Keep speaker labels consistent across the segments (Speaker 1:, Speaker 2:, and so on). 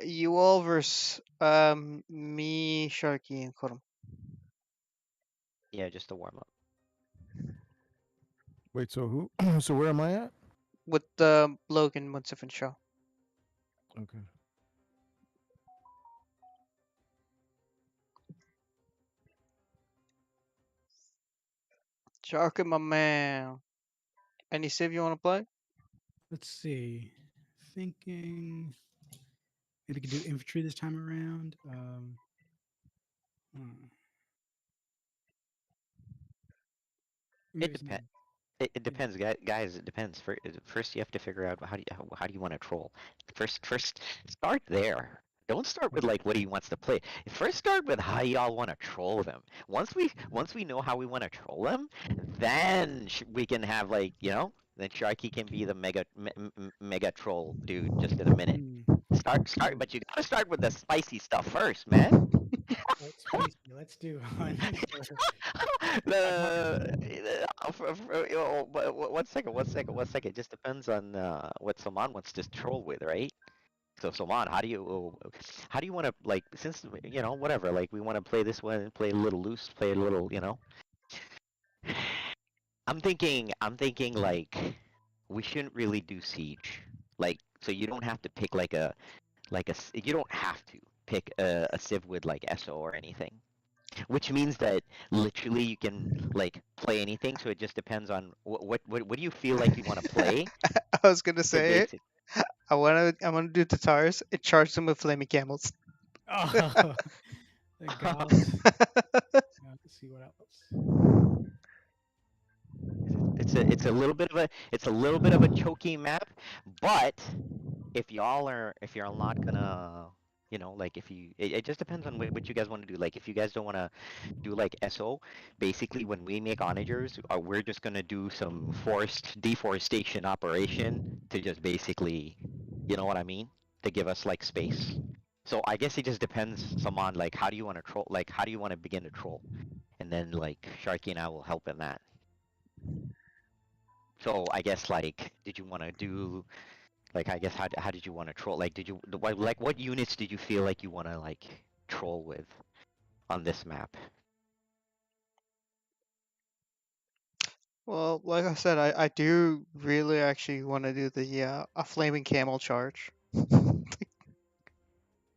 Speaker 1: You all versus me, Sharky, and Kurum.
Speaker 2: Yeah, just a warm up.
Speaker 3: Wait, so who? So where am I at?
Speaker 1: With Logan, Munsif, and Shaw.
Speaker 3: Okay.
Speaker 1: Sharky, my man. Any civ you want to play?
Speaker 4: Let's see. Thinking maybe we could do infantry this time around. Hmm,
Speaker 2: It
Speaker 4: maybe
Speaker 2: depends.
Speaker 4: some.
Speaker 2: It
Speaker 4: Yeah.
Speaker 2: depends, guys. It depends. First, you have to figure out how do you want to troll. First, start there. Don't start with
Speaker 3: Okay.
Speaker 2: like what he wants to play. First, start with how y'all want to troll them. Once we know how we want to troll them, then we can have like then Sharky can be the mega troll dude just in a minute.
Speaker 4: Hmm.
Speaker 2: Start,
Speaker 4: Oh,
Speaker 2: but you gotta start with the spicy stuff first, man.
Speaker 4: that's spicy. Let's do one.
Speaker 2: One second, one second, one second. Just depends on what Salman wants to troll with, right? So Salman, how do you want to like since whatever like we want to play this one, play a little loose, play a little. I'm thinking like we shouldn't really do siege. Like so you don't have to pick you don't have to pick a civ with like SO or anything. Which means that literally you can like play anything, so it just depends on what do you feel like you want to play
Speaker 1: I was gonna
Speaker 2: to
Speaker 1: say it.
Speaker 2: basic.
Speaker 1: I wanna do Tatars and charge them with flaming camels.
Speaker 4: Oh, the gods. Let's see what else.
Speaker 2: It's a little bit of a choky map, but if y'all not gonna like if you it just depends on what you guys want to do. Like if you guys don't want to do like SO, basically when we make onagers, we're just gonna do some forest deforestation operation to just basically, you know what I mean, to give us like space. So I guess it just depends some on like how do you want to troll, like how do you want to begin to troll, and then like Sharky and I will help in that. So I guess like did you want to do like I guess how did you want to troll, like did you what units did you feel like you want to like troll with on this map?
Speaker 1: Well, like I said, I do really actually want to do the a flaming camel charge.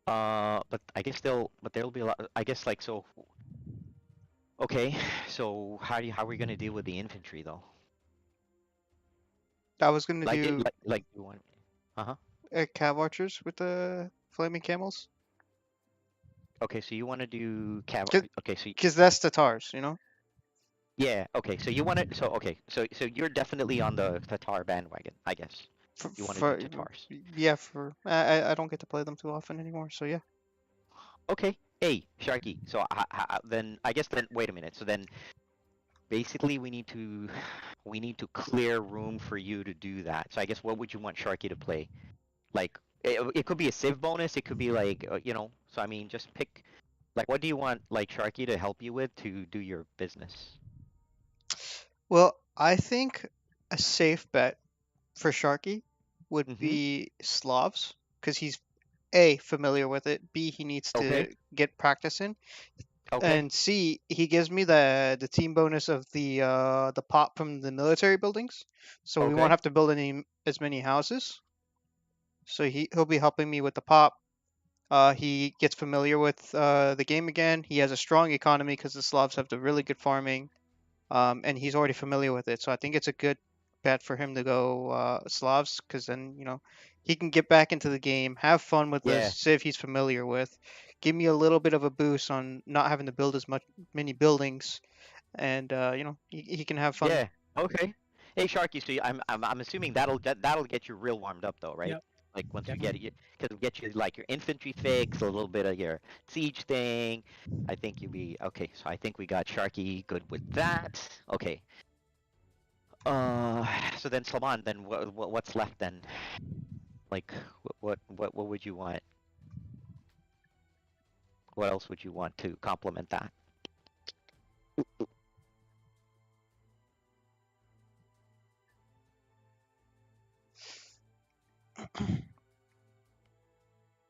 Speaker 2: But I guess but there'll be a lot. I guess like so. Okay, so how are we gonna deal with the infantry though?
Speaker 1: I was gonna
Speaker 2: Like it,
Speaker 1: do
Speaker 2: like you want? Uh-huh.
Speaker 1: cav archers with the flaming camels,
Speaker 2: Okay, so you want to do cav? Okay, so
Speaker 1: cause that's Tatars, you know.
Speaker 2: yeah. Okay, so you want to. So okay, so you're definitely on the Tatar bandwagon, I guess. You want to do
Speaker 1: For
Speaker 2: Tatars?
Speaker 1: yeah, for I don't get to play them too often anymore, so yeah.
Speaker 2: Okay. Hey, Sharky. So then I guess then wait a minute. So then basically we need to clear room for you to do that. So I guess what would you want Sharky to play? Like it could be a civ bonus. It could be like So I mean, just pick. Like, what do you want like Sharky to help you with to do your business?
Speaker 1: Well, I think a safe bet for Sharky would
Speaker 2: Mm-hmm.
Speaker 1: be Slavs, because he's A, familiar with it, B, he needs
Speaker 2: Okay.
Speaker 1: to get practice in,
Speaker 2: Okay.
Speaker 1: and C, he gives me the team bonus of the pop from the military buildings, so we won't
Speaker 2: Okay.
Speaker 1: have to build as many houses. So he'll be helping me with the pop. He gets familiar with the game again. He has a strong economy because the Slavs have the really good farming, and he's already familiar with it. So I think it's a good bet for him to go Slavs, because then he can get back into the game, have fun with the
Speaker 2: Yeah.
Speaker 1: civ he's familiar with, give me a little bit of a boost on not having to build as many buildings, and he can have fun.
Speaker 2: Yeah. Okay. Hey, Sharky. So I'm assuming that'll get you real warmed up though, right?
Speaker 4: Yep,
Speaker 2: Like once we get
Speaker 4: definitely.
Speaker 2: you, because we get you like your infantry fix, a little bit of your siege thing. I think you'll be okay. So I think we got Sharky good with that. Okay. So then Salman, then what's left then? Like, what would you want? What else would you want to complement that?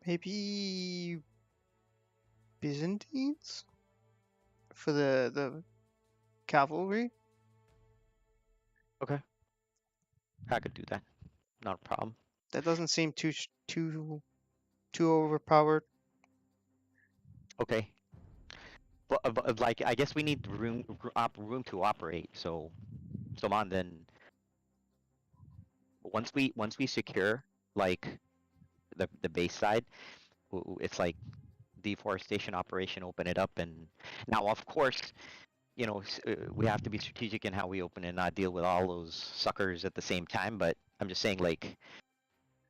Speaker 1: Maybe Byzantines for the cavalry.
Speaker 2: Okay. I could do that. Not a problem.
Speaker 1: That doesn't seem too overpowered.
Speaker 2: Okay. But like, I guess we need room to operate. So, on then. Once we secure like the base side, it's like deforestation operation. Open it up, and now of course, we have to be strategic in how we open and not deal with all those suckers at the same time. But I'm just saying, like,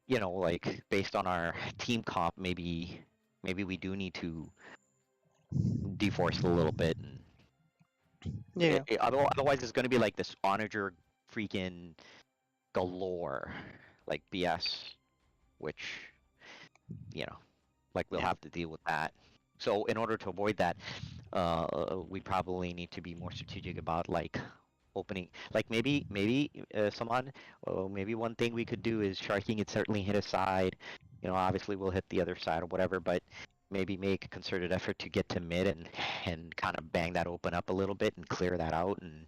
Speaker 2: like based on our team comp, maybe we do need to deforest a little bit. And
Speaker 1: Yeah.
Speaker 2: otherwise, it's going to be like this onager freaking galore, like BS, which like we'll
Speaker 1: Yeah.
Speaker 2: have to deal with that. So in order to avoid that, we probably need to be more strategic about like opening, like maybe someone, maybe one thing we could do is Sharky could certainly hit a side. Obviously we'll hit the other side or whatever, but maybe make a concerted effort to get to mid and kind of bang that open up a little bit and clear that out and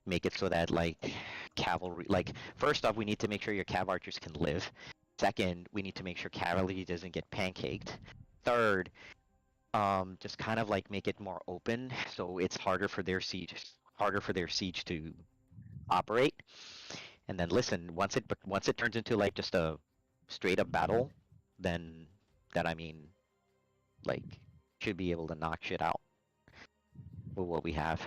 Speaker 2: make it so that like cavalry, like first off, we need to make sure your cav archers can live. Second, we need to make sure cavalry doesn't get pancaked. Third, just kind of like make it more open so it's harder for their siege to operate. And then listen, once it turns into like just a straight up battle, then I mean, like, should be able to knock shit out with what we have.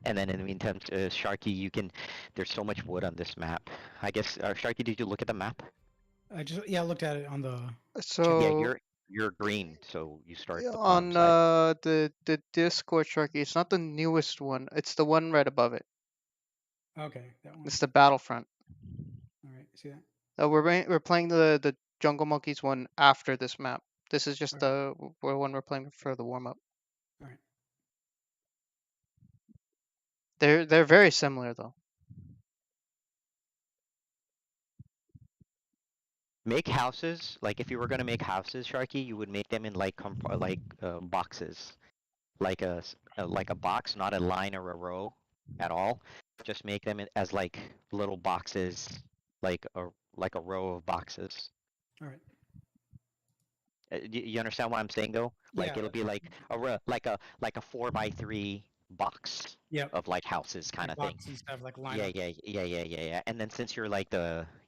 Speaker 2: And then in the meantime, Sharky, there's so much wood on this map. I guess, Sharky, did you look at the map?
Speaker 4: I looked at it on the.
Speaker 1: So
Speaker 2: Yeah, you're green, so you start the
Speaker 1: on
Speaker 2: bottom side.
Speaker 1: the Discord Sharky, it's not the newest one. It's the one right above it.
Speaker 4: Okay, that one.
Speaker 1: It's the Battlefront.
Speaker 4: All right, see that?
Speaker 1: We're playing the Jungle Monkeys one after this map. This is just
Speaker 4: Okay.
Speaker 1: the one we're playing for the warm up.
Speaker 4: All right.
Speaker 1: They're very similar though.
Speaker 2: Make houses, like if you were gonna make houses, Sharky, you would make them in like boxes, like like a box, not a line or a row at all. Just make them as like little boxes, like a row of boxes.
Speaker 4: All right.
Speaker 2: You understand what I'm saying though? Like
Speaker 4: Yeah.
Speaker 2: it'll be like a like a 4x3 box
Speaker 4: Yep.
Speaker 2: of like houses kind of thing.
Speaker 4: Boxes and stuff like line
Speaker 2: Yeah,
Speaker 4: up.
Speaker 2: yeah. And then since you're like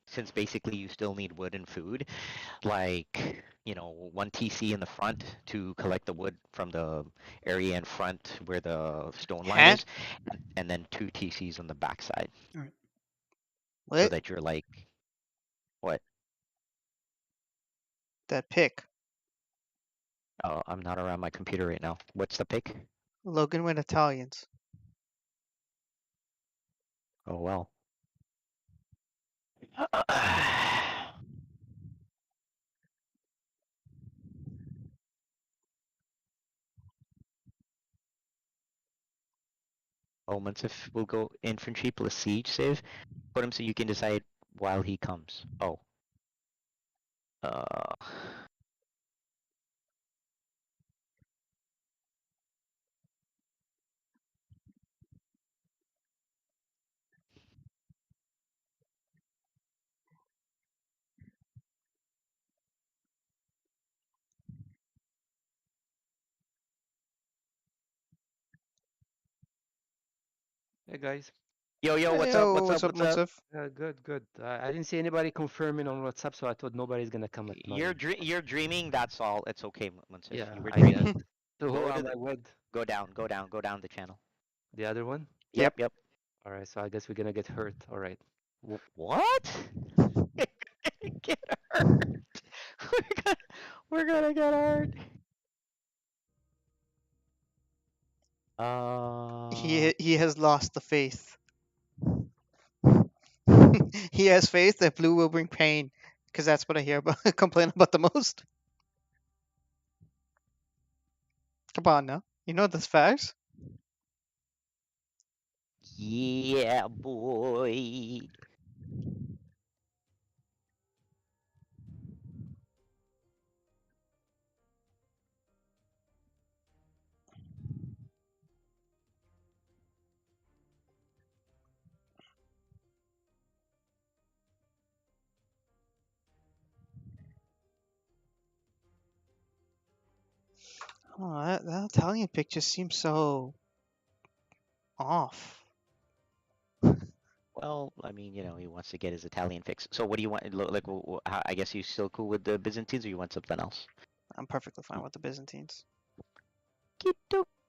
Speaker 2: since basically you still need wood and food, like, 1 TC in the front to collect the wood from the area in front where the stone line
Speaker 1: Huh?
Speaker 2: is, and then 2 TCs on the backside.
Speaker 4: All right.
Speaker 2: So
Speaker 1: What?
Speaker 2: that you're like, what?
Speaker 1: That pick.
Speaker 2: Oh, I'm not around my computer right now. What's the pick?
Speaker 1: Logan went Italians.
Speaker 2: Oh, well. Oh, Munsif will go infantry plus siege save. Put him so you can decide while he comes. Oh. Uh.
Speaker 5: Hey guys,
Speaker 2: Yo,
Speaker 1: Hey,
Speaker 2: what's up?
Speaker 1: yo,
Speaker 2: What's
Speaker 1: what's
Speaker 2: up?
Speaker 1: up,
Speaker 2: What's up?
Speaker 1: Munsif?
Speaker 5: good, good. I didn't see anybody confirming on WhatsApp, so I thought nobody's gonna come at
Speaker 2: You're
Speaker 5: 9.
Speaker 2: you're dreaming. That's all. It's okay, Munsif.
Speaker 5: Yeah,
Speaker 2: You were
Speaker 5: I guess.
Speaker 2: dreaming.
Speaker 5: So who
Speaker 2: Go to
Speaker 5: am
Speaker 2: the
Speaker 5: I with?
Speaker 2: go down the channel.
Speaker 5: The other one?
Speaker 1: Yep.
Speaker 2: Yep.
Speaker 5: All right, so I guess we're gonna get hurt. All right.
Speaker 2: What? Get hurt. We're gonna get hurt.
Speaker 1: He has lost the faith. He has faith that blue will bring pain, because that's what I hear about complain about the most. Come on now, you know this facts.
Speaker 2: Yeah, boy.
Speaker 1: Oh, that Italian pick just seems so off.
Speaker 2: Well, I mean, you know, he wants to get his Italian fix. So what do you want? Like, I guess you still cool with the Byzantines, or you want something else?
Speaker 1: I'm perfectly fine with the Byzantines.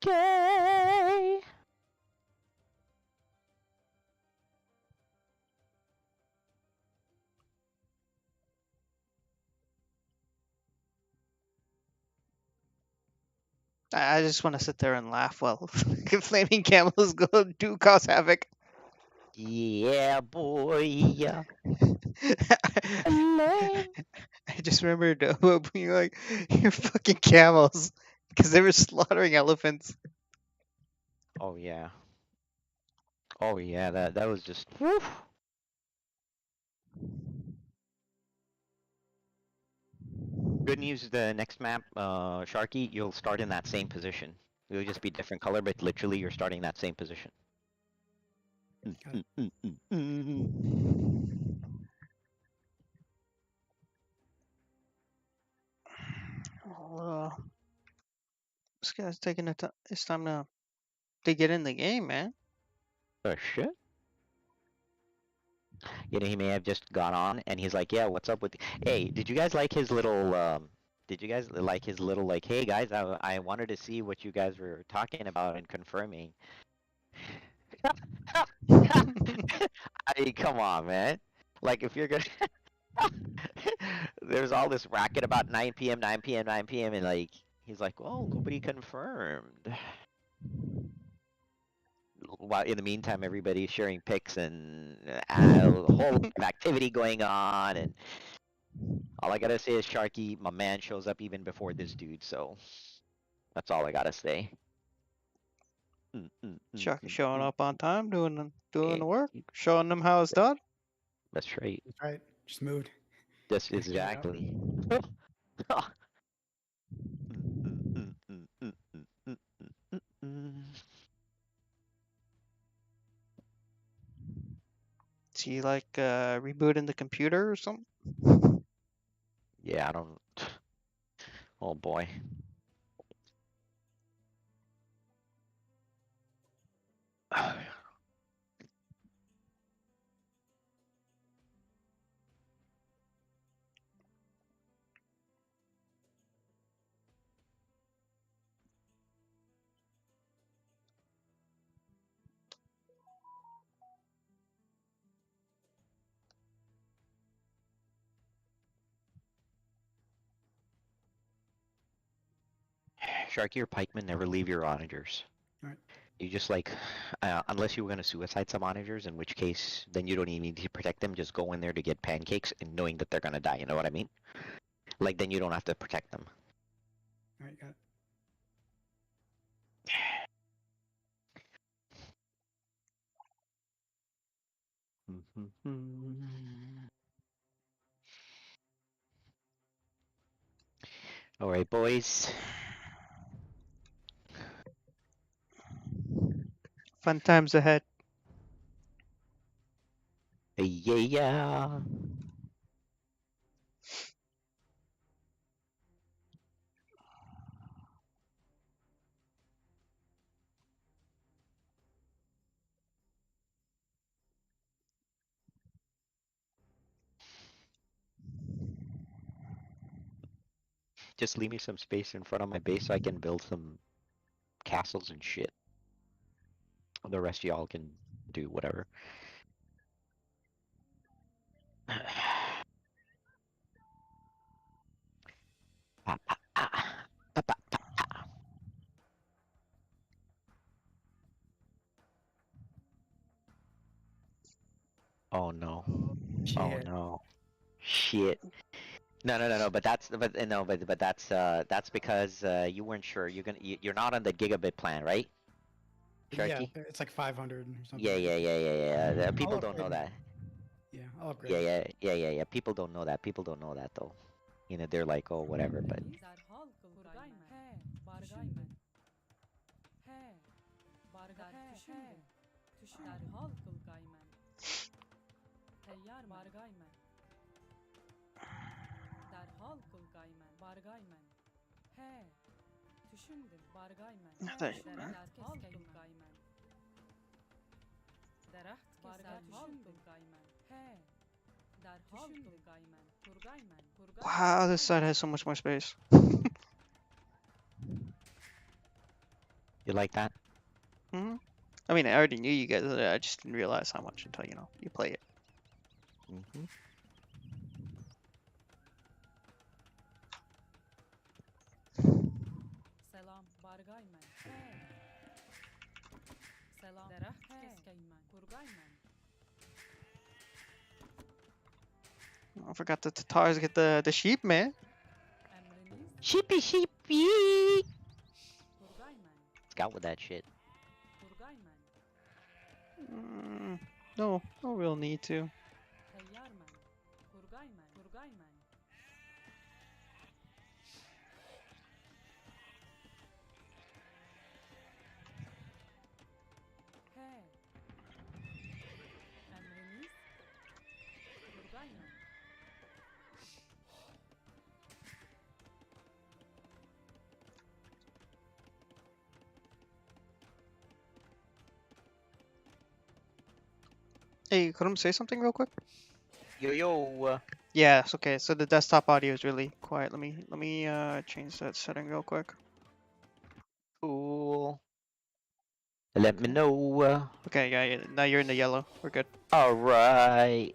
Speaker 2: Okay.
Speaker 1: I just want to sit there and laugh while flaming camels go do cause havoc.
Speaker 2: Yeah, boy.
Speaker 1: I just remembered being like, "You're fucking camels," because they were slaughtering elephants.
Speaker 2: Oh yeah. Oh yeah. That was just. Whew. Good news. The next map, Sharky, you'll start in that same position. It'll just be different color, but literally you're starting that same position.
Speaker 4: Got it.
Speaker 1: Oh, this guy's taking it's time to get in the game, man.
Speaker 2: Oh shit. You know, he may have just gone on and he's like, yeah, what's up with Hey, did you guys like his little did you guys like his little like, hey guys, I wanted to see what you guys were talking about and confirming. I mean, come on, man. Like if you're gonna there's all this racket about 9 p.m., 9 p.m., 9 p.m. and like he's like, well, nobody confirmed. While in the meantime, everybody's sharing pics and a whole lot of activity going on, and all I gotta say is Sharky, my man, shows up even before this dude, so that's all I gotta say.
Speaker 1: Chuck is showing up on time, doing
Speaker 2: Yeah,
Speaker 1: the work, showing them how it's done.
Speaker 2: that's right.
Speaker 4: That's right. Just moved.
Speaker 2: That's
Speaker 4: Gotta get it out.
Speaker 2: exactly.
Speaker 1: Is he like rebooting the computer or something?
Speaker 2: Yeah, I don't. Oh boy. Sharky or Pikeman, never leave your onagers.
Speaker 4: Alright.
Speaker 2: You just like, unless you were gonna suicide some onagers, in which case, then you don't even need to protect them. Just go in there to get pancakes and knowing that they're gonna die. You know what I mean? Like then you don't have to protect them.
Speaker 4: Alright, got it.
Speaker 2: All right, boys.
Speaker 1: Fun times ahead.
Speaker 2: Yeah, yeah. Just leave me some space in front of my base so I can build some castles and shit. The rest of y'all can do whatever. Pa, pa, pa. Pa, pa, pa, pa. Oh no. Oh
Speaker 4: Shit.
Speaker 2: no. Shit. No. But that's because you weren't sure. You're not on the gigabit plan, right,
Speaker 4: Yeah,
Speaker 2: Sharky?
Speaker 4: it's like 500 or something.
Speaker 2: Yeah. People
Speaker 4: I'll
Speaker 2: don't know
Speaker 4: upgrade
Speaker 2: that.
Speaker 4: it. Yeah, I'll upgrade it.
Speaker 2: Yeah. People don't know that. People don't know that though. You know, they're like, oh, whatever. But
Speaker 6: Derhal Kurgaymen. He, Bargaymen. He, Bargat Tüşün. Derhal Kurgaymen. Teyyar Bargaymen. Derhal Kurgaymen. Bargaymen. He, Düşündüm. Bargaymen.
Speaker 1: There you
Speaker 6: Derhal
Speaker 1: are.
Speaker 6: Kulgaymen. Derhal Kulgaymen. He. Derhal Kulgaymen. Kurgaymen.
Speaker 1: Wow, this side has so much more space.
Speaker 2: You like that?
Speaker 1: Hmm. I mean, I already knew you guys. I just didn't realize how much until you play it.
Speaker 2: Mm-hmm.
Speaker 6: Selam. Bargaymen. He. Selam. Derhal Keskaymen. Kurgaymen.
Speaker 1: I forgot the Tatars get the sheep, man.
Speaker 6: Emriniz.
Speaker 2: Sheepy sheepy.
Speaker 6: Kurgaymen.
Speaker 2: Scout with that shit.
Speaker 6: Kurgaymen.
Speaker 1: No real need to.
Speaker 6: Teyyarmen. Kurgaymen. Kurgaymen. He. Emriniz. Kurgaymen.
Speaker 1: Hey, could I say something real quick?
Speaker 2: Yo.
Speaker 1: Yes. Okay. So the desktop audio is really quiet. Let me change that setting real quick.
Speaker 2: Cool. Let me know.
Speaker 1: Okay. Yeah. Now you're in the yellow. We're good.
Speaker 2: All right.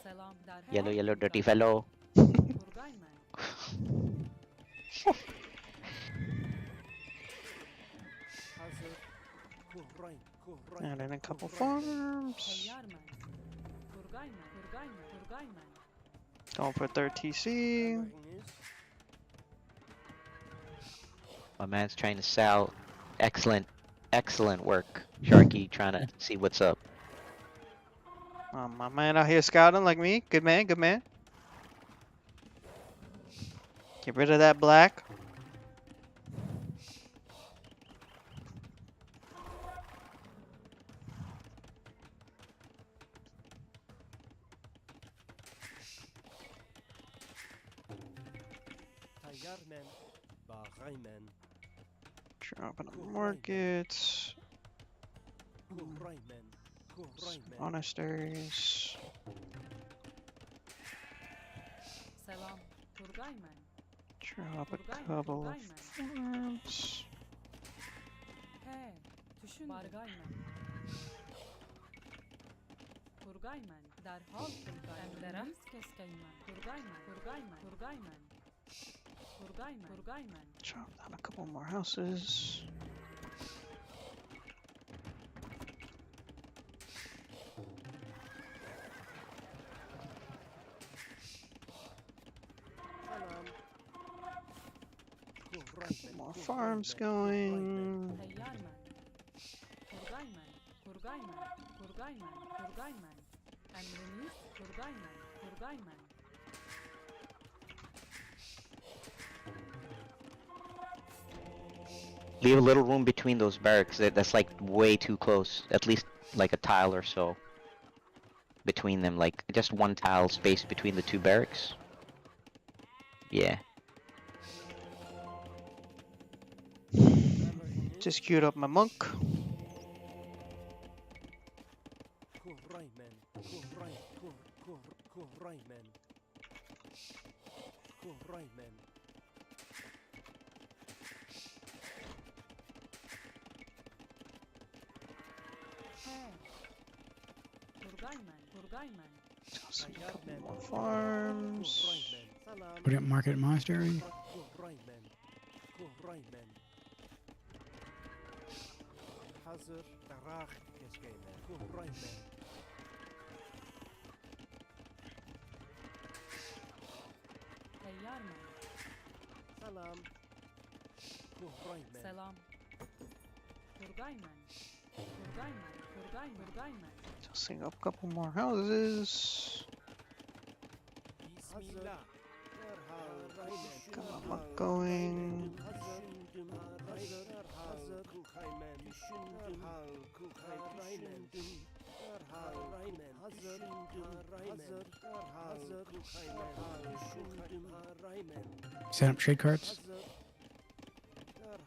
Speaker 6: Selam. Derhal
Speaker 2: Yellow, dirty
Speaker 6: Kurgaymen.
Speaker 2: fellow.
Speaker 6: Kurgaymen.
Speaker 3: Hazır. Kuhrayn. Kuhrayn.
Speaker 1: And then a couple
Speaker 3: Kuhrayn.
Speaker 1: farms.
Speaker 6: Teyyarmen. Kurgaymen. Kurgaymen. Kurgaymen.
Speaker 1: Going for third TC.
Speaker 3: Emriniz.
Speaker 2: My man's trying to sell. Excellent work. Sharky trying to see what's up.
Speaker 1: My man out here scouting like me. Good man. Good man. Get rid of that black.
Speaker 3: Tayyarmen. Bağaymen.
Speaker 1: Dropping the markets.
Speaker 3: Kuhraymen. Kuhraymen.
Speaker 1: Monasteries.
Speaker 6: Selam. Kurgaymen.
Speaker 1: Drop a
Speaker 6: Kurgaymen.
Speaker 1: couple of
Speaker 6: Kurgaymen.
Speaker 1: farms.
Speaker 6: He. Düşündüm. Bargaymen. Kurgaymen. Derhal Kurgaymen. Derhal Keskaymen. Kurgaymen. Kurgaymen. Kurgaymen. Kurgaymen. Kurgaymen.
Speaker 1: Drop down a couple more houses.
Speaker 3: Salam. Kuhraymen.
Speaker 1: More
Speaker 3: Kuhraymen.
Speaker 1: farms
Speaker 3: Kuhraymen.
Speaker 1: going.
Speaker 6: Teyyarmen. Kurgaymen. Kurgaymen. Kurgaymen. Kurgaymen. Emriniz. Kurgaymen. Kurgaymen.
Speaker 2: Leave a little room between those barracks. That's like way too close. At least like a tile or so between them. Like just one tile space between the two barracks. Yeah.
Speaker 3: Emriniz.
Speaker 1: Just queued up my monk.
Speaker 3: Kuhraymen. Kuhraymen. Kuhraymen.
Speaker 6: He. Kurgaymen. Kurgaymen.
Speaker 1: Just a couple
Speaker 3: Tayyarmen.
Speaker 1: more farms.
Speaker 3: Kuhraymen. Salam.
Speaker 4: Put up Market Monastery.
Speaker 3: Kuhraymen. Kuhraymen. Hazır. Daraq Keskaymen. Kuhraymen.
Speaker 6: Teyyarmen.
Speaker 3: Salam. Kuhraymen.
Speaker 6: Selam. Kurgaymen. Kurgaymen. Kurgaymen. Kurgaymen.
Speaker 1: Just a couple more houses.
Speaker 3: Bismillah. Derhal.
Speaker 1: Got my monk going.
Speaker 3: Hazır. Hazır. Kulkaymen. Derhal. Kulkaymen. Derhal. Hazır. Hazır. Derhal. Kulkaymen. Kulkaymen.
Speaker 4: Set up trade carts.
Speaker 3: Hazır.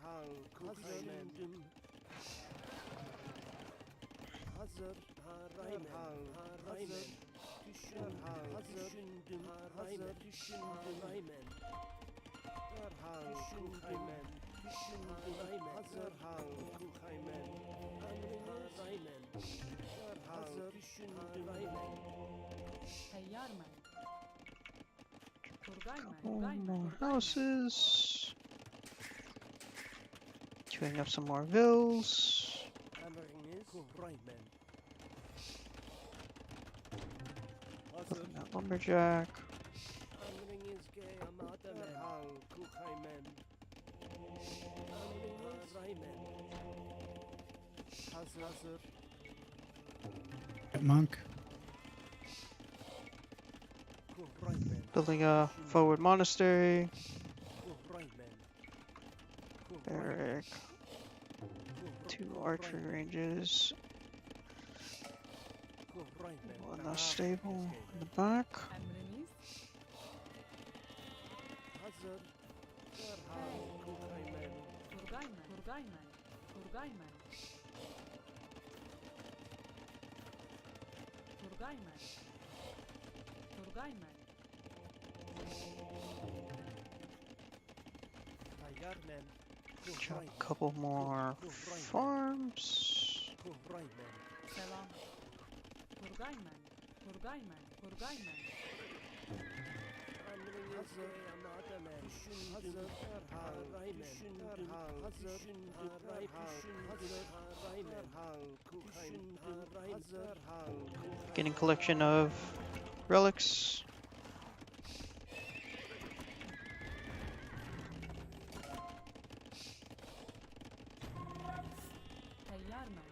Speaker 3: Derhal düşündüm. Hazır. Derhal hazır. Derhal düşündüm. Hazır. Düşündüm. Derhal düşündüm. Düşündüm. Hazır. Derhal kukaymen. Emriniz. Derhal düşündüm.
Speaker 6: Teyyarmen. Turgaymen.
Speaker 1: Oh,
Speaker 6: Turgaymen.
Speaker 1: more
Speaker 6: Turgaymen.
Speaker 1: houses. Queuing up some more vills.
Speaker 3: Emriniz. Kuraymen. Hazır.
Speaker 1: Building that lumberjack.
Speaker 3: Emrinizge amademen. Derhal kukaymen. Emriniz. Kuraymen. Hazır.
Speaker 4: Monk.
Speaker 3: Kuraymen.
Speaker 1: Building a forward monastery.
Speaker 3: Kuraymen.
Speaker 1: Barrack. 2 archery ranges. One less stable in the back.
Speaker 6: Emriniz.
Speaker 3: Hazır. Derhal kukaymen.
Speaker 6: Turgaymen. Turgaymen. Turgaymen. Turgaymen. Turgaymen.
Speaker 3: Tayyarmen.
Speaker 1: Drop a couple more farms.
Speaker 3: Kuraymen.
Speaker 6: Selam. Turgaymen. Turgaymen. Turgaymen.
Speaker 3: Hazır. Hazır. Derhal düşündüm. Hazır. Derhal kukaymen. Hazır.
Speaker 1: Getting collection of relics.
Speaker 6: Teyyarmen.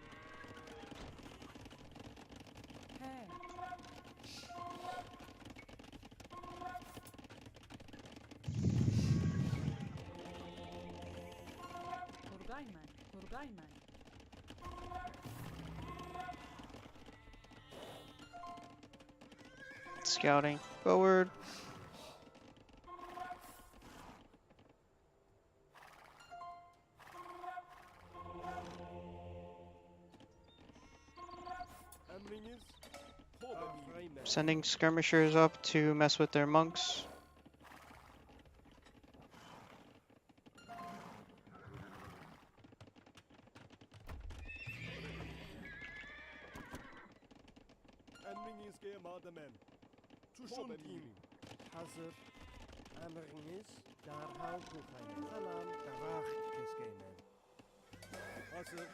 Speaker 6: He. Turgaymen. Turgaymen.
Speaker 1: Scouting forward.
Speaker 3: Emriniz.
Speaker 1: Sending skirmishers up to mess with their monks.
Speaker 3: Emrinizge mademen. Düşündüm. Hazır. Emriniz. Derhal kukaymen. Salam. Davah keskeymen. Hazır.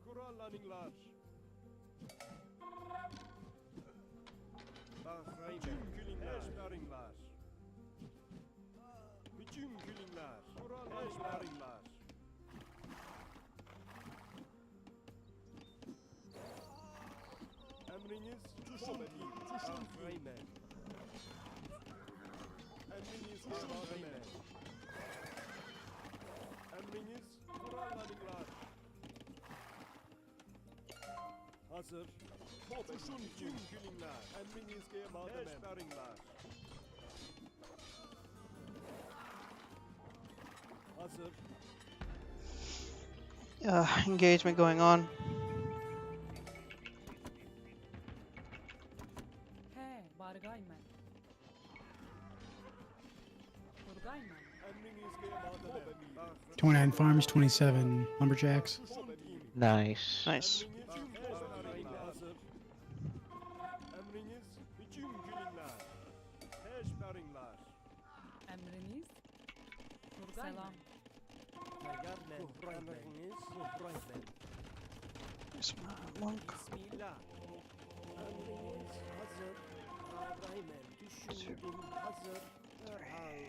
Speaker 3: Kurallaninglar. Bütün külingler. Eşberingler. Bütün külingler. Eşberingler. Emriniz düşündüm. Düşündüm. Emriniz düşündüm. Emriniz kurallaninglar. Hazır. Düşündüm külingler. Emrinizge mademen. Eşberingler. Hazır.
Speaker 1: Engagement going on.
Speaker 6: He. Bargaymen. Turgaymen.
Speaker 3: Emrinizge mademen.
Speaker 4: 29 farms, 27 lumberjacks.
Speaker 2: Nice.
Speaker 1: Nice.
Speaker 3: Hazır. Emriniz bütün külingler. Eşberingler.
Speaker 6: Emriniz. Turgaymen. Selam.
Speaker 3: Tayyarmen. Emriniz kuraymen.
Speaker 1: There's my monk.
Speaker 3: Bismillah. Emriniz hazır. Raymen düşündüm. Hazır. Derhal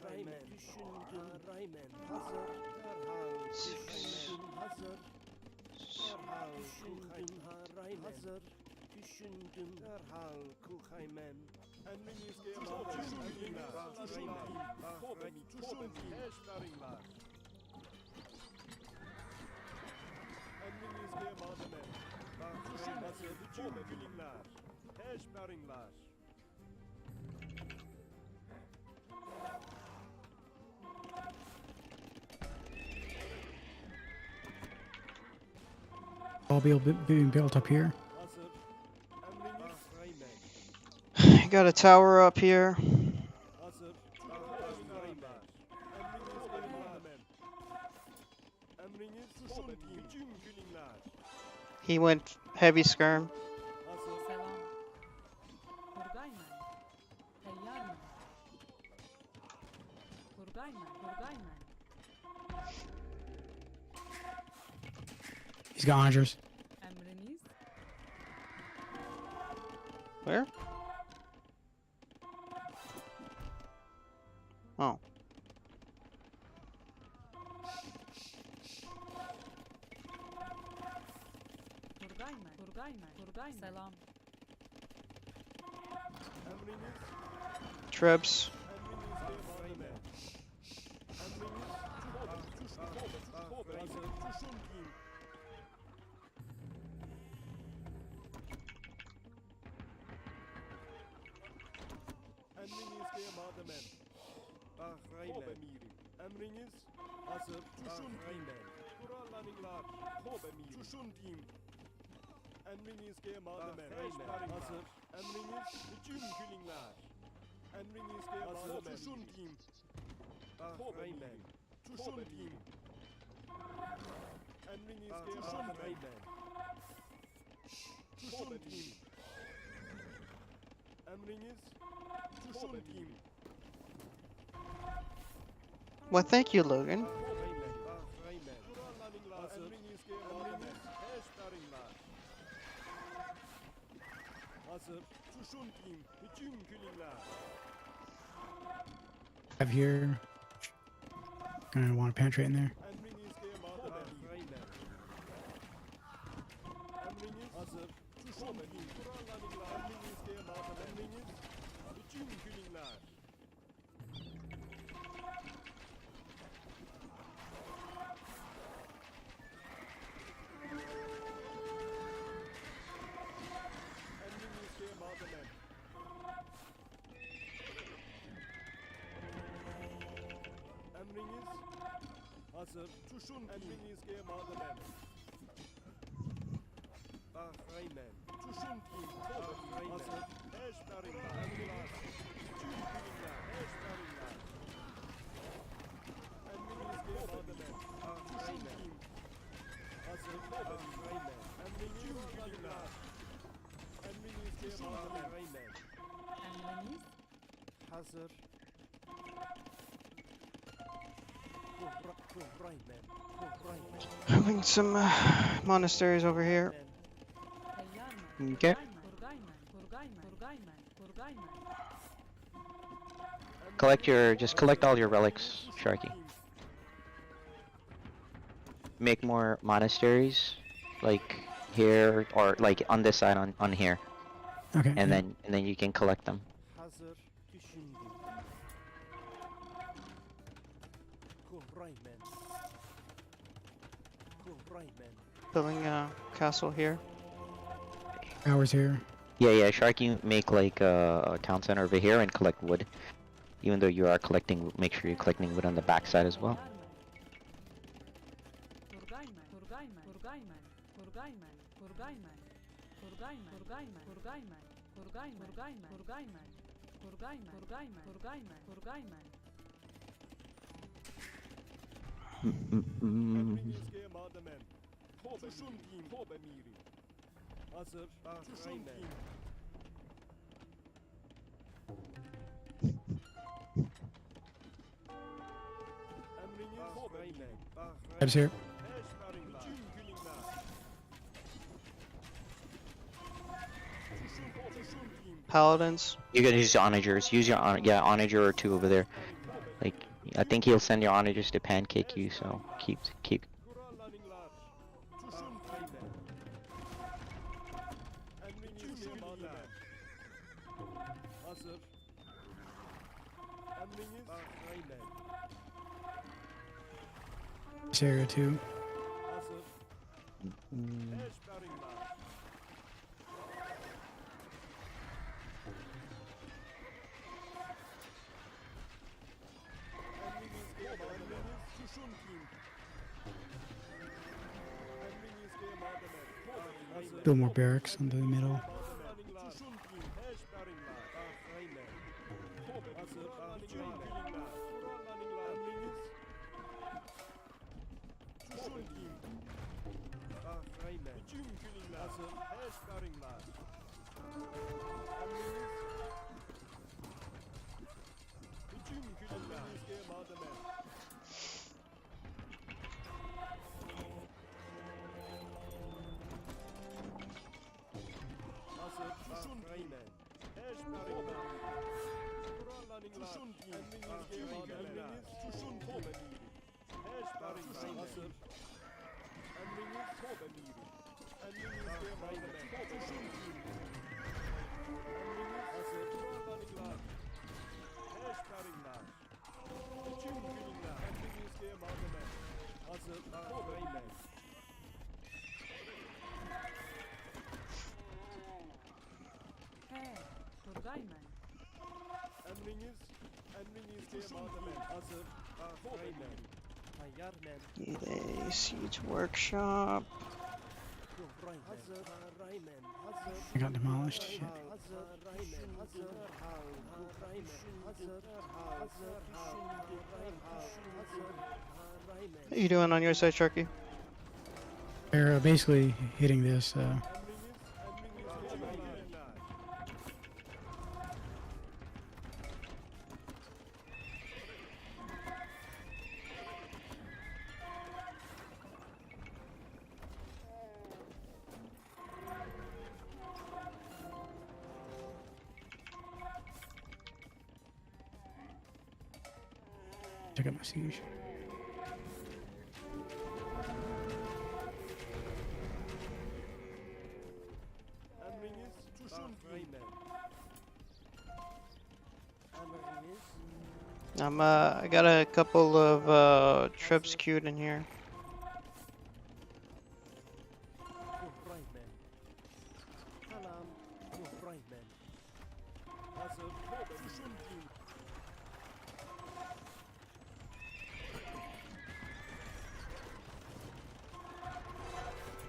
Speaker 3: Raymen düşündüm. Raymen hazır. Derhal düşündüm. Hazır. Derhal düşündüm. Raymen hazır. Düşündüm. Derhal Kukaymen. Emrinizge mademen. Raymen. Düşündüm. Eşberingler. Emrinizge mademen. Hazır. Bütün külingler. Eşberingler.
Speaker 4: All being built up here.
Speaker 3: Hazır. Emriniz. Bahreynmen.
Speaker 1: Got a tower up here.
Speaker 3: Hazır. Bahreynmen. Emriniz Geymademen. Emriniz Şuşunkin. Bütün günler.
Speaker 1: He went heavy skirm.
Speaker 3: Hazır.
Speaker 6: Selam. Turgayman. Teyyarman. Turgayman. Turgayman.
Speaker 4: He's got onagers.
Speaker 6: Emriniz.
Speaker 1: Where? Oh.
Speaker 6: Turgayman. Turgayman. Turgayman. Selam.
Speaker 3: Emriniz.
Speaker 1: Trebs.
Speaker 3: Emriniz Geymademen. Emriniz Hazır. Şuşunkin. Emriniz Geymademen. Bahreynmen. Emriniz hazır. Şuşunkin. Kurallanılar. Şuşunkin. Emriniz Geymademen. Hazır. Emriniz bütün günler. Emriniz Geymademen. Şuşunkin. Bahreynmen. Şuşunkin. Emriniz Geymademen. Şuşunkin. Emriniz Şuşunkin.
Speaker 1: Well, thank you, Logan.
Speaker 3: Bahreynmen. Hazır. Emriniz Geymademen. Eşberinler. Hazır. Şuşunkin. Bütün günler.
Speaker 4: Have here. Gonna want to penetrate in there.
Speaker 3: Emriniz Geymademen. Bahreynmen. Emriniz hazır. Şuşunkin. Kurallanılar. Emriniz Geymademen. Emriniz bütün günler. Emriniz Geymademen. Emriniz hazır. Şuşun emriniz Geymademen. Bahreynmen. Şuşunkin. Bahreynmen. Hazır. Eşberinler. Emriniz. Bütün günler. Eşberinler. Emriniz Geymademen. Bahreynmen. Hazır. Bahreynmen. Emriniz bütün günler. Emriniz Geymademen.
Speaker 6: Emriniz.
Speaker 3: Hazır. Bahreynmen. Bahreynmen.
Speaker 1: Having some monasteries over here.
Speaker 6: Teyyarman.
Speaker 1: Okay.
Speaker 6: Turgayman. Turgayman. Turgayman. Turgayman.
Speaker 2: Just collect all your relics, Sharky. Make more monasteries, like here or like on this side on here,
Speaker 4: Okay.
Speaker 2: and
Speaker 4: yeah.
Speaker 2: then you can collect them.
Speaker 3: Hazır düşündüm. Bahreynmen. Bahreynmen.
Speaker 1: Building a castle here.
Speaker 4: Towers here.
Speaker 2: Yeah, Sharky, make like a town center over here and collect wood. Even though you are collecting, make sure you're collecting wood on the backside as well.
Speaker 6: Turgayman. Turgayman. Turgayman. Turgayman. Turgayman. Turgayman. Turgayman. Turgayman. Turgayman. Turgayman. Turgayman. Turgayman. Turgayman. Turgayman. Turgayman.
Speaker 3: Emriniz Geymademen. Şuşunkin. Hobemiri. Hazır. Şuşunkin. Emriniz Hobemiri.
Speaker 4: Tabs here.
Speaker 3: Eşberinler. Bütün günler. Şuşunkin.
Speaker 1: Paladins.
Speaker 2: You can use onagers. Use your onager or two over there. Like I think he'll send your onagers to pancake you. So keep.
Speaker 3: Kurallanılar. Şuşunkin. Emriniz Geymademen. Hazır. Emriniz Bahreynmen.
Speaker 4: This area too.
Speaker 3: Hazır. Eşberinler. Emriniz Geymademen. Şuşunkin. Emriniz Geymademen.
Speaker 4: Build more barracks on the middle.
Speaker 6: He, Turgayman.
Speaker 1: Need a siege workshop.
Speaker 4: I got demolished. Shit.
Speaker 1: What are you doing on your side, Sharky?
Speaker 4: They're basically hitting this. Check out my siege.
Speaker 1: I got a couple of trips queued in here.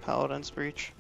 Speaker 1: Paladin's Breach.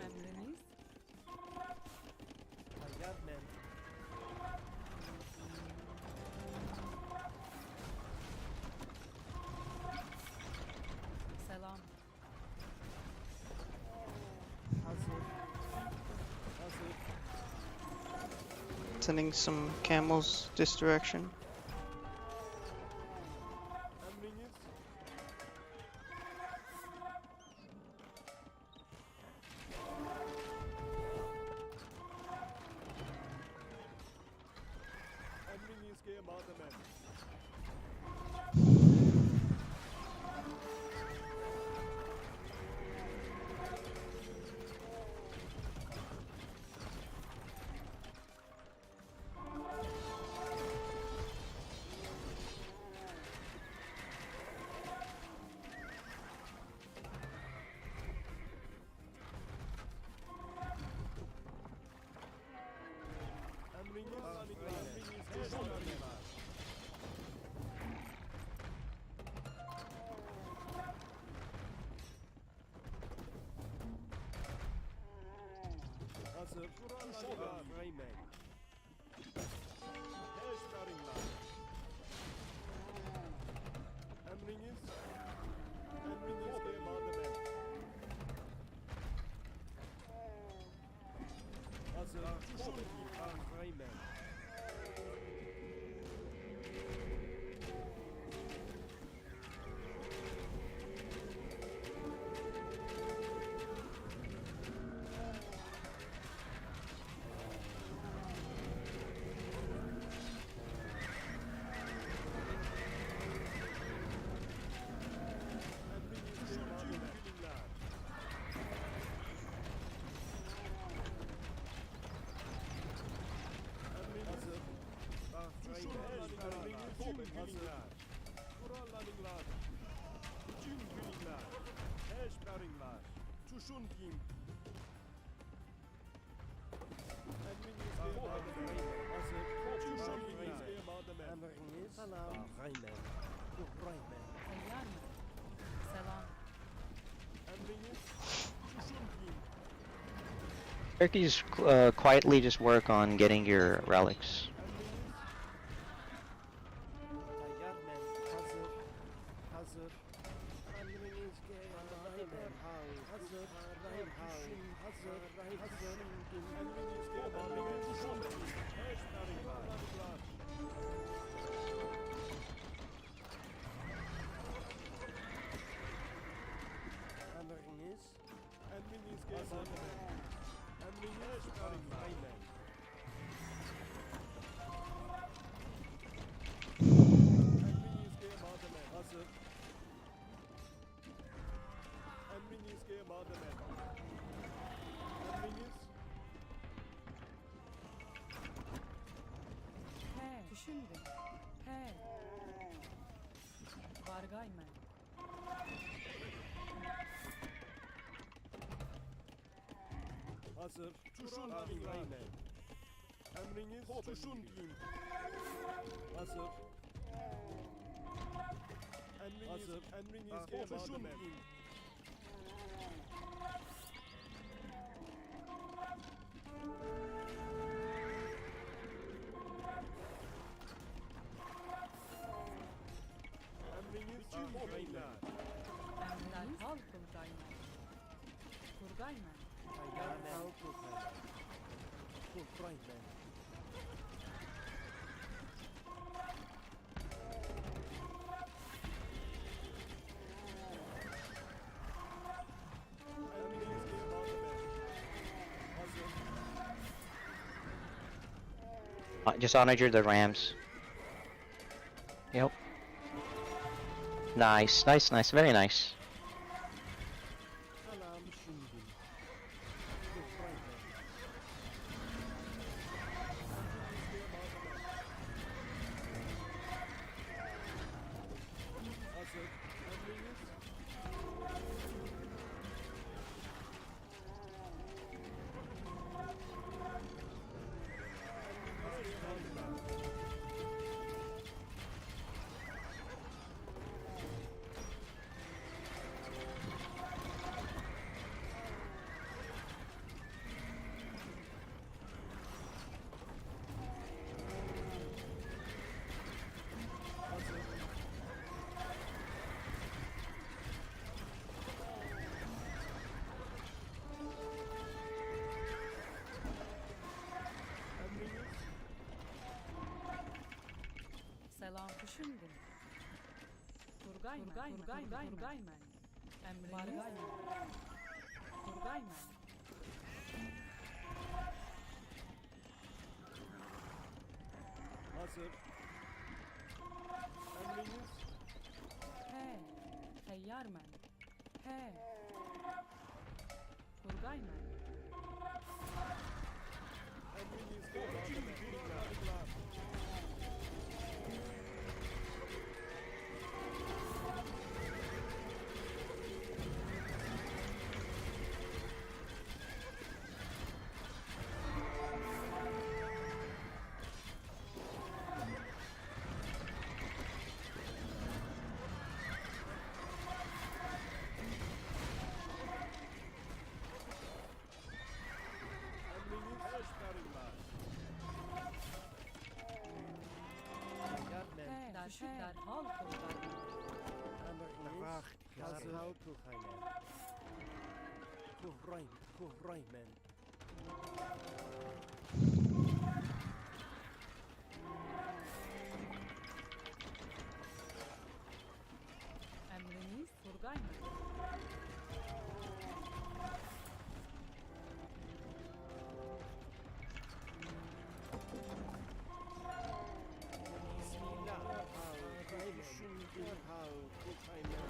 Speaker 6: Emriniz. Selam.
Speaker 1: Sending some camels this direction.
Speaker 3: Emriniz tüm birlikler. Kurallanırlar. Tüm birlikler. Eş verirler. Tuşun kim? Emriniz hazır. Tuşun birlikler. Emriniz salam. Raymen. Raymen.
Speaker 6: Seyyar mı? Selam.
Speaker 3: Emriniz tuşun kim?
Speaker 2: Turkeys quietly just work on getting your relics.
Speaker 3: Tayyarmen hazır. Hazır. Emriniz Rahim hav. Hazır. Rahim hav. Hazır. Rahim hazır. Emriniz Rahim tuşun kim? Eş verirler. Emriniz. Emriniz hazır. Emriniz verirler. Emrinizge malzeme hazır. Emrinizge malzeme. Emriniz
Speaker 6: He. Düşündüm. He. Bargaymen.
Speaker 3: hazır. Tuşun rayne. Emriniz tuşun kim? Hazır. Emriniz hazır. Emrinizge tuşun kim? Emriniz tüm rayne.
Speaker 6: Emriniz hal kurgaymen. Kurgaymen.
Speaker 3: Tayyarmen. Kuraymen. Emrinizge malzeme. Hazır.
Speaker 2: Just honor the Rams. Yep. Nice, nice, nice, very nice.
Speaker 3: Salam düşündüm. Kuraymen. Hazır. Emriniz
Speaker 6: Selam. Düşündüm. Kurgaymen. Kurgaymen. Emriniz. Bargaymen. Kurgaymen.
Speaker 3: hazır. Emriniz
Speaker 6: He. Teyyarmen. He. Kurgaymen.
Speaker 3: emrinizge malzeme. Kurallar. Emriniz eş verirler. Tayyarmen.
Speaker 6: He. Derhal kurgaymen.
Speaker 3: Emriniz hazır. Kuraymen.
Speaker 6: Emriniz kurgaymen.
Speaker 3: Bismillah. Düşündüm. Kuraymen.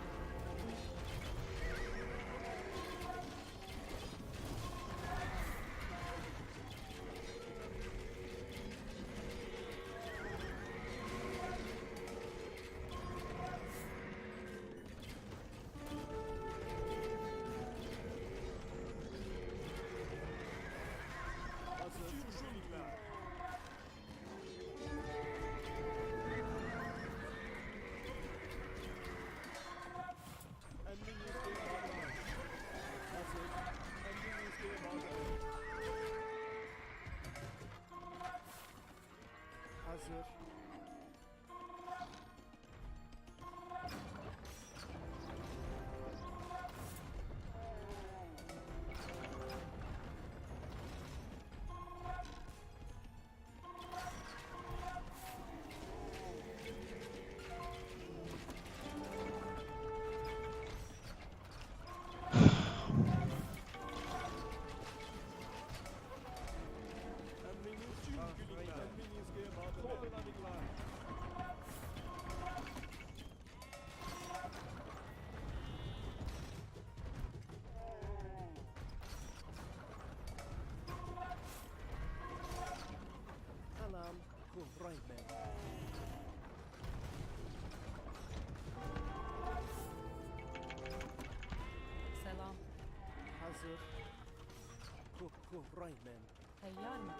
Speaker 3: Kuhraymen.
Speaker 6: Tayyar man.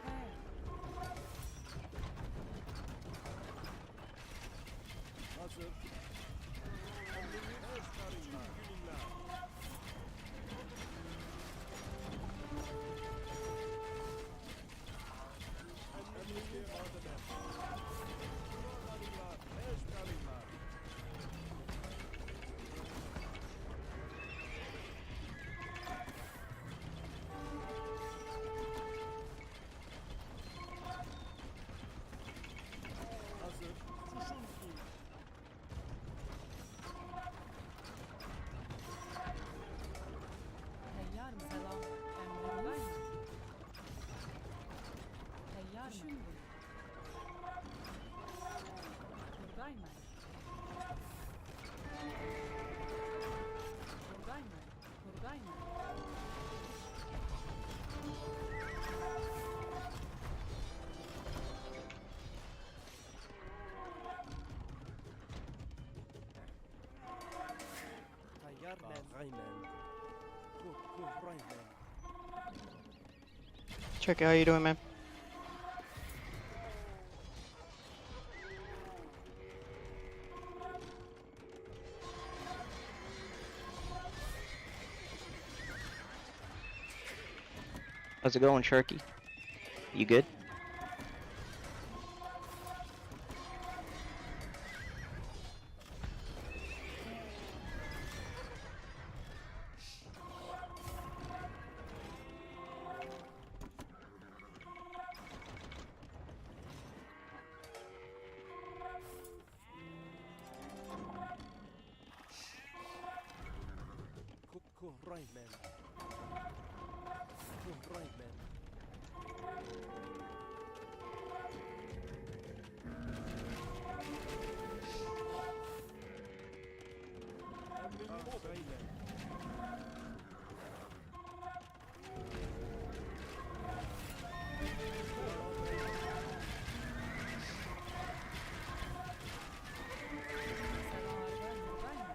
Speaker 6: Hey.
Speaker 3: Hazır. Emriniz başlarında. Emriniz madem. Kurallar, eşkallar. Hazır. Şuşunki.
Speaker 6: Tayyar mı? Selam. Emrin var mı? Tayyar mı? Düşündüm. Turgay mı? Turgay mı? Turgay mı?
Speaker 3: Tayyarmen. Raymen. Kuhraymen.
Speaker 1: Check it. How you doing, man?
Speaker 2: How's it going, Sharky? You good?
Speaker 3: Kuhraymen. Kuhraymen. Emriniz raymen.
Speaker 6: Selam var mı? Turgay mı?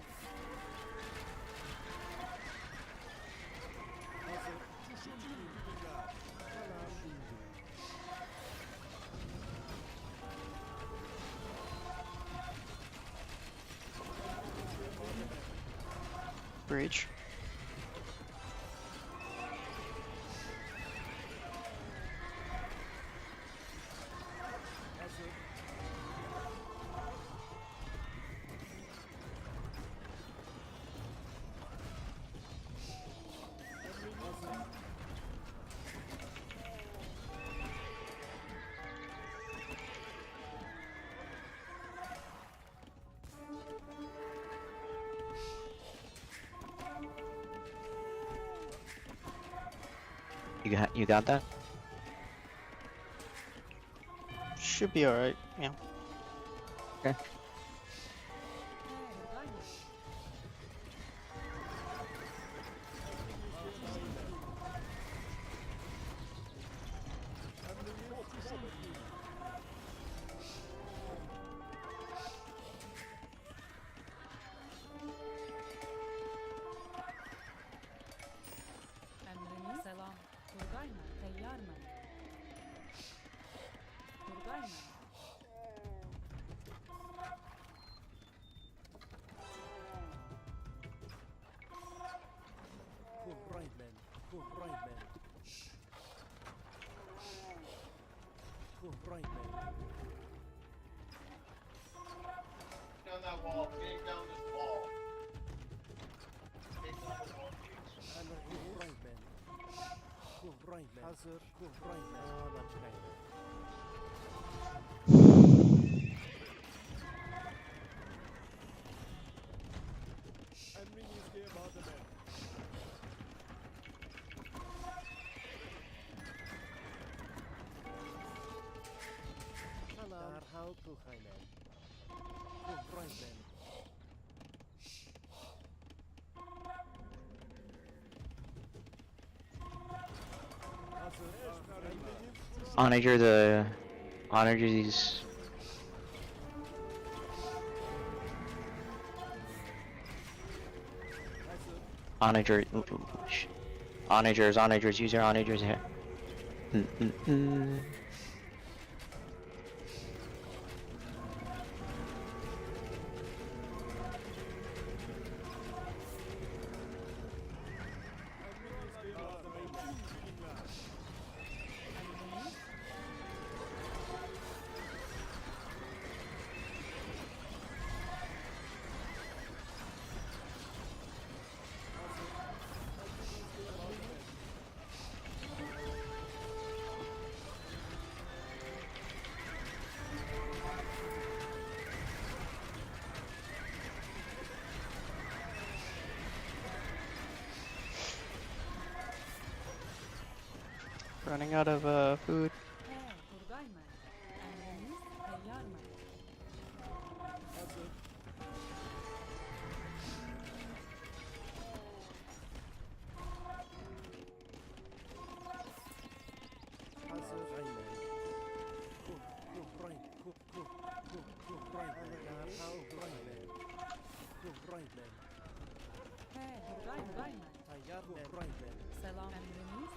Speaker 3: Hazır. Şuşunki. Salam.
Speaker 1: Breach.
Speaker 3: Hazır. Emriniz hazır.
Speaker 2: You got that?
Speaker 1: Should be alright. Yeah.
Speaker 6: Turgay mı?
Speaker 3: Emriniz şuşunki.
Speaker 6: Emriniz selam. Turgay mı? Tayyar mı? Turgay mı?
Speaker 3: Kuhraymen. Kuhraymen. Kuhraymen.
Speaker 7: Down that wall, getting down this wall. Getting down the wall.
Speaker 3: Kuhraymen. Kuhraymen. Hazır. Kuhraymen. Emrinizde madem. Salam. Derhal Kuhraymen. Kuhraymen. Hazır. Emriniz
Speaker 2: Onager the Onager's Onager, onagers, use your onagers here.
Speaker 1: Running out of food.
Speaker 6: He, Turgayman. Emriniz teyyarman.
Speaker 3: Hazır. Hazır. Aynen. Kuhrayman. Kuhrayman. Kuhrayman.
Speaker 6: He, Turgayman.
Speaker 3: Tayyar Kuhrayman.
Speaker 6: Selam. Emriniz.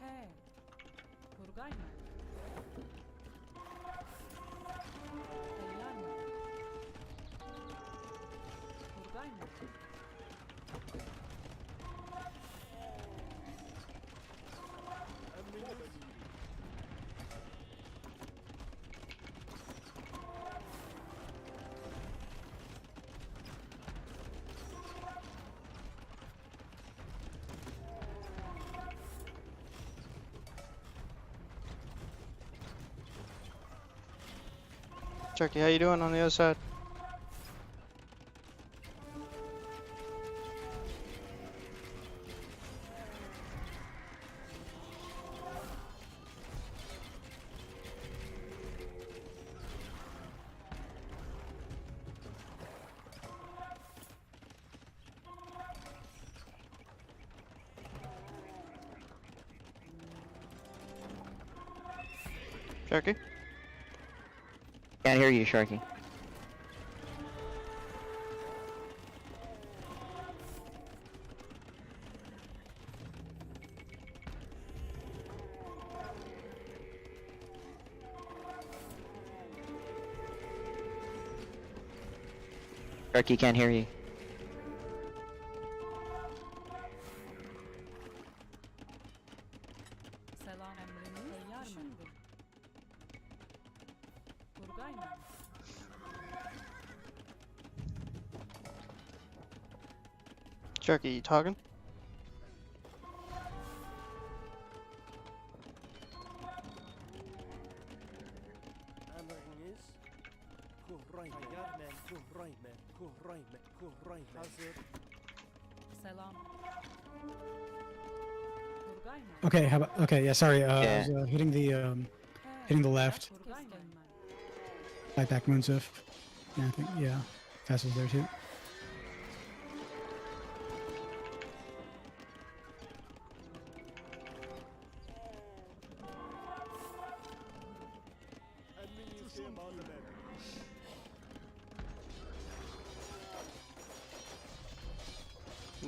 Speaker 6: He, Turgayman. Teyyarman. Turgayman.
Speaker 3: Emriniz.
Speaker 1: Turkey, how you doing on the other side? Turkey?
Speaker 2: Can't hear you, Sharky. Sharky can't hear you.
Speaker 6: Selam. Emriniz teyyarman. Turgayman.
Speaker 1: Turkey, you talking?
Speaker 3: Emriniz. Kuhrayman. Tayyar Kuhrayman. Kuhrayman. Hazır.
Speaker 6: Selam. Turgayman.
Speaker 4: Okay, how about okay? Yeah, sorry. I
Speaker 2: Yeah.
Speaker 4: was hitting the
Speaker 6: He,
Speaker 4: hitting the left.
Speaker 6: Turgayman.
Speaker 4: Fight back Moonsif. Yeah, I think yeah. Fast was there too.
Speaker 3: Emriniz malum.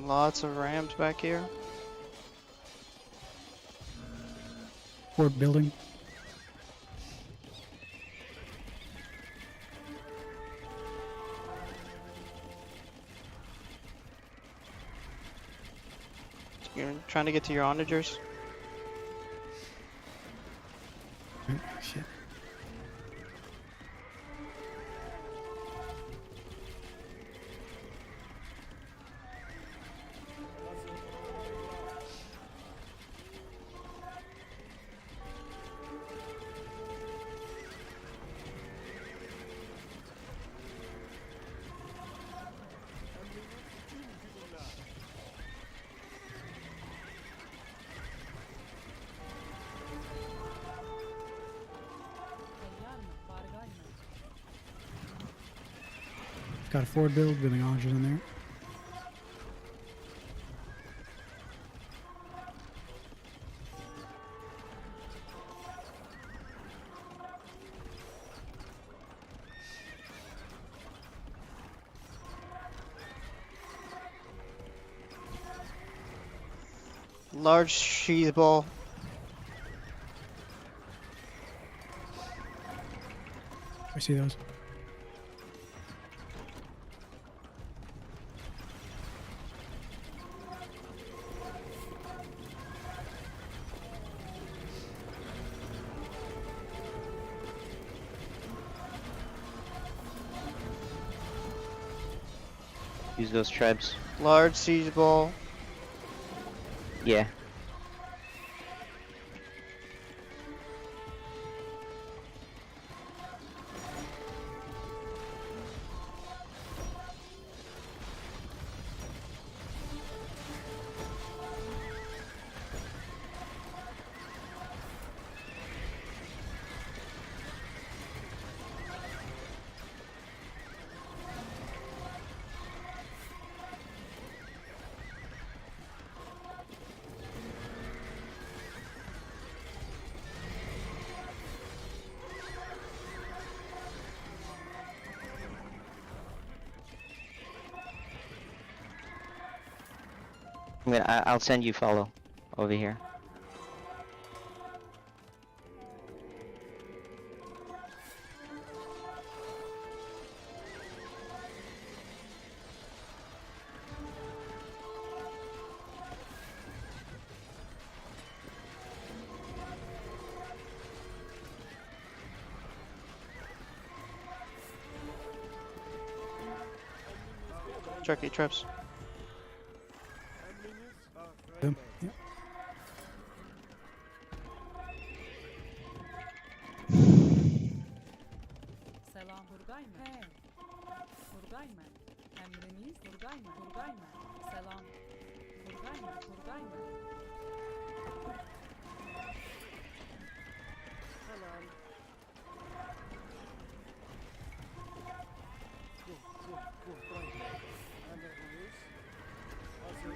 Speaker 1: Lots of rams back here.
Speaker 4: Fort building.
Speaker 1: You're trying to get to your onagers.
Speaker 4: Right, shit.
Speaker 6: Teyyarman. Bargayman.
Speaker 4: Got a forward build, building onagers in there.
Speaker 1: Large cheese ball.
Speaker 4: I see those.
Speaker 2: Use those trebs.
Speaker 1: Large siege ball.
Speaker 2: Yeah. I'll send you follow over here.
Speaker 1: Turkey trips.
Speaker 4: Them. Yeah.
Speaker 6: Selam Hurgaymen. He. Hurgaymen. Emriniz Hurgaymen. Hurgaymen. Selam. Hurgaymen. Hurgaymen.
Speaker 3: Helal. Right man. Emriniz. Hazır.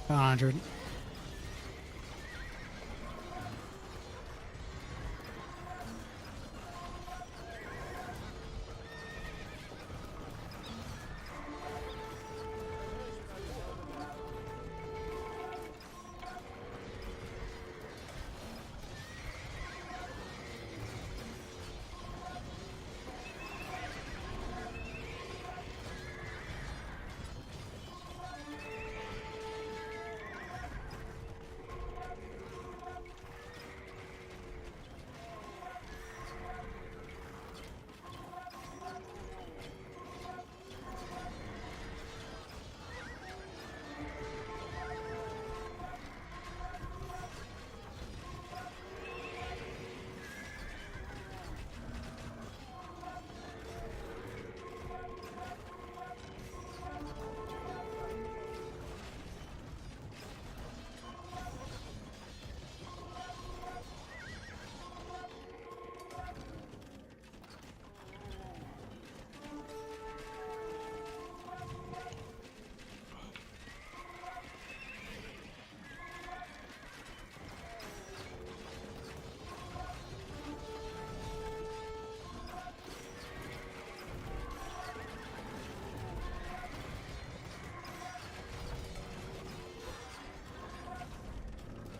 Speaker 4: About 100.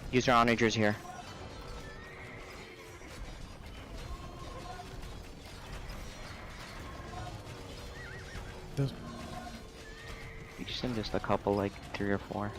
Speaker 2: Use your onagers here.
Speaker 4: Those.
Speaker 2: You can send just a couple, like 3 or 4.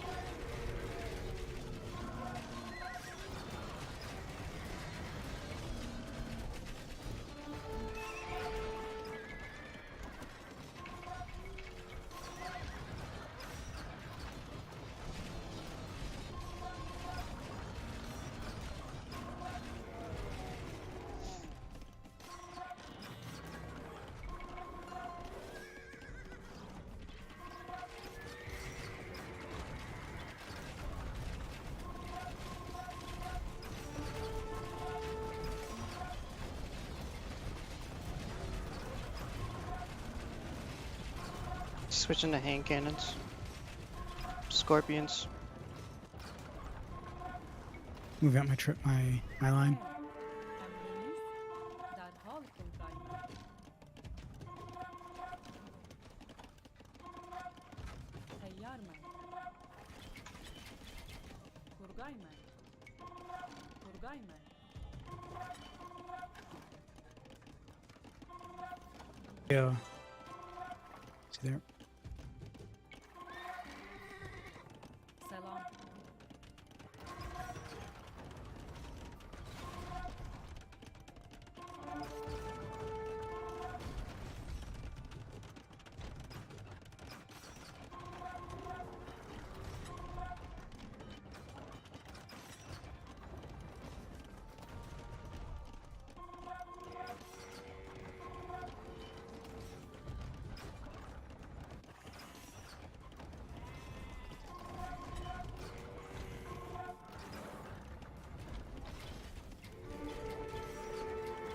Speaker 1: Switching to hand cannons. Scorpions.
Speaker 4: Move out my line.
Speaker 6: Emriniz derhal Kurgayman. Teyyarman. Kurgayman. Kurgayman.
Speaker 4: Yeah. See there?
Speaker 6: Selam.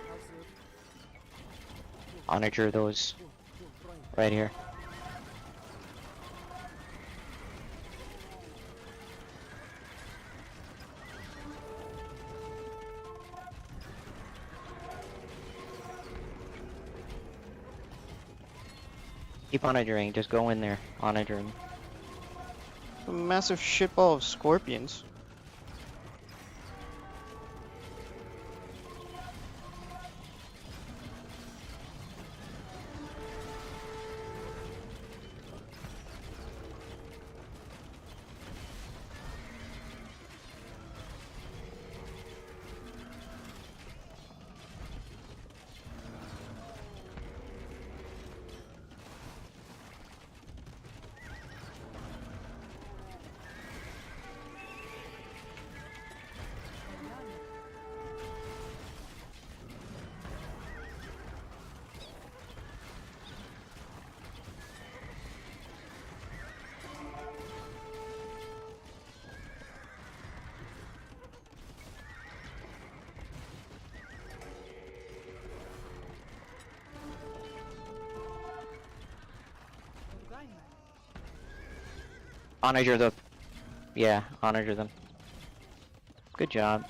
Speaker 3: Hazır.
Speaker 2: Onager those right here. Keep onagering, just go in there, onagering.
Speaker 1: A massive shitball of scorpions.
Speaker 6: Teyyarman. Kurgayman.
Speaker 2: Onager the... Yeah, onager them. Good job.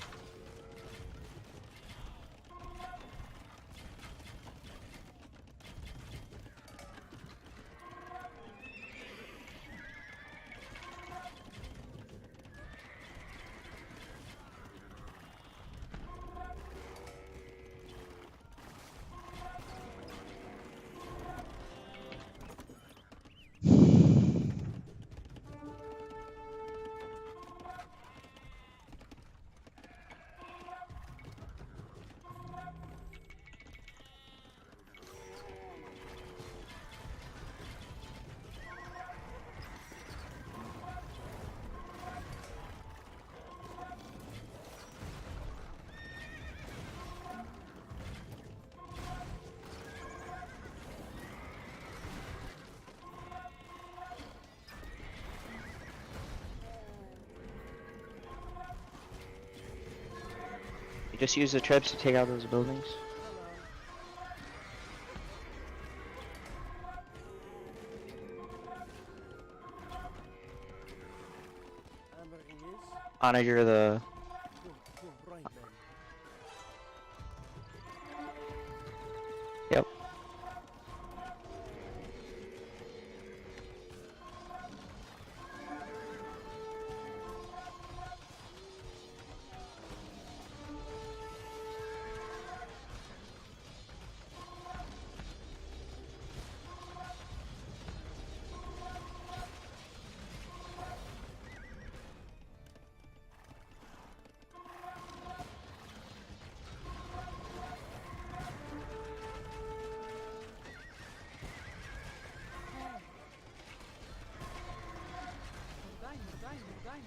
Speaker 2: You just use the trips to take out those buildings.
Speaker 3: Emriniz
Speaker 2: Onager the...
Speaker 3: Kurgayman.
Speaker 2: Yep.
Speaker 6: Kurgayman.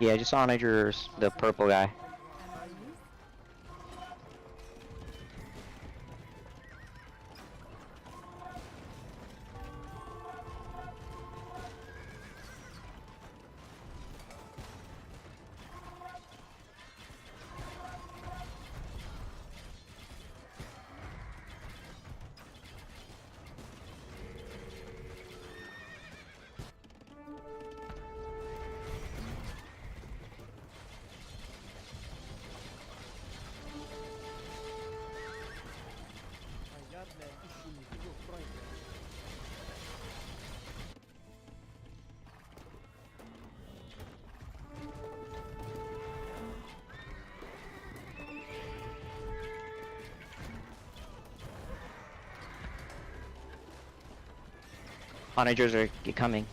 Speaker 2: Yeah, just onager the purple guy.
Speaker 6: Emriniz.
Speaker 2: Onagers are coming.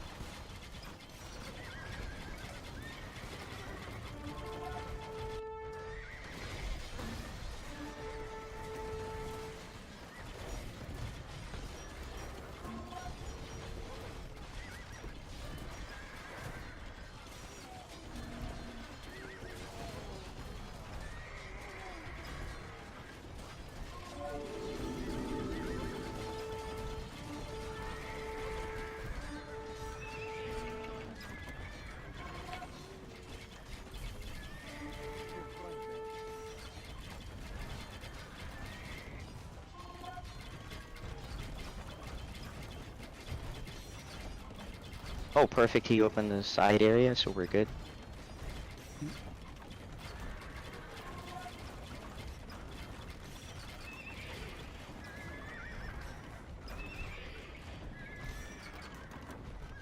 Speaker 2: Oh, perfect. He opened the side area, so we're good.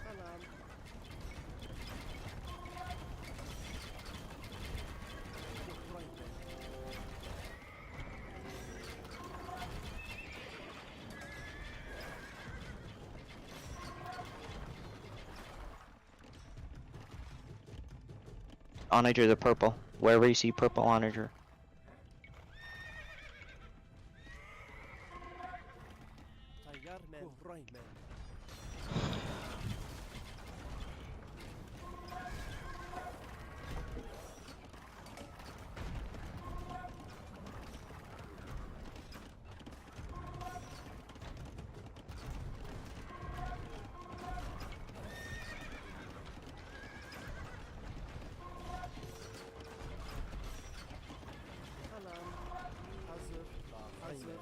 Speaker 3: سلام.
Speaker 2: Onager the purple. Wherever you see purple onager.
Speaker 3: تيار مان راي مان. سلام. حذر حذر.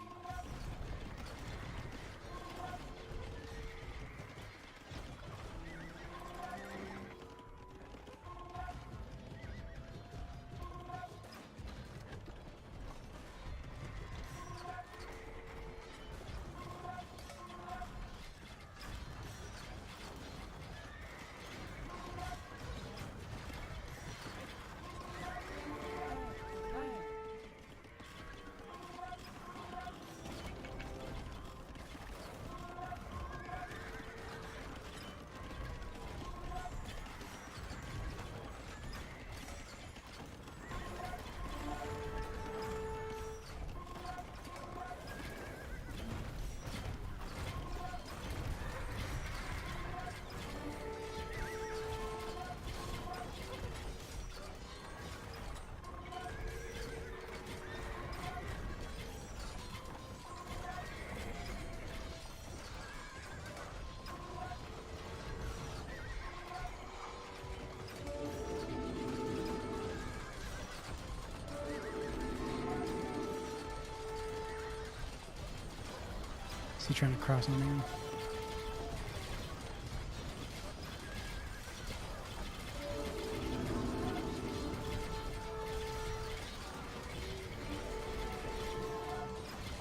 Speaker 4: Is he trying to cross on me?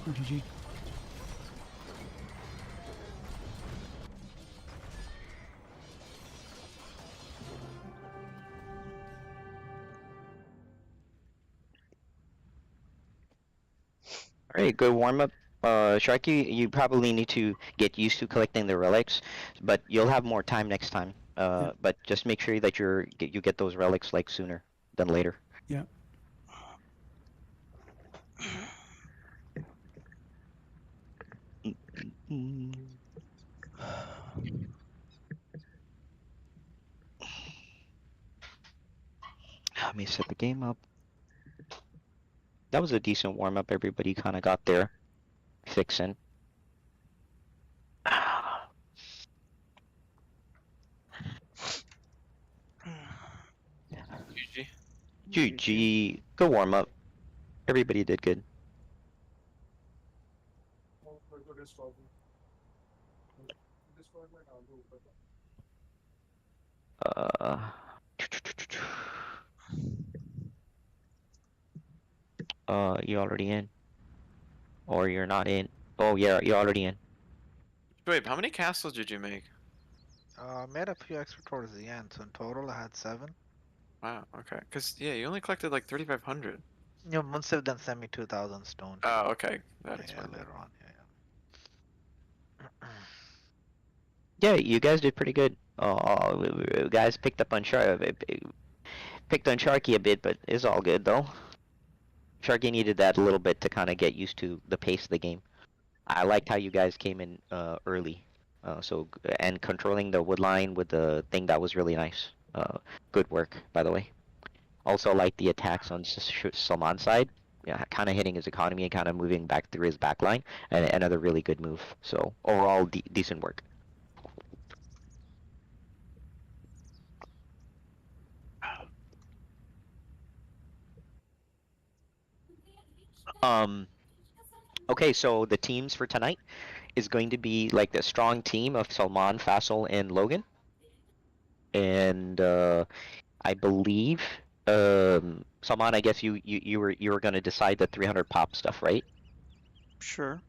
Speaker 4: RTG.
Speaker 2: Alright, good warm up. Sharky, you probably need to get used to collecting the relics, but you'll have more time next time. But just make sure that you get those relics like sooner than later.
Speaker 4: Yeah.
Speaker 2: Let me set the game up. That was a decent warm up. Everybody kind of got their fix in.
Speaker 8: GG.
Speaker 2: GG. Good warm up. Everybody did good. Uh, you already in, or you're not in. Oh yeah, you're already in.
Speaker 8: Wait, how many castles did you make?
Speaker 9: Made a few extra towards the end, so in total I had 7.
Speaker 8: Wow, okay. Cause yeah, you only collected like 3,500.
Speaker 9: Yeah, Munsiv then sent me 2,000 stone.
Speaker 8: Oh, okay. That
Speaker 9: Yeah,
Speaker 8: explains it.
Speaker 9: later on,
Speaker 2: Yeah, you guys did pretty good. Guys picked up on picked on Sharky a bit, but it's all good though. Sharky needed that a little bit to kind of get used to the pace of the game. I liked how you guys came in early. And controlling the wood line with the thing, that was really nice. Good work, by the way. Also like the attacks on Salman's side. Yeah, kind of hitting his economy and kind of moving back through his back line. And another really good move. So overall, decent work. Okay, so the teams for tonight is going to be like the strong team of Salman, Faisal, and Logan. And I believe Salman, I guess you were gonna decide the 300 pop stuff, right?
Speaker 1: Sure.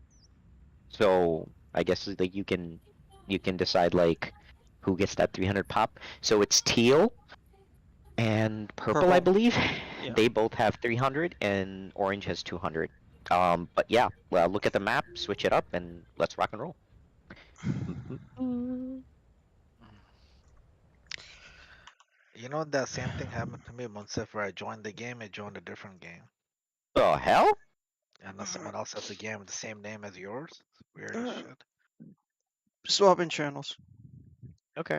Speaker 2: So I guess like you can decide like who gets that 300 pop. So it's teal and purple, I
Speaker 1: Purple.
Speaker 2: believe.
Speaker 1: Yeah.
Speaker 2: They both have 300 and orange has 200. But yeah, well, look at the map, switch it up, and let's rock and roll.
Speaker 9: You know that same thing happened to me Munsif, where I joined the game, I joined a different game.
Speaker 2: The hell?
Speaker 9: And then someone else has a game with the same name as yours. It's weird as shit.
Speaker 1: Swapping channels.
Speaker 2: Okay.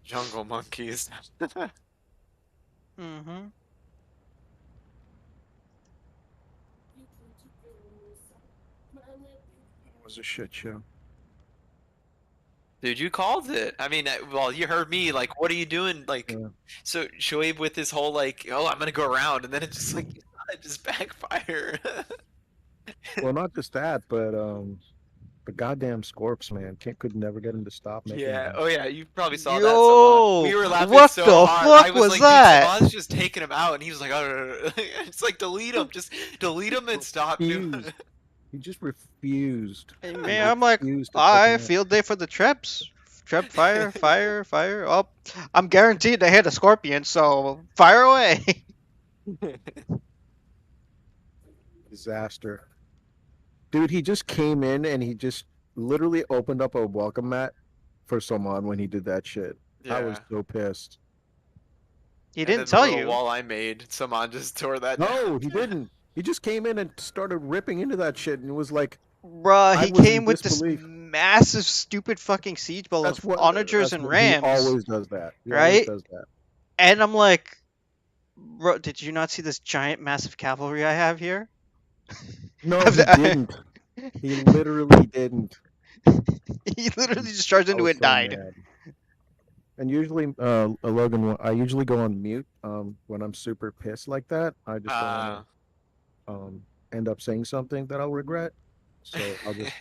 Speaker 8: Jungle monkeys.
Speaker 1: Mm-hmm.
Speaker 10: It was a shit show.
Speaker 8: Dude, you called it. I mean, well, you heard me. Like, what are you doing? Like,
Speaker 10: Yeah.
Speaker 8: so Shoaib with his whole like, oh, I'm gonna go around, and then it's just like, it just backfire.
Speaker 10: Well, not just that, but the goddamn Scorps, man, could never get him to stop making.
Speaker 8: Yeah.
Speaker 10: them.
Speaker 8: Oh yeah. You probably saw that.
Speaker 1: Yo,
Speaker 8: Saman. We were laughing
Speaker 1: what
Speaker 8: so
Speaker 1: the
Speaker 8: hard.
Speaker 1: fuck
Speaker 8: I was
Speaker 1: was
Speaker 8: like,
Speaker 1: that?
Speaker 8: Dude, Saman's just taking him out, and he was like, oh, it's like delete him, just delete him and stop doing.
Speaker 10: Refused. He just refused.
Speaker 1: Hey,
Speaker 10: He
Speaker 1: man, I'm like,
Speaker 10: refused to
Speaker 1: I
Speaker 10: pick him
Speaker 1: field day for the Treps. Trep, fire, fire, fire. Oh, I'm guaranteed to hit a scorpion, so fire away.
Speaker 10: up. Disaster. Dude, he just came in and he just literally opened up a welcome mat for someone when he did that shit. I was so pissed.
Speaker 1: He
Speaker 8: And
Speaker 1: didn't
Speaker 8: then the
Speaker 1: tell
Speaker 8: little
Speaker 1: you.
Speaker 8: wall I made, Saman just tore that down.
Speaker 10: No, he didn't. He just came in and started ripping into that shit and it was like,
Speaker 1: Bruh,
Speaker 10: I
Speaker 1: he
Speaker 10: was in
Speaker 1: came with this
Speaker 10: disbelief.
Speaker 1: massive, stupid fucking siege ball of onagers and rams.
Speaker 10: He always does that. He
Speaker 1: right?
Speaker 10: always does that.
Speaker 1: And I'm like, bro, did you not see this giant, massive cavalry I have here?
Speaker 10: No, he didn't. He literally didn't.
Speaker 1: He literally just charged into
Speaker 10: I
Speaker 1: it
Speaker 10: was
Speaker 1: and
Speaker 10: so
Speaker 1: died.
Speaker 10: mad. And usually, Logan, I usually go on mute when I'm super pissed like that. I just don't want to end up saying something that I'll regret. So I'll just.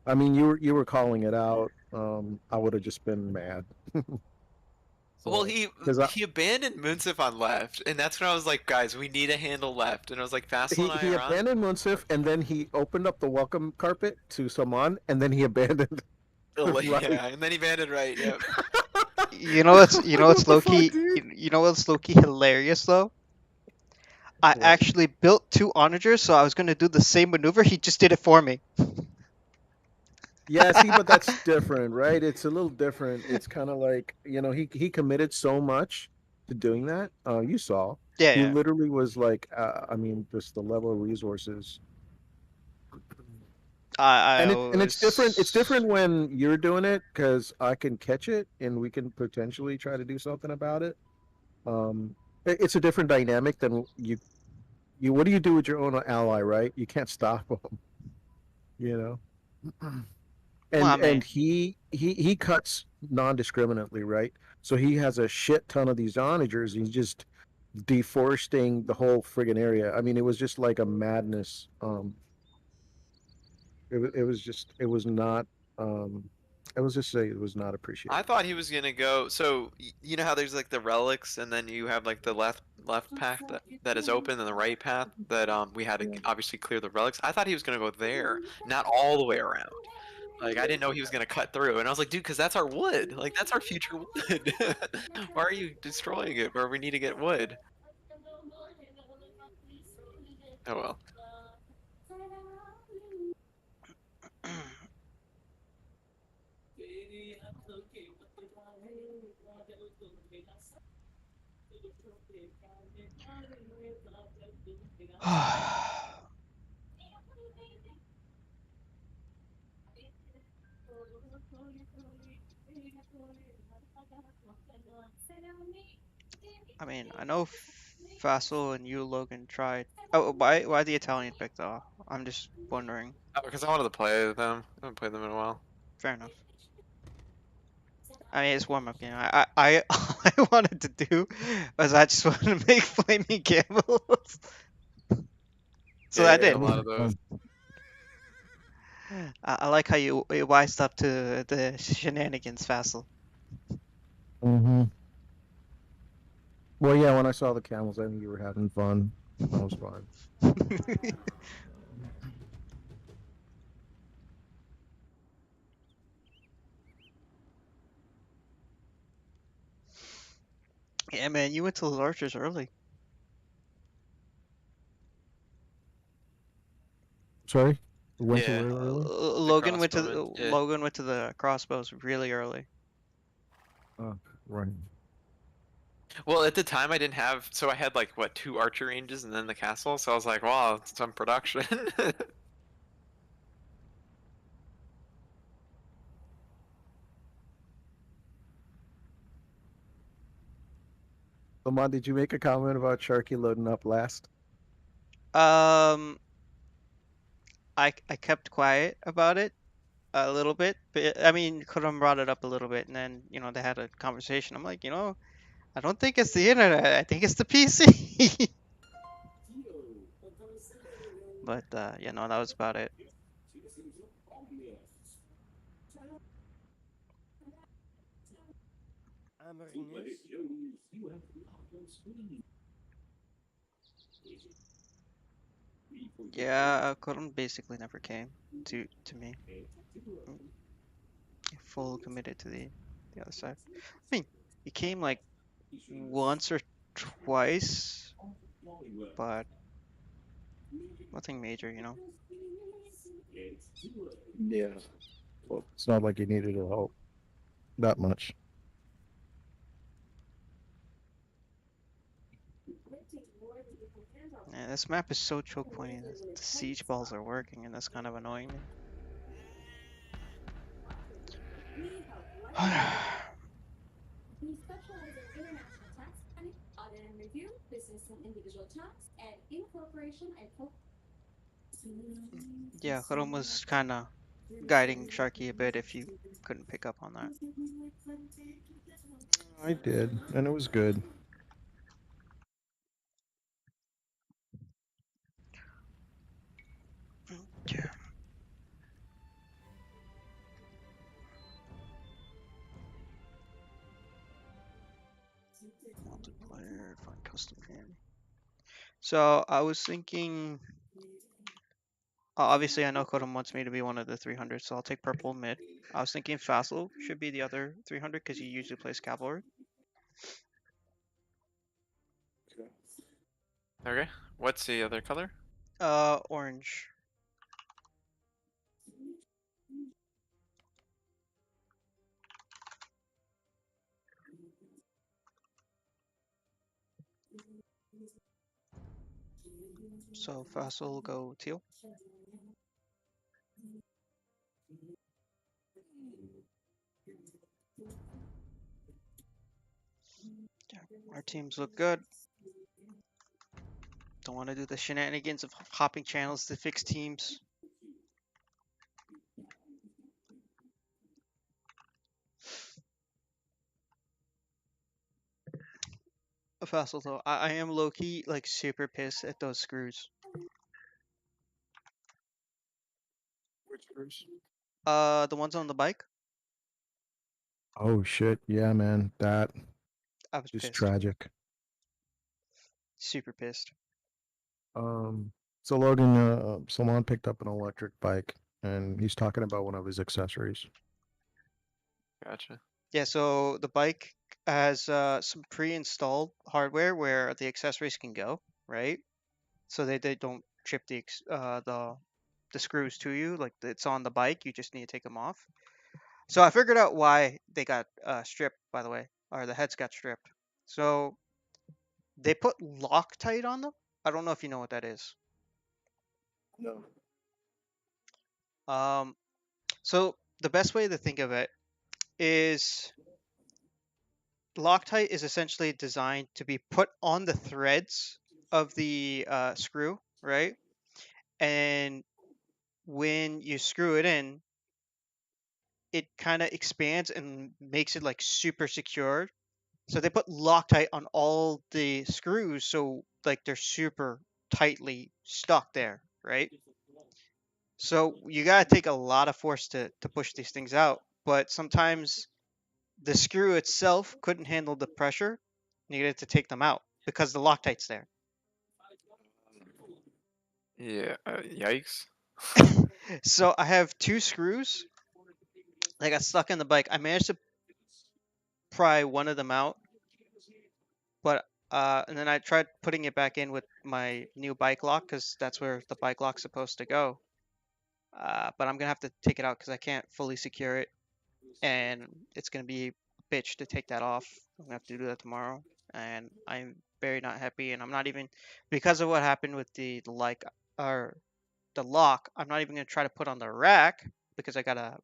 Speaker 10: I mean, you were calling it out. I would have just been mad.
Speaker 8: Well, he abandoned Munsif on left, and that's when I was like, guys, we need a handle left. And I was like, Faisal and I
Speaker 10: He
Speaker 8: are on.
Speaker 10: abandoned Munsif, and then he opened up the welcome carpet to Saman, and then he abandoned.
Speaker 8: Right.
Speaker 10: Right.
Speaker 8: Yeah, and then he abandoned right. Yep.
Speaker 1: You know what's
Speaker 10: What the
Speaker 1: low key
Speaker 10: fuck, dude?
Speaker 1: you know what's low key hilarious though? I
Speaker 10: What?
Speaker 1: actually built 2 onagers, so I was gonna do the same maneuver. He just did it for me.
Speaker 10: Yeah, see, but that's different, right? It's a little different. It's kind of like, he committed so much to doing that. You saw.
Speaker 1: Yeah,
Speaker 10: He
Speaker 1: yeah.
Speaker 10: literally was like, I mean, just the level of resources. And it's different. It's different when you're doing it because I can catch it and we can potentially try to do something about it. It's a different dynamic than you. What do you do with your own ally, right? You can't stop them. And
Speaker 1: Well, I mean-
Speaker 10: and he cuts non-discriminately, right? So he has a shit ton of these onagers. He's just deforesting the whole friggin' area. I mean, it was just like a madness. It was not appreciated.
Speaker 8: I thought he was gonna go. So you know how there's like the relics, and then you have like the left path that is open, and the right path that we had to obviously clear the relics. I thought he was gonna go there, not all the way around. Like I didn't know he was gonna cut through, and I was like, dude, because that's our wood. Like that's our future wood. Why are you destroying it where we need to get wood? Oh well.
Speaker 1: I mean, I know Fassel and you, Logan, tried. Oh, why the Italian pick though? I'm just wondering.
Speaker 8: Oh, because I wanted to play them. I haven't played them in a while.
Speaker 1: Fair enough. I mean, it's warm up, you know. I all I wanted to do was I just wanted to make flaming camels. So
Speaker 8: Yeah,
Speaker 1: I
Speaker 8: yeah,
Speaker 1: did.
Speaker 8: a lot of those.
Speaker 1: I like how you wised up to the shenanigans, Fassel.
Speaker 10: Mm-hmm. Well, yeah, when I saw the camels, I knew you were having fun. That was fine.
Speaker 1: Yeah, man, you went to the archers early.
Speaker 10: Sorry? Went to
Speaker 8: Yeah.
Speaker 10: where early?
Speaker 1: Logan went to
Speaker 8: crossbowmen, yeah.
Speaker 1: Logan went to the crossbows really early.
Speaker 10: Oh, right.
Speaker 8: Well, at the time I didn't have, so I had like what 2 archer ranges and then the castle. So I was like, wow, it's some production.
Speaker 10: Lamont, did you make a comment about Sharky loading up last?
Speaker 1: I kept quiet about it a little bit, but I mean, Kurum brought it up a little bit, and then they had a conversation. I'm like, I don't think it's the internet. I think it's the PC. But yeah, no, that was about it.
Speaker 3: Amerinus.
Speaker 1: Yeah, Kurum basically never came to me. Full committed to the other side. I mean, he came like once or twice, but nothing major,
Speaker 10: Yeah. Well, it's not like you needed to help that much.
Speaker 1: Yeah, this map is so choke pointy. The siege balls are working, and that's kind of annoying me.
Speaker 11: We specialize in international tax planning, audit and review, business and individual tax, and incorporation and
Speaker 1: Yeah, Kurum was kind of guiding Sharky a bit if you couldn't pick up on that.
Speaker 10: I did, and it was good.
Speaker 1: Yeah. Multiplayer, find custom game. So I was thinking. Obviously, I know Kodum wants me to be one of the 300, so I'll take purple mid. I was thinking Fassel should be the other 300 because he usually plays cavalry.
Speaker 8: Okay. What's the other color?
Speaker 1: Orange. So Fassel will go teal. Yeah, our teams look good. Don't want to do the shenanigans of hopping channels to fix teams. Fassel though, I am low key like super pissed at those screws.
Speaker 10: Which screws?
Speaker 1: The ones on the bike.
Speaker 10: Oh shit! Yeah, man, that
Speaker 1: I was
Speaker 10: is
Speaker 1: pissed.
Speaker 10: tragic.
Speaker 1: Super pissed.
Speaker 10: So Logan, Salman picked up an electric bike, and he's talking about one of his accessories.
Speaker 8: Gotcha.
Speaker 1: Yeah, so the bike has some pre-installed hardware where the accessories can go, right? So they don't chip the screws to you. Like it's on the bike, you just need to take them off. So I figured out why they got stripped, by the way, or the heads got stripped. So they put Loctite on them. I don't know if you know what that is.
Speaker 10: No.
Speaker 1: So the best way to think of it is Loctite is essentially designed to be put on the threads of the screw, right? And when you screw it in, it kind of expands and makes it like super secure. So they put Loctite on all the screws, so like they're super tightly stuck there, right? So you gotta take a lot of force to push these things out, but sometimes the screw itself couldn't handle the pressure needed to take them out because the Loctite's there.
Speaker 8: Yeah. Yikes.
Speaker 1: So I have two screws that got stuck in the bike. I managed to pry one of them out, but and then I tried putting it back in with my new bike lock because that's where the bike lock's supposed to go. But I'm gonna have to take it out because I can't fully secure it, and it's gonna be a bitch to take that off. I'm gonna have to do that tomorrow, and I'm very not happy. And I'm not even because of what happened with the like or the lock. I'm not even gonna try to put on the rack because I got a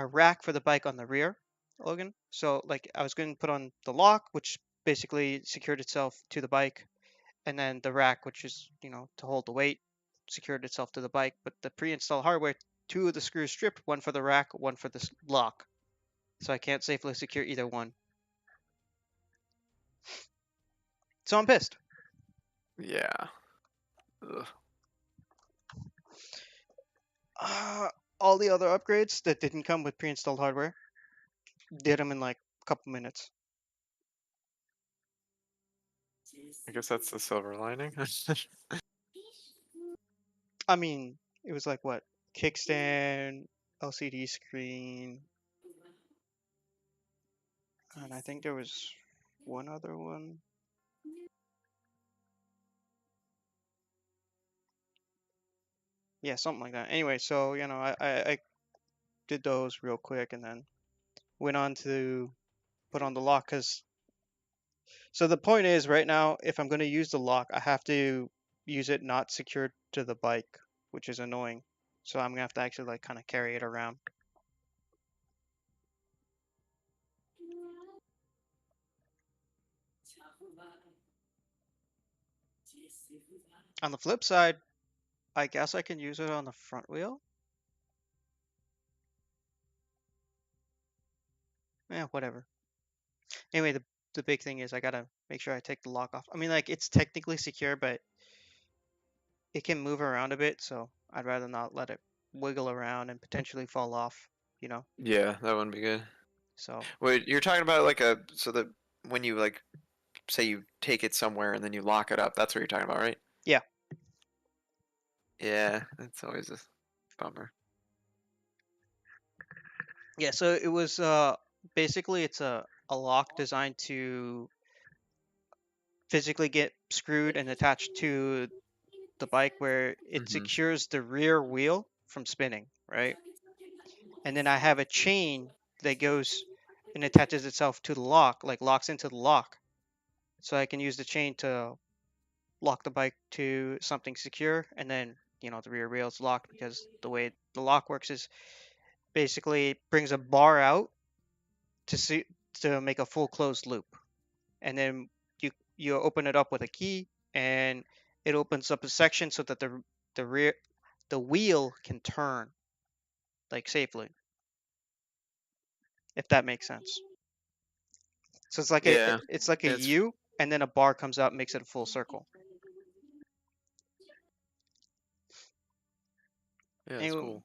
Speaker 1: rack for the bike on the rear, Logan. So like I was going to put on the lock, which basically secured itself to the bike, and then the rack, which is to hold the weight, secured itself to the bike. But the pre-installed hardware, two of the screws stripped, one for the rack, one for the lock. So I can't safely secure either one. So I'm pissed.
Speaker 8: Yeah. Ugh.
Speaker 1: All the other upgrades that didn't come with pre-installed hardware did them in like a couple minutes.
Speaker 8: I guess that's the silver lining.
Speaker 1: I mean, it was like what? Kickstand, LCD screen, and I think there was one other one. Yeah, something like that. Anyway, so I did those real quick and then went on to put on the lock because. So the point is, right now, if I'm going to use the lock, I have to use it not secured to the bike, which is annoying. So I'm gonna have to actually like kind of carry it around. On the flip side, I guess I can use it on the front wheel. Yeah, whatever. Anyway, the big thing is I gotta make sure I take the lock off. I mean, like it's technically secure, but it can move around a bit, so I'd rather not let it wiggle around and potentially fall off.
Speaker 8: Yeah, that wouldn't be good.
Speaker 1: So
Speaker 8: Wait, you're talking about like so that when you like say you take it somewhere and then you lock it up, that's what you're talking about, right?
Speaker 1: yeah,
Speaker 8: Yeah, that's always a bummer.
Speaker 1: yeah. So it was basically it's a lock designed to physically get screwed and attached to the bike where it secures the rear wheel from spinning, right? And then I have a chain that goes and attaches itself to the lock, like locks into the lock. So I can use the chain to lock the bike to something secure, and then the rear wheel is locked because the way the lock works is basically it brings a bar out to make a full closed loop, and then you open it up with a key, and it opens up a section so that the wheel can turn like safely, if that makes sense. So it's like
Speaker 8: Yeah.
Speaker 1: it's like a
Speaker 8: It's
Speaker 1: U, and then a bar comes out and makes it a full circle.
Speaker 8: yeah, it's
Speaker 1: Anyway,
Speaker 8: cool.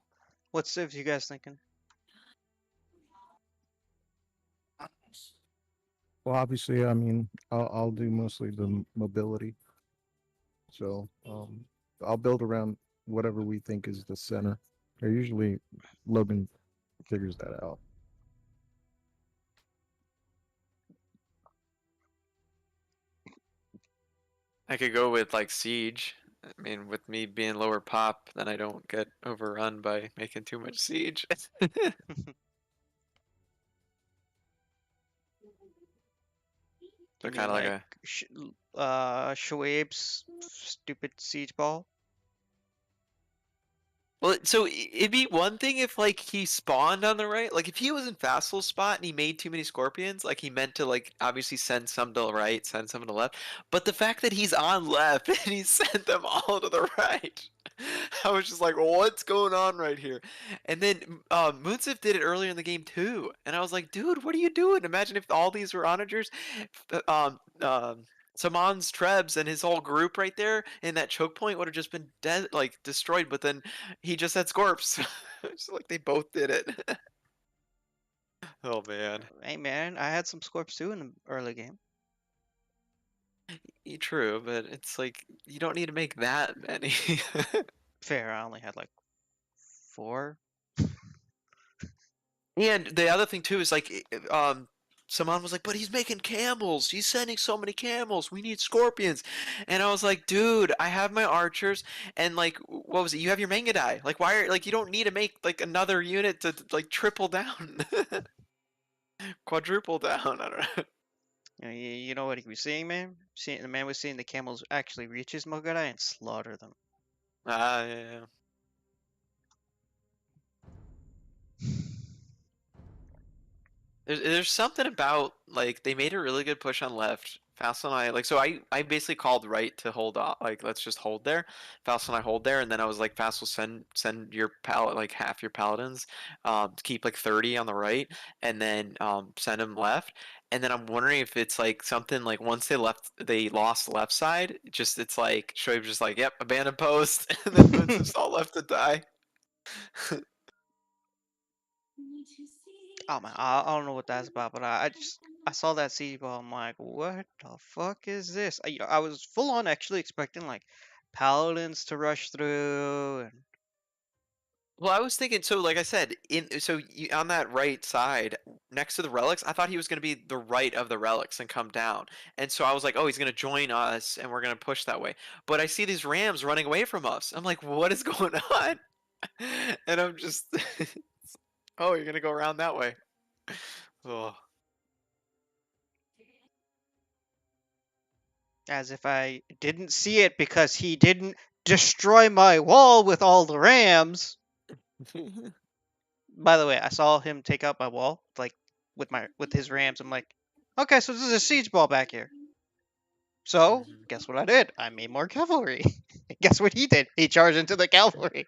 Speaker 1: what civs you guys thinking?
Speaker 10: Well, obviously, I mean, I'll do mostly the mobility. So I'll build around whatever we think is the center. Or usually Logan figures that out.
Speaker 8: I could go with like Siege I mean, with me being lower pop, then I don't get overrun by making too much siege. So
Speaker 1: You
Speaker 8: kind
Speaker 1: mean
Speaker 8: of like
Speaker 1: like
Speaker 8: a
Speaker 1: Shoaib's stupid siege ball?
Speaker 8: well, so it'd be one thing if like he spawned on the right, like if he was in Vassal's spot and he made too many scorpions, like he meant to like obviously send some to the right, send some to the left. But the fact that he's on left and he sent them all to the right, I was just like, what's going on right here? And then Munsif did it earlier in the game too, and I was like, dude, what are you doing? Imagine if all these were onagers. Saman's Trebs and his whole group right there in that choke point would have just been dead, like destroyed. But then he just had Scorps. It's like they both did it. Oh man,
Speaker 1: Hey man, I had some Scorps too in the early game.
Speaker 8: true, but it's like you don't need to make that many.
Speaker 1: Fair, I only had like 4.
Speaker 8: And the other thing too is like, Saman was like, but he's making camels. He's sending so many camels. We need scorpions. And I was like, dude, I have my archers, and like, what was it? You have your Mangadai. Like, why are like you don't need to make like another unit to like triple down, quadruple down. I don't know.
Speaker 1: You know what he was saying, man? The man was saying the camels actually reach his Mogadai and slaughter them.
Speaker 8: Ah, yeah. There's something about like they made a really good push on left. Fassel and I like so I basically called right to hold off, like let's just hold there. Fassel and I hold there, and then I was like, Fassel, send your like half your paladins, to keep like 30 on the right, and then send them left. And then I'm wondering if it's like something like once they lost the left side, just it's like Shoaib just like, yep, abandon post, and then Munsif's all left to die.
Speaker 1: Oh man, I don't know what that's about, but I saw that siege ball. I'm like, what the fuck is this? I was full on actually expecting like paladins to rush through and
Speaker 8: Well, I was thinking, so like I said, on that right side next to the relics, I thought he was going to be the right of the relics and come down. And so I was like, oh, he's going to join us and we're going to push that way. But I see these rams running away from us. I'm like, what is going on? And I'm just, oh, you're going to go around that way. Oh.
Speaker 1: as if I didn't see it because he didn't destroy my wall with all the rams. By the way, I saw him take out my wall like with his rams. I'm like, okay, so this is a siege ball back here. So guess what I did? I made more cavalry. Guess what he did? He charged into the cavalry.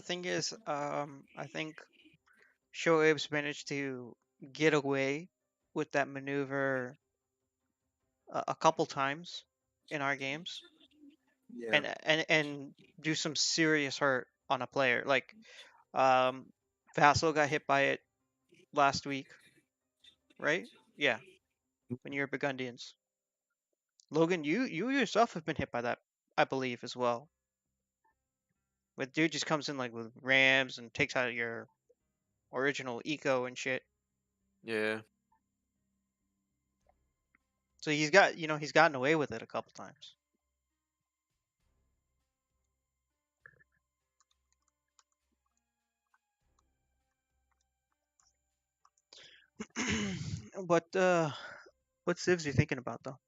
Speaker 1: Thing is, I think Shoaib's managed to get away with that maneuver a couple times in our games,
Speaker 10: Yeah.
Speaker 1: and do some serious hurt on a player. Like, Vassal got hit by it last week, right? Yeah, when you were Burgundians. Logan, you yourself have been hit by that, I believe, as well. Where dude just comes in like with rams and takes out your original eco and shit.
Speaker 8: Yeah.
Speaker 1: So he's gotten away with it a couple times. But what civs are you thinking about though?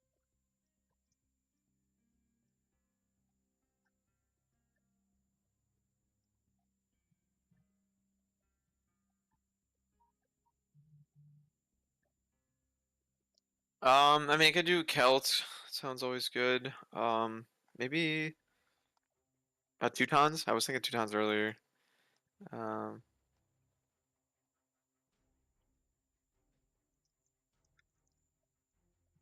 Speaker 8: I mean, I could do Celt. Sounds always good. Maybe Teutons. I was thinking Teutons earlier. Um,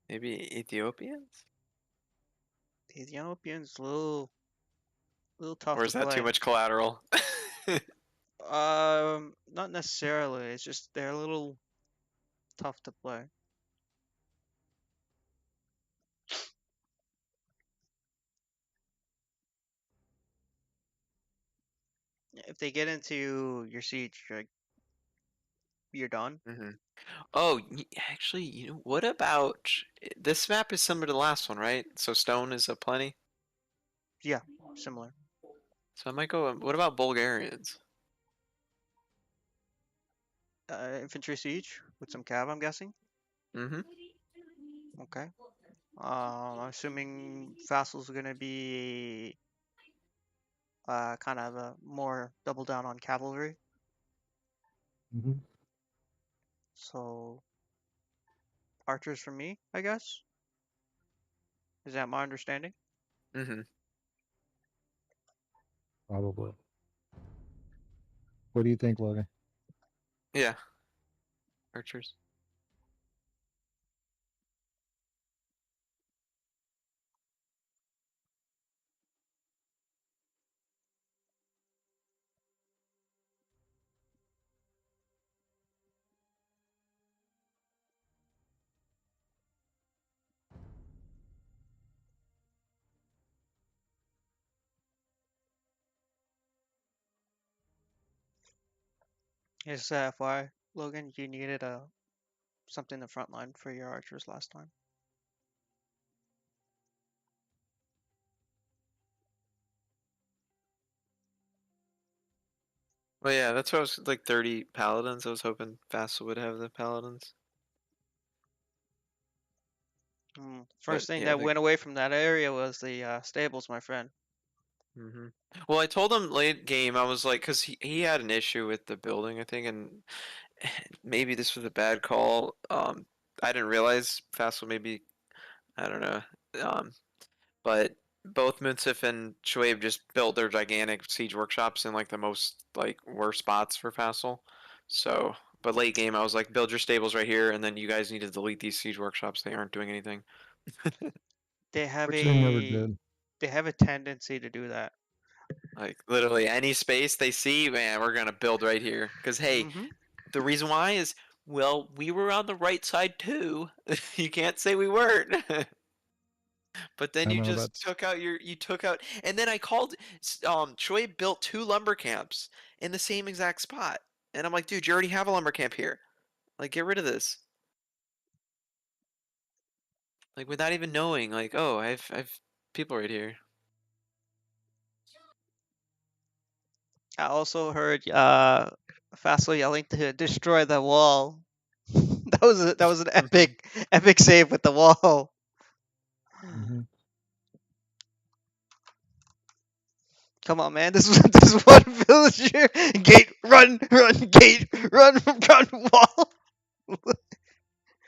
Speaker 8: maybe Ethiopians?
Speaker 1: The Ethiopians little tough
Speaker 8: Or
Speaker 1: to
Speaker 8: is that too
Speaker 1: play.
Speaker 8: much collateral?
Speaker 1: Not necessarily. It's just they're a little tough to play. if they get into your siege, you're done.
Speaker 8: Mm-hmm. Oh, actually, what about this map is similar to the last one, right? So stone is a plenty.
Speaker 1: Yeah, similar.
Speaker 8: So I might go. What about Bulgarians?
Speaker 1: Infantry siege with some cav, I'm guessing.
Speaker 8: Mm-hmm.
Speaker 1: Okay. I'm assuming Vassal's gonna be kind of a more double down on cavalry.
Speaker 10: Mhm.
Speaker 1: So archers for me, I guess. Is that my understanding?
Speaker 8: Mm-hmm.
Speaker 10: Probably. What do you think, Logan?
Speaker 8: Yeah. Archers.
Speaker 1: Yes, FY Logan, you needed something in the front line for your archers last time.
Speaker 8: Well, yeah, that's what I was like 30 paladins. I was hoping Vassal would have the paladins.
Speaker 1: First thing
Speaker 8: yeah,
Speaker 1: that went away from that area was the stables, my friend.
Speaker 8: Mm-hmm. Well, I told him late game, I was like, because he had an issue with the building, I think, and maybe this was a bad call. I didn't realize Vassal maybe, I don't know. But both Munsif and Shoaib just built their gigantic siege workshops in like the most like worst spots for Vassal. So, but late game, I was like, build your stables right here, and then you guys need to delete these siege workshops. They aren't doing anything.
Speaker 1: They have
Speaker 10: Which they never
Speaker 1: a
Speaker 10: did.
Speaker 1: they have a tendency to do that.
Speaker 8: Like literally any space they see, man, we're gonna build right here. Cause hey, the reason why is, well, we were on the right side too. You can't say we weren't. But then
Speaker 10: I
Speaker 8: you
Speaker 10: know
Speaker 8: just
Speaker 10: that's
Speaker 8: took out, and then I called. Troy built 2 lumber camps in the same exact spot, and I'm like, dude, you already have a lumber camp here. Like, get rid of this. Like, without even knowing, like, oh, I've people right here.
Speaker 1: I also heard Fassel yelling to destroy the wall. That was an epic save with the wall.
Speaker 10: Mhm.
Speaker 1: Come on, man. This is one villager. Gate, run, gate, run, wall.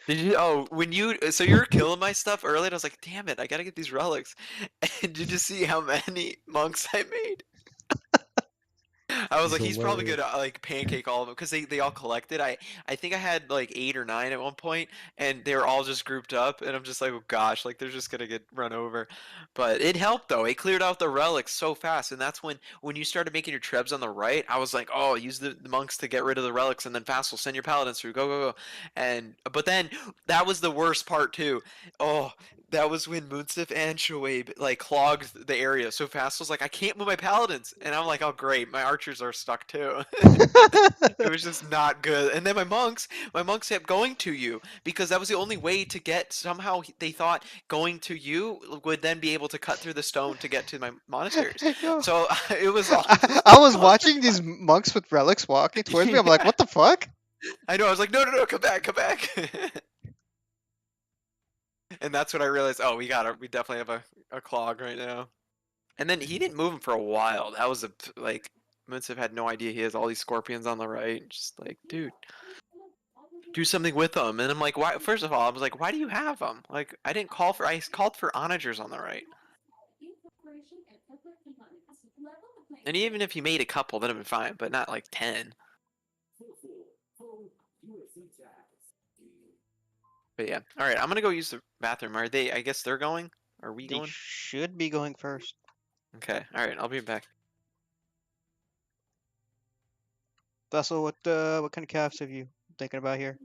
Speaker 8: Did you? Oh, when you so you were killing my stuff earlier, and I was like, damn it, I gotta get these relics. And did you see how many monks I made? I was
Speaker 10: It's
Speaker 8: like, he's probably
Speaker 10: hilarious.
Speaker 8: gonna like pancake all of them because they all collected. I think I had like 8 or 9 at one point, and they were all just grouped up, and I'm just like, oh gosh, like they're just gonna get run over. But it helped though. It cleared out the relics so fast, and that's when you started making your trebs on the right, I was like, oh, use the monks to get rid of the relics, and then Vassal, send your paladins through, go go go. And but then that was the worst part too. Oh, that was when Munsif and Shoaib like clogged the area so fast. I was like, I can't move my paladins, and I'm like, oh great, my archers are stuck too. It was just not good. And then my monks kept going to you because that was the only way to get. Somehow they thought going to you would then be able to cut through the stone to get to my monasteries. So it was all.
Speaker 1: I was watching these monks with relics walking towards me. I'm like, what the fuck?
Speaker 8: I know. I was like, no, no, no, come back, come back. And that's when I realized, oh, we definitely have a clog right now. And then he didn't move him for a while. That was like, Munsif had no idea he has all these scorpions on the right. Just like, dude, do something with them. And I'm like, why? First of all, I was like, why do you have them? Like, I called for onagers on the right. And even if he made a couple, that'd have been fine, but not like 10. But yeah, all right, I'm gonna go use the bathroom. Are they? I guess they're going. Are we
Speaker 1: They
Speaker 8: going?
Speaker 1: should be going first.
Speaker 8: Okay, all right, I'll be back.
Speaker 1: Vessel, what kind of calves have you thinking about here?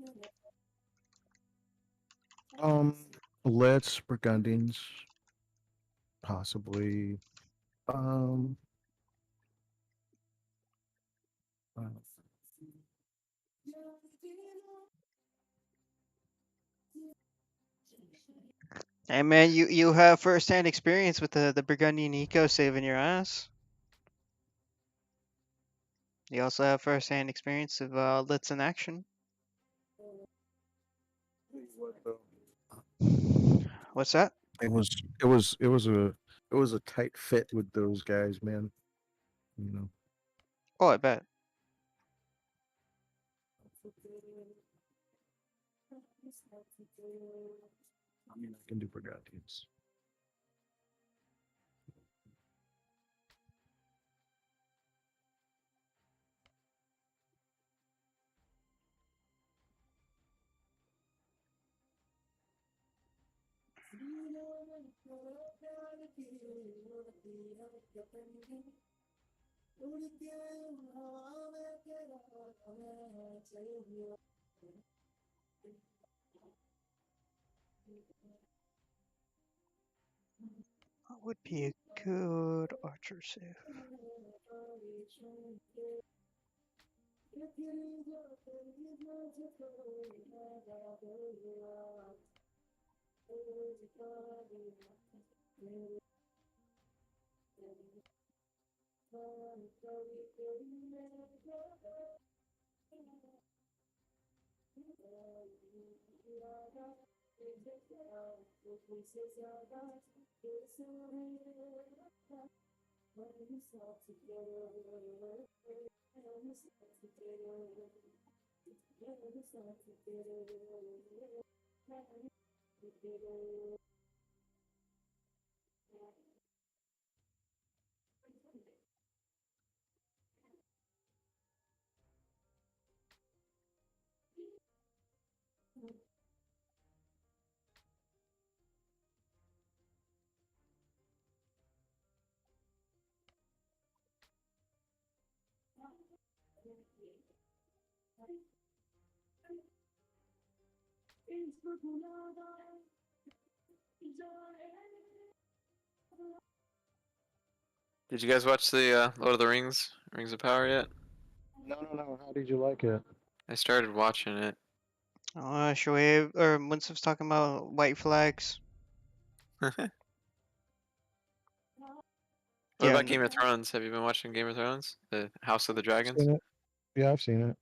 Speaker 10: Let's Burgundians, possibly.
Speaker 1: Hey man, you have first-hand experience with the Burgundian eco saving your ass. You also have first-hand experience of Litz in action. What's that?
Speaker 10: It was a tight fit with those guys, man. You know.
Speaker 1: Oh, I bet.
Speaker 10: I mean, I can do Burgundians.
Speaker 1: What would be a good archer save?
Speaker 8: Did you guys watch the Lord of the Rings, Rings of Power yet?
Speaker 10: No. How did you like it?
Speaker 8: I started watching it.
Speaker 1: Shoaib or Munsif's talking about white flags.
Speaker 8: What
Speaker 1: Yeah,
Speaker 8: about Game of Thrones? Have you been watching Game of Thrones? The House of the Dragons?
Speaker 10: Seen it? Yeah, I've seen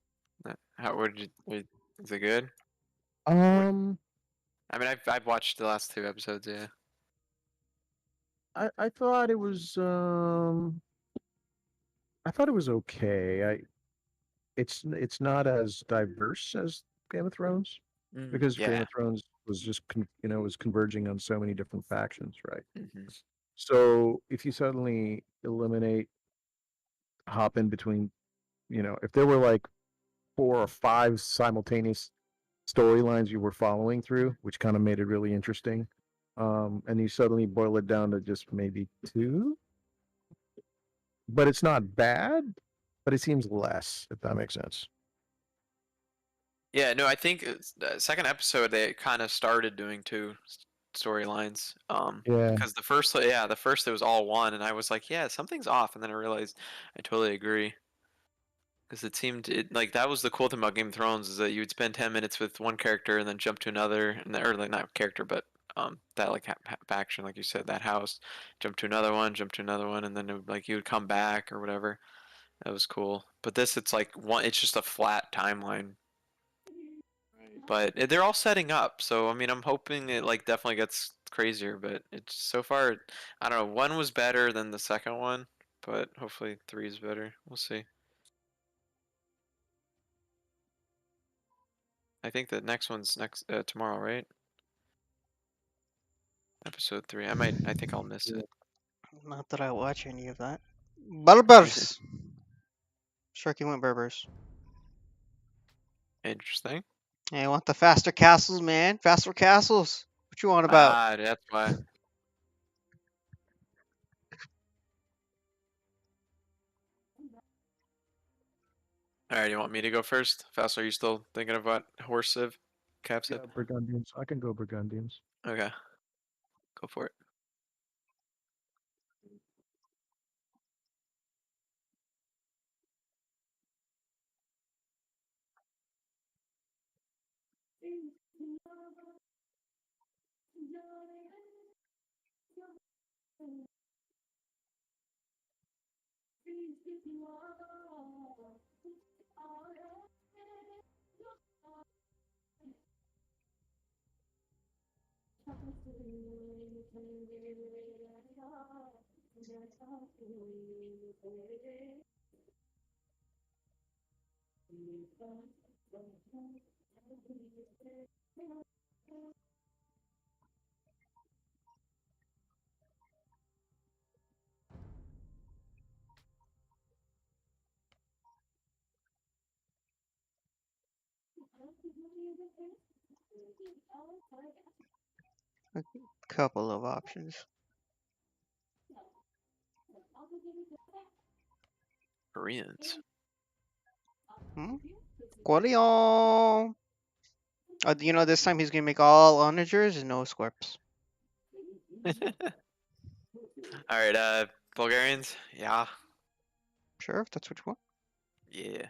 Speaker 10: it.
Speaker 8: How? What did you? Is it good?
Speaker 10: Um,
Speaker 8: I mean, I've watched the last 2 episodes. Yeah.
Speaker 10: I thought it was I thought it was okay. It's not as diverse as Game of Thrones because Game
Speaker 8: Yeah.
Speaker 10: of Thrones was just was converging on so many different factions, right?
Speaker 8: hmm
Speaker 10: So if you suddenly eliminate hop in between, if there were like 4 or 5 simultaneous storylines you were following through, which kind of made it really interesting, and you suddenly boil it down to just maybe 2, but it's not bad, but it seems less, if that makes sense.
Speaker 8: Yeah. No, I think the second episode they kind of started doing 2 storylines.
Speaker 10: Yeah.
Speaker 8: Because the first it was all one, and I was like, yeah, something's off, and then I realized I totally agree. Because like that was the cool thing about Game of Thrones is that you would spend 10 minutes with one character and then jump to another, and or like not character, but that like faction, like you said, that house, jump to another one, and then like you would come back or whatever. That was cool. But this, it's like it's just a flat timeline. But they're all setting up, so I mean, I'm hoping it like definitely gets crazier. But it's so far, I don't know. 1 was better than the second one, but hopefully 3 is better. We'll see. I think the next one's tomorrow, right? Episode 3. I think I'll miss it.
Speaker 1: not that I watch any of that. Berbers. Sharky went Berbers.
Speaker 8: Interesting.
Speaker 1: Hey, I want the faster castles, man. Faster castles. What you want about?
Speaker 8: Ah, that's why. Alright, you want me to go first? Fast, are you still thinking about horse civ? Cap civ?
Speaker 10: Yeah, Burgundians. I can go Burgundians.
Speaker 8: Okay. Go for it.
Speaker 1: Couple of options.
Speaker 8: Koreans.
Speaker 1: Quarion. You know, this time he's gonna make all onagers and no scorps.
Speaker 8: All right, Bulgarians. Yeah.
Speaker 1: Sure, if that's what you want.
Speaker 8: Yeah.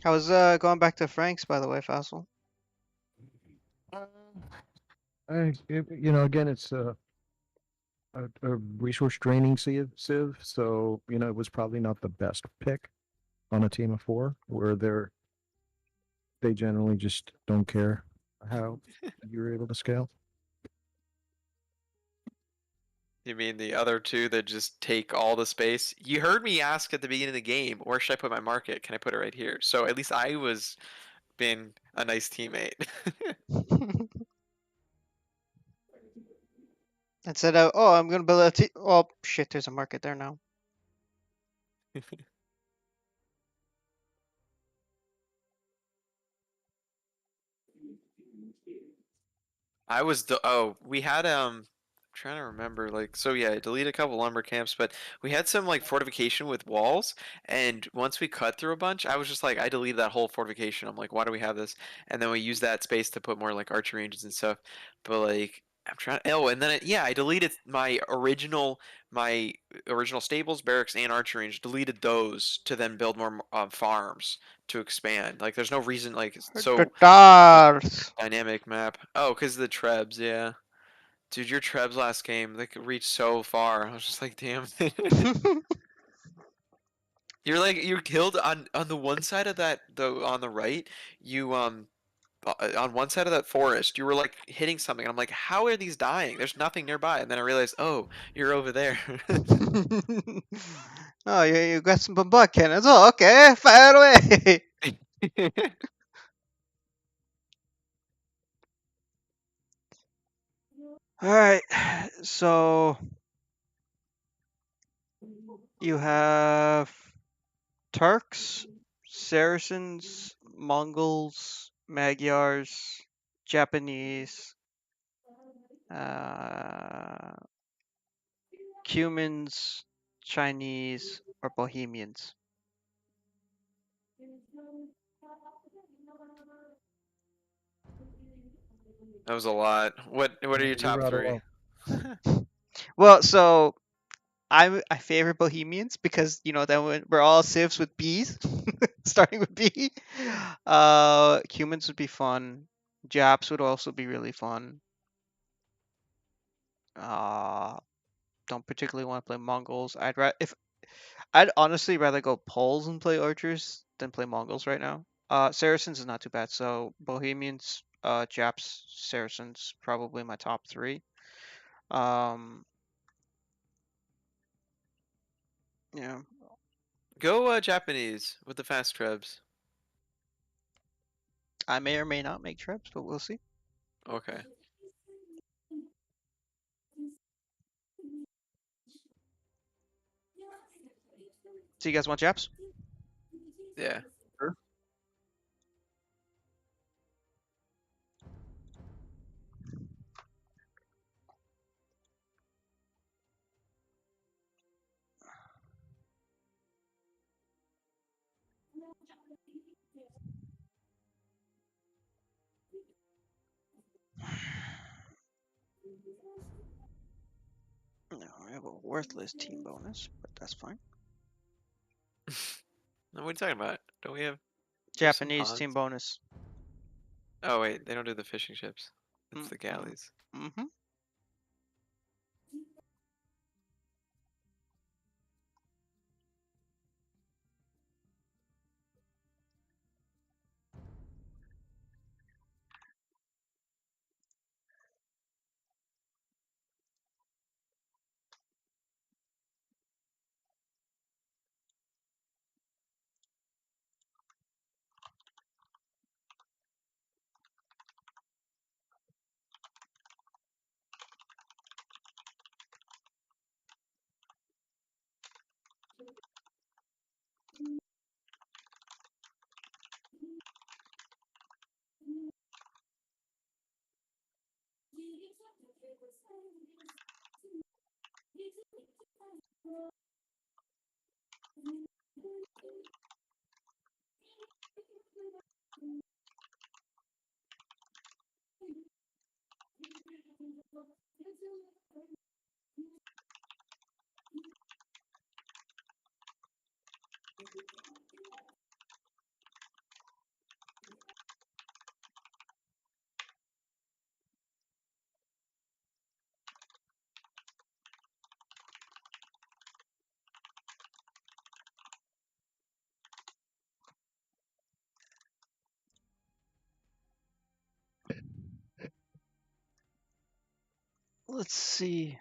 Speaker 1: I was going back to Frank's, by the way, Fossil.
Speaker 10: Again, it's a resource draining civ, so it was probably not the best pick on a team of 4, where they generally just don't care how you're able to scale.
Speaker 8: You mean the other two that just take all the space? You heard me ask at the beginning of the game, where should I put my market? Can I put it right here? So at least I was being a nice teammate.
Speaker 1: And said, "Oh, I'm gonna build a oh shit, there's a market there now."
Speaker 8: I was we had trying to remember, like, so yeah, I deleted a couple lumber camps, but we had some like fortification with walls, and once we cut through a bunch, I was just like, I deleted that whole fortification. I'm like, why do we have this? And then we used that space to put more like archery ranges and stuff. But like, I'm trying. Oh, and then yeah, I deleted my original stables, barracks, and archery range. Deleted those to then build more farms to expand. Like, there's no reason, like, so
Speaker 1: The stars.
Speaker 8: dynamic map. Oh, because the Trebs, yeah. Dude, your Trebs last game, they could reach so far. I was just like, damn. You killed on the one side of that, though, on the right, you on one side of that forest, you were like hitting something. And I'm like, how are these dying? There's nothing nearby. And then I realized, oh, you're over there.
Speaker 1: Oh, you got some bombard cannons. Oh, okay, fire away. All right, so you have Turks, Saracens, Mongols, Magyars, Japanese, Cumans, Chinese, or Bohemians.
Speaker 8: That was a lot. What are your top three?
Speaker 1: Well, so I favor Bohemians because then we're all civs with B's, starting with B. Cumans would be fun. Japs would also be really fun. Don't particularly want to play Mongols. I'd honestly rather go Poles and play archers than play Mongols right now. Saracens is not too bad. So Bohemians, Japs, Saracens, probably my top 3. Yeah.
Speaker 8: Go Japanese with the fast Trebs.
Speaker 1: I may or may not make Trebs, but we'll see.
Speaker 8: Okay.
Speaker 1: So you guys want Japs?
Speaker 8: Yeah.
Speaker 10: Sure.
Speaker 1: No, I have a worthless team bonus, but that's fine.
Speaker 8: No, what are you talking about? Don't we have some
Speaker 1: Japanese team
Speaker 8: ponds?
Speaker 1: bonus.
Speaker 8: Oh wait, they don't do the fishing ships. It's the galleys.
Speaker 1: Mm-hmm. Let's see.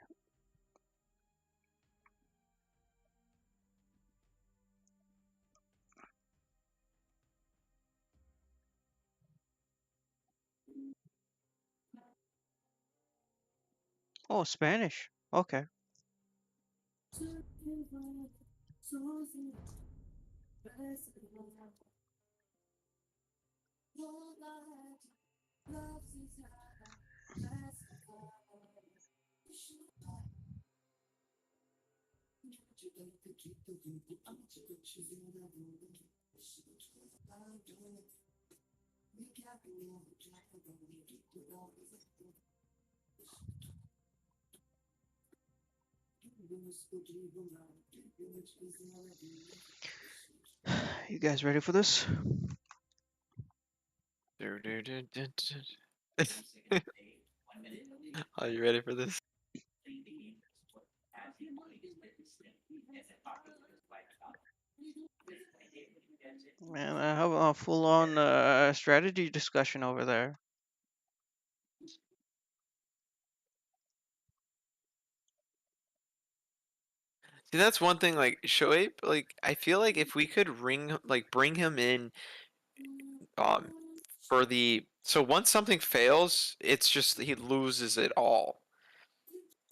Speaker 1: Oh, Spanish. Okay. You guys ready for this?
Speaker 8: Are you ready for this?
Speaker 1: Man, I have a full-on strategy discussion over there.
Speaker 8: See, that's one thing. Like Shoaib, like I feel like if we could bring him in, um, for the so once something fails, it's just he loses it all.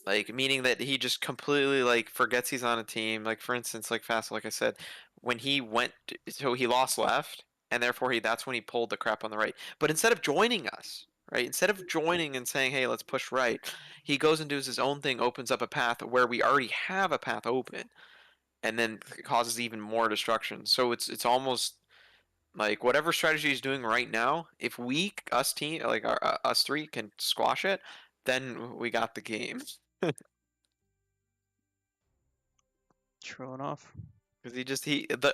Speaker 8: Like meaning that he just completely like forgets he's on a team. Like for instance, like Fast, like I said, when he went, so he lost left, and therefore that's when he pulled the crap on the right. But instead of joining us, right? Instead of joining and saying, "Hey, let's push right," he goes and does his own thing, opens up a path where we already have a path open, and then causes even more destruction. So it's almost like whatever strategy he's doing right now, if we us team like us three can squash it, then we got the game.
Speaker 1: True enough.
Speaker 8: Because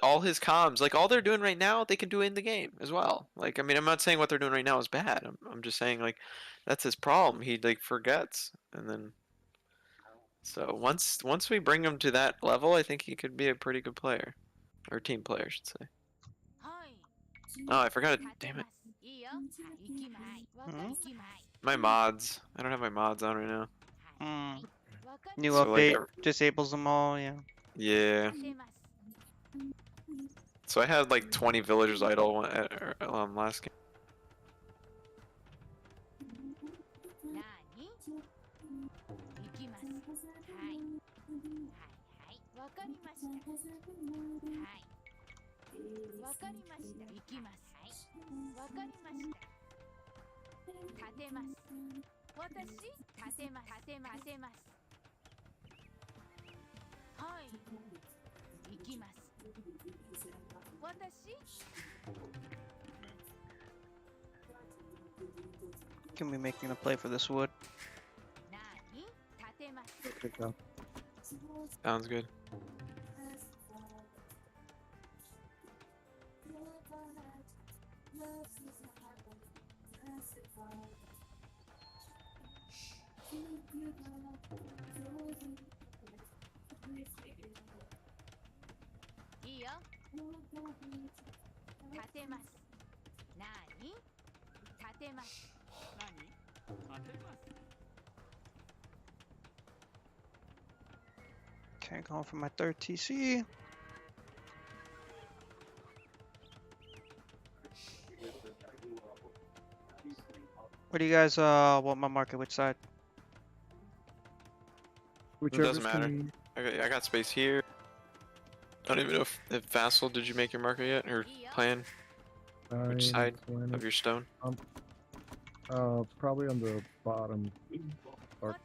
Speaker 8: all his comms, like all they're doing right now, they can do in the game as well. Like, I mean, I'm not saying what they're doing right now is bad. I'm just saying like, that's his problem. He like forgets, and then so once we bring him to that level, I think he could be a pretty good player, or team player, I should say. Oh, I forgot it. Damn it.
Speaker 1: Hmm?
Speaker 8: My mods. I don't have my mods on right now.
Speaker 1: Hmm. New
Speaker 8: So, like,
Speaker 1: update disables them all. Yeah.
Speaker 8: Yeah. So I had like 20 villagers idle last game.
Speaker 1: Can be making a play for this wood.
Speaker 10: Good job.
Speaker 8: Sounds good.
Speaker 6: いいよ。立てます。なに？立てます。何？立てます。
Speaker 1: Okay, going for my third TC. Where do you guys want my market? Which side?
Speaker 8: It
Speaker 10: Whichever's
Speaker 8: doesn't matter.
Speaker 10: convenient.
Speaker 8: I got space here. I don't even know if Vassal, did you make your market yet? Or plan? Which
Speaker 10: I'm
Speaker 8: side
Speaker 10: planning-
Speaker 8: of your stone?
Speaker 10: Probably on the bottom, or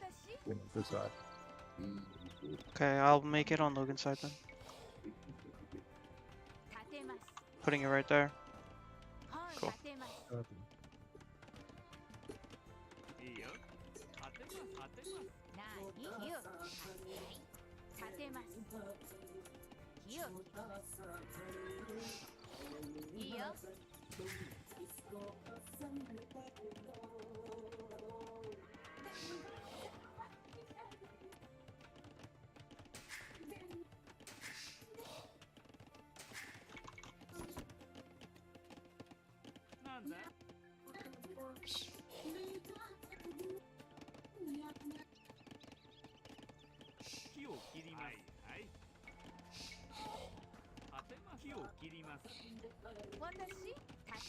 Speaker 10: this side.
Speaker 1: Okay, I'll make it on Logan's side then. Putting it right there.
Speaker 8: Cool.
Speaker 10: Okay.
Speaker 6: いいよ。なんだ？木を切ります。はい。立てます。木を切ります。私立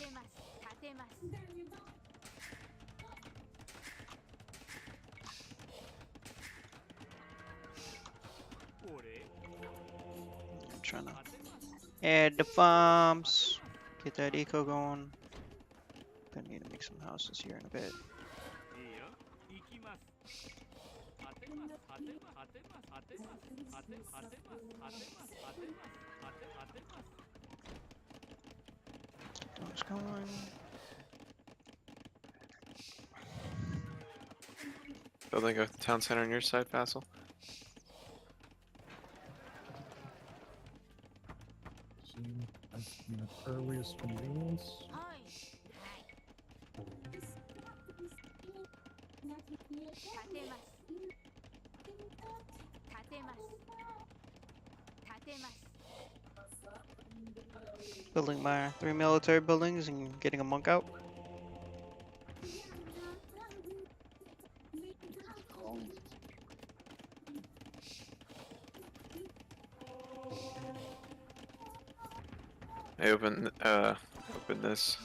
Speaker 6: てます。立てます。
Speaker 1: I'm trying to add the farms, get that eco going. Gonna need to make some houses here in a bit. Those going.
Speaker 8: Building a town center on your side, Vassal.
Speaker 10: See, my earliest convenience.
Speaker 1: Building my 3 military buildings and getting a monk out.
Speaker 8: I open this.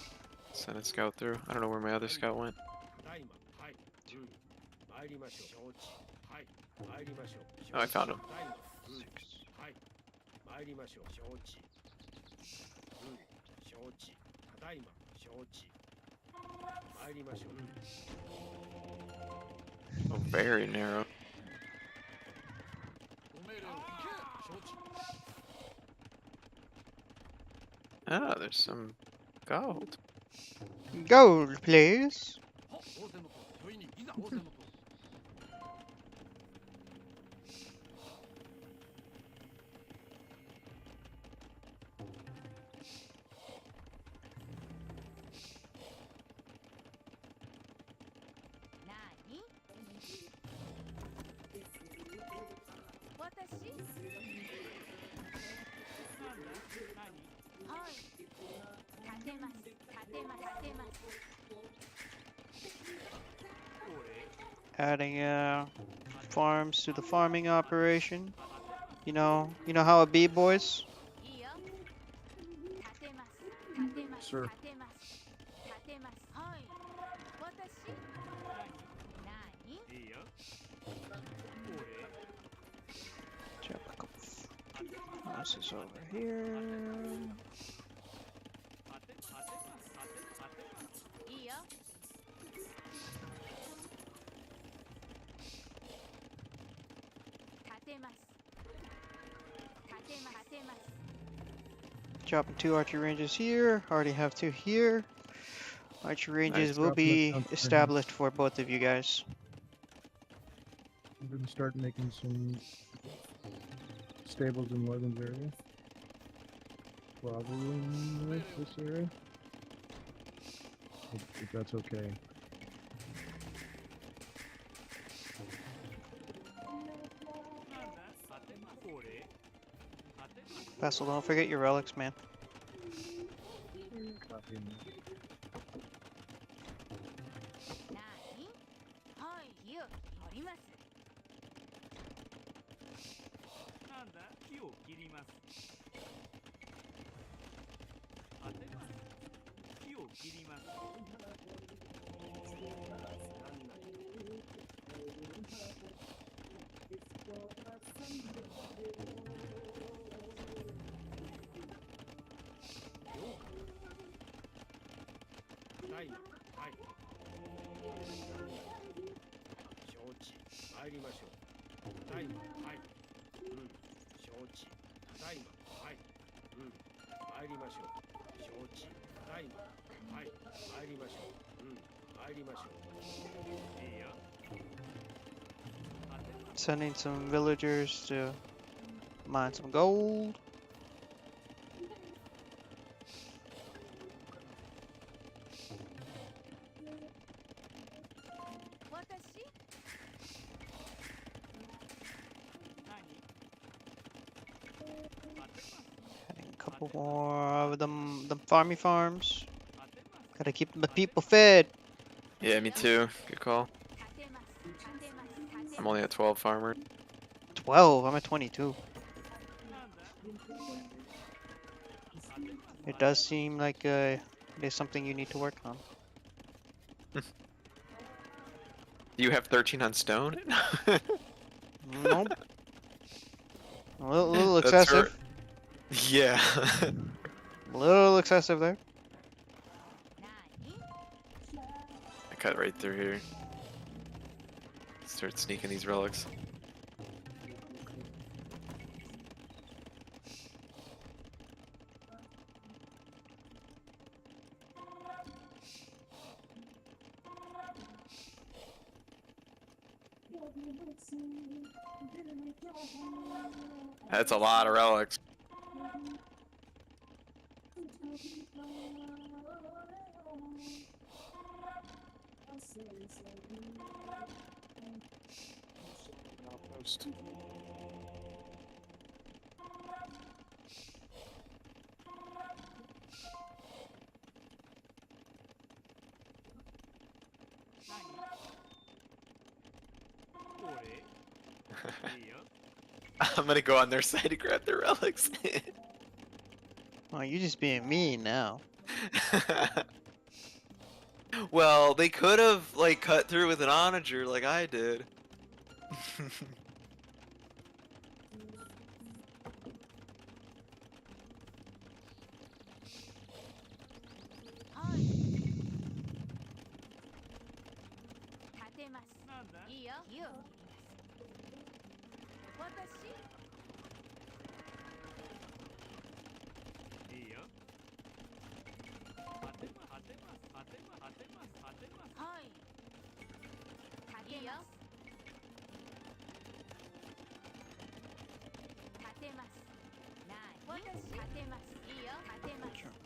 Speaker 8: Send a scout through. I don't know where my other scout went. Oh, I found him. Oh, very narrow. Ah, there's some gold.
Speaker 1: Gold, please. Adding farms to the farming operation. You know how it be, boys.
Speaker 10: Sir.
Speaker 1: Check a couple houses over here. Dropping 2 archery ranges here. Already have 2 here. Archery ranges
Speaker 8: Nice.
Speaker 1: will
Speaker 10: Dropping
Speaker 1: be
Speaker 10: that down for
Speaker 1: established for both of you guys.
Speaker 10: I'm gonna start making some stables in Logan's area. Probably in this area. If that's okay.
Speaker 1: Vessel, don't forget your relics, man.
Speaker 6: なにはい木を折ります
Speaker 3: なんだ木を切ります当てます木を切りますはいはい承知参りましょうただいまはい承知ただいまはい参りましょう承知ただいまはい参りましょう参りましょういいよ
Speaker 1: Sending some villagers to mine some gold.
Speaker 6: 私
Speaker 1: Adding a couple more of them farmy farms. Gotta keep the people fed.
Speaker 8: Yeah, me too. Good call.
Speaker 6: 立てます立てます立て
Speaker 8: I'm
Speaker 6: ます
Speaker 8: only at 12 farmer.
Speaker 1: 12. I'm at 22. It does seem like there's something you need to work on.
Speaker 8: You have 13 on stone?
Speaker 1: Nope. A little
Speaker 8: That's
Speaker 1: excessive.
Speaker 8: Yeah.
Speaker 1: A little excessive there.
Speaker 6: なに
Speaker 8: I cut right through here. Start sneaking these relics. That's a lot of relics.
Speaker 10: Outpost.
Speaker 8: I'm gonna go on their side to grab their relics.
Speaker 1: Oh, you're just being mean now.
Speaker 8: Well, they could have like cut through with an onager like I did.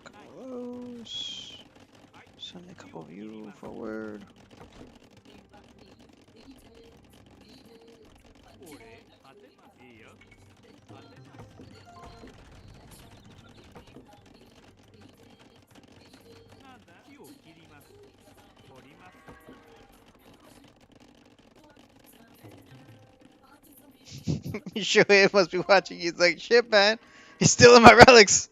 Speaker 1: Close. Send a couple of you forward. Shoaib must be watching. He's like, shit, man. He's stealing my relics.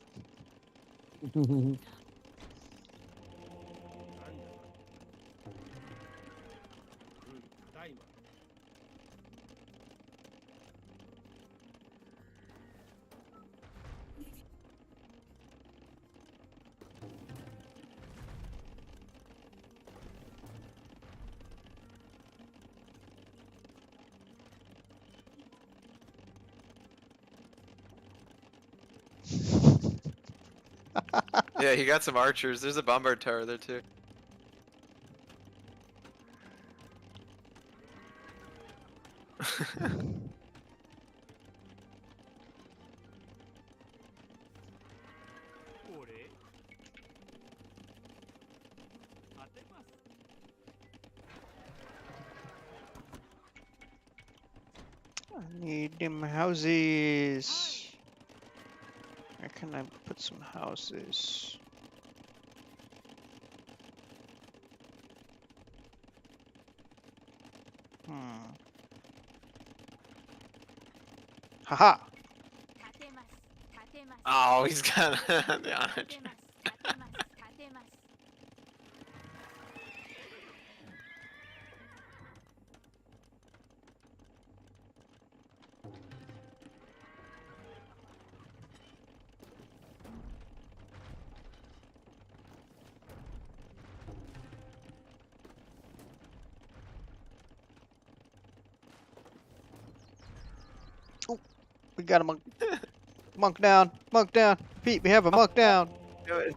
Speaker 8: Yeah, he got some archers. There's a bombard tower there too.
Speaker 1: I need them houses. can I put some houses? Hmm. Haha.
Speaker 8: Oh, he's got the orange.
Speaker 1: We got a monk. Monk down. Monk down. Pete, we have a monk down.
Speaker 8: Good.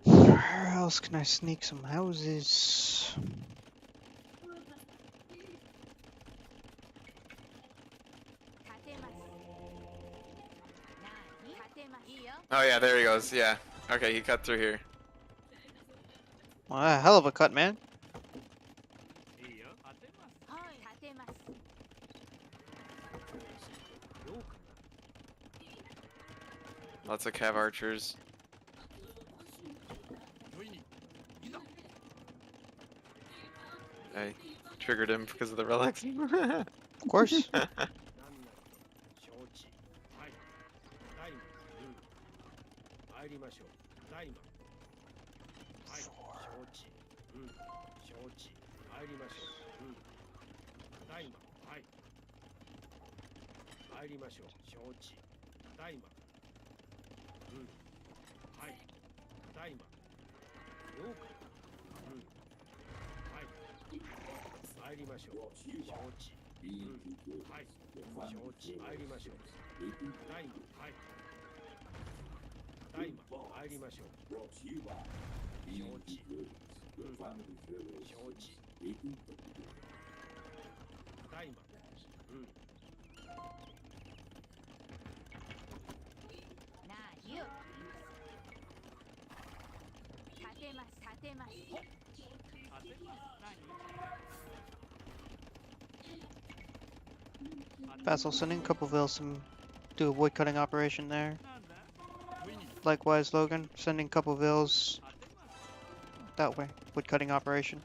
Speaker 1: Where else can I sneak some houses?
Speaker 8: Oh yeah, there he goes. Yeah. Okay, he cut through here.
Speaker 1: Well, a hell of a cut, man.
Speaker 8: Lots of cav archers. I triggered him because of the relics.
Speaker 1: Of course.
Speaker 3: 参りましょう。大魔。はい。承知。うん。承知。参りましょう。うん。大魔。はい。参りましょう。承知。大魔。うん。はい。大魔。了解。うん。はい。参りましょう。承知。うん。はい。承知。参りましょう。大魔。はい。大魔参りましょう。承知。うん。承知。大魔。うん。
Speaker 6: 何を立てます立てます立てます何
Speaker 1: Basil, sending Coupleville some do a wood cutting operation there. Likewise, Logan, sending Couplevilles that way. Wood cutting operation.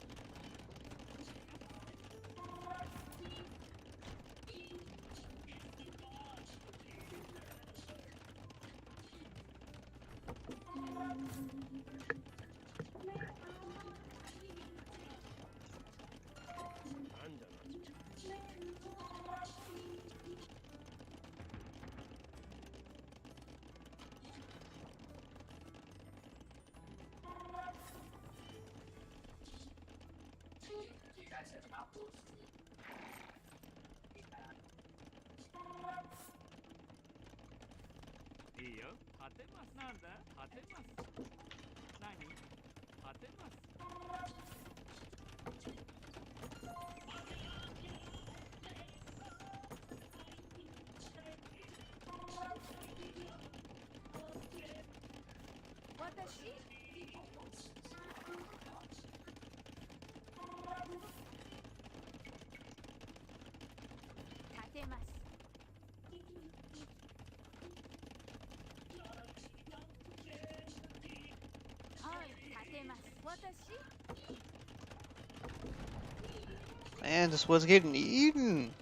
Speaker 1: Man, this was getting eaten.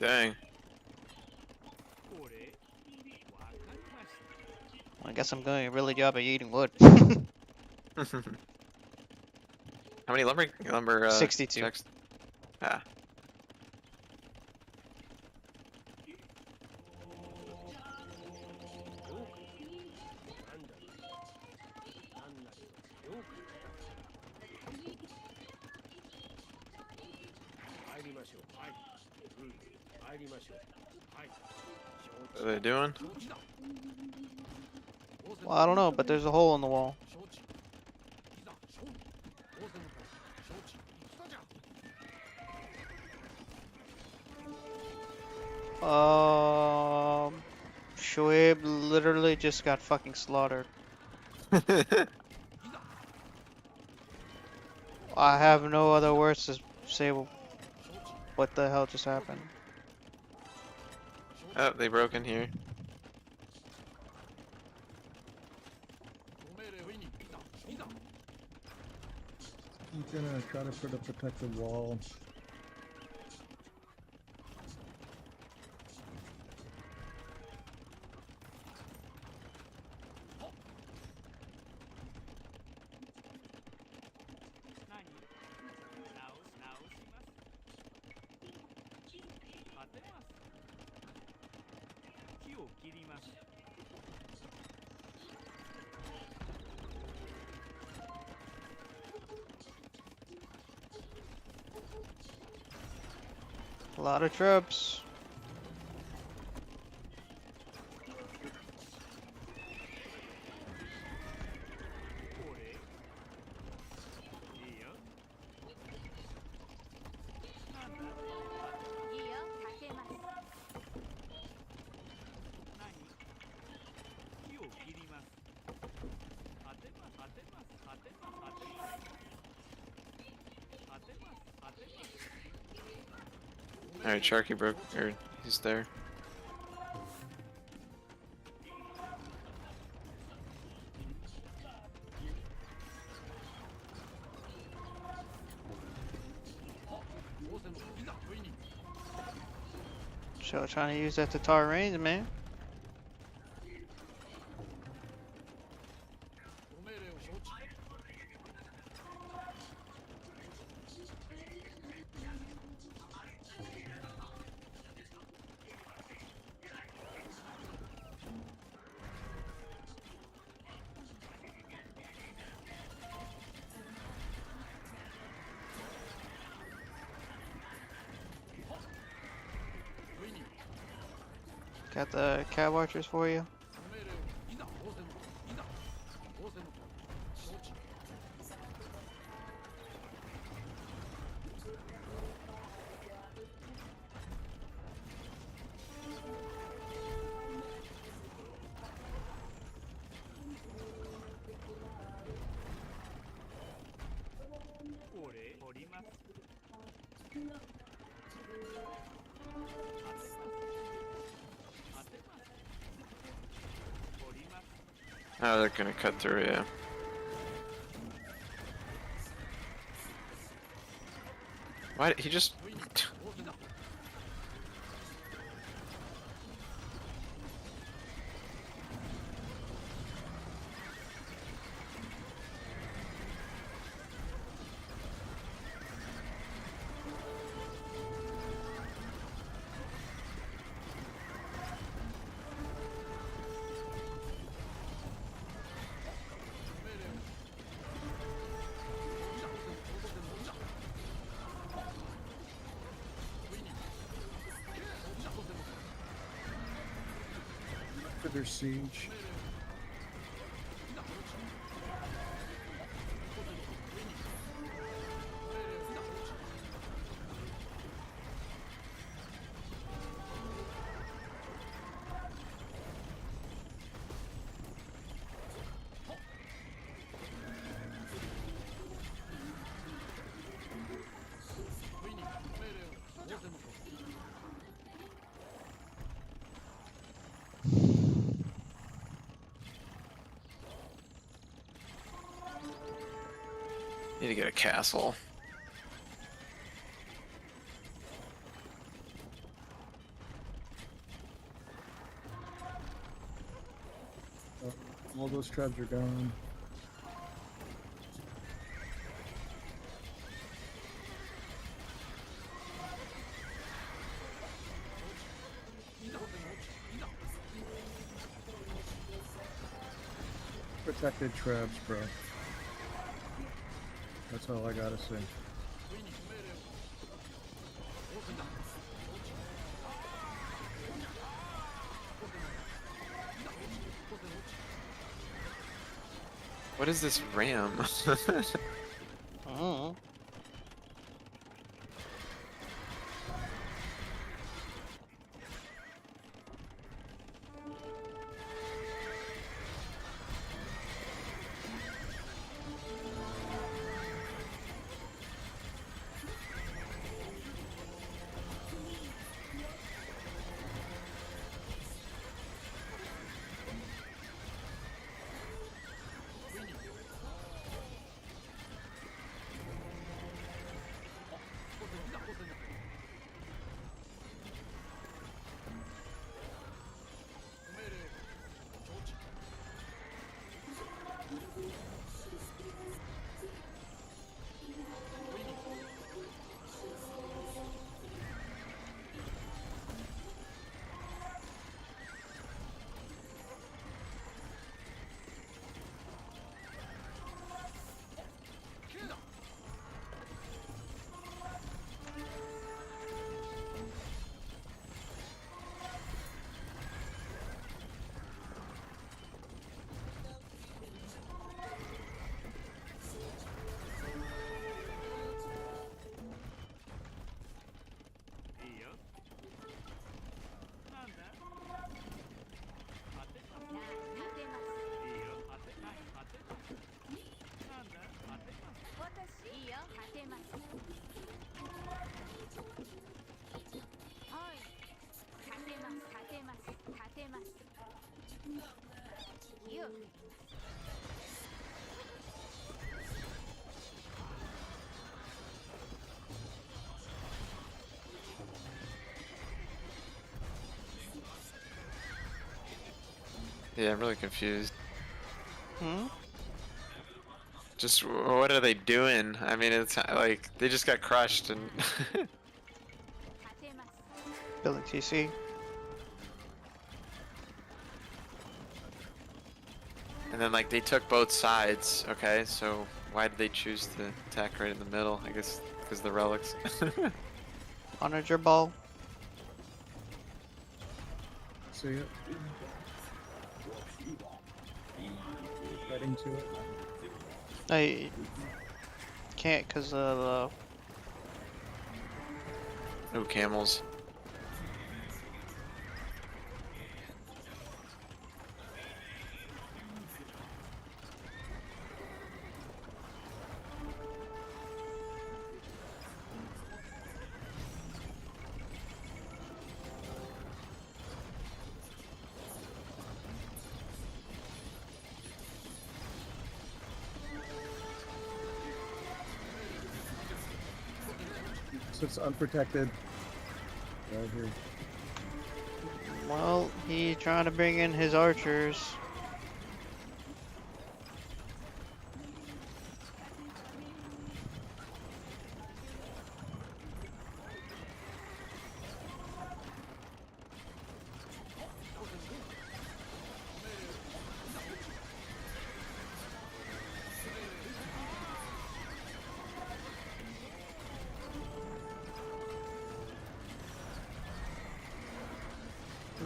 Speaker 8: Dang.
Speaker 1: I guess I'm doing a really job at eating wood.
Speaker 8: How many lumber
Speaker 1: 62.
Speaker 8: checks? Ah.
Speaker 3: 参りましょう。はい。承知。
Speaker 8: What are they doing?
Speaker 3: 承知だ。
Speaker 1: Well, I don't know, but there's a hole in the wall.
Speaker 3: 承知。いざ勝負。仰せのとおり。承知。戦じゃ。
Speaker 1: Shoaib literally just got fucking slaughtered. I have no other words to say what the hell just happened.
Speaker 8: Oh, they broke in here.
Speaker 3: ご命令をいに。いざ。いざ。
Speaker 10: I'm gonna try to put a protective wall.
Speaker 1: A lot of troops.
Speaker 8: Alright, Sharky broke, or he's there.
Speaker 1: So trying to use that to tar range, man.
Speaker 3: ご命令を承知。
Speaker 1: Got the cab archers for you.
Speaker 3: ご命令を。いざ。仰せのとおり。いざ。仰せのとおり。承知。
Speaker 8: Oh, they're gonna cut through, yeah. Why did he just...
Speaker 10: For their siege.
Speaker 8: Need to get a castle.
Speaker 10: All those tribes are gone. Protected tribes, bro. That's all I gotta say.
Speaker 8: What is this ram?
Speaker 1: Oh.
Speaker 8: Yeah, I'm really confused.
Speaker 1: Hmm?
Speaker 8: Just what are they doing? I mean, it's like they just got crushed and.
Speaker 1: Building TC.
Speaker 8: And then like they took both sides. Okay, so why did they choose to attack right in the middle? I guess because the relics.
Speaker 1: Honored your ball.
Speaker 10: See it. Right into it.
Speaker 1: I can't because of
Speaker 8: Oh, camels.
Speaker 10: So it's unprotected. Right here.
Speaker 1: well, he trying to bring in his archers.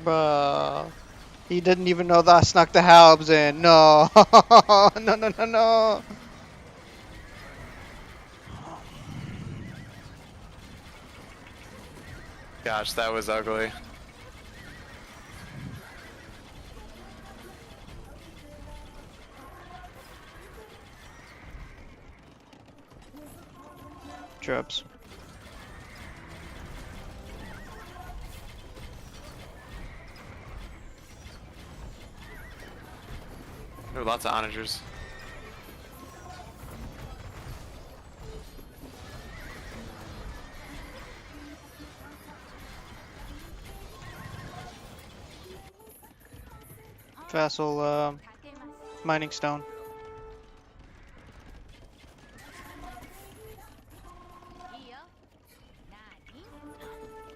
Speaker 1: Bruh. He didn't even know that I snuck the halbs in. No. No, no, no, no.
Speaker 8: Gosh, that was ugly.
Speaker 1: Trips.
Speaker 8: There were lots of onagers.
Speaker 1: Vassal, mining stone.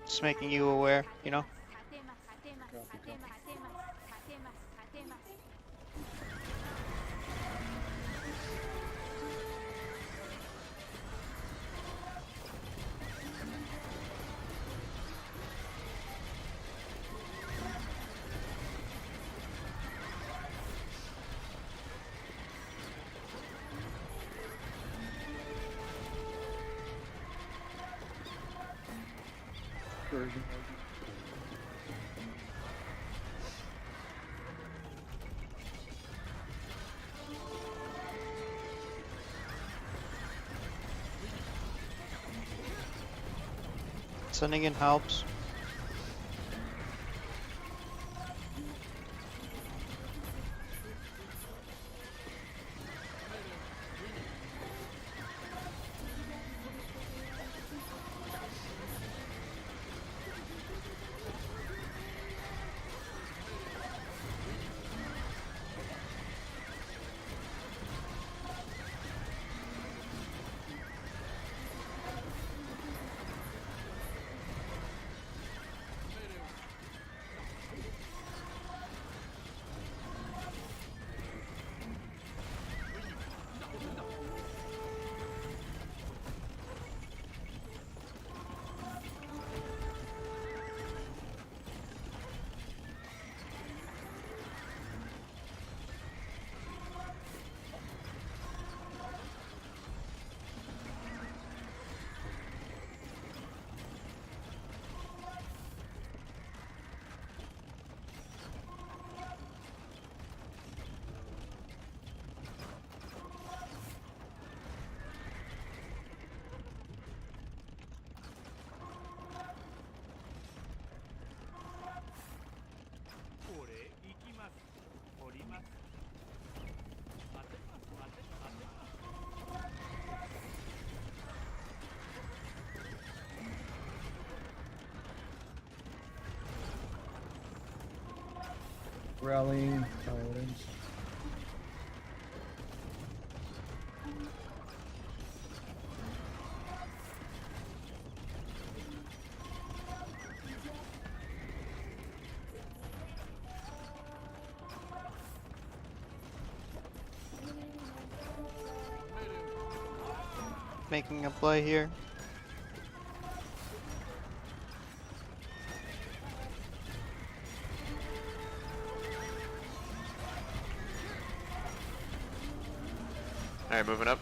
Speaker 1: Just making you aware, you know?
Speaker 10: version.
Speaker 1: Sending in helps.
Speaker 10: Rallying paladins.
Speaker 1: Making a play here.
Speaker 8: Alright, moving up.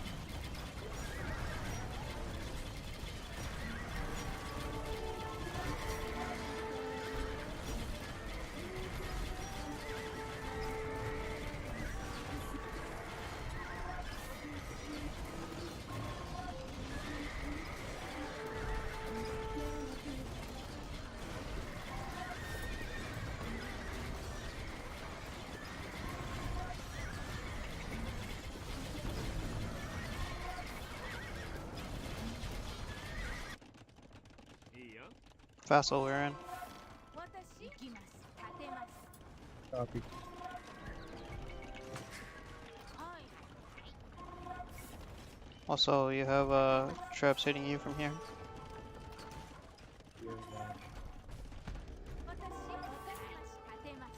Speaker 1: Vassal, we're in.
Speaker 6: 私行きます立てます
Speaker 10: Copy.
Speaker 6: はい
Speaker 1: Also, you have traps hitting you from here.
Speaker 6: 私わかります立てます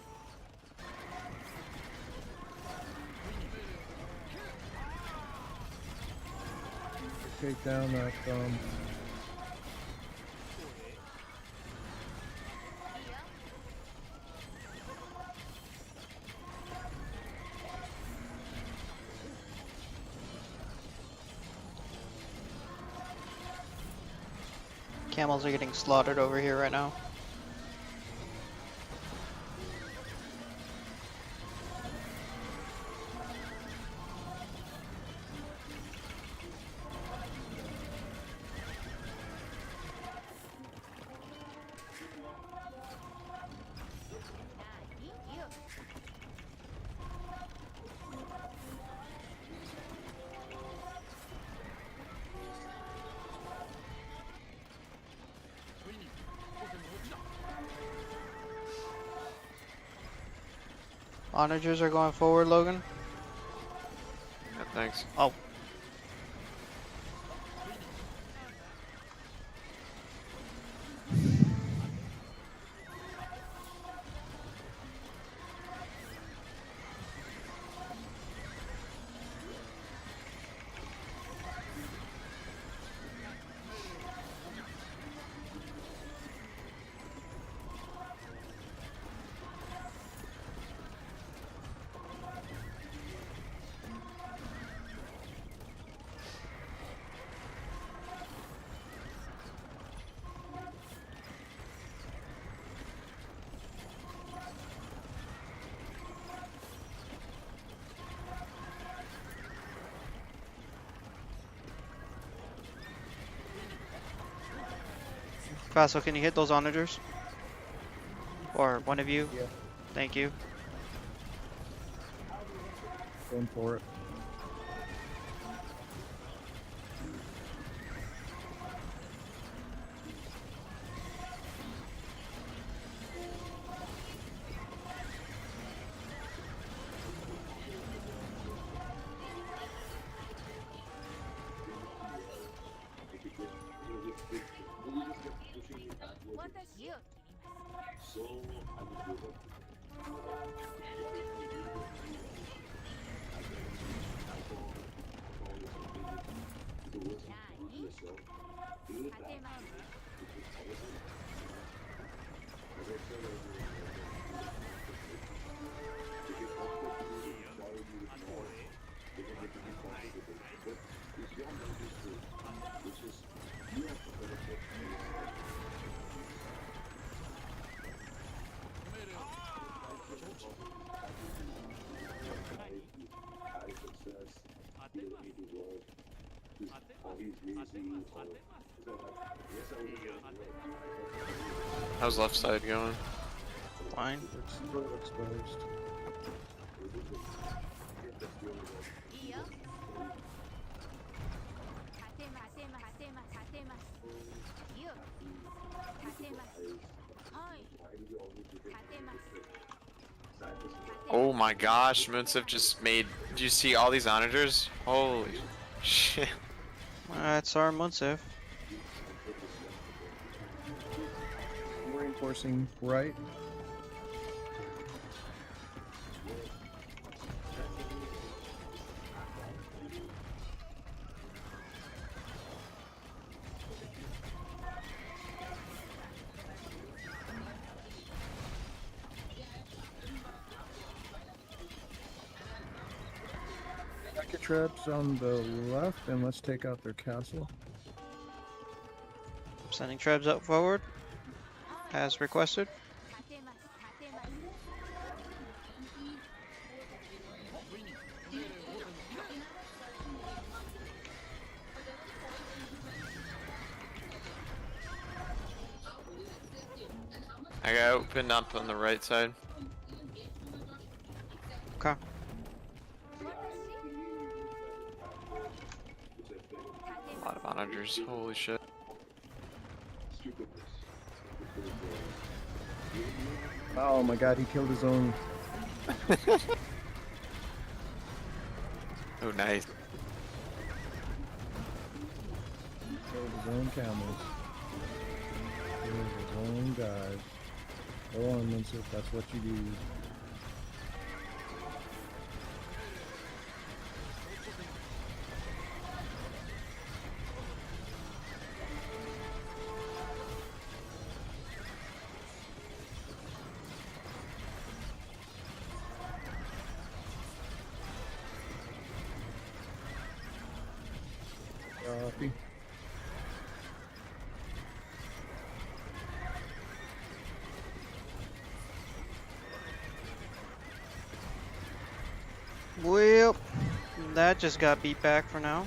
Speaker 10: Take down that
Speaker 1: Camels are getting slaughtered over here right now. Onagers are going forward, Logan.
Speaker 8: Yeah, thanks.
Speaker 1: Oh. Vaso, can you hit those onagers? Or one of you?
Speaker 10: Yeah.
Speaker 1: Thank you.
Speaker 10: Going for it.
Speaker 8: How's left side going?
Speaker 1: Fine.
Speaker 10: It's a little exposed.
Speaker 8: Oh my gosh, Munsif just made. Do you see all these onagers? Holy shit.
Speaker 1: That's our Munsif.
Speaker 10: Reinforcing right. Packet traps on the left, and let's take out their castle.
Speaker 1: Sending trebs up forward. As requested.
Speaker 8: I got opened up on the right side.
Speaker 1: Okay.
Speaker 8: A lot of onagers. Holy shit.
Speaker 10: Oh my god, he killed his own.
Speaker 8: Oh, nice.
Speaker 10: Killed his own camels. Killed his own guys. Go on, Munsif, that's what you do. Copy.
Speaker 1: Well, that just got beat back for now.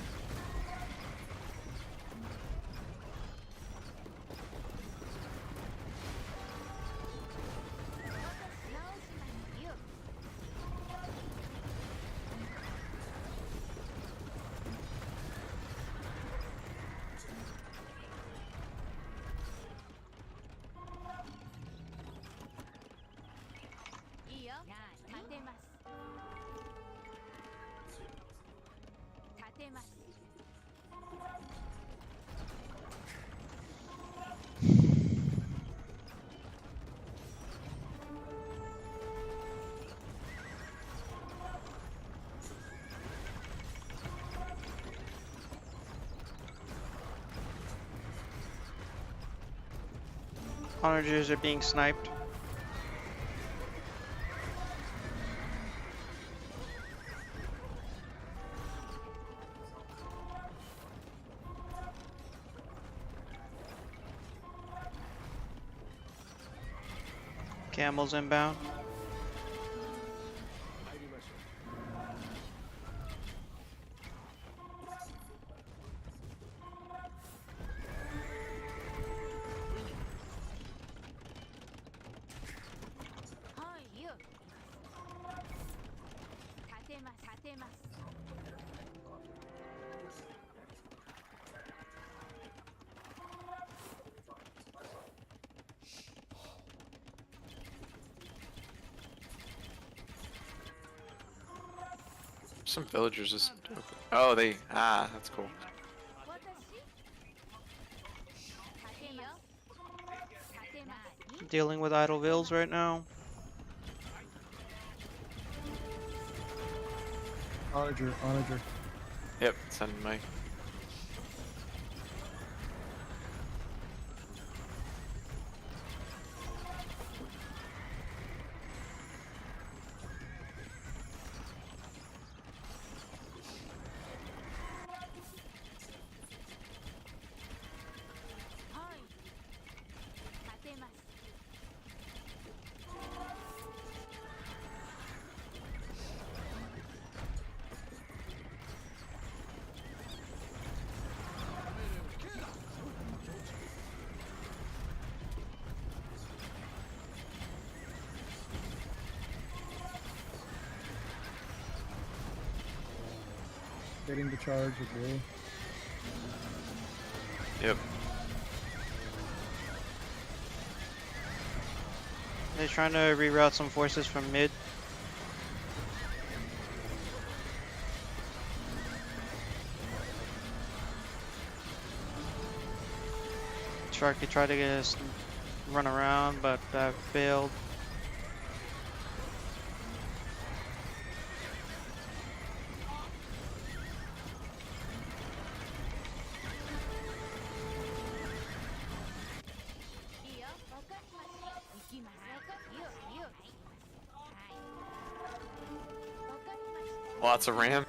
Speaker 1: Onagers are being sniped. Camels inbound.
Speaker 6: てます立てます
Speaker 8: Some villagers just. Oh, they. Ah, that's cool.
Speaker 6: 私立てます立てます
Speaker 1: Dealing with idle vills right now.
Speaker 10: Onager, Onager.
Speaker 8: Yep, sending my.
Speaker 10: Getting the charge as well.
Speaker 8: Yep.
Speaker 1: They're trying to reroute some forces from mid. Sharky tried to get us run around, but that failed.
Speaker 8: Lots of ram.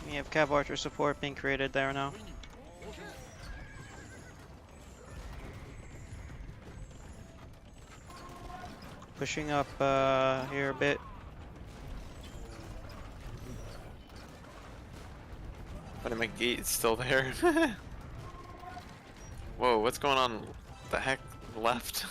Speaker 1: We have Cav Archer support being created there now. Pushing up here a bit.
Speaker 8: But my gate is still there. Whoa, what's going on? The heck left?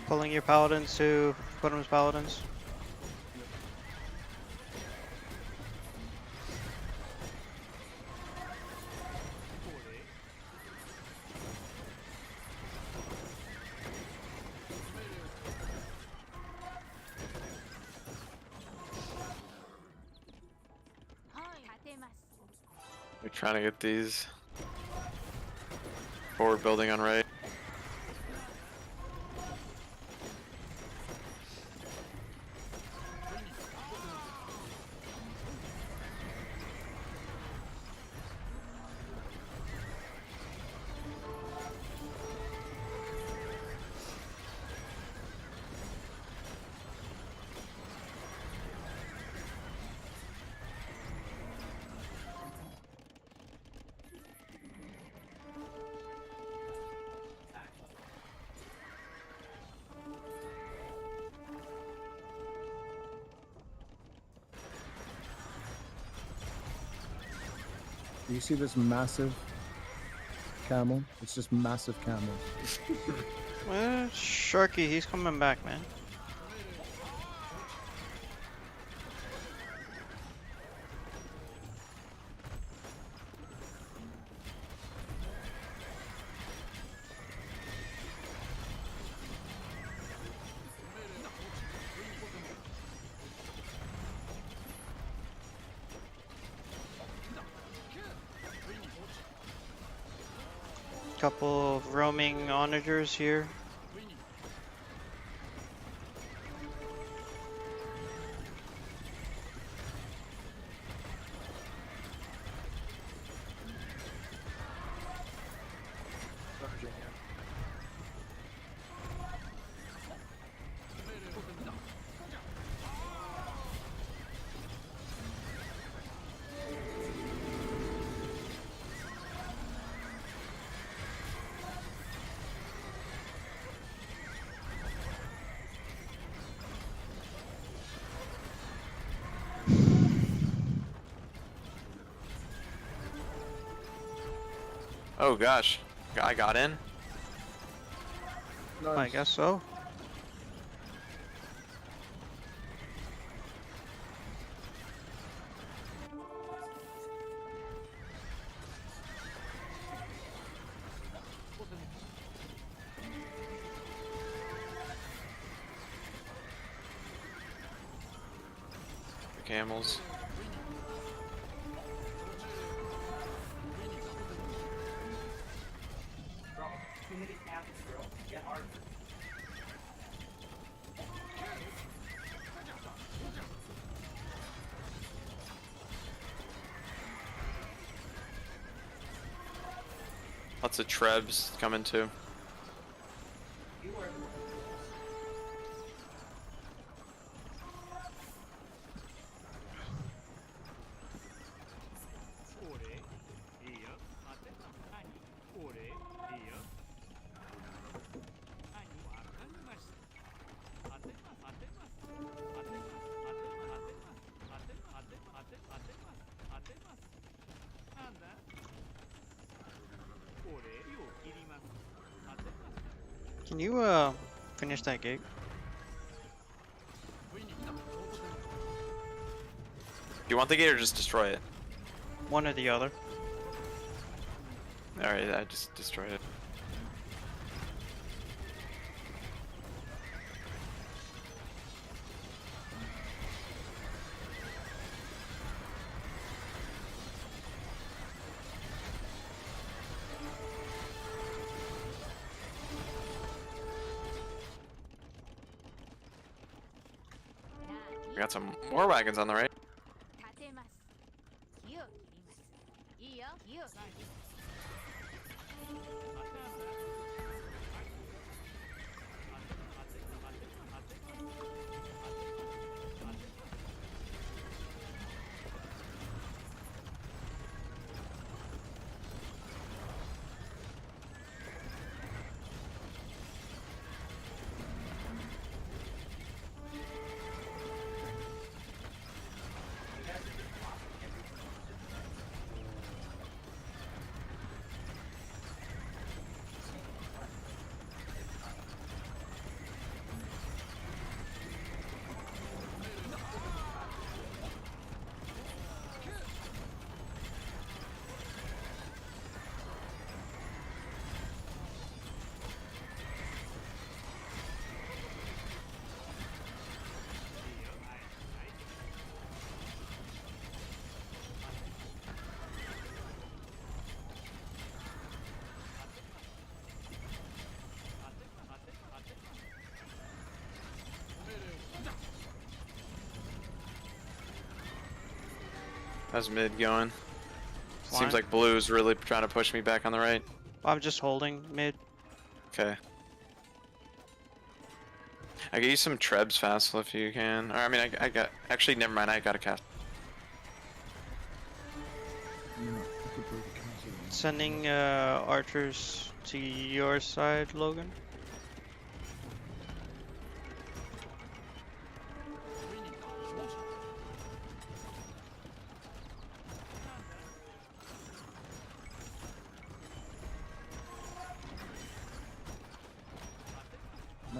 Speaker 1: Pulling your paladins to Bottom's paladins.
Speaker 8: We're trying to get these forward building on right.
Speaker 10: Do you see this massive camel? It's just massive camel.
Speaker 1: Sharky, he's coming back, man. Couple of roaming onagers here.
Speaker 8: Oh gosh, guy got in.
Speaker 1: I guess so.
Speaker 8: Camels. Lots of trebs coming too.
Speaker 1: Can you finish that gate?
Speaker 8: Do you want the gate or just destroy it?
Speaker 1: One or the other.
Speaker 8: Alright, I just destroyed it. We got some war wagons on the right.
Speaker 6: 立てます木を切りますいいよ木を切ります
Speaker 8: How's mid going?
Speaker 1: Fine.
Speaker 8: Seems like blue's really trying to push me back on the right.
Speaker 1: I'm just holding mid.
Speaker 8: Okay. I get you some trebs fast if you can. Or I mean, I got. Actually, never mind. I got a cast.
Speaker 1: Sending archers to your side, Logan.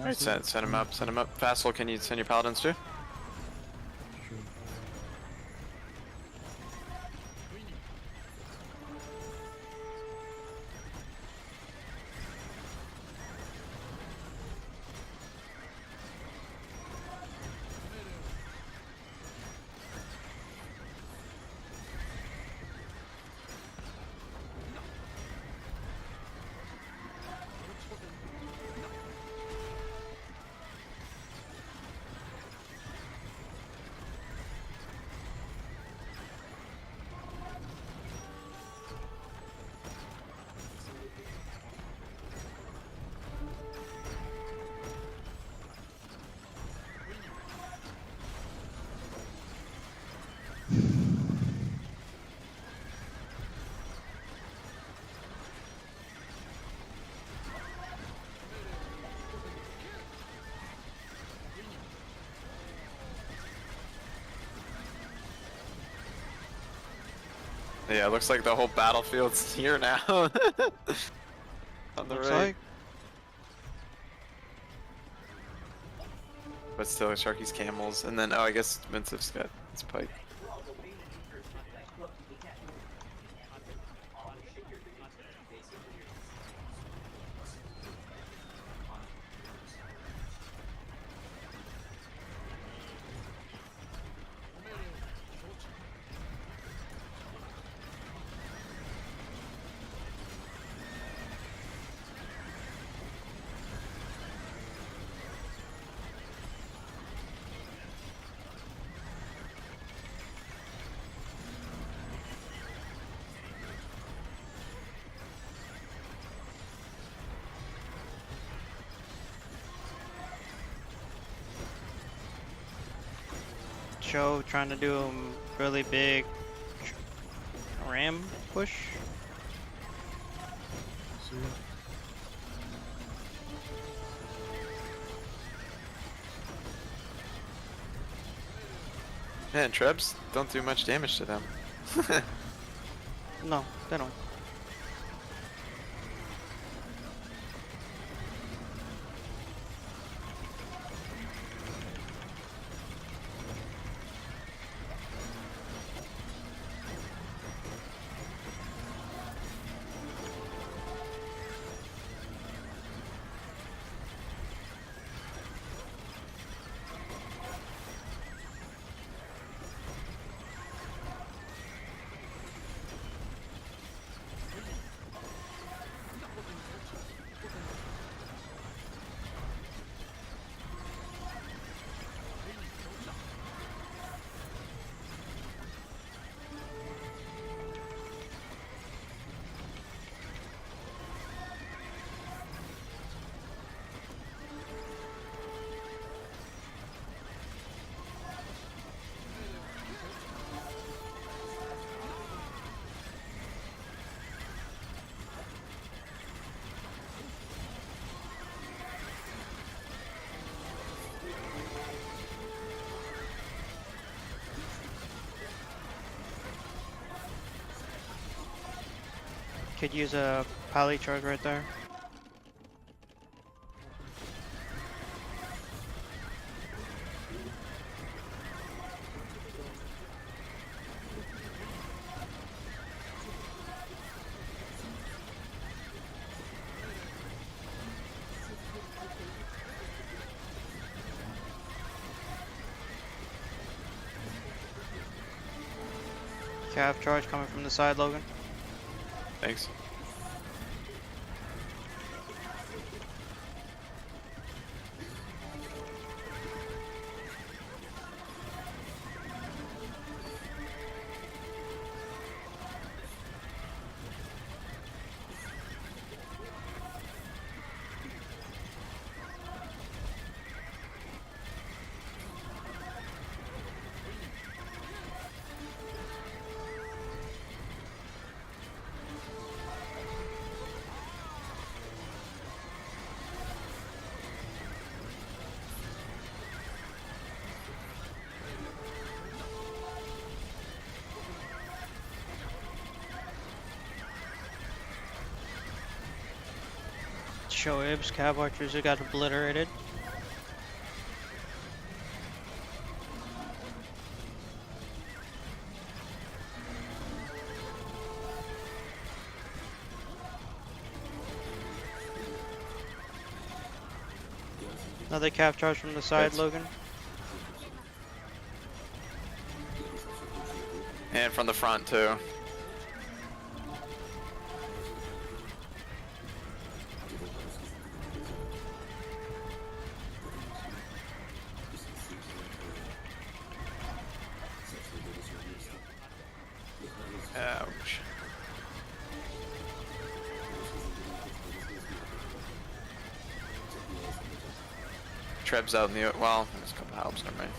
Speaker 8: Alright, send him up, send him up. Vassal, can you send your paladins too? Yeah, it looks like the whole battlefield's here now. On the
Speaker 1: Looks
Speaker 8: right.
Speaker 1: like.
Speaker 8: But still, Sharky's camels, and then, oh, I guess Vincent's got his pike.
Speaker 1: Joe trying to do a really big ram push.
Speaker 8: Man, Trebs don't do much damage to them.
Speaker 1: No, they don't. Could use a pally charge right there. Cav charge coming from the side, Logan.
Speaker 8: Thanks. Shoaib's Cav archers who got obliterated.
Speaker 1: Another cap charge from the side,
Speaker 8: Hits.
Speaker 1: Logan.
Speaker 8: And from the front too. Ouch. Treb's out in the well, there's a couple helps, never mind.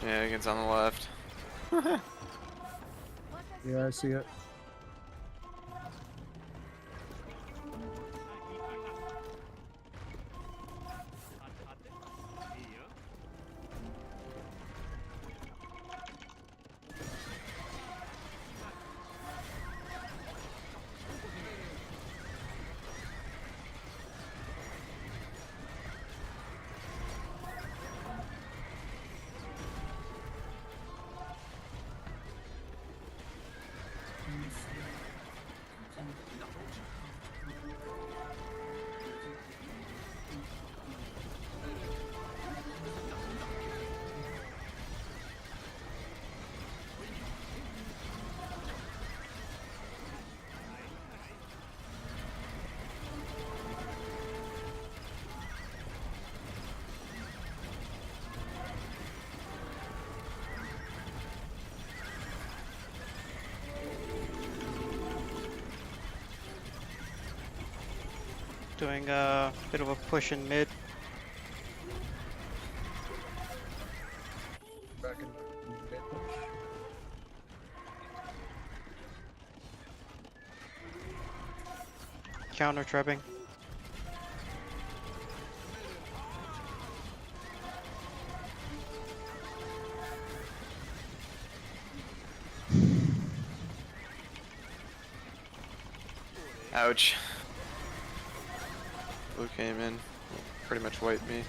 Speaker 8: Yeah, it gets on the left.
Speaker 10: Yeah, I see it.
Speaker 1: Doing a bit of a push in mid.
Speaker 10: Back in mid push.
Speaker 1: Counter trapping.
Speaker 8: Ouch. Blue came in, pretty much wiped me.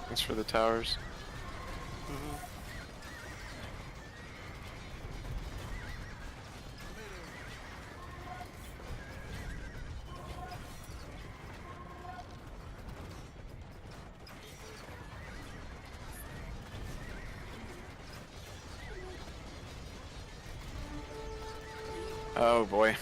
Speaker 8: Thanks for the towers. Oh boy.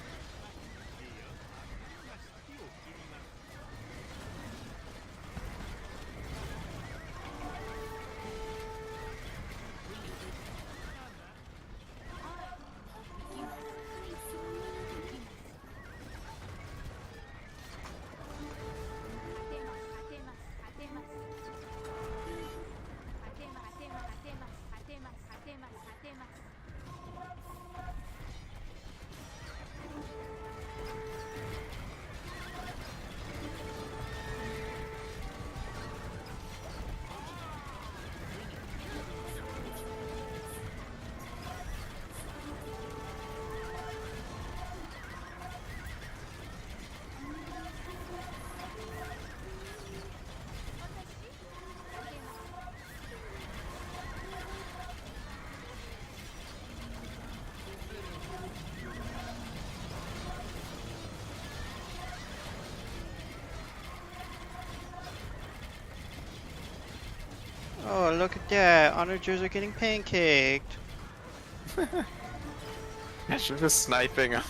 Speaker 1: Oh, look at that. Onagers are getting pancaked.
Speaker 8: She's just sniping him.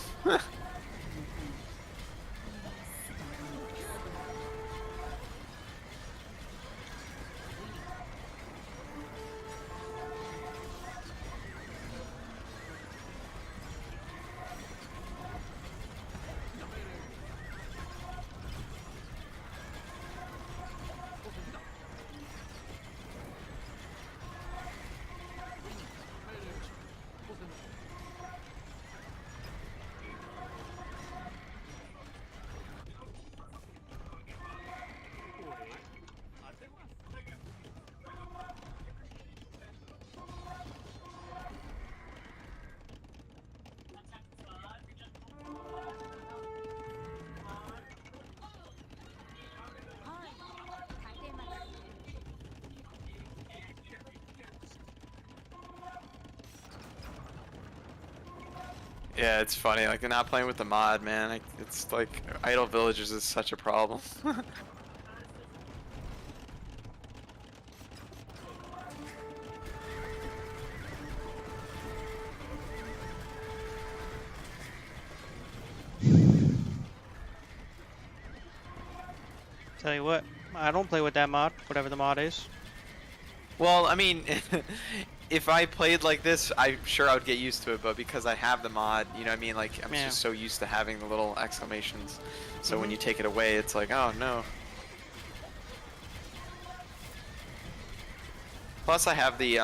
Speaker 8: Yeah, it's funny. Like, not playing with the mod, man. Like, it's like idle villagers is such a problem.
Speaker 1: Tell you what, I don't play with that mod, whatever the mod is.
Speaker 8: Well, I mean, if I played like this, I'm sure I would get used to it. But because I have the mod, you know what I mean? Like, I'm
Speaker 1: Yeah.
Speaker 8: just so used to having the little exclamations. So when
Speaker 1: Mhm.
Speaker 8: you take it away, it's like, oh no. Plus, I have the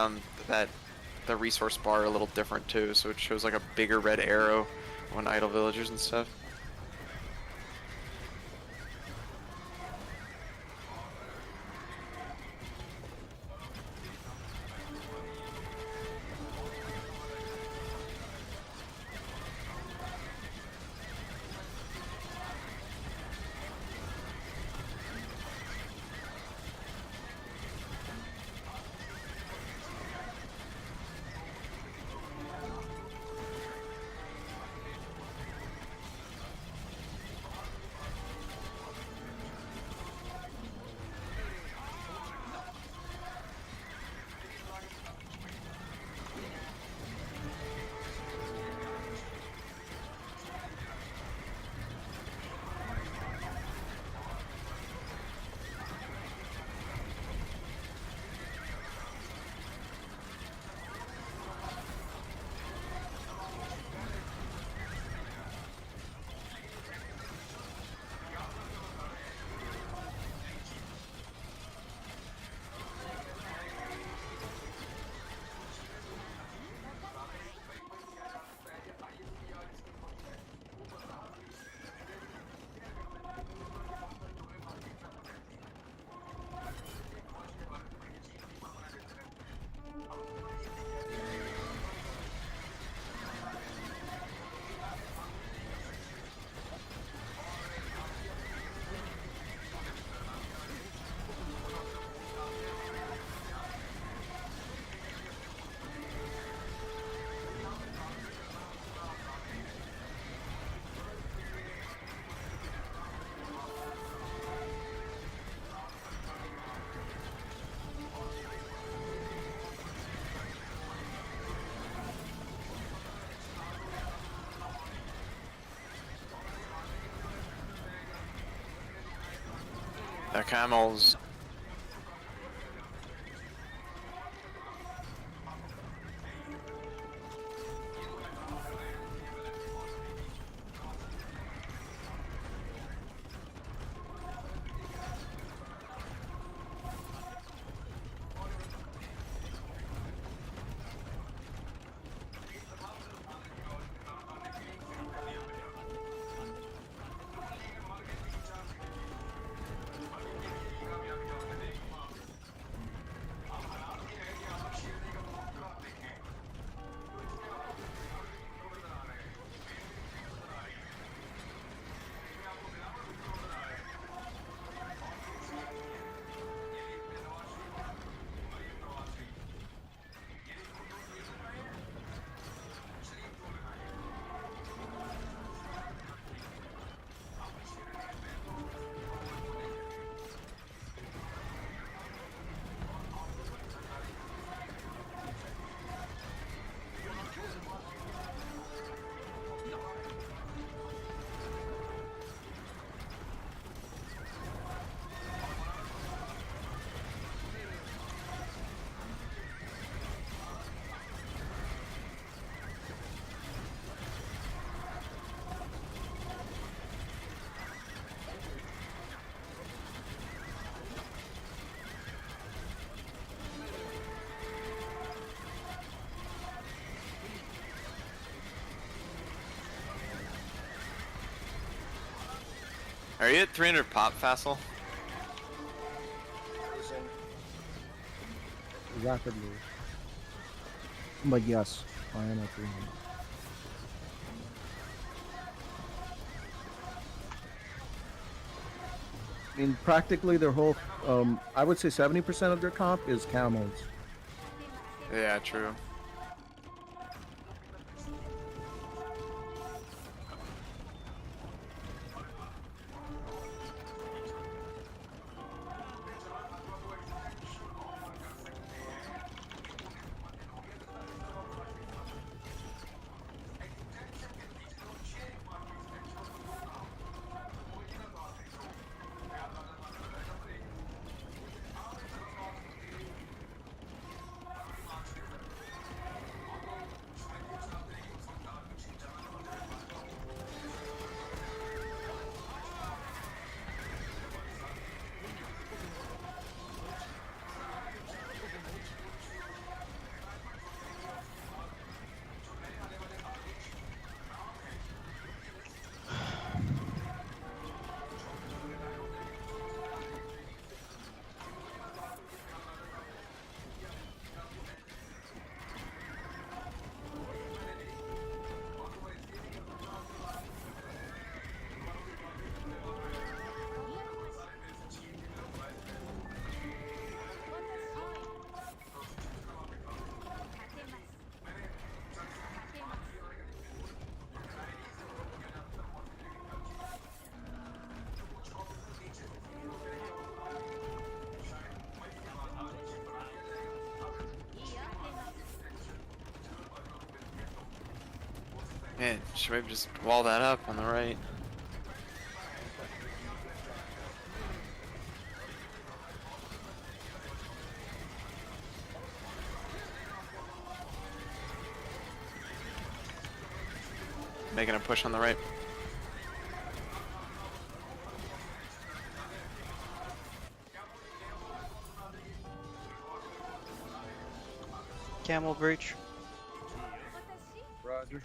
Speaker 8: the resource bar a little different too, so it shows like a bigger red arrow on idle villagers and stuff. The camels. Are you at 300 pop, Fassel?
Speaker 10: Rapidly. But yes, I am at 300. I mean, practically their whole, I would say 70% of their comp is camels.
Speaker 8: Yeah, true. Man, should we just wall that up on the right? Making a push on the right.
Speaker 1: Camel breach.
Speaker 7: Roger.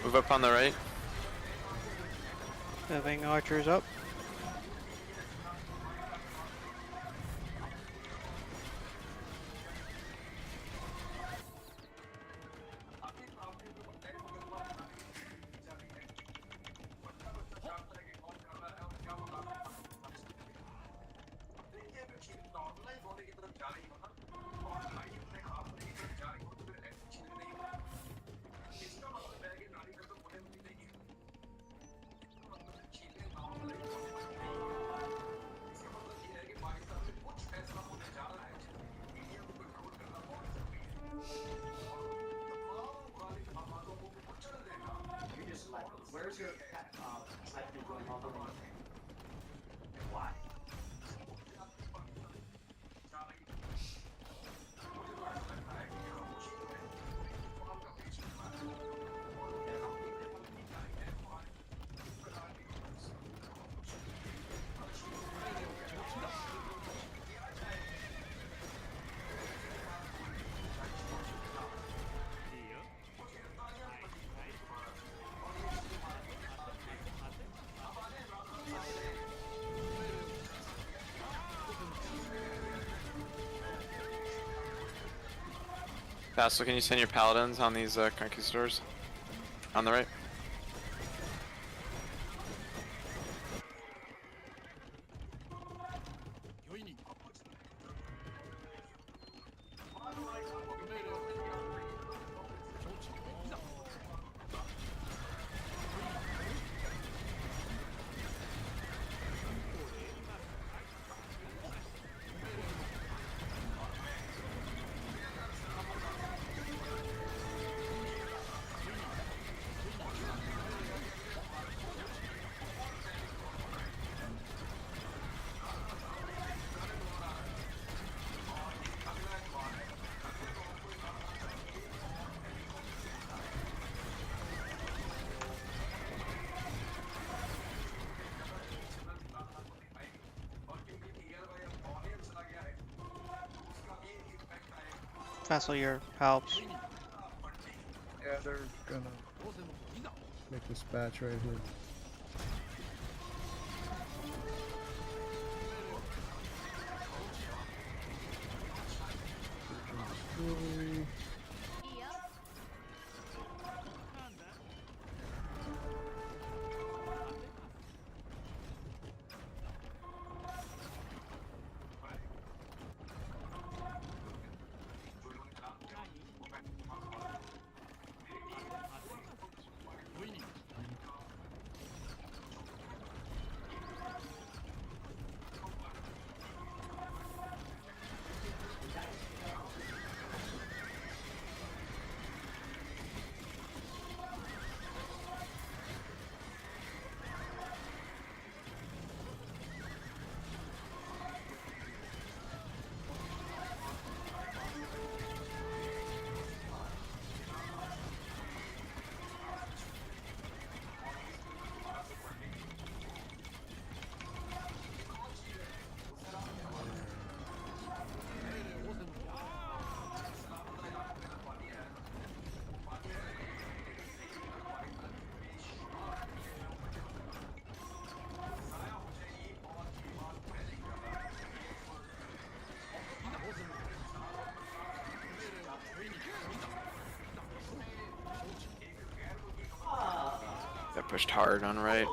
Speaker 8: Move up on the right.
Speaker 1: Moving archers up.
Speaker 7: Where's your I've been going all the way. Why?
Speaker 8: Vassal, can you send your paladins on these conquistadors? On the right.
Speaker 1: Vassal, your helps.
Speaker 10: Yeah, they're gonna make this batch right here. Destroy.
Speaker 8: Got pushed hard on right.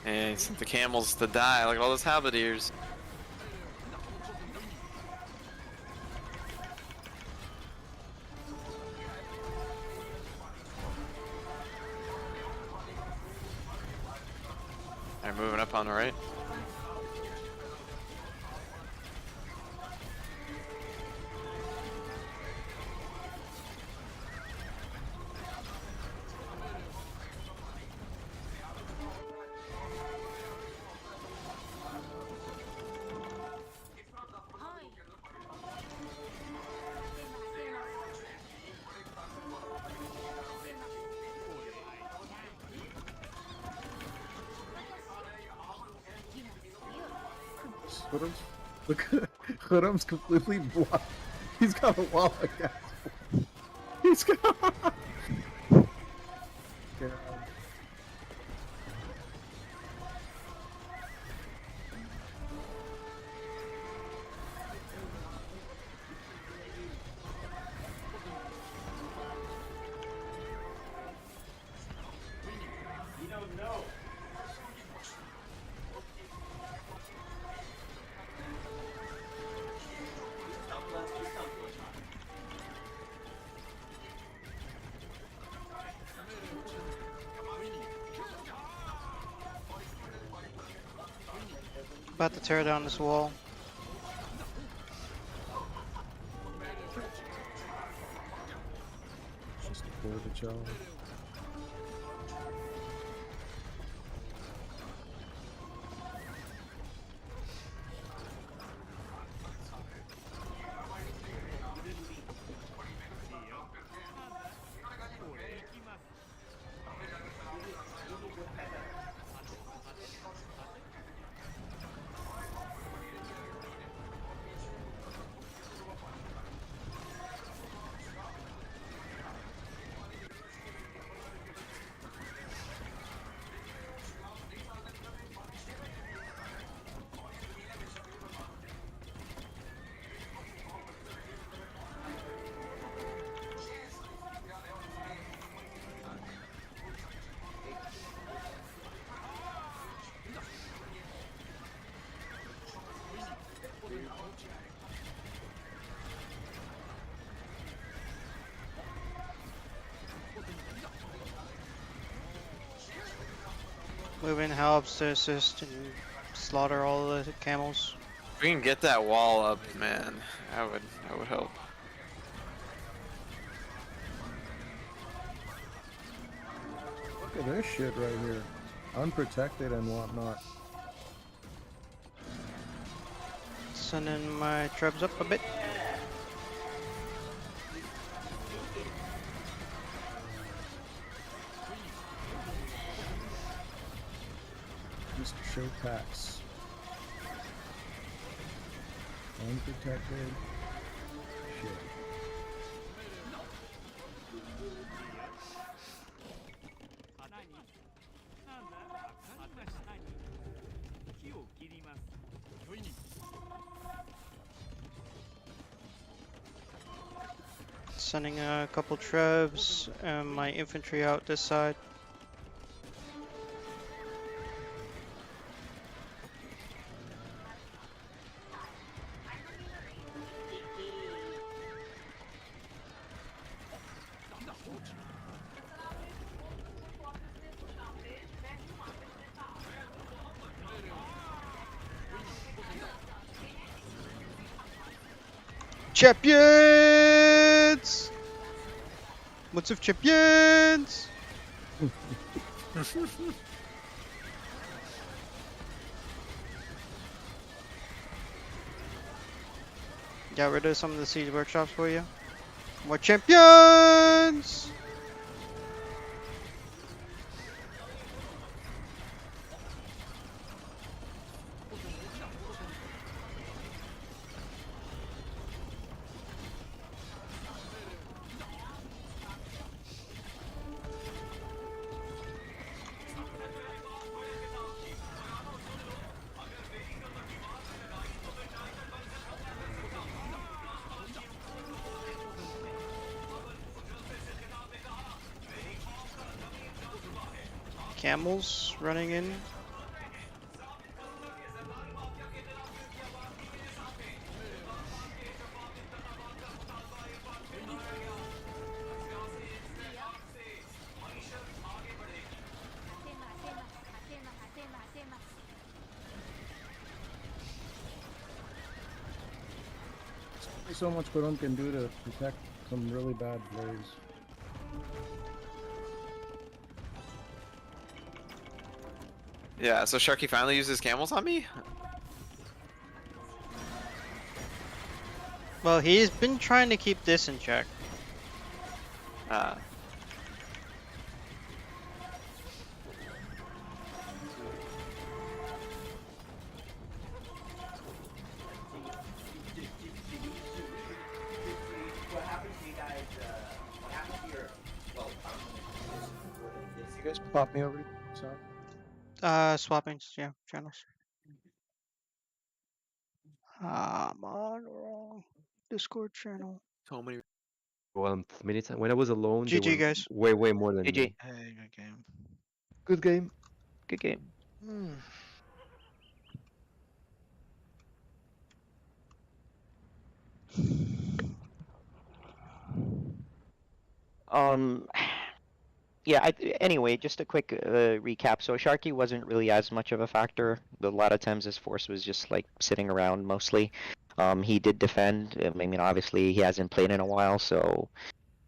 Speaker 8: And he sent the camels to die, like all those halberdiers. They're moving up on the right.
Speaker 10: Look, Khurram's completely blocked. He's got a wall of gas. He's got. Yeah.
Speaker 1: about to tear down this wall.
Speaker 10: Just a pull the child.
Speaker 1: Moving helps to assist and slaughter all the camels.
Speaker 8: If we can get that wall up, man, that would help.
Speaker 10: Look at this shit right here. Unprotected and whatnot.
Speaker 1: Sending my trebs up a bit.
Speaker 10: Just to show packs. Unprotected. Shit.
Speaker 1: Sending a couple trebs and my infantry out this side. Champions! What's up, champions? Got rid of some of the siege workshops for you. More champions! Camels running in.
Speaker 10: There's so much Perun can do to protect some really bad plays.
Speaker 8: Yeah, so Sharky finally uses camels on me?
Speaker 1: Well, he's been trying to keep this in check.
Speaker 7: What happened to you guys? What happened to your? Well,
Speaker 10: You guys pop me over. Sorry.
Speaker 1: Swapping, yeah, channels. I'm on wrong Discord channel.
Speaker 8: So many.
Speaker 5: Well, minutes. When I was alone, they
Speaker 1: GG,
Speaker 5: were
Speaker 1: guys.
Speaker 5: way more than
Speaker 2: GG.
Speaker 5: me.
Speaker 9: Hey, good game.
Speaker 5: Good game.
Speaker 2: Good game. Um, Yeah, anyway, just a quick recap. So Sharky wasn't really as much of a factor. A lot of times his force was just like sitting around mostly. He did defend. I mean, obviously he hasn't played in a while, so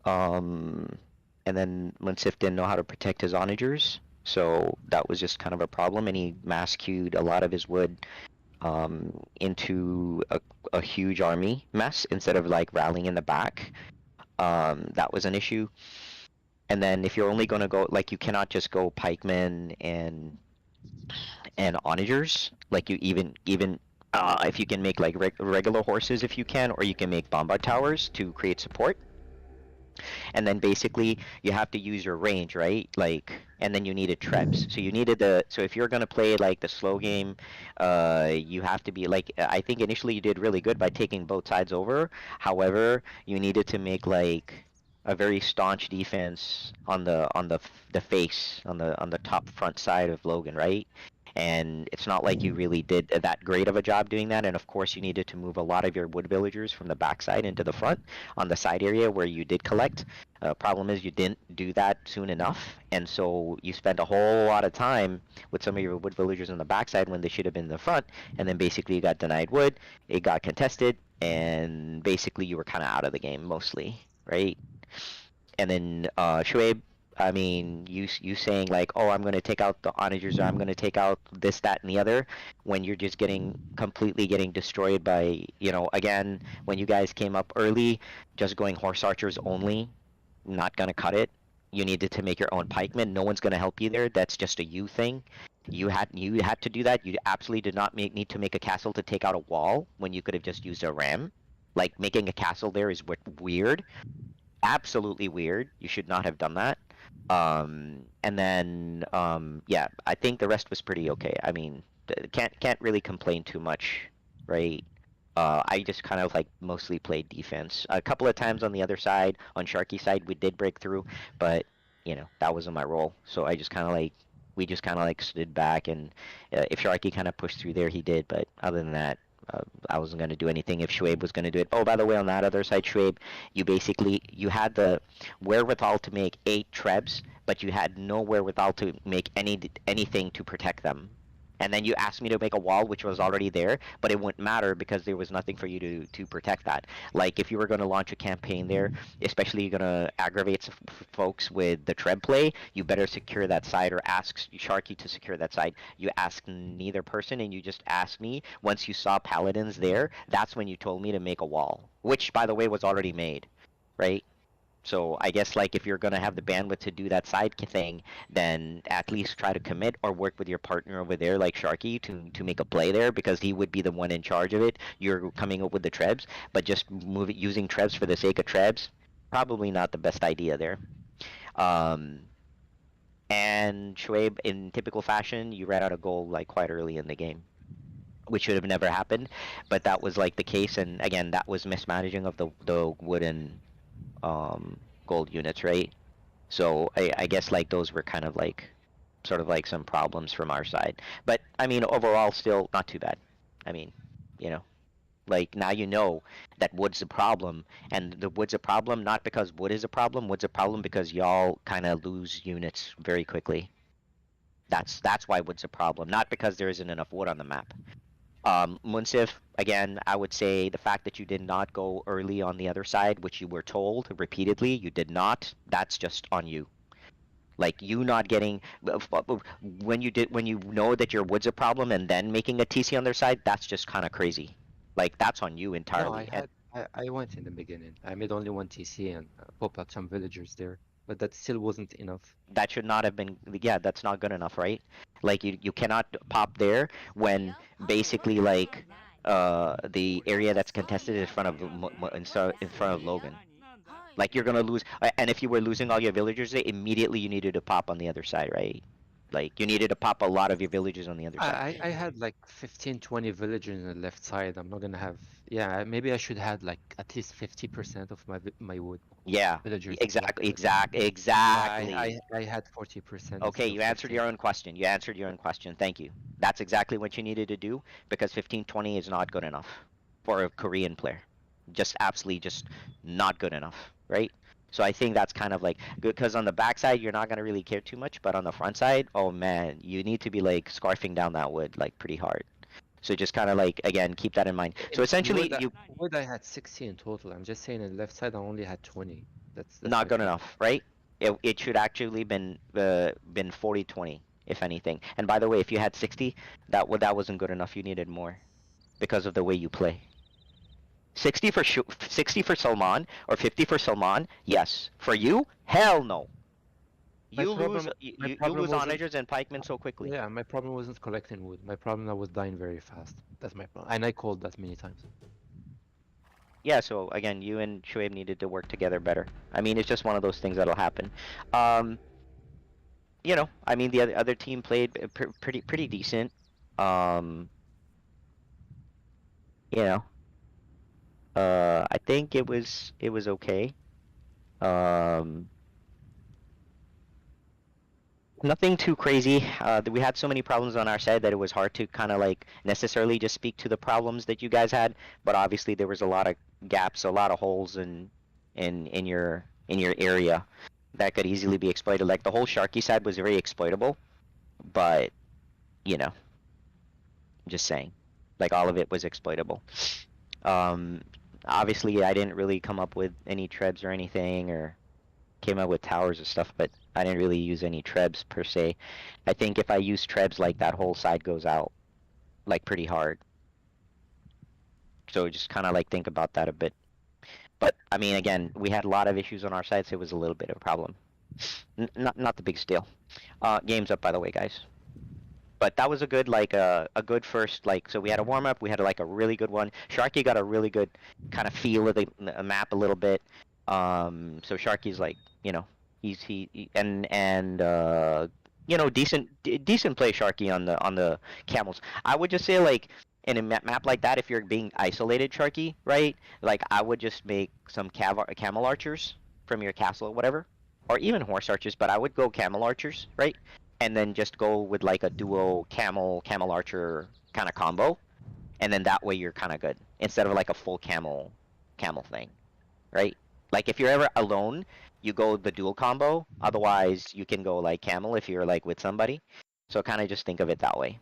Speaker 2: and then Munsif didn't know how to protect his onagers, so that was just kind of a problem, and he mass queued a lot of his wood into a huge army mess instead of like rallying in the back. That was an issue. And then if you're only going to go, like, you cannot just go pikemen and onagers. Like, you even if you can make like regular horses, if you can, or you can make bombard towers to create support. And then basically you have to use your range, right? Like, and then you needed trebs. So you needed so if you're gonna play like the slow game, you have to be like, I think initially you did really good by taking both sides over. However, you needed to make like a very staunch defense on the face on the top front side of Logan, right? And it's not like you really did that great of a job doing that. And of course, you needed to move a lot of your wood villagers from the backside into the front on the side area where you did collect. Problem is you didn't do that soon enough, and so you spent a whole lot of time with some of your wood villagers on the backside when they should have been in the front, and then basically you got denied wood, it got contested, and basically you were kind of out of the game mostly, right? And then Shoaib, I mean, you saying like, oh, I'm going to take out the onagers, or I'm going to take out this, that, and the other, when you're just completely getting destroyed by, again, when you guys came up early, just going horse archers only, not going to cut it. You needed to make your own pikemen. No one's going to help you there. That's just a you thing. You had to do that. You absolutely did not need to make a castle to take out a wall when you could have just used a ram. Like, making a castle there is weird. Absolutely weird. You should not have done that. And then yeah, I think the rest was pretty okay. I mean, can't really complain too much, right? I just kind of like mostly played defense. A couple of times on the other side, on Sharky side, we did break through, but that wasn't my role. So I just kind of like we just kind of like stood back, and if Sharky kind of pushed through there, he did. But other than that, I wasn't going to do anything if Shoaib was going to do it. Oh, by the way, on that other side, Shoaib, you had the wherewithal to make 8 trebs, but you had no wherewithal to make anything to protect them. And then you asked me to make a wall, which was already there, but it wouldn't matter because there was nothing for you to protect that. Like, if you were going to launch a campaign there, especially you're going to aggravate folks with the treb play, you better secure that side or ask Sharky to secure that side. You asked neither person, and you just asked me. Once you saw paladins there, that's when you told me to make a wall, which, by the way, was already made, right? So I guess, like, if you're going to have the bandwidth to do that side thing, then at least try to commit or work with your partner over there, like Sharky, to make a play there, because he would be the one in charge of it. You're coming up with the trebs, but just using trebs for the sake of trebs, probably not the best idea there. And Shoaib, in typical fashion, you ran out of gold like quite early in the game, which should have never happened, but that was like the case. And again, that was mismanaging of the wooden gold units, right? So I guess like those were kind of like sort of like some problems from our side, but I mean, overall still not too bad. I mean, like, now you know that wood's a problem, and the wood's a problem not because wood is a problem. Wood's a problem because y'all kind of lose units very quickly. That's why wood's a problem, not because there isn't enough wood on the map. Munsif, again, I would say the fact that you did not go early on the other side, which you were told repeatedly, you did not, that's just on you. Like, you not getting, when you know that your wood's a problem and then making a TC on their side, that's just kind of crazy. Like, that's on you entirely.
Speaker 5: I went in the beginning. I made only 1 TC and popped out some villagers there, but that still wasn't enough.
Speaker 2: That should not have been, yeah, that's not good enough, right? Like, you cannot pop there when basically, like, the area that's contested is in front of Logan. Like, you're gonna lose, and if you were losing all your villagers, immediately you needed to pop on the other side, right? Like, you needed to pop a lot of your villagers on the other side.
Speaker 5: I had like 15-20 villagers on the left side. I'm not gonna have, yeah, maybe I should have like at least 50% of my wood.
Speaker 2: Yeah,
Speaker 5: villagers.
Speaker 2: exactly.
Speaker 5: I had 40%.
Speaker 2: Okay, you answered your own question. Thank you. That's exactly what you needed to do, because 15-20 is not good enough for a Korean player. Just absolutely just not good enough, right? So I think that's kind of like good because on the backside you're not gonna really care too much, but on the front side, oh man, you need to be like scarfing down that wood like pretty hard. So just kind of like again keep that in mind. So essentially you
Speaker 5: wood I had 60 in total. I'm just saying on the left side I only had 20. That's
Speaker 2: not
Speaker 5: my
Speaker 2: good
Speaker 5: problem.
Speaker 2: enough, right? It should actually been 40-20 if anything. And by the way, if you had 60, that wasn't good enough. You needed more because of the way you play. 60 for 60 for Salman or 50 for Salman? Yes. For you? Hell no. You lose you lose onagers and pikemen so quickly.
Speaker 5: Yeah, my problem wasn't collecting wood. My problem I was dying very fast. That's my problem. And I called that many times.
Speaker 2: Yeah, so again, you and Shoaib needed to work together better. I mean, it's just one of those things that'll happen. You know, I mean, the other team played pretty decent. You know, I think it was okay. Nothing too crazy. We had so many problems on our side that it was hard to kind of like necessarily just speak to the problems that you guys had. But obviously there was a lot of gaps, a lot of holes in your area that could easily be exploited. Like the whole Sharky side was very exploitable, but you know, just saying, like all of it was exploitable. Obviously I didn't really come up with any trebs or anything, or came up with towers and stuff, but I didn't really use any trebs per se. I think if I use trebs, like that whole side goes out like pretty hard. So just kind of like think about that a bit. But I mean, again, we had a lot of issues on our side, so it was a little bit of a problem. Not the biggest deal. Game's up, by the way, guys. But that was a good like a good first like. So we had a warm up. We had like a really good one. Sharky got a really good kind of feel of the map a little bit. So Sharky's like, you know, he and you know, decent play Sharky on the camels. I would just say like in a map like that, if you're being isolated Sharky, right? Like I would just make some camel archers from your castle or whatever, or even horse archers. But I would go camel archers, right? And then just go with like a duo camel archer kind of combo, and then that way you're kind of good instead of like a full camel thing, right? Like if you're ever alone, you go the dual combo. Otherwise, you can go like camel if you're like with somebody. So kind of just think of it that way.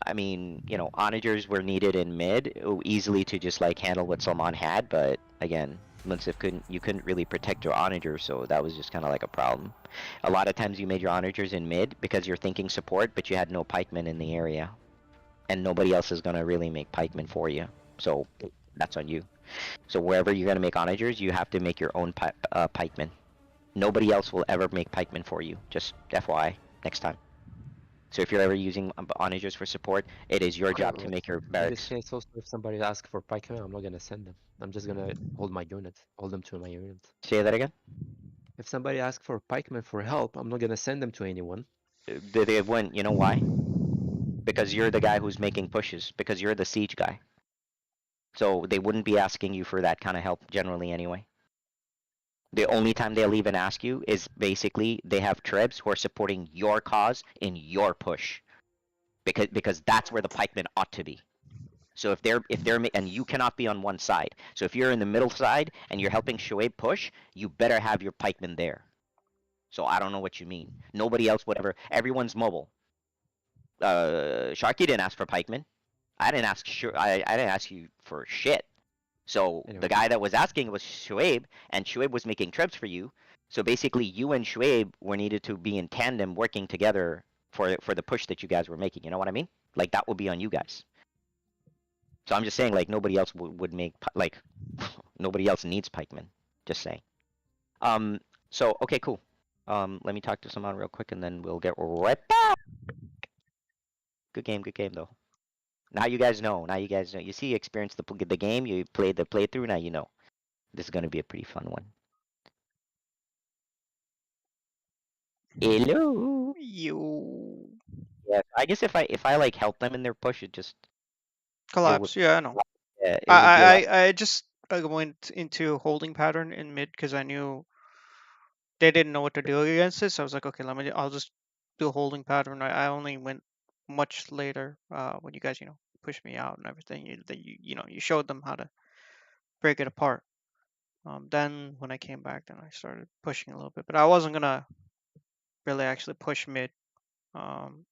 Speaker 2: I mean, you know, onagers were needed in mid easily to just like handle what Salman had, but again, Munsif couldn't really protect your onagers, so that was just kind of like a problem. A lot of times you made your onagers in mid because you're thinking support, but you had no pikemen in the area, and nobody else is gonna really make pikemen for you. So that's on you. So wherever you're gonna make onagers, you have to make your own pikemen. Nobody else will ever make pikemen for you. Just FYI, next time. So if you're ever using onagers for support, it is your job to make your
Speaker 5: In this
Speaker 2: barracks.
Speaker 5: case, also, if somebody asks for pikemen, I'm not gonna send them. I'm just gonna hold my unit, hold them to my unit.
Speaker 2: Say that again?
Speaker 5: If somebody asks for pikemen for help, I'm not gonna send them to anyone.
Speaker 2: They wouldn't. You know why? Because you're the guy who's making pushes. Because you're the siege guy. So they wouldn't be asking you for that kind of help generally anyway. The only time they'll even ask you is basically they have trebs who are supporting your cause in your push, because that's where the pikemen ought to be. So if they're and you cannot be on one side. So if you're in the middle side and you're helping Shoaib push, you better have your pikemen there. So I don't know what you mean. Nobody else would ever. Everyone's mobile. Sharky didn't ask for pikemen. I didn't ask. I didn't ask you for shit. So the guy that was asking was Shoaib, and Shoaib was making trebs for you. So basically, you and Shoaib were needed to be in tandem, working together for the push that you guys were making. You know what I mean? Like that would be on you guys. So I'm just saying, like nobody else would make like nobody else needs pikemen. Just saying. So okay, cool. Let me talk to someone real quick, and then we'll get right back. Good game though. Now you guys know. You see, you experienced the game. You played the playthrough. Now you know. This is gonna be a pretty fun one. Hello.
Speaker 1: You
Speaker 2: Yeah, I guess if I like help them in their push, it just
Speaker 1: collapse. Yeah, I know.
Speaker 2: Yeah, it would be a lot.
Speaker 1: I just went into holding pattern in mid because I knew they didn't know what to do against it. So I was like, okay, I'll just do a holding pattern. I only went much later when you guys pushed me out and everything. You showed them how to break it apart. Then when I came back, then I started pushing a little bit, but I wasn't gonna really actually push mid. And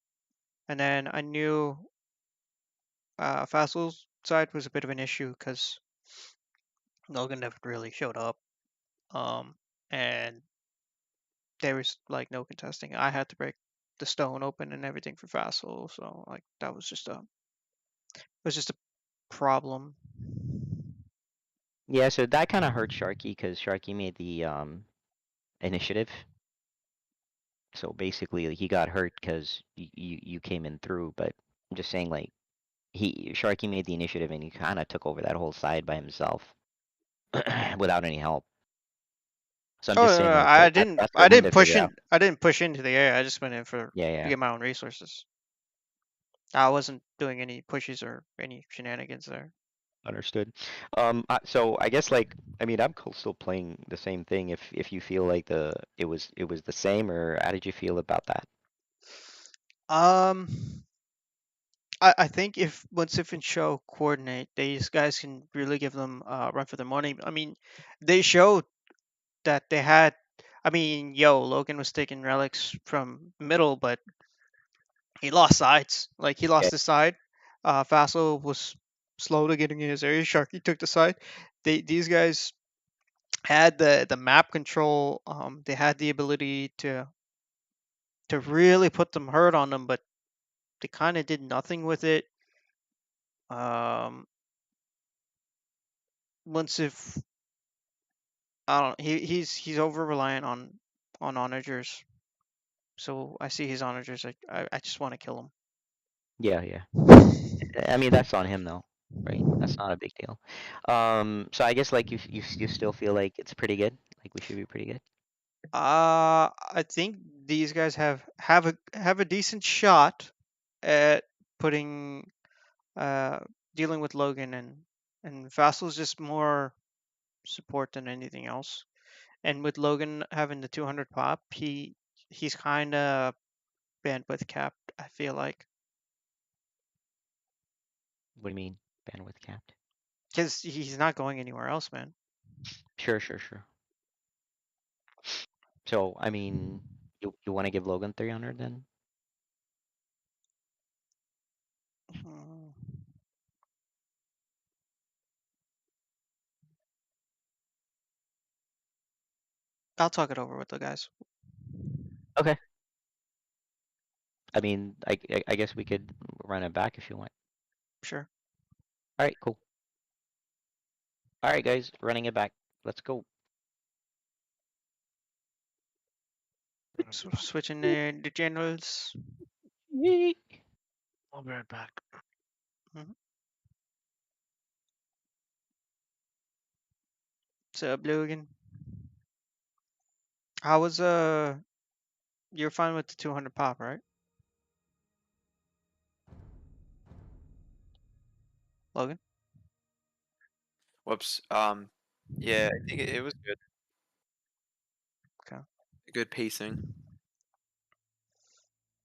Speaker 1: then I knew Fasol's side was a bit of an issue because Logan never really showed up. And there was like no contesting. I had to break the stone open and everything for Fasol, so like that was just a problem.
Speaker 2: Yeah, so that kind of hurt Sharky because Sharky made the initiative. So basically, like, he got hurt because you came in through. But I'm just saying, like, Sharky made the initiative and he kind of took over that whole side by himself without any help. So I'm
Speaker 1: Oh,
Speaker 2: just saying, like,
Speaker 1: I
Speaker 2: that's
Speaker 1: didn't.
Speaker 2: what
Speaker 1: I
Speaker 2: we need
Speaker 1: didn't
Speaker 2: to
Speaker 1: push
Speaker 2: figure
Speaker 1: in.
Speaker 2: out.
Speaker 1: I didn't push into the area. I just went in for
Speaker 2: Yeah,
Speaker 1: to
Speaker 2: yeah.
Speaker 1: get my own resources. I wasn't doing any pushes or any shenanigans there.
Speaker 2: Understood. So I guess like I mean I'm still playing the same thing. If you feel like it was the same, or how did you feel about that?
Speaker 1: Um, I think if once if and show coordinate, these guys can really give them run for their money. I mean, they showed that they had. I mean, Logan was taking relics from middle, but he lost sides. Like he lost
Speaker 2: Yeah.
Speaker 1: his side. Fassel was slow to getting in his area. Sharky took the side. These guys had the map control. They had the ability to really put them hurt on them, but they kind of did nothing with it. Once if I don't, he's over reliant on onagers. So I see his onagers. I just want to kill him.
Speaker 2: Yeah, yeah. I mean that's on him though, right? That's not a big deal. So I guess like you still feel like it's pretty good. Like we should be pretty good.
Speaker 1: I think these guys have a decent shot at putting dealing with Logan, and Vassal's just more support than anything else. And with Logan having the 200 pop, he's kind of bandwidth capped, I feel like,
Speaker 2: What do you mean bandwidth capped?
Speaker 1: because he's not going anywhere else, man.
Speaker 2: Sure. So I mean you want to give Logan 300 then?
Speaker 1: Hmm. I'll talk it over with the guys.
Speaker 2: Okay. I mean I guess we could run it back if you want.
Speaker 1: Sure.
Speaker 2: All right, cool. All right, guys, running it back. Let's go.
Speaker 1: So switching the generals.
Speaker 9: I'll be right back.
Speaker 1: So Logan, how was you're fine with the 200 pop, right? Logan?
Speaker 8: Whoops. Yeah, I think it was good.
Speaker 1: Okay.
Speaker 8: Good pacing.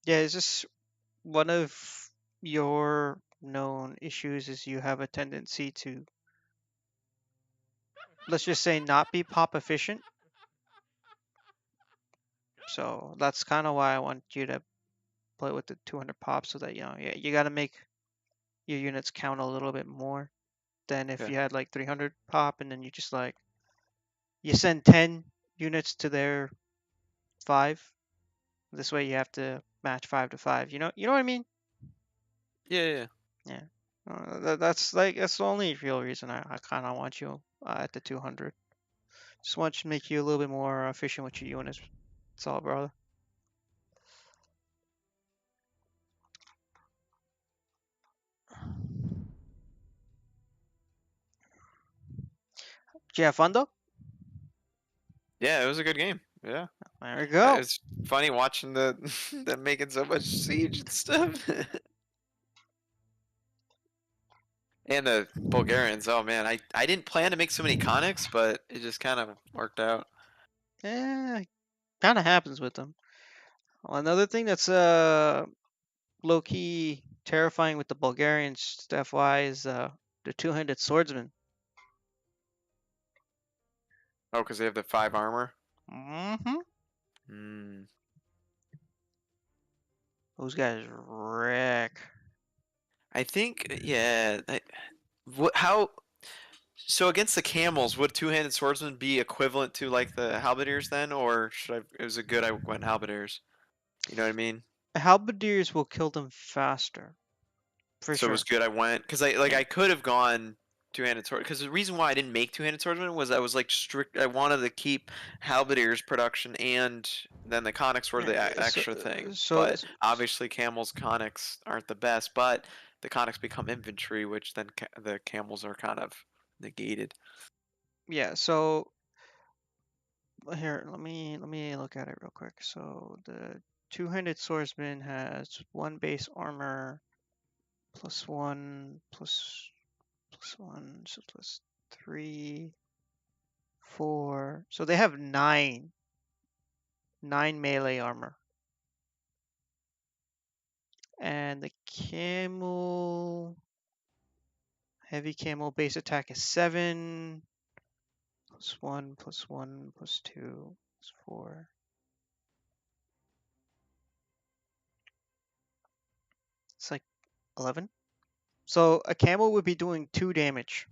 Speaker 1: Yeah, it's just one of your known issues is you have a tendency to, let's just say, not be pop efficient. So that's kind of why I want you to play with the 200 pop, so that you got to make your units count a little bit more than if
Speaker 8: Okay.
Speaker 1: you had like 300 pop and then you just like you send 10 units to their 5. This way you have to match 5 to 5. You know what I mean?
Speaker 8: Yeah.
Speaker 1: Yeah. That's the only real reason I kind of want you at the 200. Just want to make you a little bit more efficient with your units. That's all, brother. Did you have fun though?
Speaker 8: Yeah, it was a good game. Yeah.
Speaker 1: There we go.
Speaker 8: It's funny watching them making so much siege and stuff. And the Bulgarians, oh man, I didn't plan to make so many conics, but it just kind of worked out.
Speaker 1: Yeah, kind of happens with them. Well, another thing that's low key terrifying with the Bulgarians, stuff wise, the two-handed swordsman.
Speaker 8: Oh, because they have the 5 armor.
Speaker 1: Mm-hmm.
Speaker 8: Hmm.
Speaker 1: Those guys wreck.
Speaker 8: I think yeah. How? So against the camels, would two-handed swordsman be equivalent to like the halberdiers then, or should I? It was a good I went halberdiers. You know what I mean?
Speaker 1: Halberdiers will kill them faster, for
Speaker 8: So it
Speaker 1: sure.
Speaker 8: was good I went because I
Speaker 1: Yeah.
Speaker 8: I could have gone two-handed sword because the reason why I didn't make two-handed swordsman was I was like strict. I wanted to keep halberdiers production and then the conics were the extra thing. But obviously camels conics aren't the best, but the conics become infantry, which then the camels are kind of negated.
Speaker 1: Yeah. So here, let me look at it real quick. So the two-handed swordsman has 1 base armor +1 +1, so +3, 4. So they have 9 melee armor. And the camel, heavy camel base attack is 7 +1 +1 +2 +4. It's like 11. So a camel would be doing 2 damage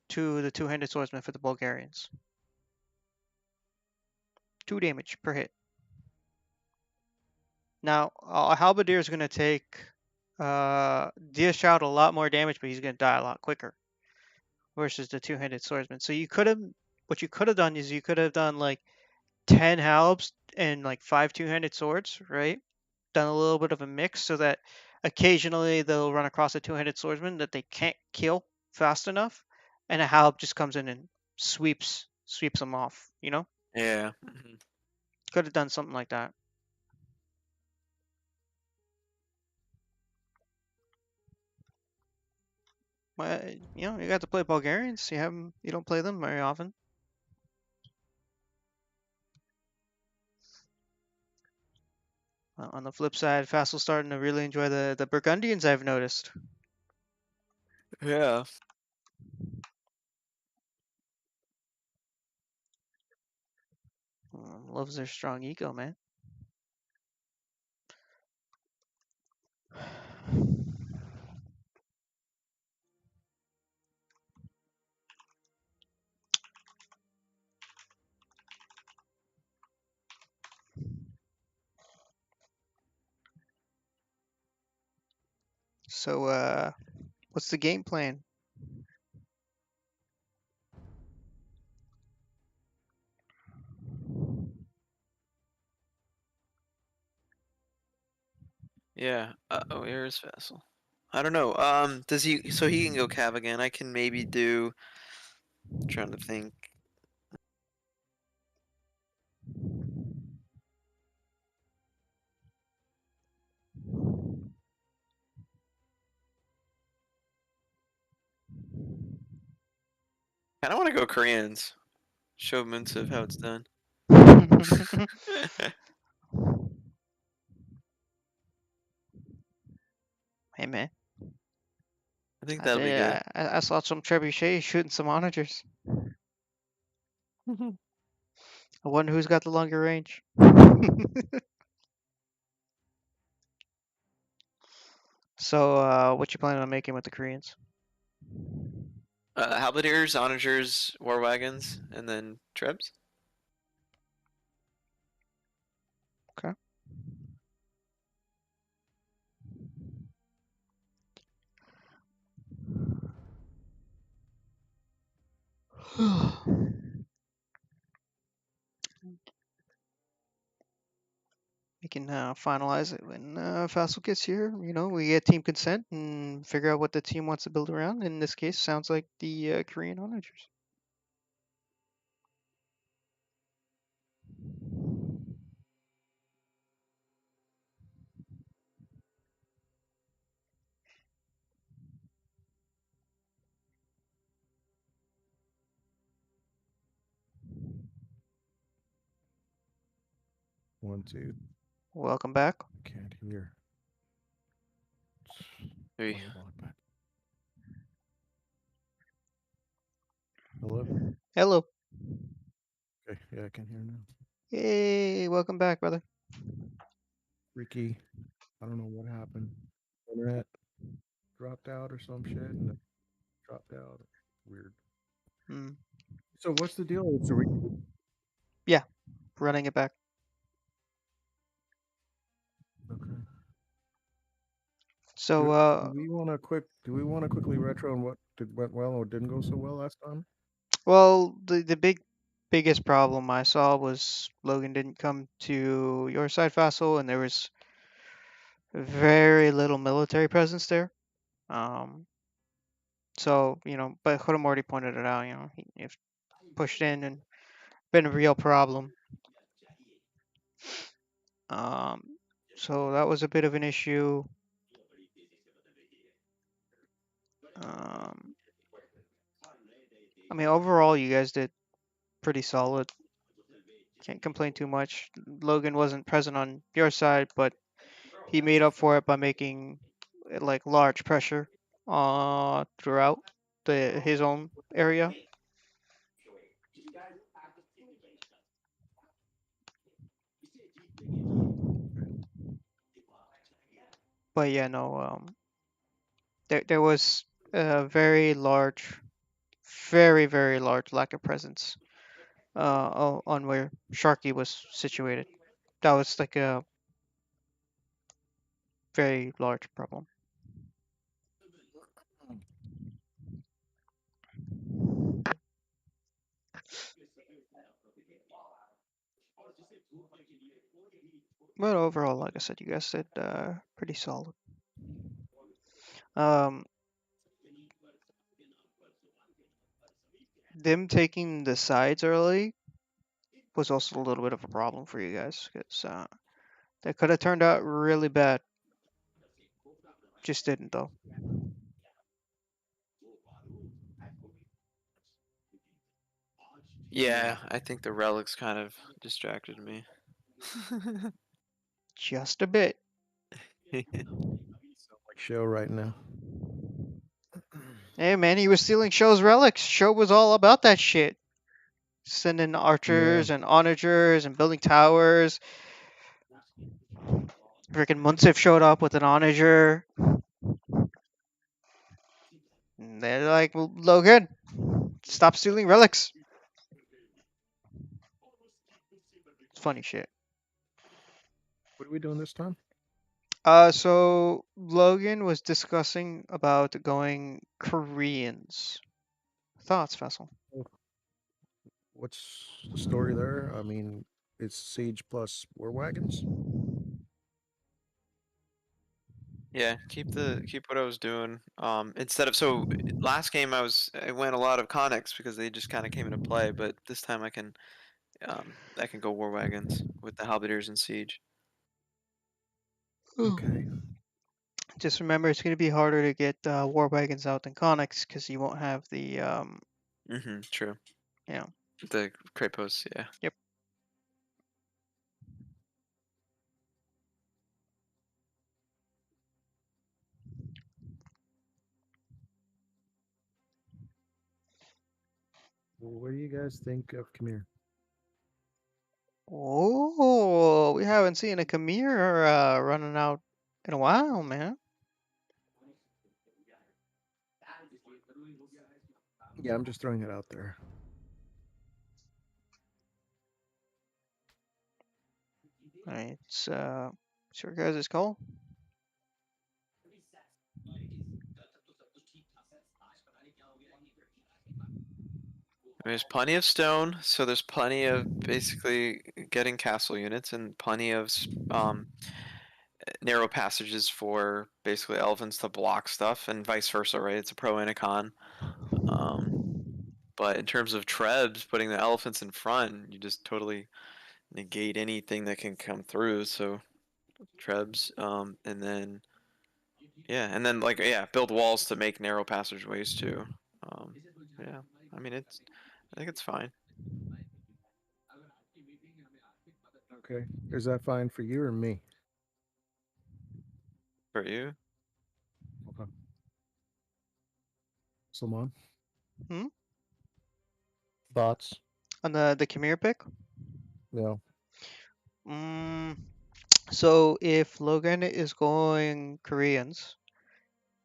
Speaker 1: to the two-handed swordsman for the Bulgarians. 2 damage per hit. Now, a halberdier is going to take dish out a lot more damage, but he's going to die a lot quicker versus the two-handed swordsman. So what you could have done is you could have done like 10 halbs and like 5 two-handed swords, right? Done a little bit of a mix so that occasionally they'll run across a two-handed swordsman that they can't kill fast enough, and a halb just comes in and sweeps them off. You know,
Speaker 8: Yeah.
Speaker 1: could have done something like that. Well, you know, you got to play Bulgarians. You don't play them very often. On the flip side, Fassel's starting to really enjoy the Burgundians, I've noticed.
Speaker 8: Yeah.
Speaker 1: Loves their strong ego, man. So, what's the game plan?
Speaker 8: Yeah. Oh, where is Vassal? I don't know. Does he? So he can go Cav again. I can maybe do. Trying to think. I don't want to go Koreans. Show Munsiv how it's done.
Speaker 1: Hey, man.
Speaker 8: I think that'll be good.
Speaker 1: I saw some trebuchets shooting some onagers. I wonder who's got the longer range. So, what you planning on making with the Koreans?
Speaker 8: Halberdiers, onagers, war wagons, and then trebs.
Speaker 1: Okay. We can finalize it when Fassel gets here. You know, we get team consent and figure out what the team wants to build around. In this case, sounds like the Korean onagers.
Speaker 10: One, two.
Speaker 1: Welcome back.
Speaker 10: Can't hear.
Speaker 8: Hey.
Speaker 10: Hello.
Speaker 1: Hello.
Speaker 10: Okay, yeah, I can hear now.
Speaker 1: Yay! Welcome back, brother.
Speaker 10: Ricky, I don't know what happened. Internet dropped out or some shit, and it dropped out. Weird.
Speaker 1: Hmm.
Speaker 10: So what's the deal? It's a re-
Speaker 1: Yeah, running it back.
Speaker 10: okay.
Speaker 1: So
Speaker 10: Do we want to quickly retro on what went well or didn't go so well last time?
Speaker 1: well, the biggest problem I saw was Logan didn't come to your side, Vassal, and there was very little military presence there. So but Hodom already pointed it out. If pushed in and been a real problem. Um, so that was a bit of an issue. Um, I mean, overall, you guys did pretty solid. Can't complain too much. Logan wasn't present on your side, but he made up for it by making like large pressure throughout his own area. But yeah, no, there was a very large lack of presence on where Sharky was situated. That was like a very large problem. But overall, like I said, you guys did pretty solid. Um, them taking the sides early was also a little bit of a problem for you guys because that could have turned out really bad. Just didn't though.
Speaker 8: Yeah, I think the relics kind of distracted me.
Speaker 1: Just a bit.
Speaker 10: Like show right now.
Speaker 1: Hey man, he was stealing Show's relics. Show was all about that shit. Sending archers and onagers and building towers. Freaking Munsif showed up with an onager. And they're like, well, Logan, stop stealing relics. It's funny shit.
Speaker 10: What are we doing this time?
Speaker 1: So Logan was discussing about going Koreans. Thoughts, Vessel?
Speaker 10: What's the story there? I mean, it's Siege plus War Wagons.
Speaker 8: Yeah, keep what I was doing. Instead of last game I went a lot of Connex because they just kind of came into play, but this time I can go War Wagons with the Halberdiers and Siege.
Speaker 10: Okay.
Speaker 1: Just remember, it's going to be harder to get war wagons out than Connex because you won't have the
Speaker 8: True.
Speaker 1: Yeah.
Speaker 8: The Krapos, yeah.
Speaker 1: Yep.
Speaker 10: Well, what do you guys think of Khmer?
Speaker 1: Oh, we haven't seen a Khmer running out in a while, man.
Speaker 10: Yeah, I'm just throwing it out there.
Speaker 1: Alright, it's your guys' call.
Speaker 8: There's plenty of stone, so there's plenty of basically getting castle units and plenty of narrow passages for basically elephants to block stuff and vice versa, right? It's a pro and a con. But in terms of Trebs, putting the elephants in front, you just totally negate anything that can come through. So Trebs, and then build walls to make narrow passageways too. Yeah, I mean I think it's fine.
Speaker 10: Okay. Is that fine for you or me?
Speaker 8: For you?
Speaker 10: Okay. Salman?
Speaker 1: Hmm?
Speaker 10: Thoughts?
Speaker 1: On the Khmer pick.
Speaker 10: No.
Speaker 1: So if Logan is going Koreans,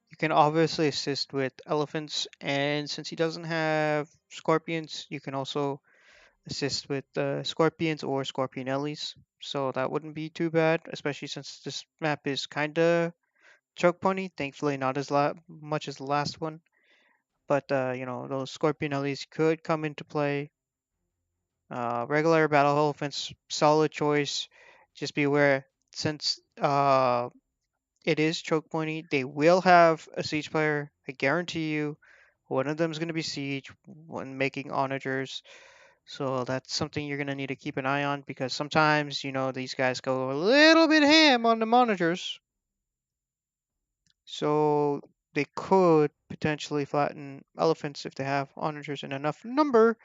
Speaker 1: you can obviously assist with elephants, and since he doesn't have scorpions, you can also assist with scorpions or scorpionellis. So that wouldn't be too bad, especially since this map is kind of choke pony. Thankfully, not as much as the last one. But you know, those scorpionellis could come into play. Regular battle elephants, solid choice. Just be aware, since it is choke pointy, they will have a siege player. I guarantee you, one of them is going to be siege when making onagers. So that's something you're going to need to keep an eye on because sometimes, you know, these guys go a little bit ham on the monitors. So they could potentially flatten elephants if they have onagers in enough number.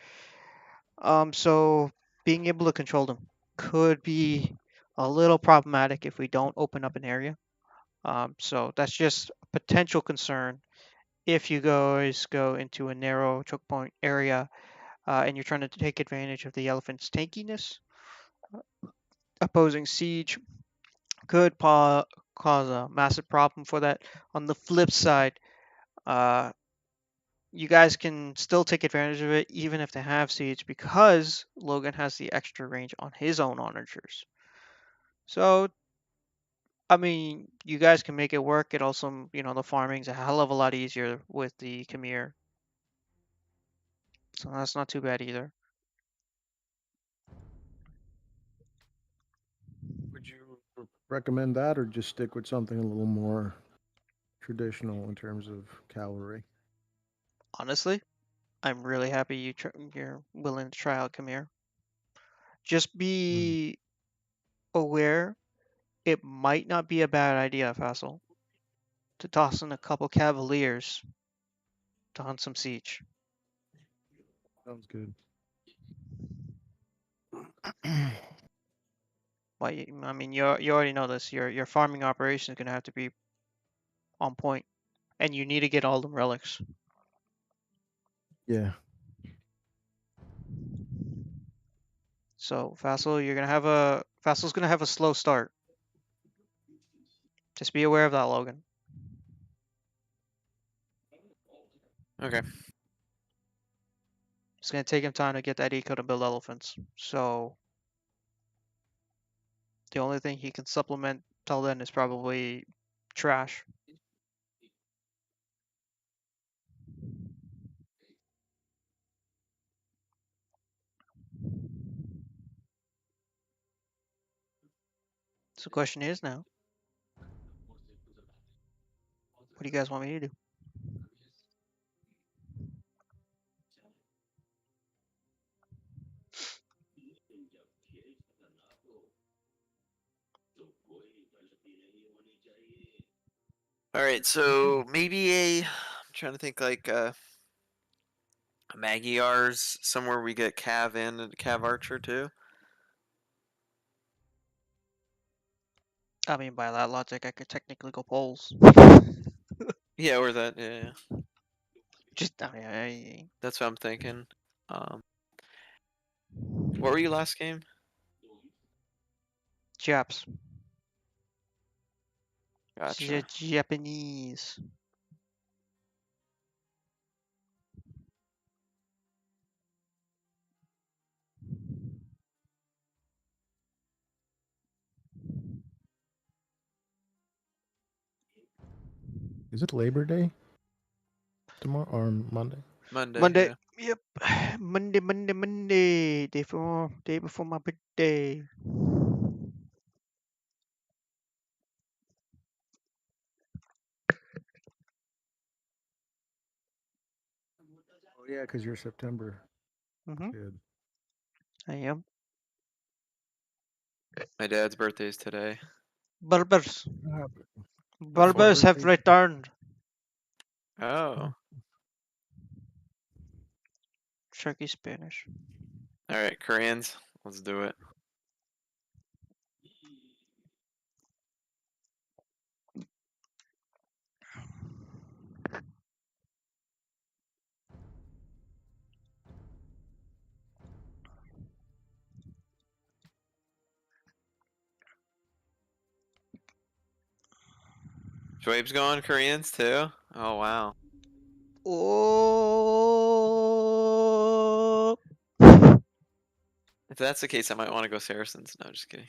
Speaker 1: So being able to control them could be a little problematic if we don't open up an area. So that's just a potential concern if you guys go into a narrow choke point area and you're trying to take advantage of the elephant's tankiness. Opposing siege could cause a massive problem for that. On the flip side, uh, you guys can still take advantage of it even if they have siege because Logan has the extra range on his own onagers. So, I mean, you guys can make it work. It also, you know, the farming's a hell of a lot easier with the Khmer. So that's not too bad either.
Speaker 10: Would you recommend that, or just stick with something a little more traditional in terms of cavalry?
Speaker 1: Honestly, I'm really happy you're willing to try out Khmer. Just be aware it might not be a bad idea, Fassel, to toss in a couple Cavaliers to hunt some siege.
Speaker 10: Sounds good.
Speaker 1: Well, I mean, you already know this. Your farming operation is gonna have to be on point, and you need to get all the relics.
Speaker 10: Yeah.
Speaker 1: So Fassel's gonna have a slow start. Just be aware of that, Logan.
Speaker 8: Okay.
Speaker 1: It's gonna take him time to get that eco to build elephants. So the only thing he can supplement till then is probably trash. So the question is now, what do you guys want me to do?
Speaker 8: All right, so maybe I'm trying to think like Magyar's somewhere we get Cav in and Cav Archer too.
Speaker 1: I mean, by that logic, I could technically go Poles.
Speaker 8: Yeah, or that. Yeah,
Speaker 1: Just, I mean,
Speaker 8: that's what I'm thinking. What were you last game?
Speaker 1: Japs.
Speaker 8: Gotcha.
Speaker 1: Japanese.
Speaker 10: Is it Labor Day tomorrow or Monday?
Speaker 8: Monday. Yeah.
Speaker 1: Yep. Monday. Day before my birthday.
Speaker 10: Oh yeah, because you're September
Speaker 1: Mm-hmm.
Speaker 10: kid.
Speaker 1: I am.
Speaker 8: My dad's birthday is today.
Speaker 1: Berbers.
Speaker 10: Ah,
Speaker 1: Berbers have
Speaker 10: birthday.
Speaker 1: returned.
Speaker 8: Oh.
Speaker 1: Turkey Spanish.
Speaker 8: All right, Koreans. Let's do it. Shoaib's going Koreans too? Oh wow.
Speaker 1: Oh.
Speaker 8: If that's the case, I might want to go Saracens. No, just kidding.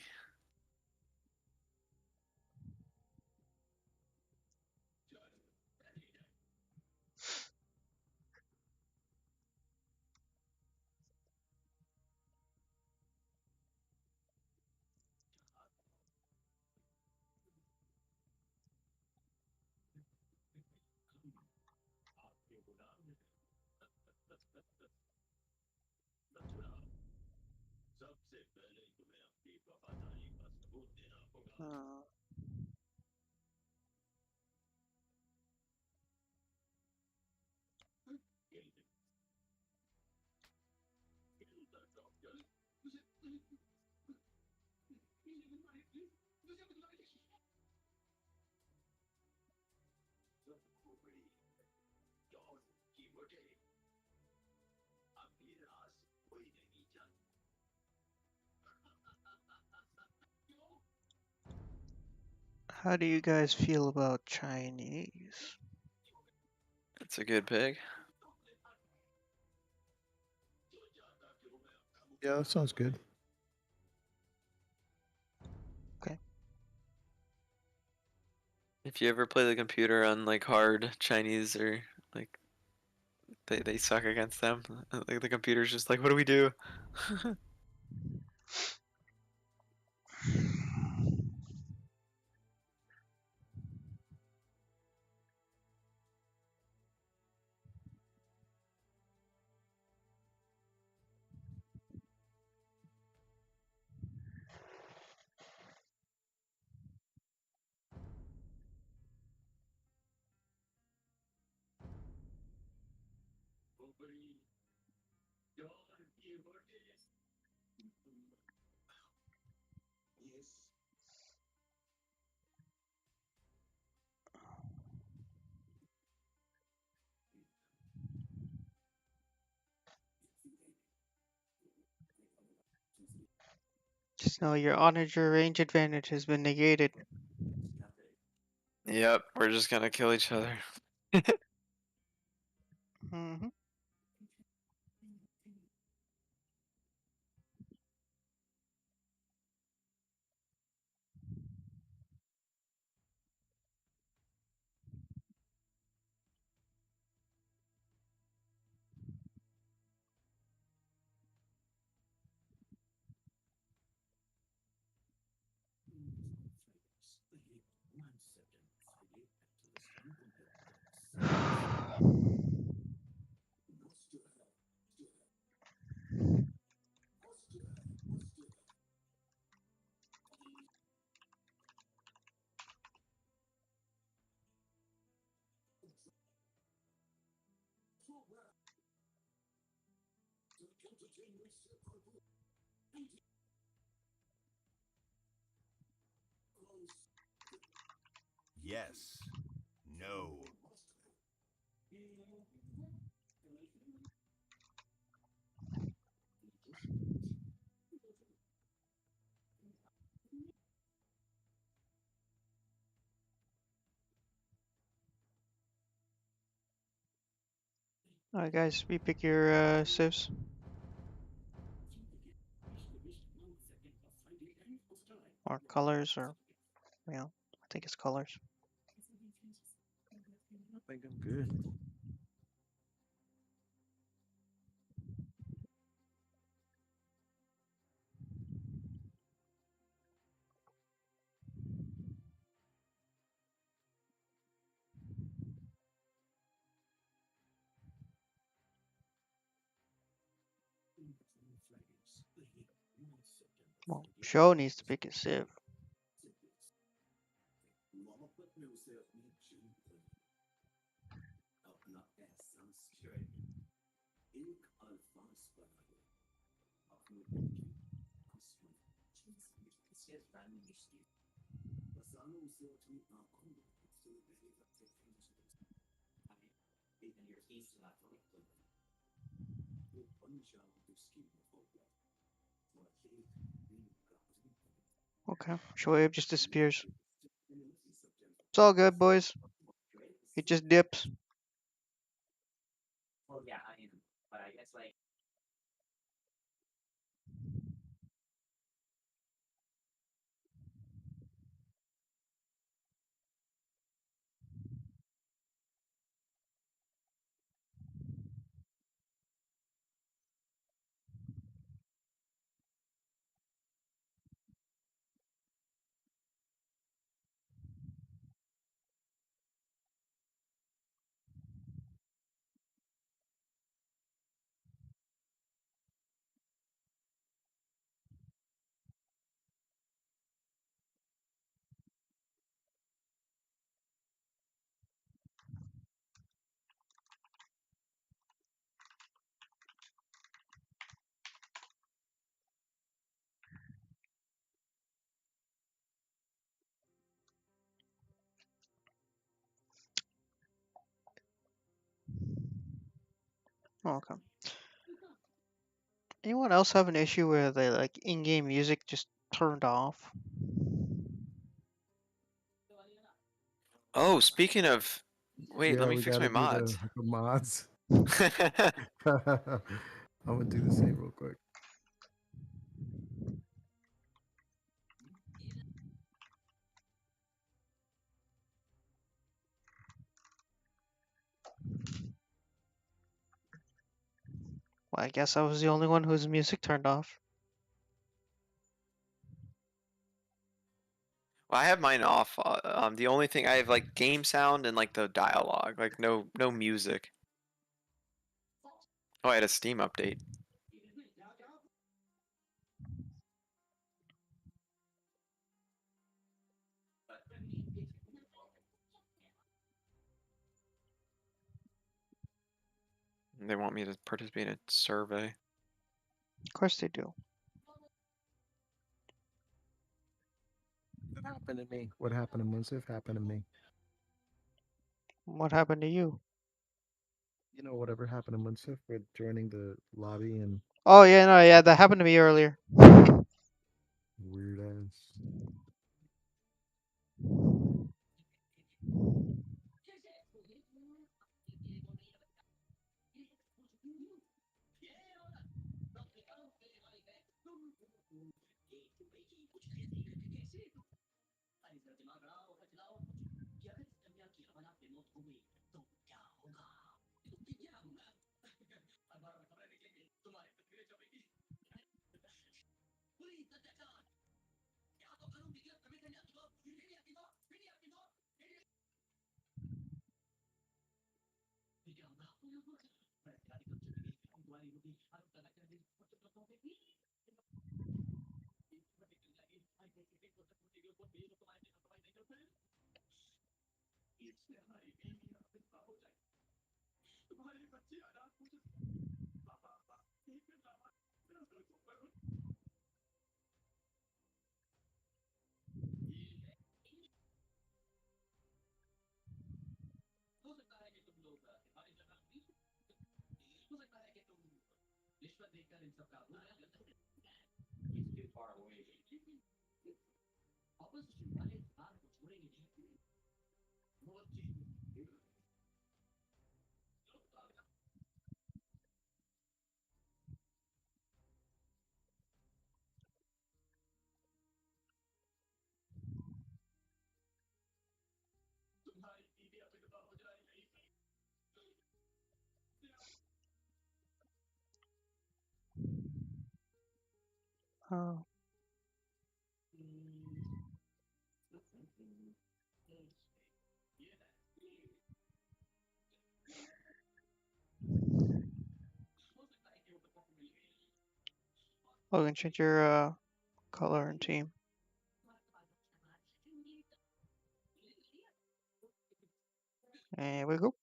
Speaker 1: How do you guys feel about Chinese?
Speaker 8: That's a good pick.
Speaker 10: Yeah, that sounds good.
Speaker 8: If you ever play the computer on like hard Chinese or like they suck against them, like the computer's just like, what do we do?
Speaker 1: Just know your onager range advantage has been negated.
Speaker 8: Yep, we're just gonna kill each other.
Speaker 1: Mm-hmm.
Speaker 12: Yes. No.
Speaker 1: Alright, guys, repick your civs. Or colors, or, you know, I think it's colors.
Speaker 10: I think I'm good.
Speaker 1: Well, Show needs to pick a civ. Okay, Shoaib just disappears. It's all good, boys. He just dips.
Speaker 7: Well, yeah, I mean, but I guess like.
Speaker 1: Okay. Anyone else have an issue where the like in-game music just turned off?
Speaker 8: Oh, speaking of, wait, let
Speaker 10: Yeah,
Speaker 8: me
Speaker 10: we
Speaker 8: fix
Speaker 10: got
Speaker 8: my
Speaker 10: to do
Speaker 8: mods.
Speaker 10: the mods. I'm gonna do the same real quick.
Speaker 1: Well, I guess I was the only one whose music turned off.
Speaker 8: Well, I have mine off. The only thing I have like game sound and like the dialogue, like no music. Oh, I had a Steam update. They want me to participate in a survey.
Speaker 1: Of course they do.
Speaker 10: What happened to me? What happened to Munsif happened to me.
Speaker 1: What happened to you?
Speaker 10: You know, whatever happened to Munsif with joining the lobby and
Speaker 1: Oh yeah, no, yeah, that happened to me earlier.
Speaker 10: weird ass.
Speaker 1: Oh. Logan, change your color and team. And we go.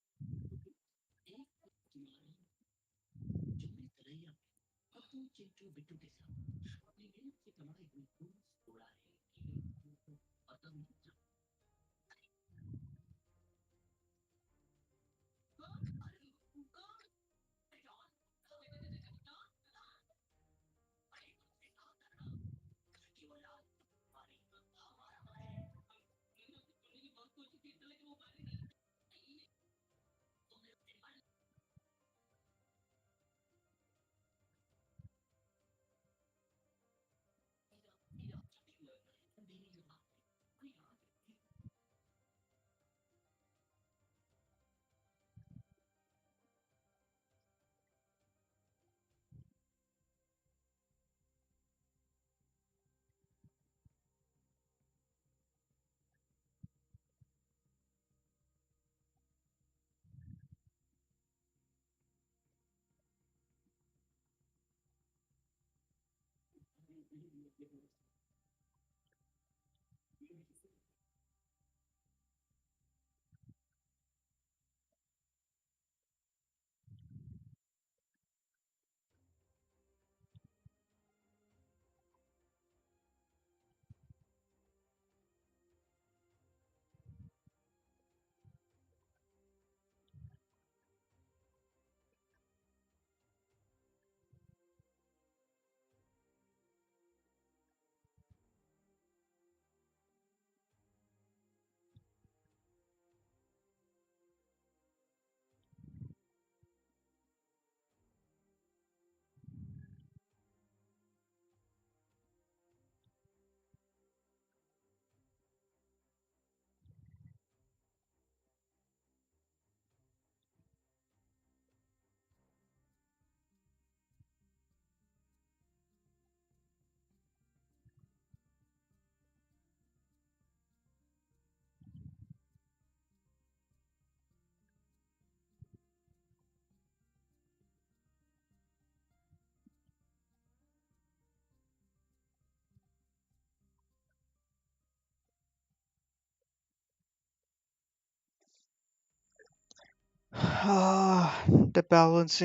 Speaker 1: The balance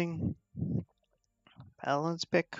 Speaker 1: pick.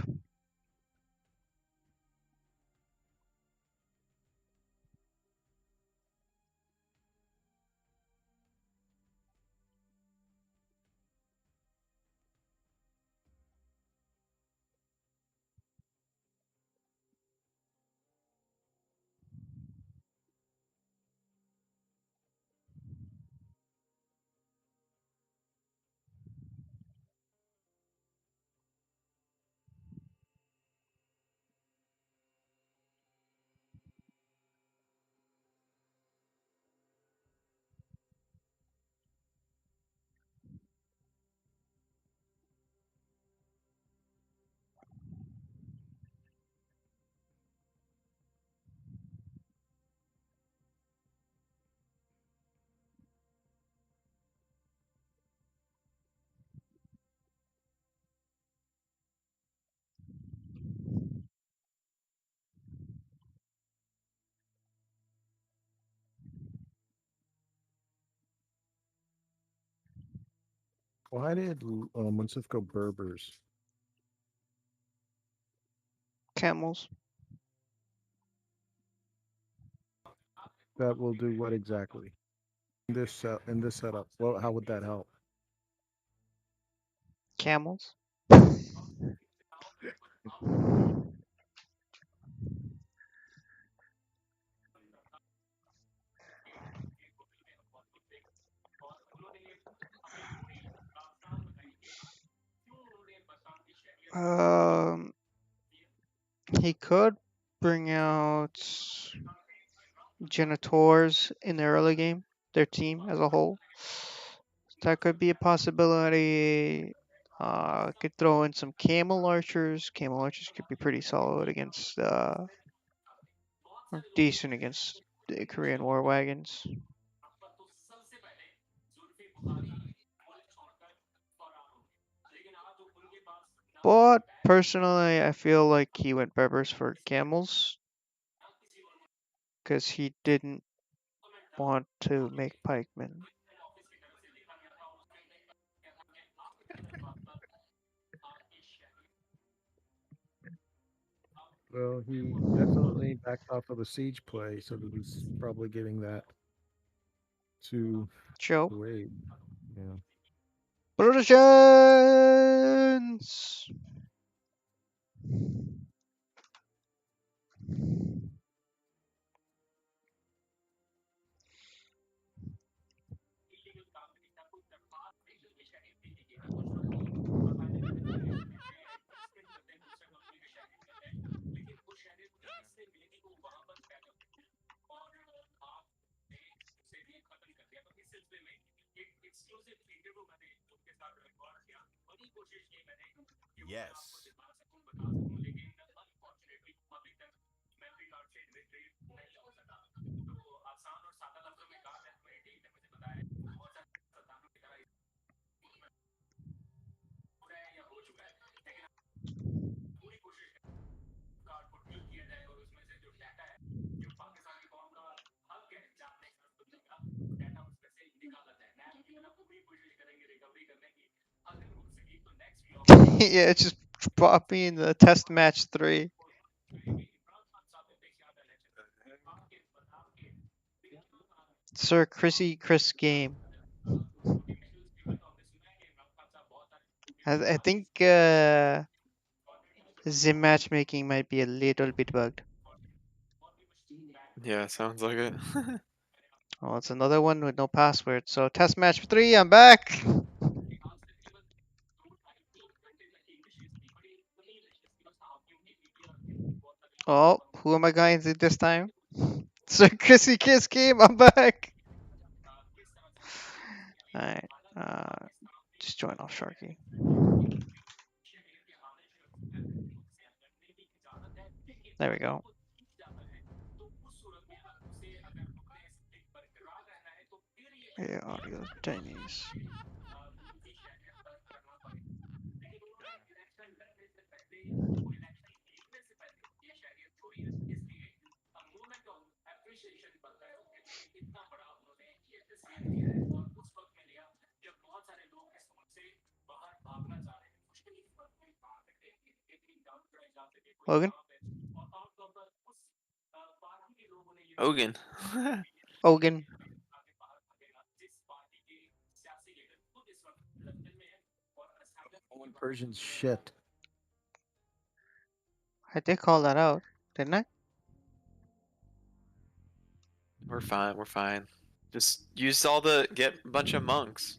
Speaker 10: Why did Munsif go Berbers?
Speaker 1: Camels.
Speaker 10: That will do what exactly? In this setup, well, how would that help?
Speaker 1: Camels. Um, he could bring out Genitors in the early game, their team as a whole. That could be a possibility. Could throw in some Camel Archers. Camel Archers could be pretty solid against, or decent against the Korean War Wagons. But personally, I feel like he went Berbers for Camels because he didn't want to make pikemen.
Speaker 10: Well, he definitely backed off of the siege play, so that he's probably giving that to
Speaker 1: Joe.
Speaker 10: Wade. Yeah.
Speaker 1: Productions!
Speaker 12: Yes.
Speaker 1: Yeah, just pop me in the test match 3. Sir Chris game. I think Zim matchmaking might be a little bit bugged.
Speaker 8: Yeah, sounds like it.
Speaker 1: Oh, it's another one with no password. So test match 3, I'm back. Oh, who am I going to this time? Sir Chrissy Kiss game, I'm back. Alright, just join off Sharky. There we go. Yeah, audio Chinese. Logan?
Speaker 8: Ogan.
Speaker 1: Ogan.
Speaker 10: One Persian's shit.
Speaker 1: I did call that out, didn't I?
Speaker 8: We're fine. We're fine. Just use all the get a bunch of monks.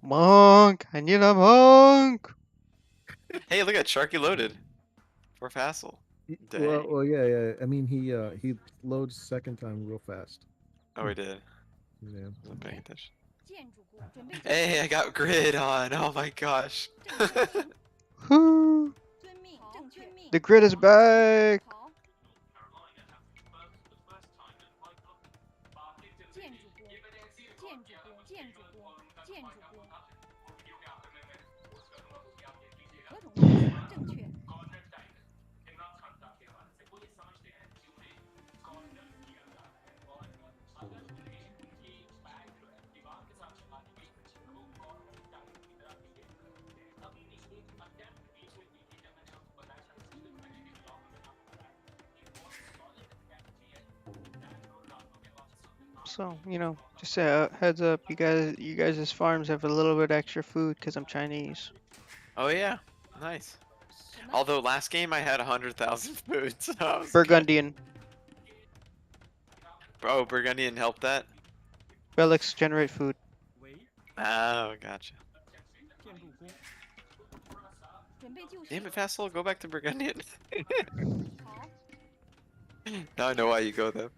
Speaker 1: Monk! I need a monk!
Speaker 8: Hey, look at Sharky loaded. For Fassel. Dang.
Speaker 10: Well, yeah. I mean, he loads second time real fast.
Speaker 8: Oh, he did.
Speaker 10: Yeah.
Speaker 8: Wasn't paying attention. Hey, I got grid on. Oh my gosh.
Speaker 1: Whoo! The grid is back! So, you know, just a heads up, you guys' farms have a little bit extra food because I'm Chinese.
Speaker 8: Oh yeah, nice. Although last game I had 100,000 food, so I was
Speaker 1: Burgundian.
Speaker 8: Oh, Burgundian helped that?
Speaker 1: Relics generate food.
Speaker 8: Oh, gotcha. Damn it, Fassel, go back to Burgundian. Now I know why you go there.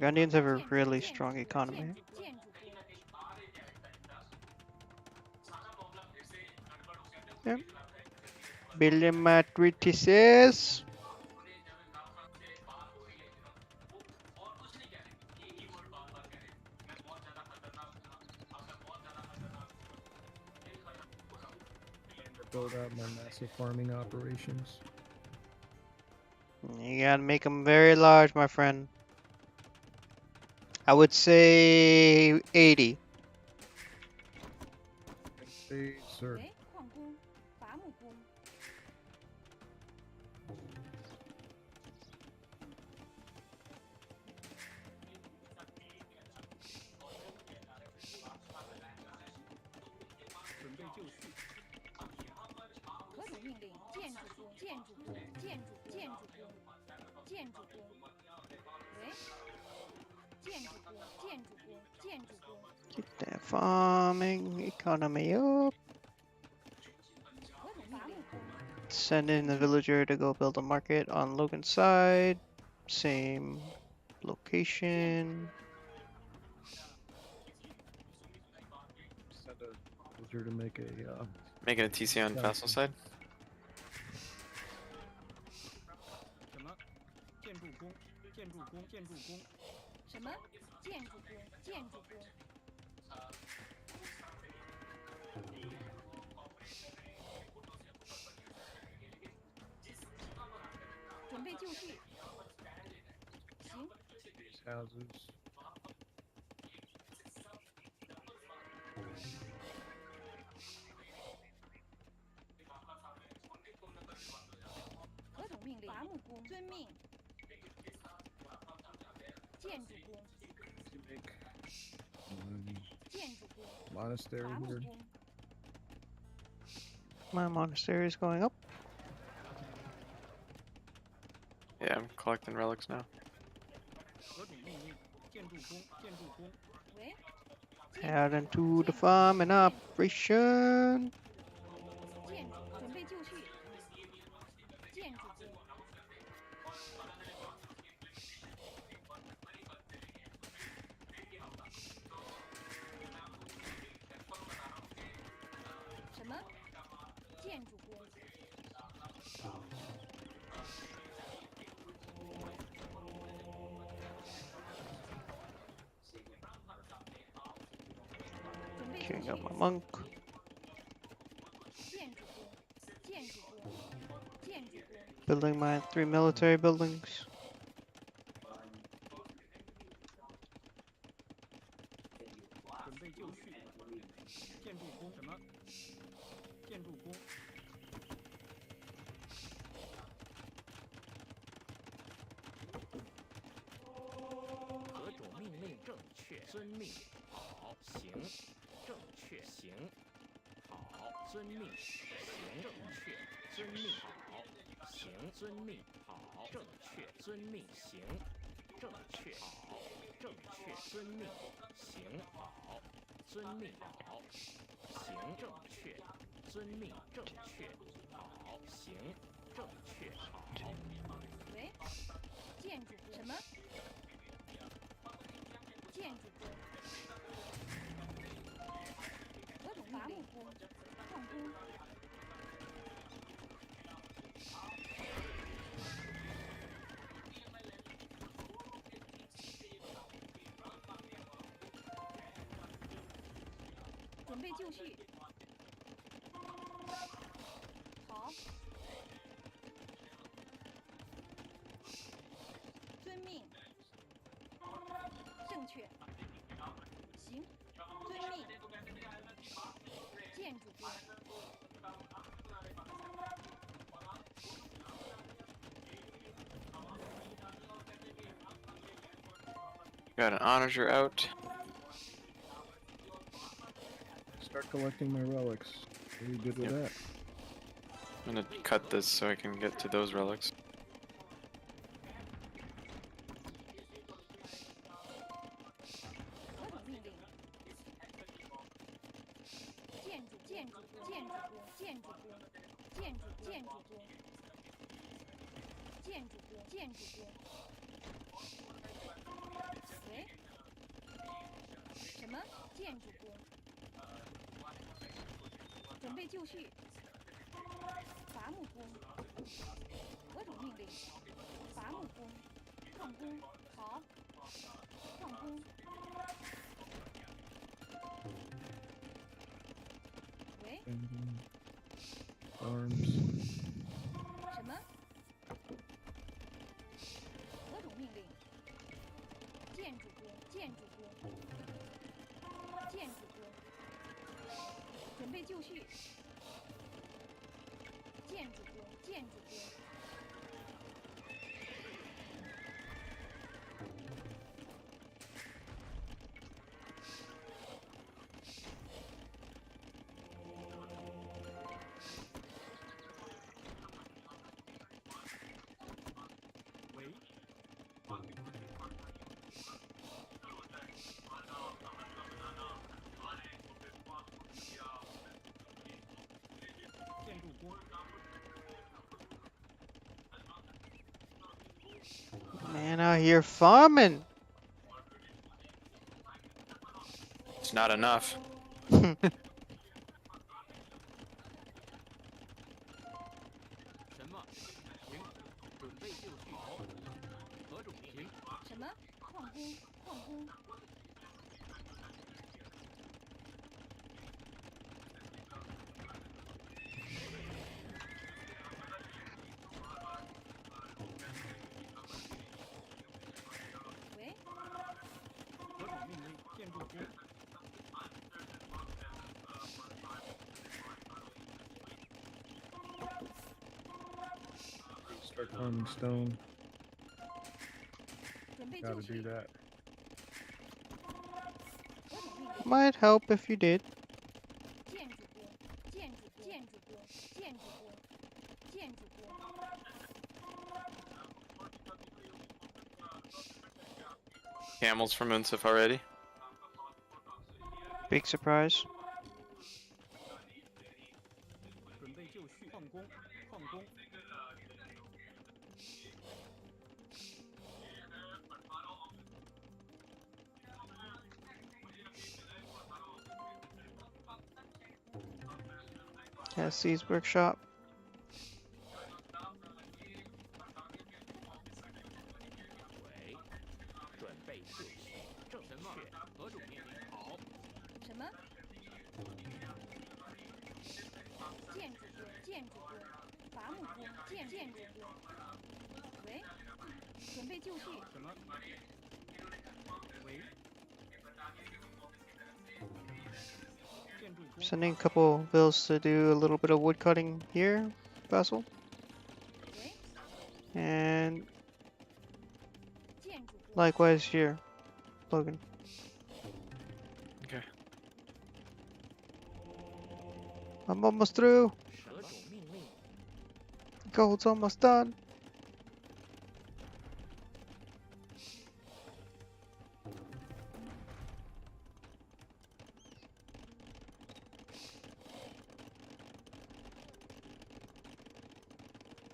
Speaker 1: Burgundians have a really strong economy. Yep. Billion matrices.
Speaker 10: Build out my massive farming operations.
Speaker 1: You gotta make them very large, my friend. I would say 80.
Speaker 10: Hey, sir.
Speaker 1: Get that farming economy up. Send in the villager to go build a market on Logan's side. Same location.
Speaker 10: Send a villager to make a
Speaker 8: Making a TC on Fassel side?
Speaker 10: houses.
Speaker 6: 伐木工，遵命。建筑工，建筑工，
Speaker 10: Monastery
Speaker 6: 伐木
Speaker 10: here.
Speaker 6: 工，
Speaker 1: My monastery is going up.
Speaker 8: Yeah, I'm collecting relics now.
Speaker 3: 何种命令？建筑工，建筑工。
Speaker 6: 喂，
Speaker 1: Head into the farm and operation.
Speaker 6: 建筑，准备就绪。建筑工，什么？建筑工，准备就
Speaker 1: King
Speaker 6: 绪。
Speaker 1: up my monk.
Speaker 6: 建筑工，建筑工，建筑工，
Speaker 1: Building my 3 military buildings.
Speaker 3: 准备就绪。建筑工什么？建筑工。何种命令？正确，遵命。好，行，正确，行。好，遵命。行，正确，遵命。好，行，遵命。好，正确，遵命。行，正确。好，正确，遵命。行，好，遵命。好，行，正确，遵命。正确，好，行，正确，好。
Speaker 6: 喂，建筑工，什么？建筑工，何种伐木工，矿工，准备就绪。好，遵命。正确。行，遵命。建筑工，
Speaker 8: Got an onager out.
Speaker 10: Start collecting my relics. What are you good with
Speaker 8: Yep.
Speaker 10: that?
Speaker 8: I'm gonna cut this so I can get to those relics.
Speaker 6: 何种命令？建筑，建筑，建筑工，建筑工，建筑，建筑工，建筑工，建筑工。喂，什么？建筑工？准备就绪。伐木工，何种命令？伐木工，矿工，好，矿工。喂，
Speaker 10: Arms.
Speaker 6: 什么？何种命令？建筑工，建筑工，建筑工，准备就绪。建筑工，建筑工。
Speaker 3: 喂，建筑工。
Speaker 1: Man out here farming.
Speaker 8: It's not enough.
Speaker 3: 什么？行，准备就绪。何种命令？
Speaker 6: 什么？矿工，矿工。喂，
Speaker 3: 何种命令？建筑工。
Speaker 10: Start farming stone.
Speaker 6: 准备
Speaker 10: Gotta
Speaker 6: 就
Speaker 10: do
Speaker 6: 绪，
Speaker 10: that.
Speaker 6: 何种命令？
Speaker 1: Might help if you did.
Speaker 6: 建筑工，建筑工，建筑工，建筑工，建筑工，
Speaker 8: Camels from Unsif already.
Speaker 1: Big surprise.
Speaker 3: 准备就绪，矿工，矿工，
Speaker 1: Cassie's workshop.
Speaker 3: 喂，准备就绪，正确，何种命令？好，
Speaker 6: 什么？建筑工，建筑工，伐木工，建筑工。喂，准备就绪，
Speaker 3: 什么？喂，建筑工，
Speaker 1: Sending a couple bills to do a little bit of wood cutting here, Basil.
Speaker 6: 喂，
Speaker 1: And
Speaker 6: 建筑工，
Speaker 1: likewise here, Logan.
Speaker 8: Okay.
Speaker 1: I'm almost through.
Speaker 3: 何种命令？
Speaker 1: Gold's almost done.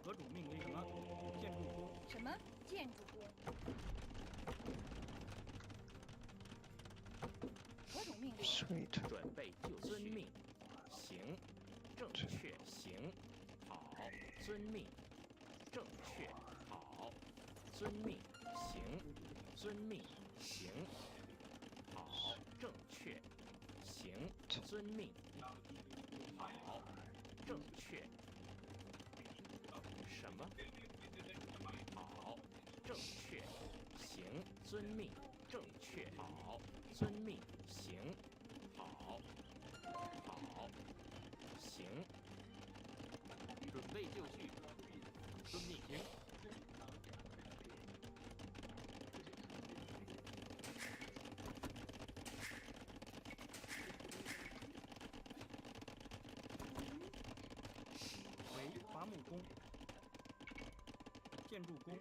Speaker 3: 何种命令？什么？建筑工，
Speaker 6: 什么？建筑工。何种命令？
Speaker 1: Sweet.
Speaker 3: 准备就遵命，行，正确，行，好，遵命，正确，好，遵命，行，遵命，行，好，正确，行，遵命，好，正确。什么？好，正确，行，遵命，正确，好，遵命，行，好，好，行，准备就绪，遵命，行。为伐木工，建筑工。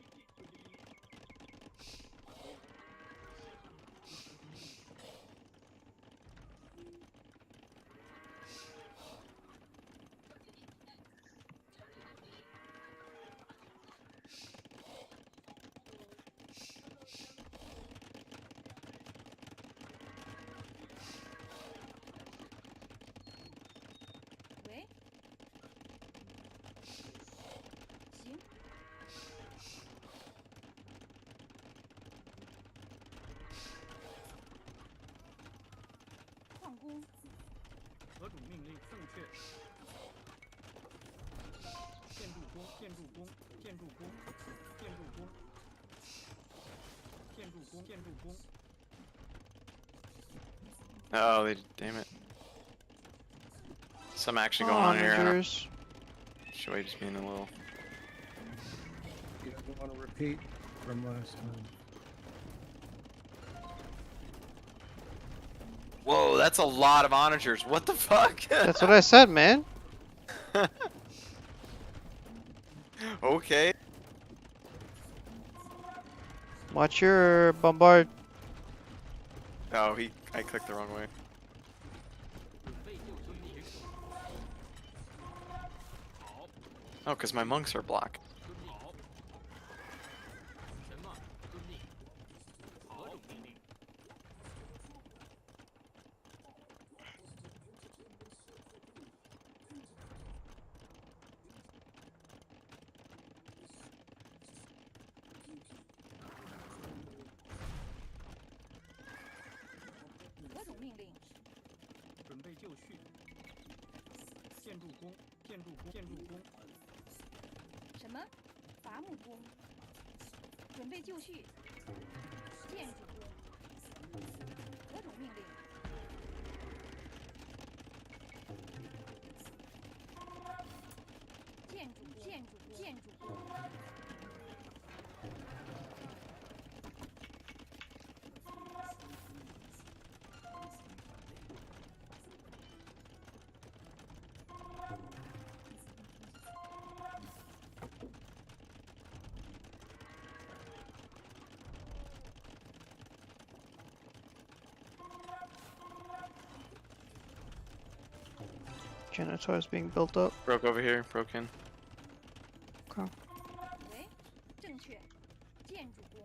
Speaker 6: 喂，行，矿工，
Speaker 3: 何种命令？正确。建筑工，建筑工，建筑工，建筑工，建筑工，建筑工。
Speaker 8: Oh, damn it. Some action going on here. I don't-
Speaker 1: Onagers.
Speaker 8: Shoei just being a little.
Speaker 10: You don't want to repeat from last time.
Speaker 8: Whoa, that's a lot of onagers. What the fuck?
Speaker 1: That's what I said, man.
Speaker 8: Okay.
Speaker 1: Watch your bombard.
Speaker 8: Oh, I clicked the wrong way.
Speaker 3: 准备就遵命。好，
Speaker 8: Oh, because my monks are blocked.
Speaker 3: 遵命。好。什么？遵命。何种命令？
Speaker 6: 何种命令？
Speaker 3: 准备就绪。建筑工，建筑工，建筑工。
Speaker 6: 什么？伐木工，准备就绪，建筑工。何种命令？建筑工，建筑工，建筑工。
Speaker 1: Generator is being built up.
Speaker 8: Broke over here. Broke in.
Speaker 1: Okay.
Speaker 6: 喂，正确，建筑工。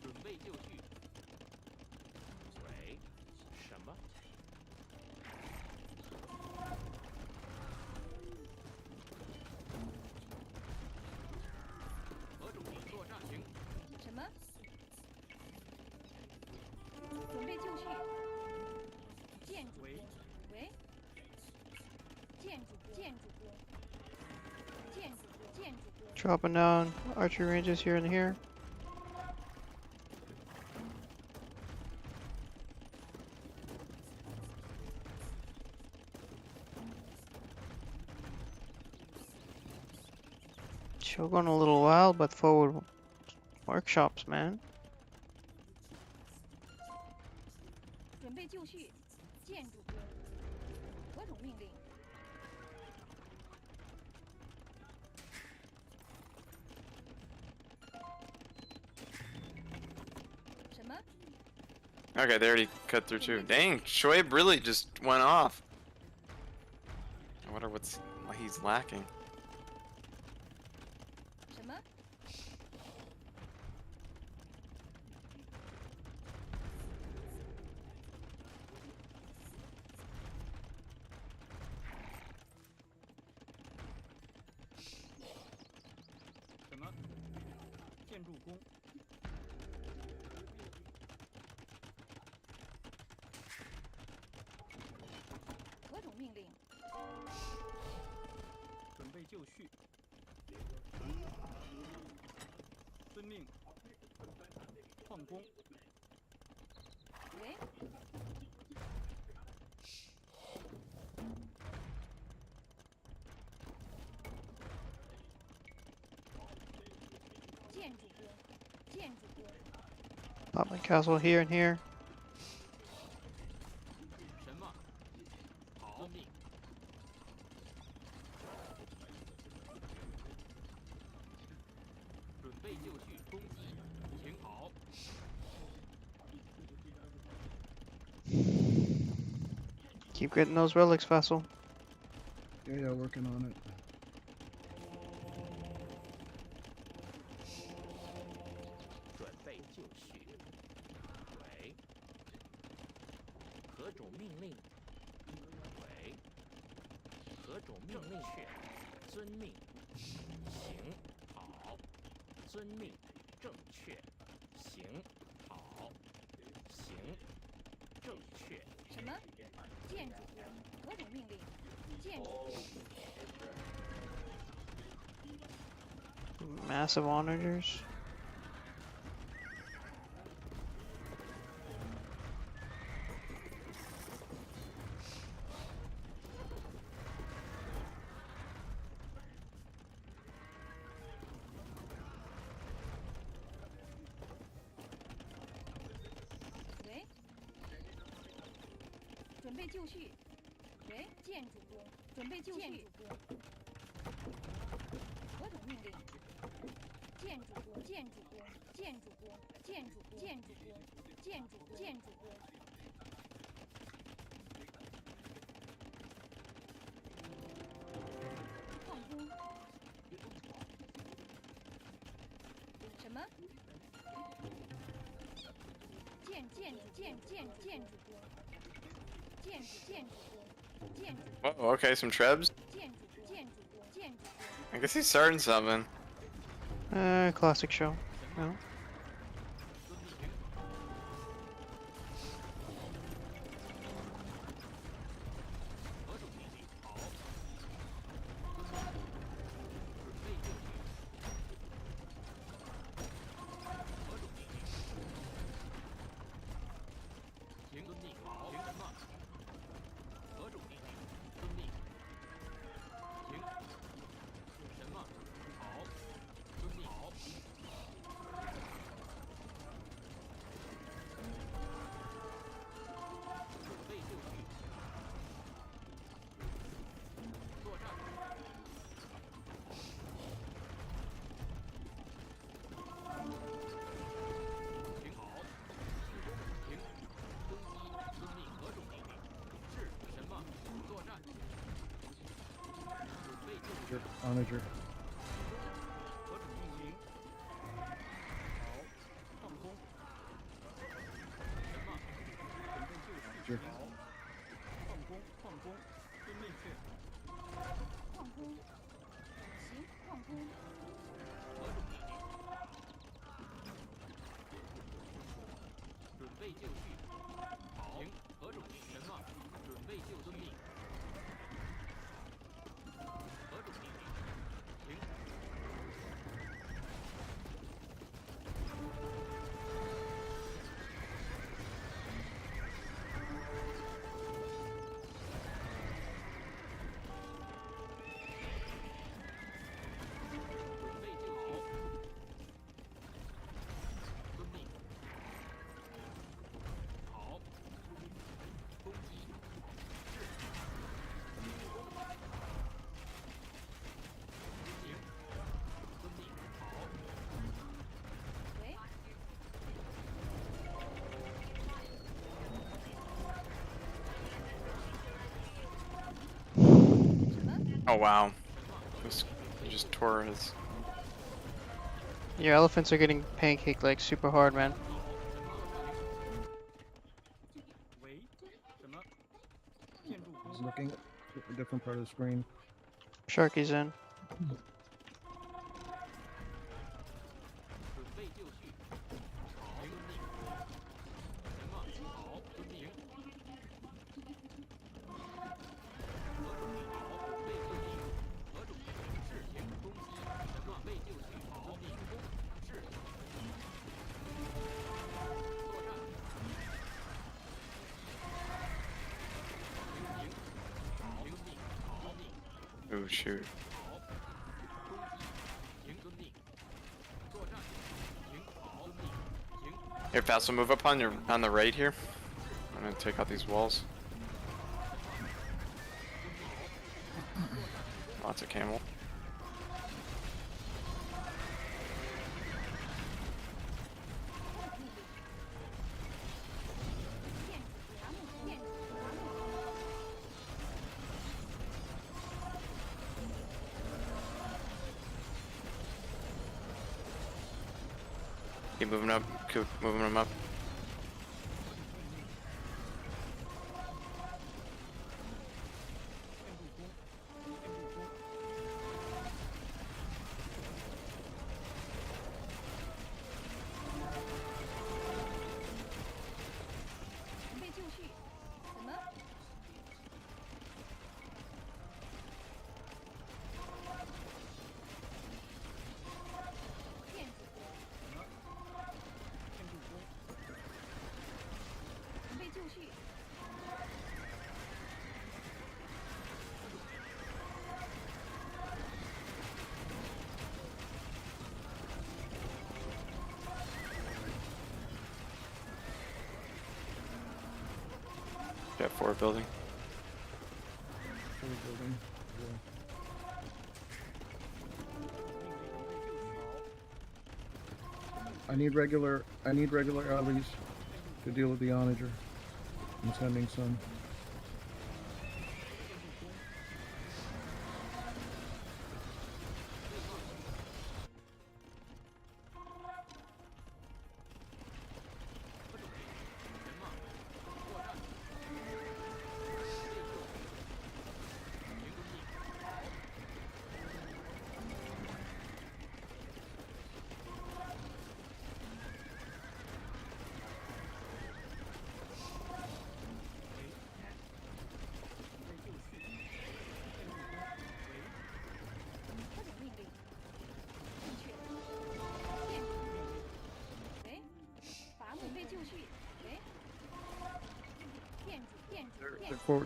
Speaker 3: 准备就绪。喂，什么？何种地作战行？
Speaker 6: 什么？准备就绪。建筑工。喂。建筑工。建筑工。建筑工。建筑工。
Speaker 1: Dropping down archery ranges here and here. Shogun a little wild, but forward workshops, man.
Speaker 6: 准备就绪。建筑工。何种命令？什么？
Speaker 8: Okay, they already cut through too. Dang, Shoaib really just went off. I wonder what he's lacking.
Speaker 6: 什么？
Speaker 3: 什么？建筑工。
Speaker 6: 何种命令？
Speaker 3: 准备就绪。遵命。矿工。
Speaker 6: 喂。建筑工。建筑工。
Speaker 1: Pop my castle here and here.
Speaker 3: 什么？好。遵命。准备就绪，攻击，请好。
Speaker 1: Keep getting those relics, Vessel.
Speaker 4: Yeah, working on it.
Speaker 3: 准备就绪。喂。何种命令？喂。何种命令？确。遵命。行。好。遵命。正确。行。好。行。正确。
Speaker 6: 什么？建筑工。何种命令？建筑工。
Speaker 1: Massive onagers.
Speaker 6: 喂。准备就绪。喂，建筑工。准备就绪。建筑工。何种命令？建筑工。建筑工。建筑工。建筑工。建筑工。建筑工。建筑工。矿工。什么？建筑工。建筑工。建筑。
Speaker 8: Oh, okay, some trebs.
Speaker 6: 建筑工。建筑工。建筑工。
Speaker 8: I guess he's starting something.
Speaker 1: Classic show. No.
Speaker 10: Onager.
Speaker 3: 何种进行？好，放空。什么？准备就绪。好，放空，放空，遵命去。
Speaker 6: 放空。行，放空。
Speaker 3: 何种命令？准备就绪。好，行。何种命令？什么？准备就遵命。何种命令？行。准备就绪。遵命。好。攻击。是。行。遵命。好。
Speaker 6: 喂，
Speaker 8: Oh wow. He just tore his.
Speaker 1: Your elephants are getting pancaked like super hard, man.
Speaker 3: 喂，什么？骗入攻。
Speaker 10: Looking at a different part of the screen.
Speaker 1: Sharky's in.
Speaker 3: 准备就绪。好，遵命。什么？好，遵命。何种命令？好，准备就绪。何种命令？是行攻击。什么？备就绪。好，进攻。是。作战。行。好，遵命。好命。
Speaker 8: Oh shoot.
Speaker 3: 好。攻击。行，遵命。作战。行，好，遵命。行。
Speaker 8: Here, Faust, move up on the right here. I'm gonna take out these walls. Lots of camel.
Speaker 6: 电子伐木，电子伐木。
Speaker 8: Keep moving up. Keep moving them up.
Speaker 6: 准备就绪。什么？电子。准备就绪。
Speaker 8: Jet 4 building.
Speaker 10: Forward building. I need regular allies to deal with the Onager. I'm sending some.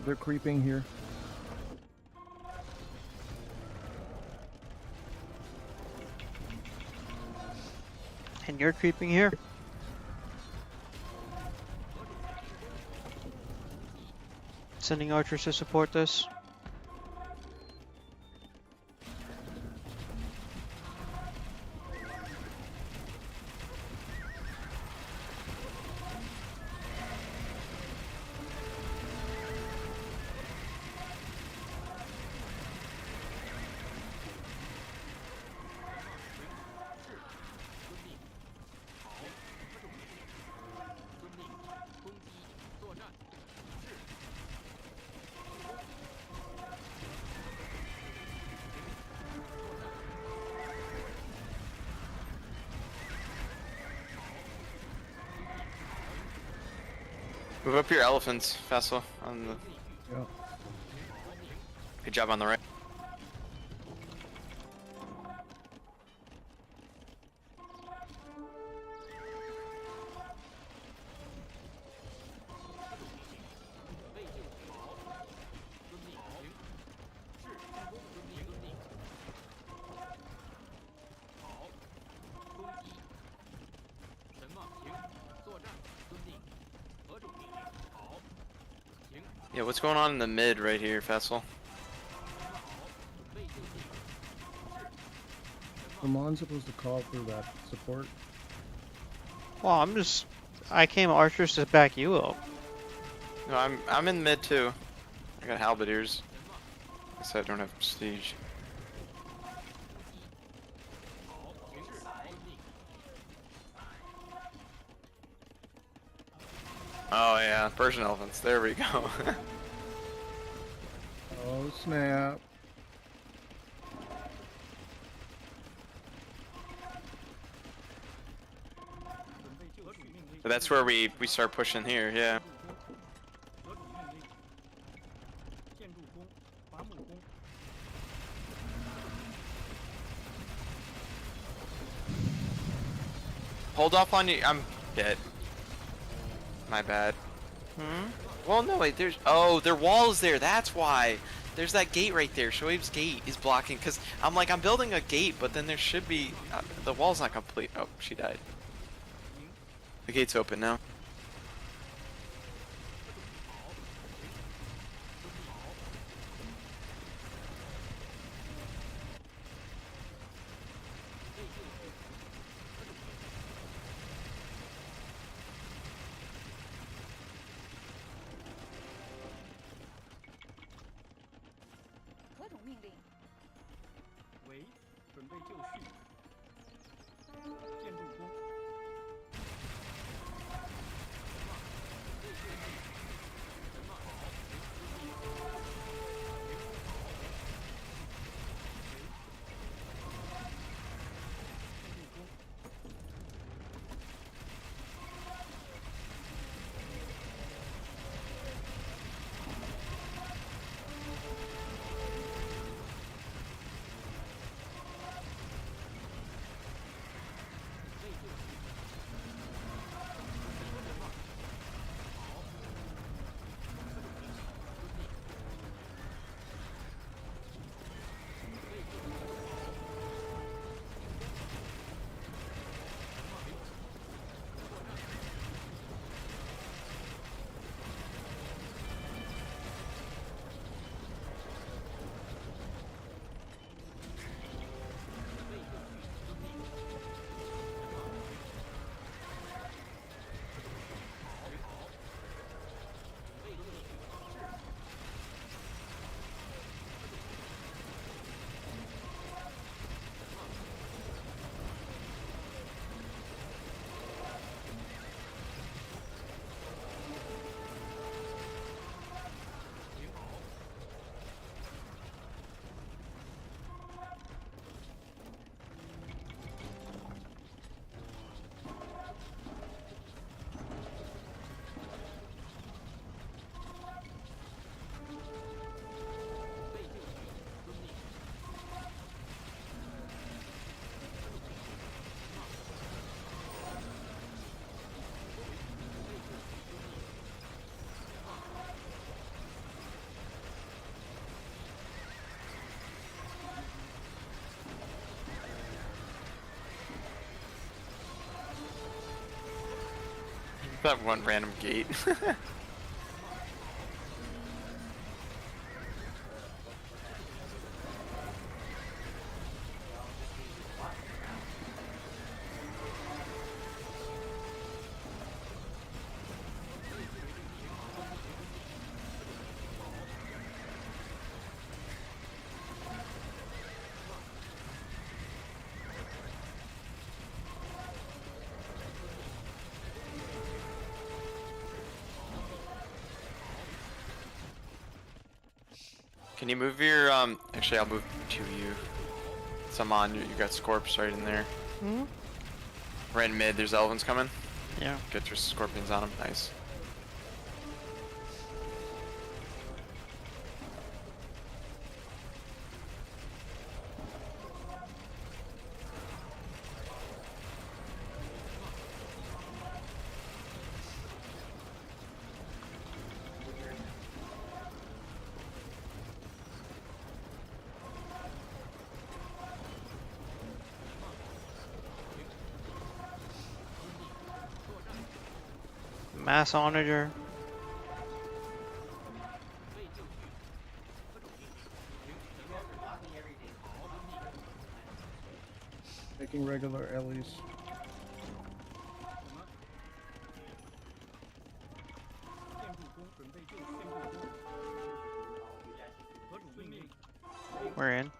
Speaker 10: They're creeping here.
Speaker 1: And you're creeping here? Sending archers to support this.
Speaker 8: Move up your elephants, Fassel. On the.
Speaker 10: Yeah.
Speaker 8: Good job on the right. Yeah, what's going on in the mid right here, Fassel?
Speaker 10: Am I supposed to call for that support?
Speaker 1: Well, I came archers to back you up.
Speaker 8: No, I'm in mid too. I got halberdiers. I guess I don't have prestige. Oh yeah, Persian elephants. There we go.
Speaker 10: Oh snap.
Speaker 8: But that's where we start pushing here, yeah. Hold off on you. I'm dead. My bad. Well, no, wait, their wall is there, that's why. There's that gate right there. Shoaib's gate is blocking, because I'm building a gate, but then there should be, the wall's not complete. Oh, she died. The gate's open now. That one random gate. Can you move your, actually I'll move to you. Some on, you got Scorps right in there. Right in mid, there's Elvins coming.
Speaker 1: Yeah.
Speaker 8: Get your Scorpions on them, nice.
Speaker 1: Mass onager.
Speaker 10: Making regular Ellie's.
Speaker 1: We're in.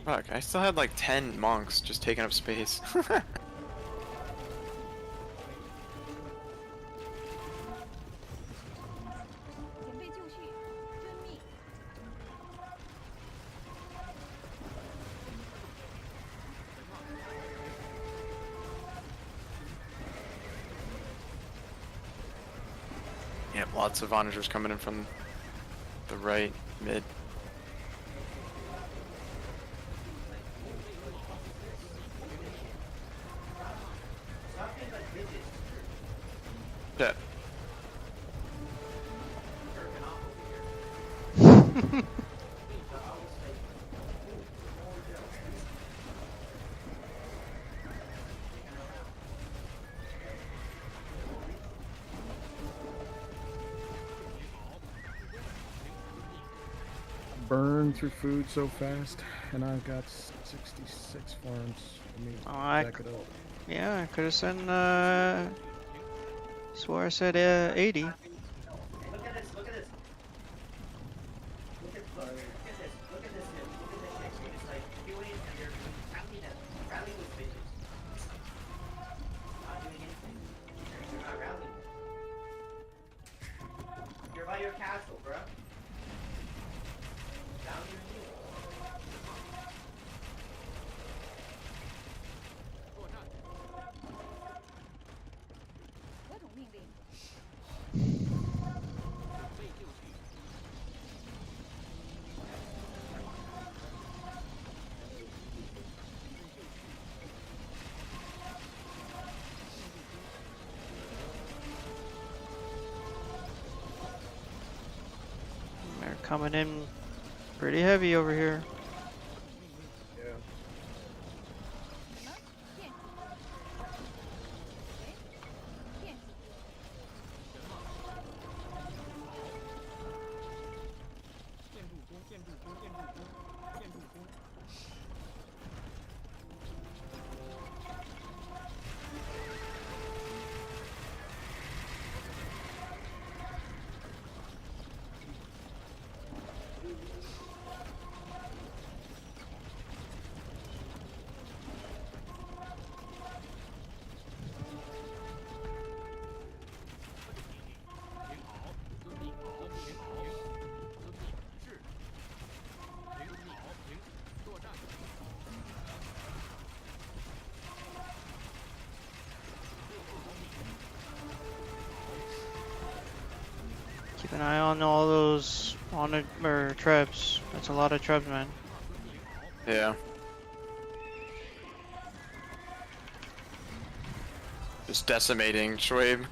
Speaker 8: Fuck, I still had like 10 monks just taking up space.
Speaker 6: 准备就绪，遵命。
Speaker 8: Yeah, lots of onagers coming in from the right, mid. Yeah.
Speaker 10: Burn through food so fast, and I've got 66 farms. I mean,
Speaker 1: Oh, I
Speaker 10: back it up.
Speaker 1: Yeah, I could have sent, swore I said 80.
Speaker 7: Look at this, look at this. Look at this, look at this, look at this, look at this shit. It's like doing and you're rallying them, rallying with bitches. Not doing anything. You're not rallying. You're by your castle, bro. Down your knee.
Speaker 6: 何种命令？
Speaker 1: They're coming in pretty heavy over here.
Speaker 10: Yeah.
Speaker 6: 什么？建筑？喂？建筑？
Speaker 1: Keep an eye on all those trebs. That's a lot of trebs, man.
Speaker 8: Yeah. Just decimating Schwabe.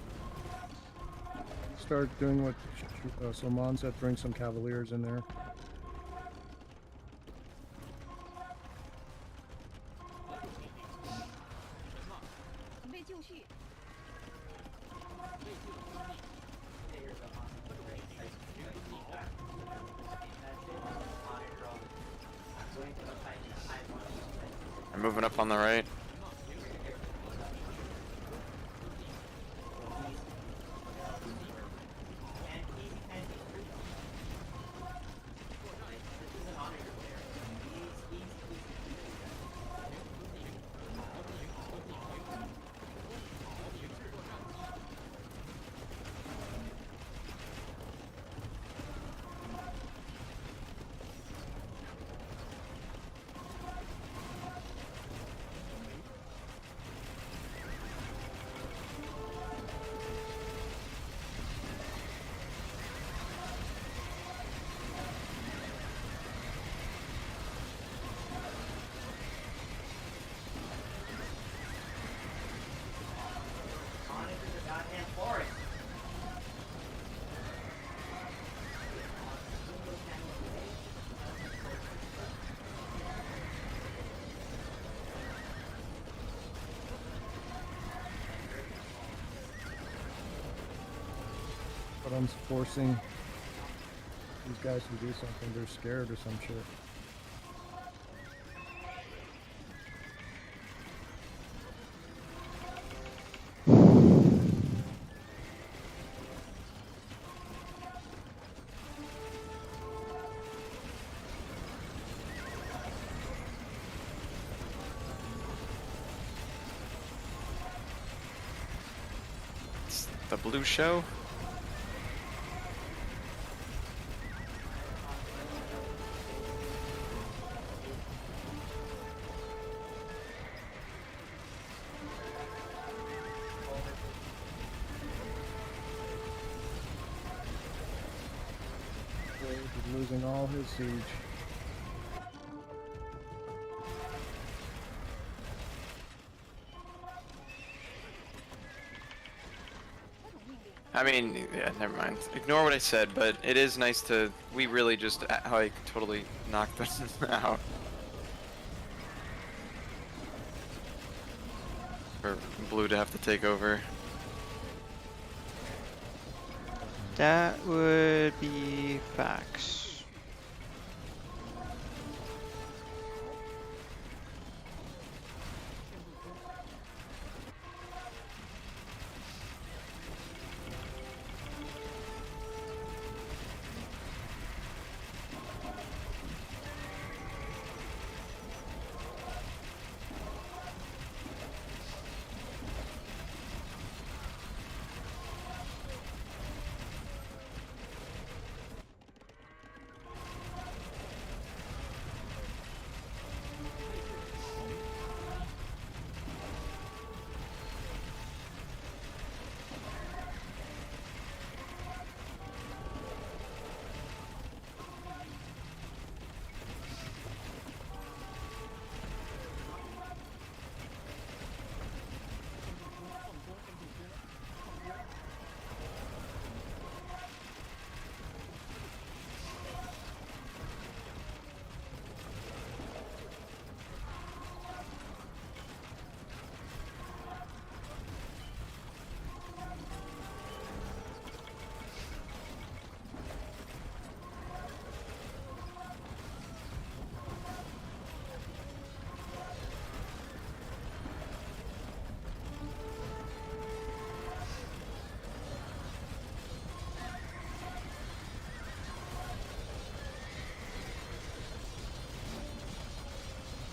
Speaker 10: Start doing what Salman said, bring some cavaliers in there.
Speaker 6: 准备就绪。
Speaker 8: I'm moving up on the right.
Speaker 10: one's forcing these guys to do something. They're scared or some shit.
Speaker 8: It's the blue show.
Speaker 10: He's losing all his siege.
Speaker 8: I mean, yeah, never mind. Ignore what I said, but it is nice to. We really just like totally knocked them out. For blue to have to take over.
Speaker 1: That would be facts.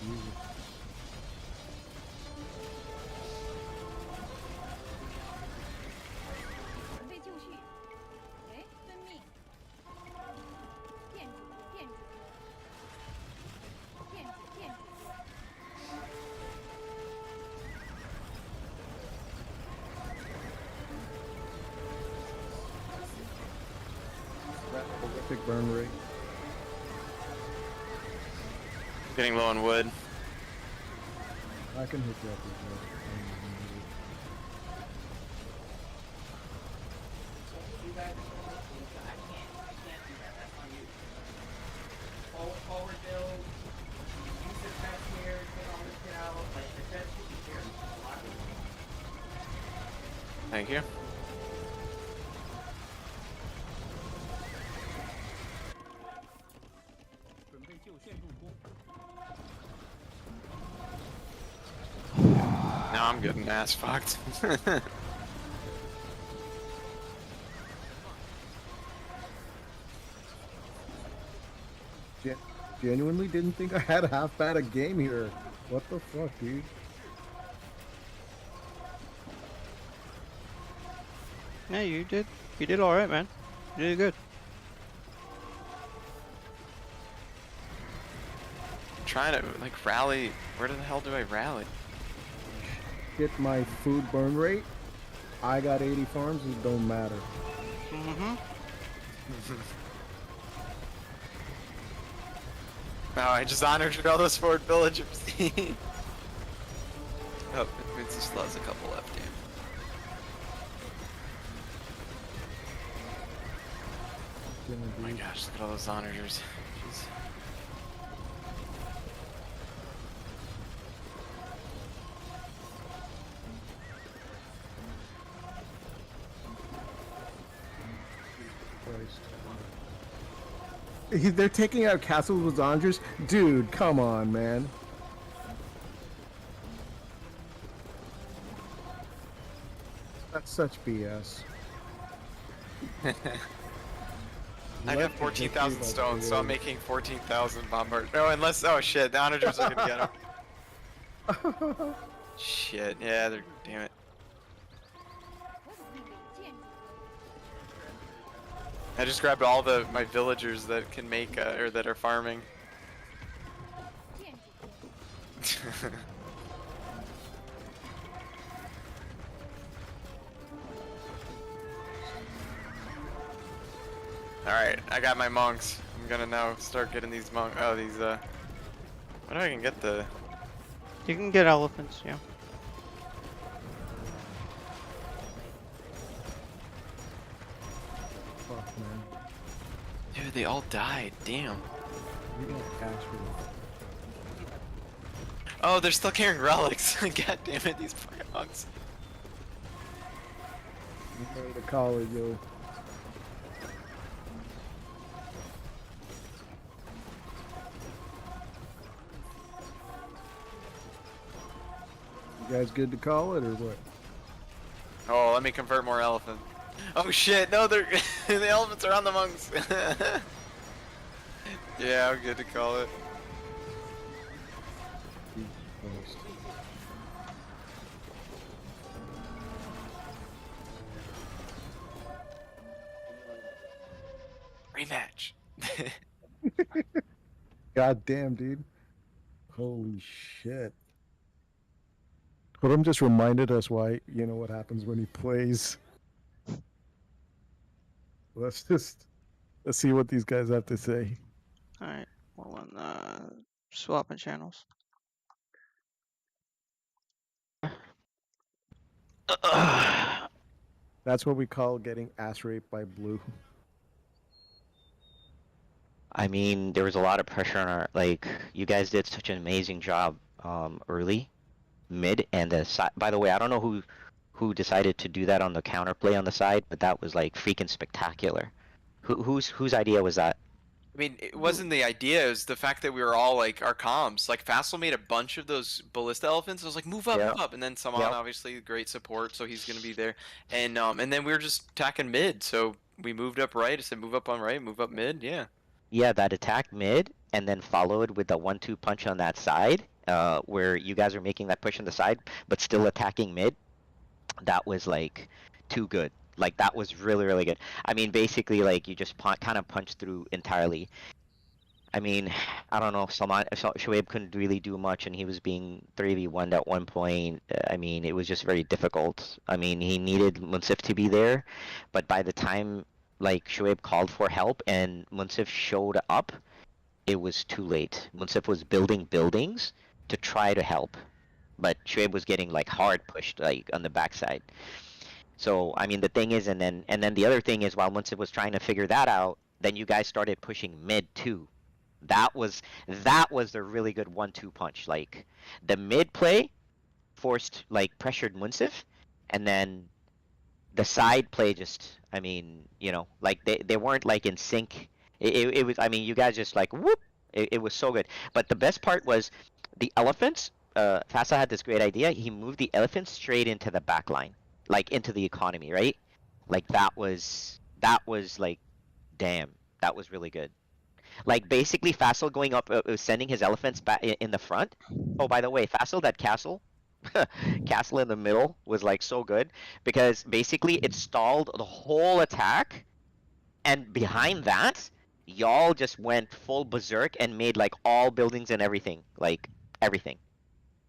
Speaker 10: Jesus.
Speaker 6: 准备就绪。哎，遵命。店主，店主，店主，店主。
Speaker 10: Horrific burn rate.
Speaker 8: Getting low on wood.
Speaker 10: I can hit you up with that.
Speaker 7: Forward build, use the fence here, get all this shit out, like the fence should be here. A lot of
Speaker 8: Thank you. Now I'm getting ass fucked.
Speaker 10: Genuinely didn't think I had half bad a game here. What the fuck, dude?
Speaker 1: Yeah, you did. You did all right, man. You did good.
Speaker 8: Trying to like rally. Where the hell do I rally?
Speaker 10: Get my food burn rate. I got 80 farms. It don't matter.
Speaker 1: Mm-hmm.
Speaker 8: Wow, I just honored all those forward villagers. Oh, it just lost a couple left here. Oh my gosh, look at all those onagers. Jeez.
Speaker 10: They're taking out Castle Lasandras? Dude, come on, man. That's such BS.
Speaker 8: I got 14,000 stones, so I'm making 14,000 bombard. No, unless oh shit, the onagers are gonna get him. Shit, yeah, they're damn it. I just grabbed all my villagers that can make or that are farming. Alright, I got my monks. I'm gonna now start getting these monk. Oh, these, What do I can get the.
Speaker 1: You can get elephants, yeah.
Speaker 10: Fuck, man.
Speaker 8: Dude, they all died. Damn.
Speaker 10: We got cash for
Speaker 8: Oh, they're still carrying relics. God damn it, these fucking monks.
Speaker 10: You made a call it, yo. You guys good to call it or what?
Speaker 8: Oh, let me convert more elephant. Oh shit, no, they're the elephants are on the monks. Yeah, I'm good to call it. Rematch.
Speaker 10: God damn, dude. Holy shit. But just reminded us why, you know what happens when he plays. Let's see what these guys have to say.
Speaker 1: Alright, well, swapping channels.
Speaker 10: That's what we call getting ass raped by Blue.
Speaker 2: I mean, there was a lot of pressure on our, like, you guys did such an amazing job early, mid, and the side. By the way, I don't know who decided to do that on the counterplay on the side, but that was like freaking spectacular. Whose idea was that?
Speaker 8: I mean, it wasn't the idea, it was the fact that we were all like our comms. Like Fassel made a bunch of those ballista elephants. I was like, move up, move up, and then Saman obviously great support, so he's gonna be there. And then we were just attacking mid, so we moved up right. I said move up on right, move up mid, yeah.
Speaker 2: Yeah, that attack mid, and then followed with the 1-2 punch on that side, where you guys are making that push on the side, but still attacking mid. That was like too good. Like that was really, really good. I mean, basically, like you just kind of punched through entirely. I mean, I don't know. Shoaib couldn't really do much, and he was being 3v1'd at one point. I mean, it was just very difficult. I mean, he needed Munsif to be there, but by the time like Shoaib called for help and Munsif showed up, it was too late. Munsif was building buildings to try to help, but Shoaib was getting like hard pushed like on the backside. So I mean, the thing is, and then the other thing is, while Munsif was trying to figure that out, then you guys started pushing mid too. That was the really good 1-2 punch. Like the mid play forced like pressured Munsif, and then the side play just, I mean, you know, like they weren't like in sync. It was, I mean, you guys just like whoop. It was so good. But the best part was the elephants. Fasa had this great idea. He moved the elephants straight into the back line, like into the economy, right? Like that was like, damn, that was really good. Like basically Fassel going up, sending his elephants back in the front. Oh, by the way, Fassel, that castle in the middle was like so good because basically it stalled the whole attack, and behind that, y'all just went full berserk and made like all buildings and everything, like everything.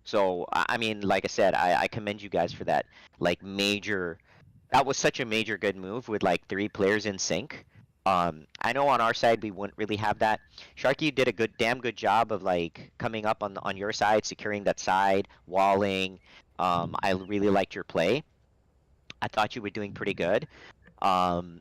Speaker 2: So I mean, like I said, I commend you guys for that. Like that was such a major good move with like 3 players in sync. I know on our side we wouldn't really have that. Sharky did a damn good job of like coming up on your side, securing that side, walling. I really liked your play. I thought you were doing pretty good.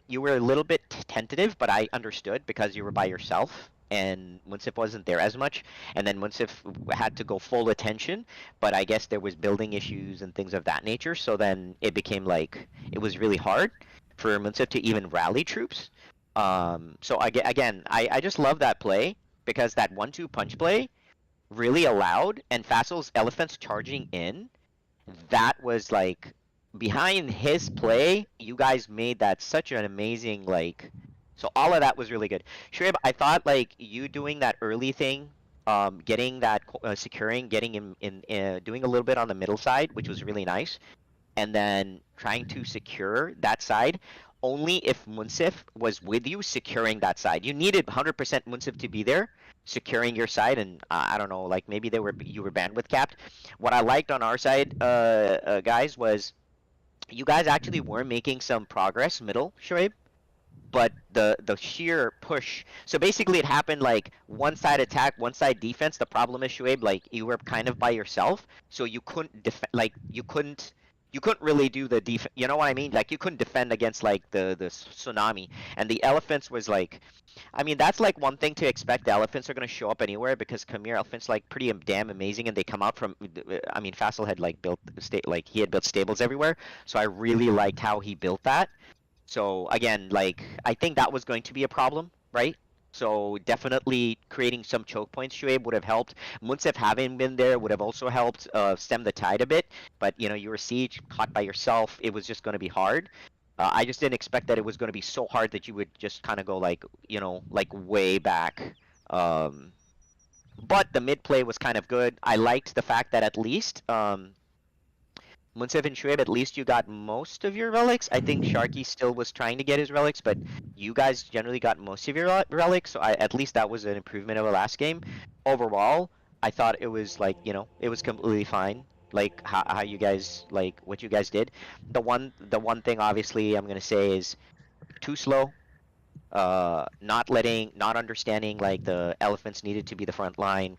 Speaker 2: You were a little bit tentative, but I understood because you were by yourself and Munsif wasn't there as much. And then Munsif had to go full attention, but I guess there was building issues and things of that nature. So then it became like it was really hard for Munsif to even rally troops. So again, I just love that play because that 1-2 punch play really allowed, and Fassel's elephants charging in. That was like behind his play. You guys made that such an amazing like. So all of that was really good. Shoaib, I thought like you doing that early thing, getting that securing, getting in doing a little bit on the middle side, which was really nice, and then trying to secure that side. Only if Munsif was with you securing that side. You needed 100% Munsif to be there, securing your side, and I don't know, like maybe you were bandwidth capped. What I liked on our side, guys, was you guys actually were making some progress middle, Shoaib, but the sheer push. So basically, it happened like one side attack, one side defense. The problem is, Shoaib, like you were kind of by yourself, so you couldn't like you couldn't really do the defense. You know what I mean? Like you couldn't defend against like the tsunami, and the elephants was like. I mean, that's like one thing to expect. The elephants are going to show up anywhere because Khmer elephants like pretty damn amazing, and they come out from. I mean, Fassel had like built he had built stables everywhere, so I really liked how he built that. So again, like I think that was going to be a problem, right? So definitely creating some choke points, Shoaib, would have helped. Munsif having been there would have also helped stem the tide a bit. But you know, you were siege caught by yourself. It was just going to be hard. I just didn't expect that it was going to be so hard that you would just kind of go like, you know, like way back. But the mid play was kind of good. I liked the fact that at least Munsif and Shoaib, at least you got most of your relics. I think Sharky still was trying to get his relics, but you guys generally got most of your relics, so at least that was an improvement over last game. Overall, I thought it was like, you know, it was completely fine. Like how you guys like what you guys did. The one thing obviously I'm gonna say is too slow. Not understanding like the elephants needed to be the front line.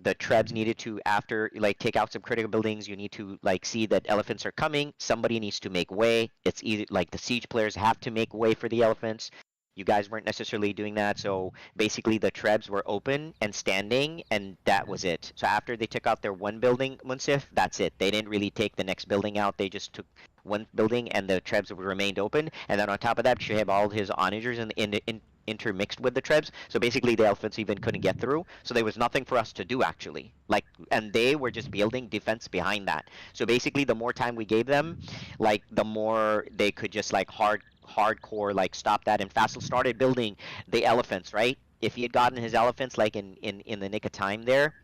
Speaker 2: The trebs needed to, after like take out some critical buildings, you need to like see that elephants are coming. Somebody needs to make way. It's easy, like the siege players have to make way for the elephants. You guys weren't necessarily doing that, so basically the trebs were open and standing, and that was it. So after they took out their one building, Munsif, that's it. They didn't really take the next building out. They just took one building, and the trebs remained open. And then on top of that, Shoaib all his onagers intermixed with the trebs, so basically the elephants even couldn't get through, so there was nothing for us to do actually, like, and they were just building defense behind that. So basically the more time we gave them, like the more they could just like hardcore like stop that. And Fassel started building the elephants, right? If he had gotten his elephants like in the nick of time there,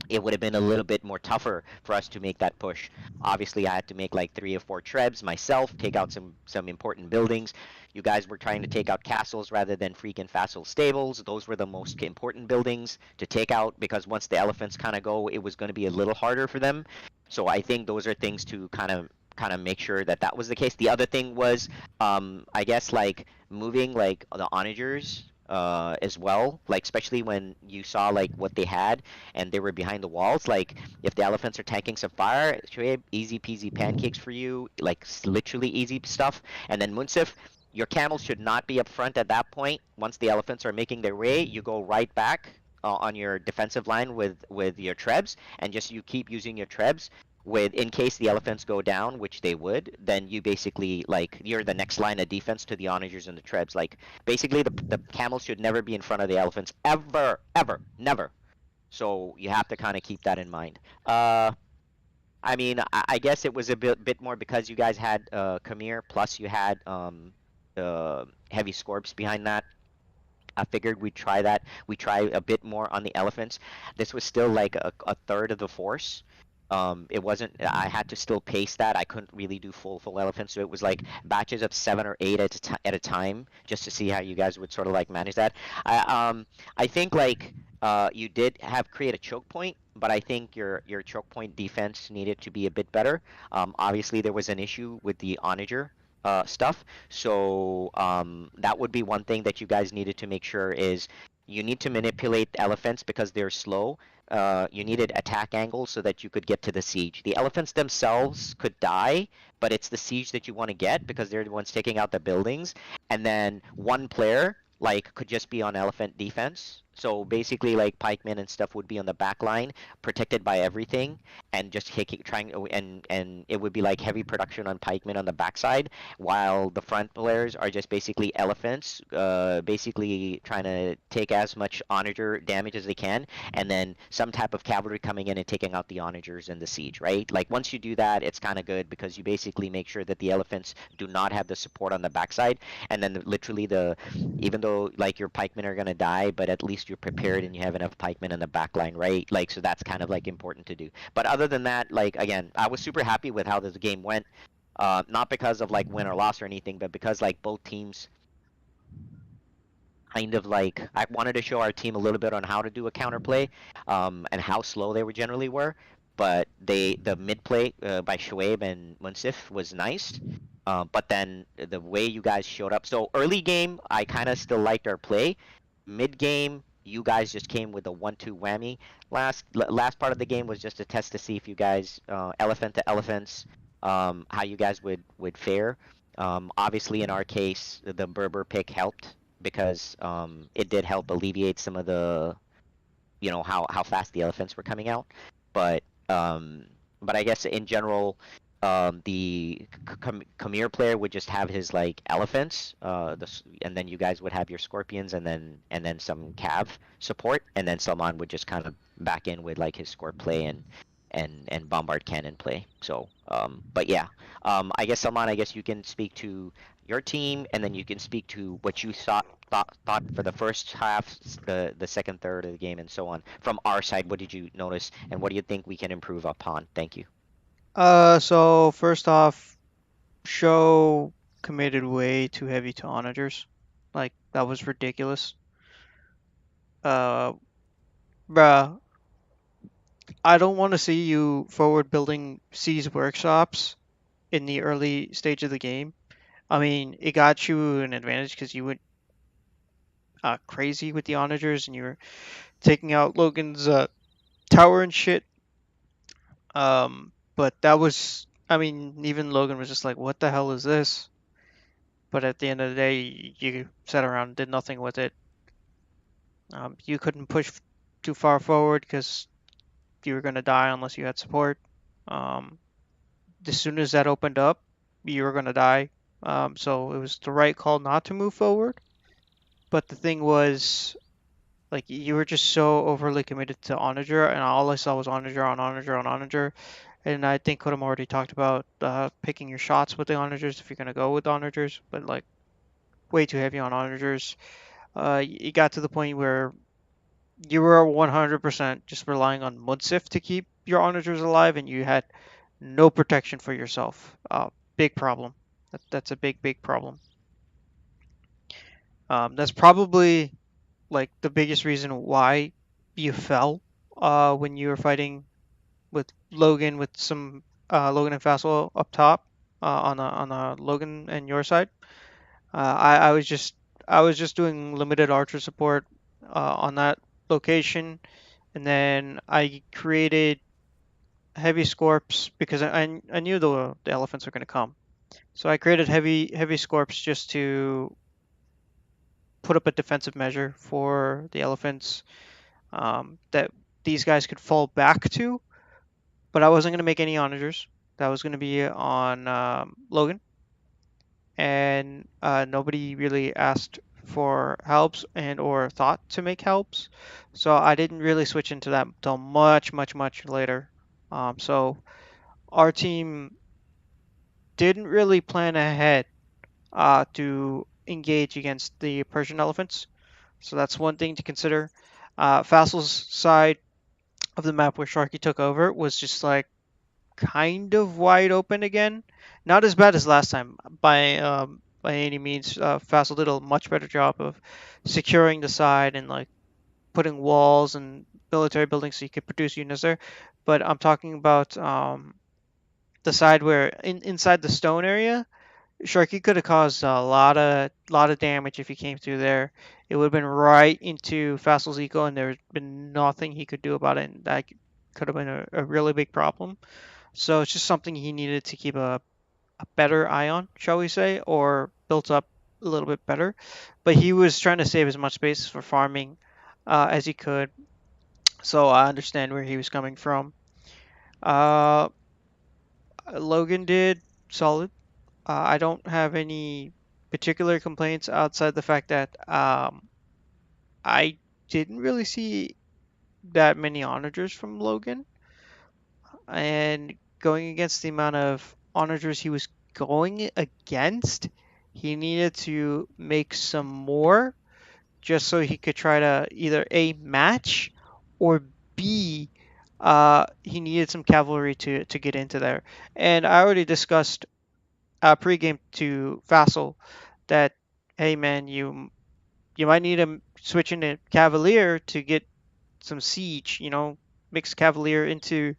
Speaker 2: it would have been a little bit more tougher for us to make that push. Obviously, I had to make like 3 or 4 trebs myself, take out some important buildings. You guys were trying to take out castles rather than freaking Fassel stables. Those were the most important buildings to take out because once the elephants kind of go, it was going to be a little harder for them. So I think those are things to kind of make sure that was the case. The other thing was, I guess like moving like the onagers as well, like especially when you saw like what they had and they were behind the walls. Like if the elephants are tanking some fire, easy peasy pancakes for you, like literally easy stuff. And then Munsif, your camels should not be up front at that point. Once the elephants are making their way, you go right back on your defensive line with your trebs, and just you keep using your trebs. With in case the elephants go down, which they would, then you basically like you're the next line of defense to the onagers and the trebs. Like basically the camels should never be in front of the elephants ever, never. So you have to kind of keep that in mind. I mean, I guess it was a bit more because you guys had Khmer, plus you had heavy scorps behind that. I figured we'd try that. We try a bit more on the elephants. This was still like a third of the force. It wasn't, I had to still pace that. I couldn't really do full elephants, so it was like batches of 7 or 8 at a time, just to see how you guys would sort of like manage that. I think like you did create a choke point, but I think your choke point defense needed to be a bit better. Obviously there was an issue with the onager stuff, so that would be one thing that you guys needed to make sure is you need to manipulate elephants because they're slow. You needed attack angles so that you could get to the siege. The elephants themselves could die, but it's the siege that you want to get because they're the ones taking out the buildings. And then one player like could just be on elephant defense. So basically, like pikemen and stuff would be on the back line, protected by everything, and just trying, and it would be like heavy production on pikemen on the backside, while the front players are just basically elephants, basically trying to take as much onager damage as they can, and then some type of cavalry coming in and taking out the onagers in the siege, right? Like once you do that, it's kind of good because you basically make sure that the elephants do not have the support on the backside, and then literally even though like your pikemen are gonna die, but at least you're prepared and you have enough pikemen in the back line, right? Like so that's kind of like important to do. But other than that, like again, I was super happy with how this game went. Not because of like win or loss or anything, but because like both teams kind of like I wanted to show our team a little bit on how to do a counterplay, and how slow they were generally were. But the mid play by Shoaib and Munsif was nice. But then the way you guys showed up. So early game, I kind of still liked our play. Mid game, you guys just came with a 1-2 whammy. Last part of the game was just a test to see if you guys elephant to elephants, how you guys would fare. Obviously, in our case, the Berber pick helped because it did help alleviate some of the, how fast the elephants were coming out. But I guess in general, the Khmer player would just have his like elephants, and then you guys would have your scorpions, and then some cav support, and then Salman would just kind of back in with like his scorp play and bombard cannon play. So, but yeah, I guess Salman, I guess you can speak to your team, and then you can speak to what you thought for the first half, the second third of the game, and so on. From our side, what did you notice, and what do you think we can improve upon? Thank you.
Speaker 1: So first off, Show committed way too heavy to onagers. Like that was ridiculous. Bruh, I don't want to see you forward building siege workshops in the early stage of the game. I mean, it got you an advantage because you went crazy with the onagers and you were taking out Logan's tower and shit. But that was, I mean, even Logan was just like, what the hell is this? But at the end of the day, you sat around and did nothing with it. You couldn't push too far forward because you were going to die unless you had support. As soon as that opened up, you were going to die. So it was the right call not to move forward. But the thing was, like, you were just so overly committed to Onager, and all I saw was Onager on Onager on Onager. And I think Kodam already talked about picking your shots with the Onagers if you're going to go with Onagers, but like way too heavy on Onagers. You got to the point where you were 100% just relying on Munsif to keep your Onagers alive, and you had no protection for yourself. Big problem. That's a big problem. That's probably like the biggest reason why you fell when you were fighting with Logan, with some Logan and Fassel up top on a Logan and your side. I was just doing limited archer support on that location, and then I created heavy scorps because I knew the elephants were going to come, so I created heavy scorps just to put up a defensive measure for the elephants that these guys could fall back to. But I wasn't going to make any onagers. That was going to be on Logan. And nobody really asked for helps and or thought to make helps. So I didn't really switch into that until much later. So our team didn't really plan ahead to engage against the Persian elephants. So that's one thing to consider. Fassel's side of the map where Sharky took over was just like kind of wide open again. Not as bad as last time by any means. Fassel did a much better job of securing the side and like putting walls and military buildings so you could produce units there. But I'm talking about the side where inside the stone area, Sharky could have caused a lot of damage if he came through there. It would have been right into Fassel's eco, and there's been nothing he could do about it. And that could have been a really big problem. So it's just something he needed to keep a better eye on, shall we say, or built up a little bit better. But he was trying to save as much space for farming as he could. So I understand where he was coming from. Uh, Logan did solid. I don't have any particular complaints outside the fact that I didn't really see that many onagers from Logan, and going against the amount of onagers he was going against, he needed to make some more just so he could try to either A, match, or B, he needed some cavalry to get into there. And I already discussed pregame to Vassal that, hey man, you might need to switch into Cavalier to get some siege, mix Cavalier into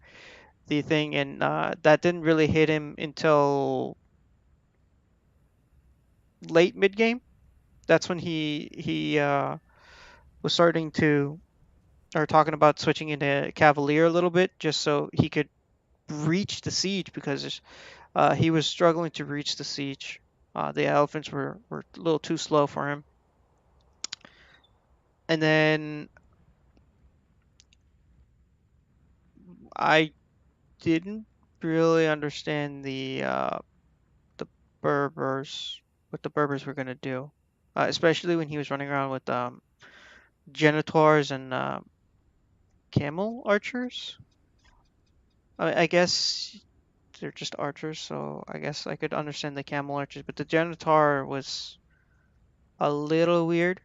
Speaker 1: the thing, and that didn't really hit him until late mid game. That's when he was starting to, or talking about switching into Cavalier a little bit, just so he could reach the siege, because he was struggling to reach the siege. The elephants were a little too slow for him. And then I didn't really understand the Berbers, what the Berbers were gonna do, especially when he was running around with Genitors and camel archers. I guess they're just archers, so I guess I could understand the camel archers, but the Genitor was a little weird.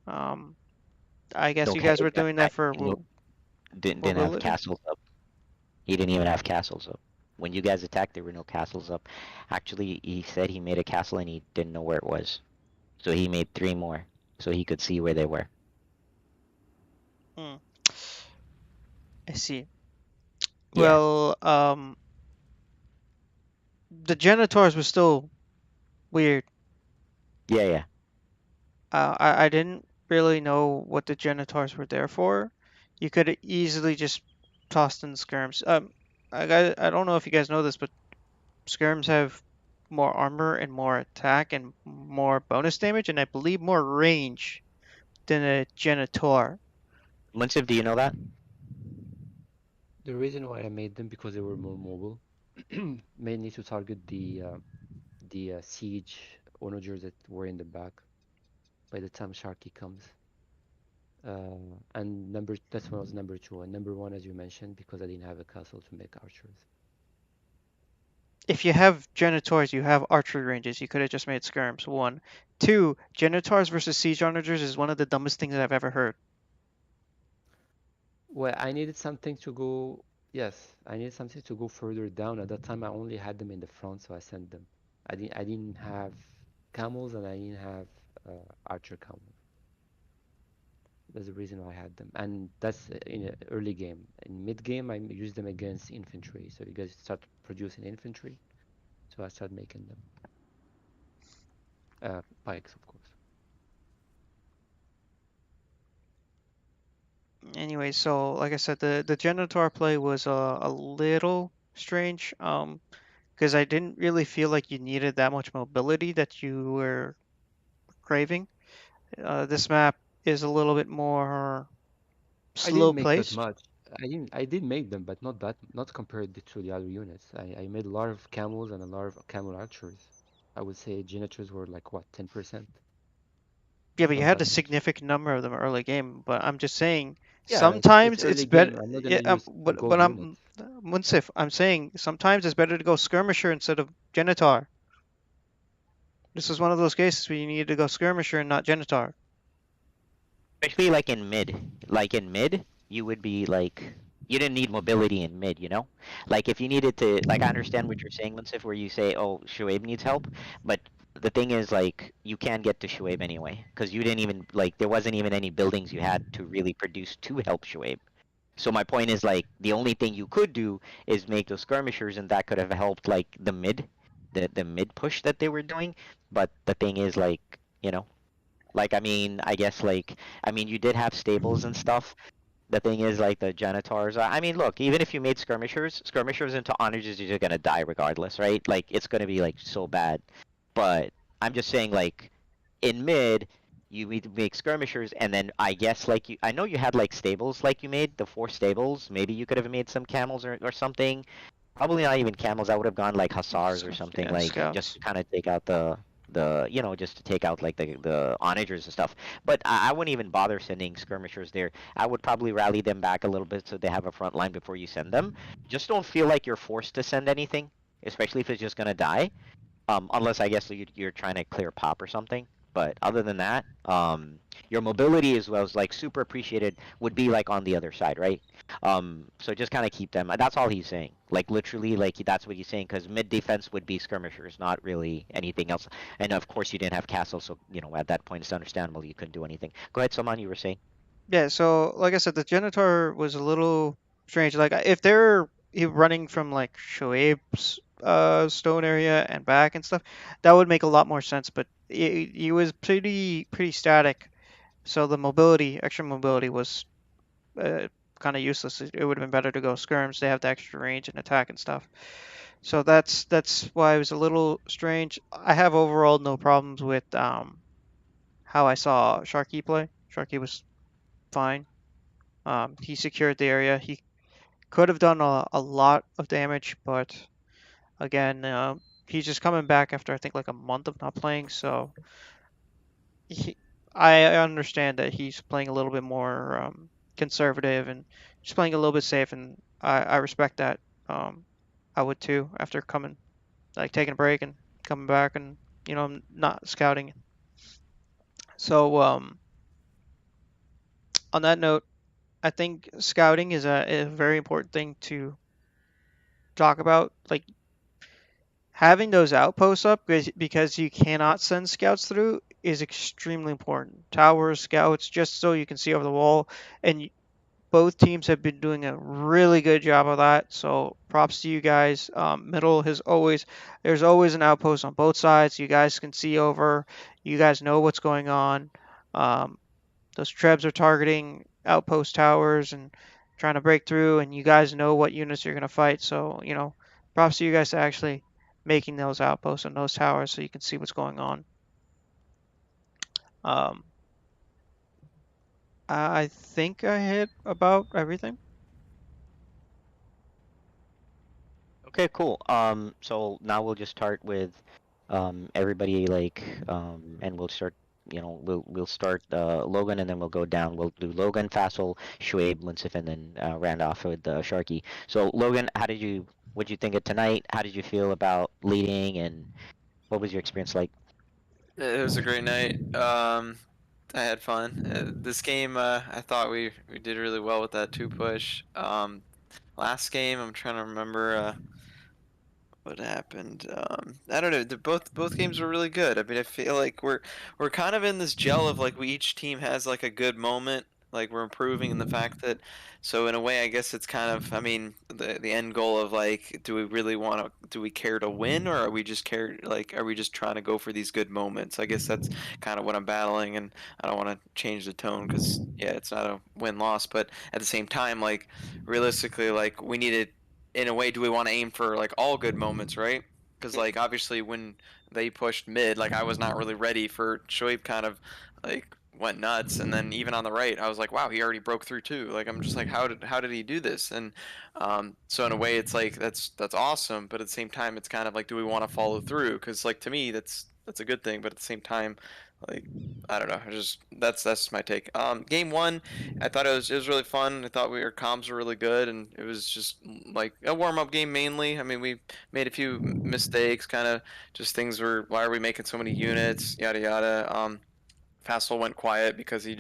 Speaker 1: I guess you guys were doing that for
Speaker 2: didn't have castles up. He didn't even have castles up. When you guys attacked, there were no castles up. Actually, he said he made a castle and he didn't know where it was. So he made 3 more so he could see where they were.
Speaker 1: I see.
Speaker 2: Yeah.
Speaker 1: Well, the Genitors were still weird.
Speaker 2: Yeah.
Speaker 1: I didn't really know what the Genitors were there for. You could easily just toss in skirms. I don't know if you guys know this, but skirms have more armor and more attack and more bonus damage, and I believe more range than a Genitor.
Speaker 2: Munsif, do you know that?
Speaker 5: The reason why I made them because they were more mobile, mainly to target the siege onagers that were in the back by the time Sharky comes. And that's when I was number 2, and number 1, as you mentioned, because I didn't have a castle to make archers.
Speaker 1: If you have Genitors, you have archery ranges. You could have just made skirms. 1. 2, Genitors versus siege onagers is one of the dumbest things that I've ever heard.
Speaker 5: Well, I needed something to go. Yes, I needed something to go further down. At that time, I only had them in the front, so I sent them. I didn't have camels, and I didn't have archer camels. That's the reason why I had them, and that's in the early game. In mid game, I used them against infantry. So you guys start producing infantry, so I started making them pikes, of course.
Speaker 1: Anyway, so like I said, the Genitor play was a little strange, because I didn't really feel like you needed that much mobility that you were craving. This map is a little bit more slow paced.
Speaker 5: That much. I did make them, but not compared to the other units. I made a lot of camels and a lot of camel archers. I would say Genitors were like what, 10%?
Speaker 1: Yeah, but you had a significant number of them early game. But I'm just saying,
Speaker 5: Yeah,
Speaker 1: sometimes
Speaker 5: it's
Speaker 1: it's
Speaker 5: early
Speaker 1: better.
Speaker 5: game. I'm not
Speaker 1: Yeah,
Speaker 5: gonna use
Speaker 1: but
Speaker 5: gold
Speaker 1: I'm Munsif. I'm saying sometimes it's better to go skirmisher instead of Genitor. This is one of those cases where you need to go skirmisher and not Genitor.
Speaker 2: Especially like in mid. Like in mid, you would be like, you didn't need mobility in mid, you know? Like if you needed to, like I understand what you're saying, Munsif, where you say, oh, Shuaib needs help, but the thing is like, you can get to Shuaib anyway, because you didn't even, like there wasn't even any buildings you had to really produce to help Shuaib. So my point is like, the only thing you could do is make those skirmishers, and that could have helped like the mid push that they were doing. But the thing is like, you know, like I mean, I guess like, I mean, you did have stables and stuff. The thing is like the Genitors. I mean, look, even if you made skirmishers into onagers, you're gonna die regardless, right? Like it's gonna be like so bad. But I'm just saying like, in mid, you need to make skirmishers, and then I guess like I know you had like stables like you made the 4 stables. Maybe you could have made some camels or something. Probably not even camels. I would have gone like hussars or something,
Speaker 1: Yeah,
Speaker 2: like just
Speaker 1: scouts.
Speaker 2: to kind of take out the just to take out like the onagers and stuff. But I wouldn't even bother sending skirmishers there. I would probably rally them back a little bit so they have a front line before you send them. Just don't feel like you're forced to send anything, especially if it's just gonna die. Unless I guess you're trying to clear pop or something. But other than that, your mobility as well as like super appreciated would be like on the other side, right? So just kind of keep them. That's all he's saying. Like literally, like that's what he's saying. Because mid defense would be skirmishers, not really anything else. And of course, you didn't have castle, so at that point it's understandable you couldn't do anything. Go ahead, Salman. You were saying.
Speaker 1: Yeah, so like I said, the Genitor was a little strange. Like if they're running from like Shoaib's stone area and back and stuff, that would make a lot more sense. But he was pretty static, so the extra mobility was kind of useless. It would have been better to go skirms. They have the extra range and attack and stuff. So that's why it was a little strange. I have overall no problems with how I saw Sharky play. Sharky was fine. He secured the area. He could have done a lot of damage, but again, he's just coming back after I think like a month of not playing. So I understand that he's playing a little bit more conservative and just playing a little bit safe, and I respect that. I would too after taking a break and coming back and not scouting. So on that note, I think scouting is a very important thing to talk about. Like having those outposts up because you cannot send scouts through is extremely important. Towers, scouts, just so you can see over the wall. And both teams have been doing a really good job of that. So props to you guys. Middle there's always an outpost on both sides. You guys can see over. You guys know what's going on. Those trebs are targeting outpost towers and trying to break through, and you guys know what units you're going to fight. So, props to you guys to actually making those outposts and those towers so you can see what's going on. I think I hit about everything.
Speaker 2: Okay, cool. So now we'll just start with everybody and we'll start. We'll start Logan and then we'll go down. We'll do Logan, Fassel, Shuaib, Linsif, and then round off with Sharky. So Logan, what'd you think of tonight? How did you feel about leading, and what was your experience like?
Speaker 8: It was a great night. I had fun. This game, I thought we did really well with that 2 push. Last game, I'm trying to remember what happened. I don't know. Both games were really good. I mean, I feel like we're kind of in this gel of like each team has like a good moment. Like we're improving in the fact that, so in a way, I guess it's kind of, I mean, the end goal of like, do we care to win, or are we just trying to go for these good moments? I guess that's kind of what I'm battling, and I don't want to change the tone because yeah, it's not a win-loss, but at the same time, like realistically, like we need to, in a way, do we want to aim for like all good moments, right? Because like obviously when they pushed mid, like I was not really ready for Shoaib kind of like went nuts, and then even on the right I was like, wow, he already broke through too. Like I'm just like, how did he do this? And so in a way it's like that's awesome, but at the same time it's kind of like, do we want to follow through? Because like to me that's a good thing, but at the same time, like I don't know, that's my take. Game 1, I thought it was really fun. I thought our comms were really good, and it was just like a warm-up game mainly. I mean, we made a few mistakes, kind of just things were, why are we making so many units, yada yada. Fassel went quiet because there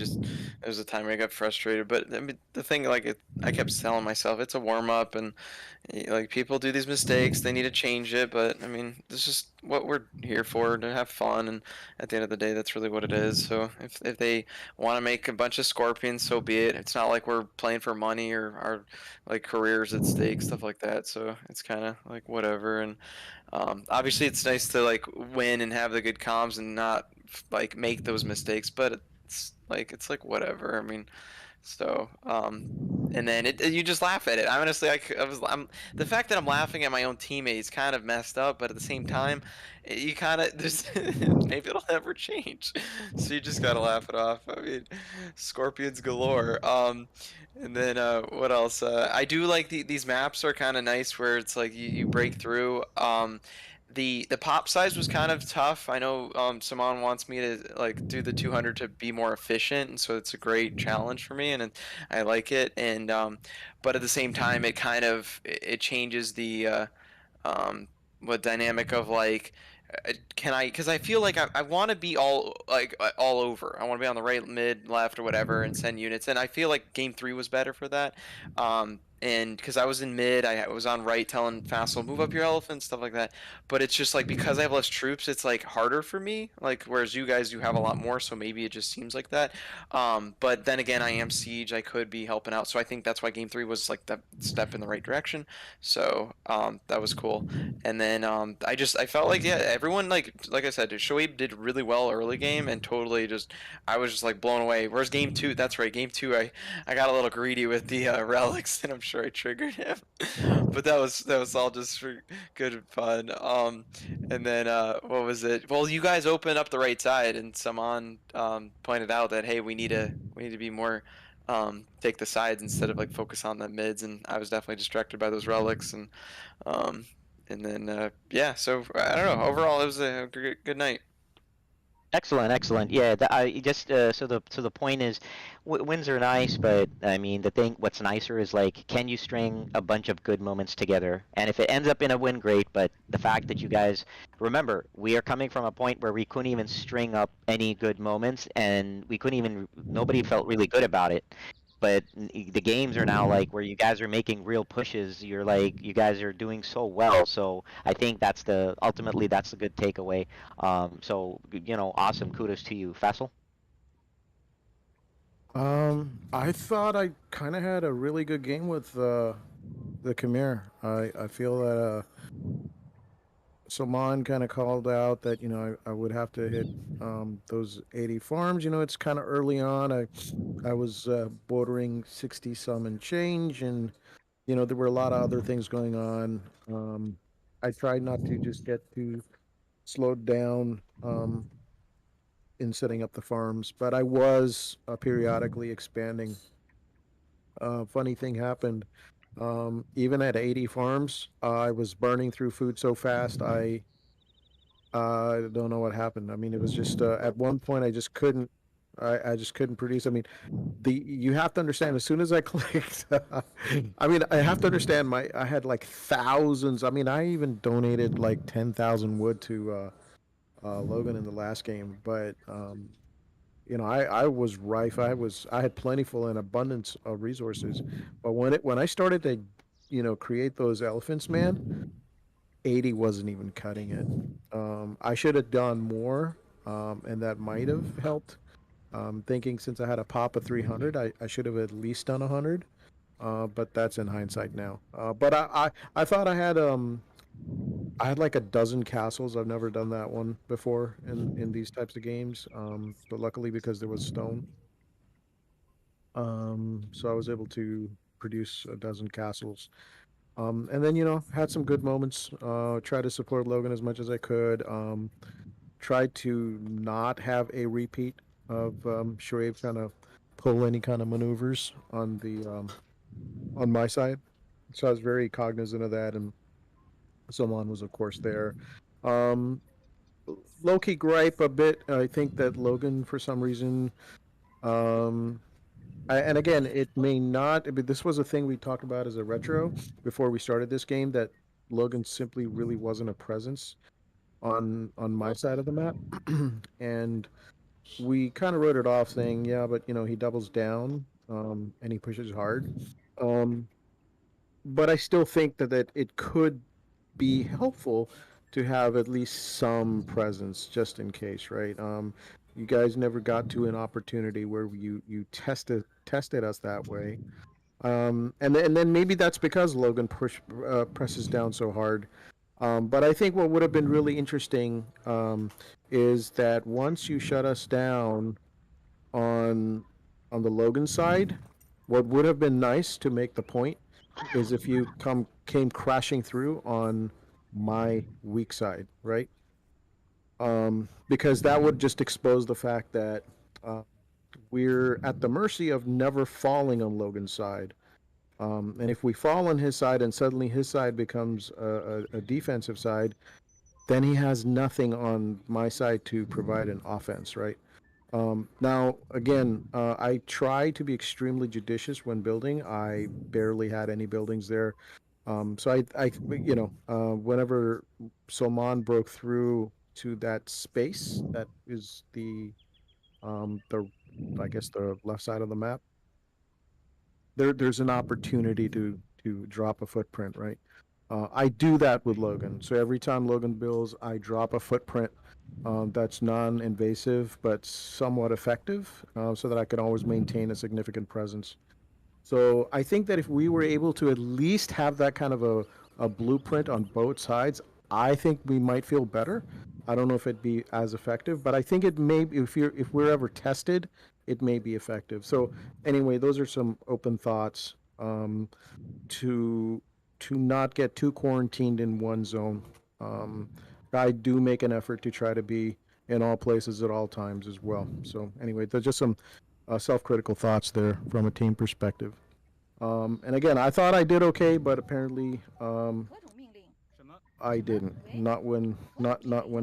Speaker 8: was a time where I got frustrated. But I mean, the thing, like, I kept telling myself it's a warm up, and like people do these mistakes, they need to change it. But I mean, this is what we're here for, to have fun, and at the end of the day, that's really what it is. So if they want to make a bunch of scorpions, so be it. It's not like we're playing for money or our like careers at stake, stuff like that. So it's kind of like whatever. And obviously, it's nice to like win and have the good comms and not like make those mistakes, but it's like whatever. I mean, So, and then you just laugh at it. I honestly, I'm the fact that I'm laughing at my own teammates kind of messed up, but at the same time, you kind of there's maybe it'll never change. So you just gotta laugh it off. I mean, scorpions galore. And then what else? I do like these maps are kind of nice where it's like you break through. The pop size was kind of tough. I know Simon wants me to like do the 200 to be more efficient, and so it's a great challenge for me, and I like it. And but at the same time, it kind of it changes the what dynamic of like can I because I feel like I want to be all over. I want to be on the right, mid, left, or whatever, and send units. And I feel like game 3 was better for that. And because I was in mid, I was on right telling Fassel move up your elephant, stuff like that. But it's just like because I have less troops, it's like harder for me. Like whereas you guys, you have a lot more, so maybe it just seems like that. But then again, I am siege. I could be helping out, so I think that's why game 3 was like that step in the right direction. So that was cool. And then I felt like yeah, everyone like I said, Shoaib did really well early game and totally just I was just like blown away. Whereas game 2, that's right, game 2 I got a little greedy with the relics and I'm sure I triggered him. But that was all just for good fun. And then what was it? Well, you guys opened up the right side and Saman pointed out that hey, we need to be more take the sides instead of like focus on the mids, and I was definitely distracted by those relics and then yeah, so I don't know. Overall, it was a good night.
Speaker 2: Excellent, excellent. Yeah, I just so the point is, wins are nice, but I mean what's nicer is like, can you string a bunch of good moments together? And if it ends up in a win, great. But the fact that you guys remember, we are coming from a point where we couldn't even string up any good moments, and nobody felt really good about it. But the games are now like where you guys are making real pushes. You're like you guys are doing so well. So I think ultimately that's a good takeaway. So awesome. Kudos to you, Fassel.
Speaker 10: I thought I kind of had a really good game with the Khmer. I feel that Salman kind of called out that I would have to hit those 80 farms. It's kind of early on. I was bordering 60 some and change, and there were a lot of other things going on. I tried not to just get too slowed down in setting up the farms, but I was periodically expanding. Funny thing happened. Even at 80 farms, I was burning through food so fast. I don't know what happened. I mean, it was just at one point I just couldn't. I just couldn't produce. I mean, you have to understand. As soon as I clicked, I mean, I have to understand. I had like thousands. I mean, I even donated like 10,000 wood to Logan in the last game, but I was rife. I had plentiful and abundance of resources, but when I started to create those elephants, man, 80 wasn't even cutting it. I should have done more, and that might have helped. Thinking since I had a pop of 300, I should have at least done 100, but that's in hindsight now. But I thought I had like a dozen castles. I've never done that one before in these types of games. But luckily because there was stone, so I was able to produce a dozen castles. And then had some good moments. Tried to support Logan as much as I could. Tried to not have a repeat of Shoaib trying to pull any kind of maneuvers on my side. So I was very cognizant of that, and Salman was of course there. Low-key gripe a bit. I think that Logan, for some reason, and again, it may not. But this was a thing we talked about as a retro before we started this game, that Logan simply really wasn't a presence on my side of the map, and we kind of wrote it off, saying, "Yeah, but he doubles down, and he pushes hard." But I still think that it could be helpful to have at least some presence just in case, right? You guys never got to an opportunity where you tested us that way, and then maybe that's because Logan presses down so hard. But I think what would have been really interesting is that once you shut us down on the Logan side, what would have been nice to make the point is if you came crashing through on my weak side, right? Because that would just expose the fact that uh, we're at the mercy of never falling on Logan's side. And if we fall on his side and suddenly his side becomes a defensive side, then he has nothing on my side to provide an offense, right? Now, again, I try to be extremely judicious when building. I barely had any buildings there. So whenever Soman broke through to that space, that is I guess the left side of the map. There's an opportunity to drop a footprint, right? I do that with Logan. So every time Logan builds, I drop a footprint that's non-invasive but somewhat effective, so that I can always maintain a significant presence. So I think that if we were able to at least have that kind of a blueprint on both sides, I think we might feel better. I don't know if it'd be as effective, but I think it may be, if we're ever tested, it may be effective. So anyway, those are some open thoughts, to not get too quarantined in one zone. I do make an effort to try to be in all places at all times as well. So anyway, there's just some self-critical thoughts there from a team perspective. And again, I thought I did okay, but apparently I didn't. Not when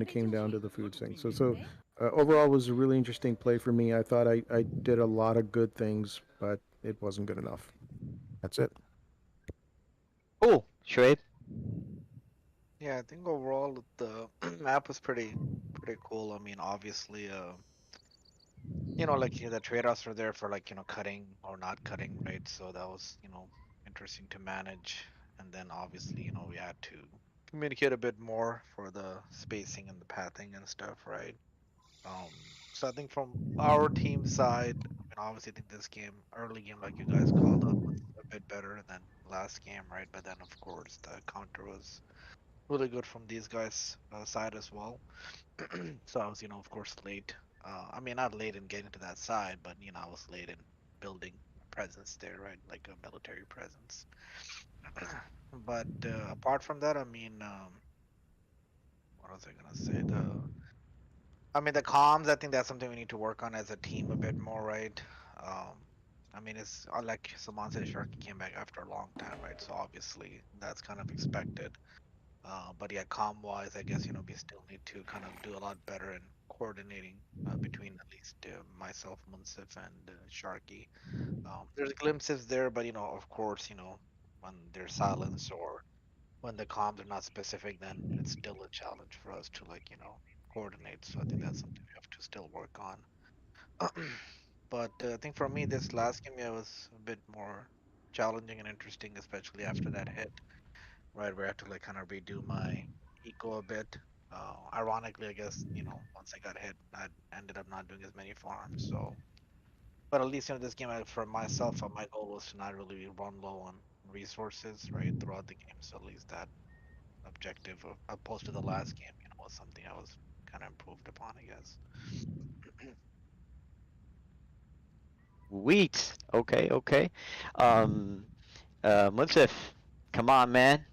Speaker 10: it came down to the food thing. So overall, it was a really interesting play for me. I thought I did a lot of good things, but it wasn't good enough. That's it.
Speaker 2: Cool, Shuaib.
Speaker 9: Yeah, I think overall the map was pretty cool. I mean, obviously, the trade-offs were there for cutting or not cutting, right? So that was interesting to manage. And then obviously, we had to communicate a bit more for the spacing and the pathing and stuff, right? So I think from our team side, I mean, obviously, I think this game, early game, like you guys called up, was a bit better than last game, right? But then, of course, the counter was really good from these guys' side as well. So I was, of course, late. I mean, not late in getting to that side, but I was late in building a presence there, right? Like a military presence. But apart from that, I mean, what was I gonna say? The comms, I think that's something we need to work on as a team a bit more, right? I mean, it's like Saman said, Sharky came back after a long time, right? So obviously that's kind of expected. But yeah, comm wise, I guess we still need to kind of do a lot better in coordinating between at least myself, Munsif, and Sharky. There's glimpses there, but of course, when there's silence or when the comms are not specific, then it's still a challenge for us to coordinate. So I think that's something we have to still work on. But I think for me, this last game, yeah, was a bit more challenging and interesting, especially after that hit, right? Where I had to kind of redo my eco a bit. Ironically, I guess, once I got hit, I ended up not doing as many farms. So, but at least this game, for myself, my goal was to not really run low on resources, right, throughout the game. So at least that objective, opposed to the last game, was something I was kind of improved upon, I guess.
Speaker 2: Sweet. Okay, okay. Munsif, come on, man.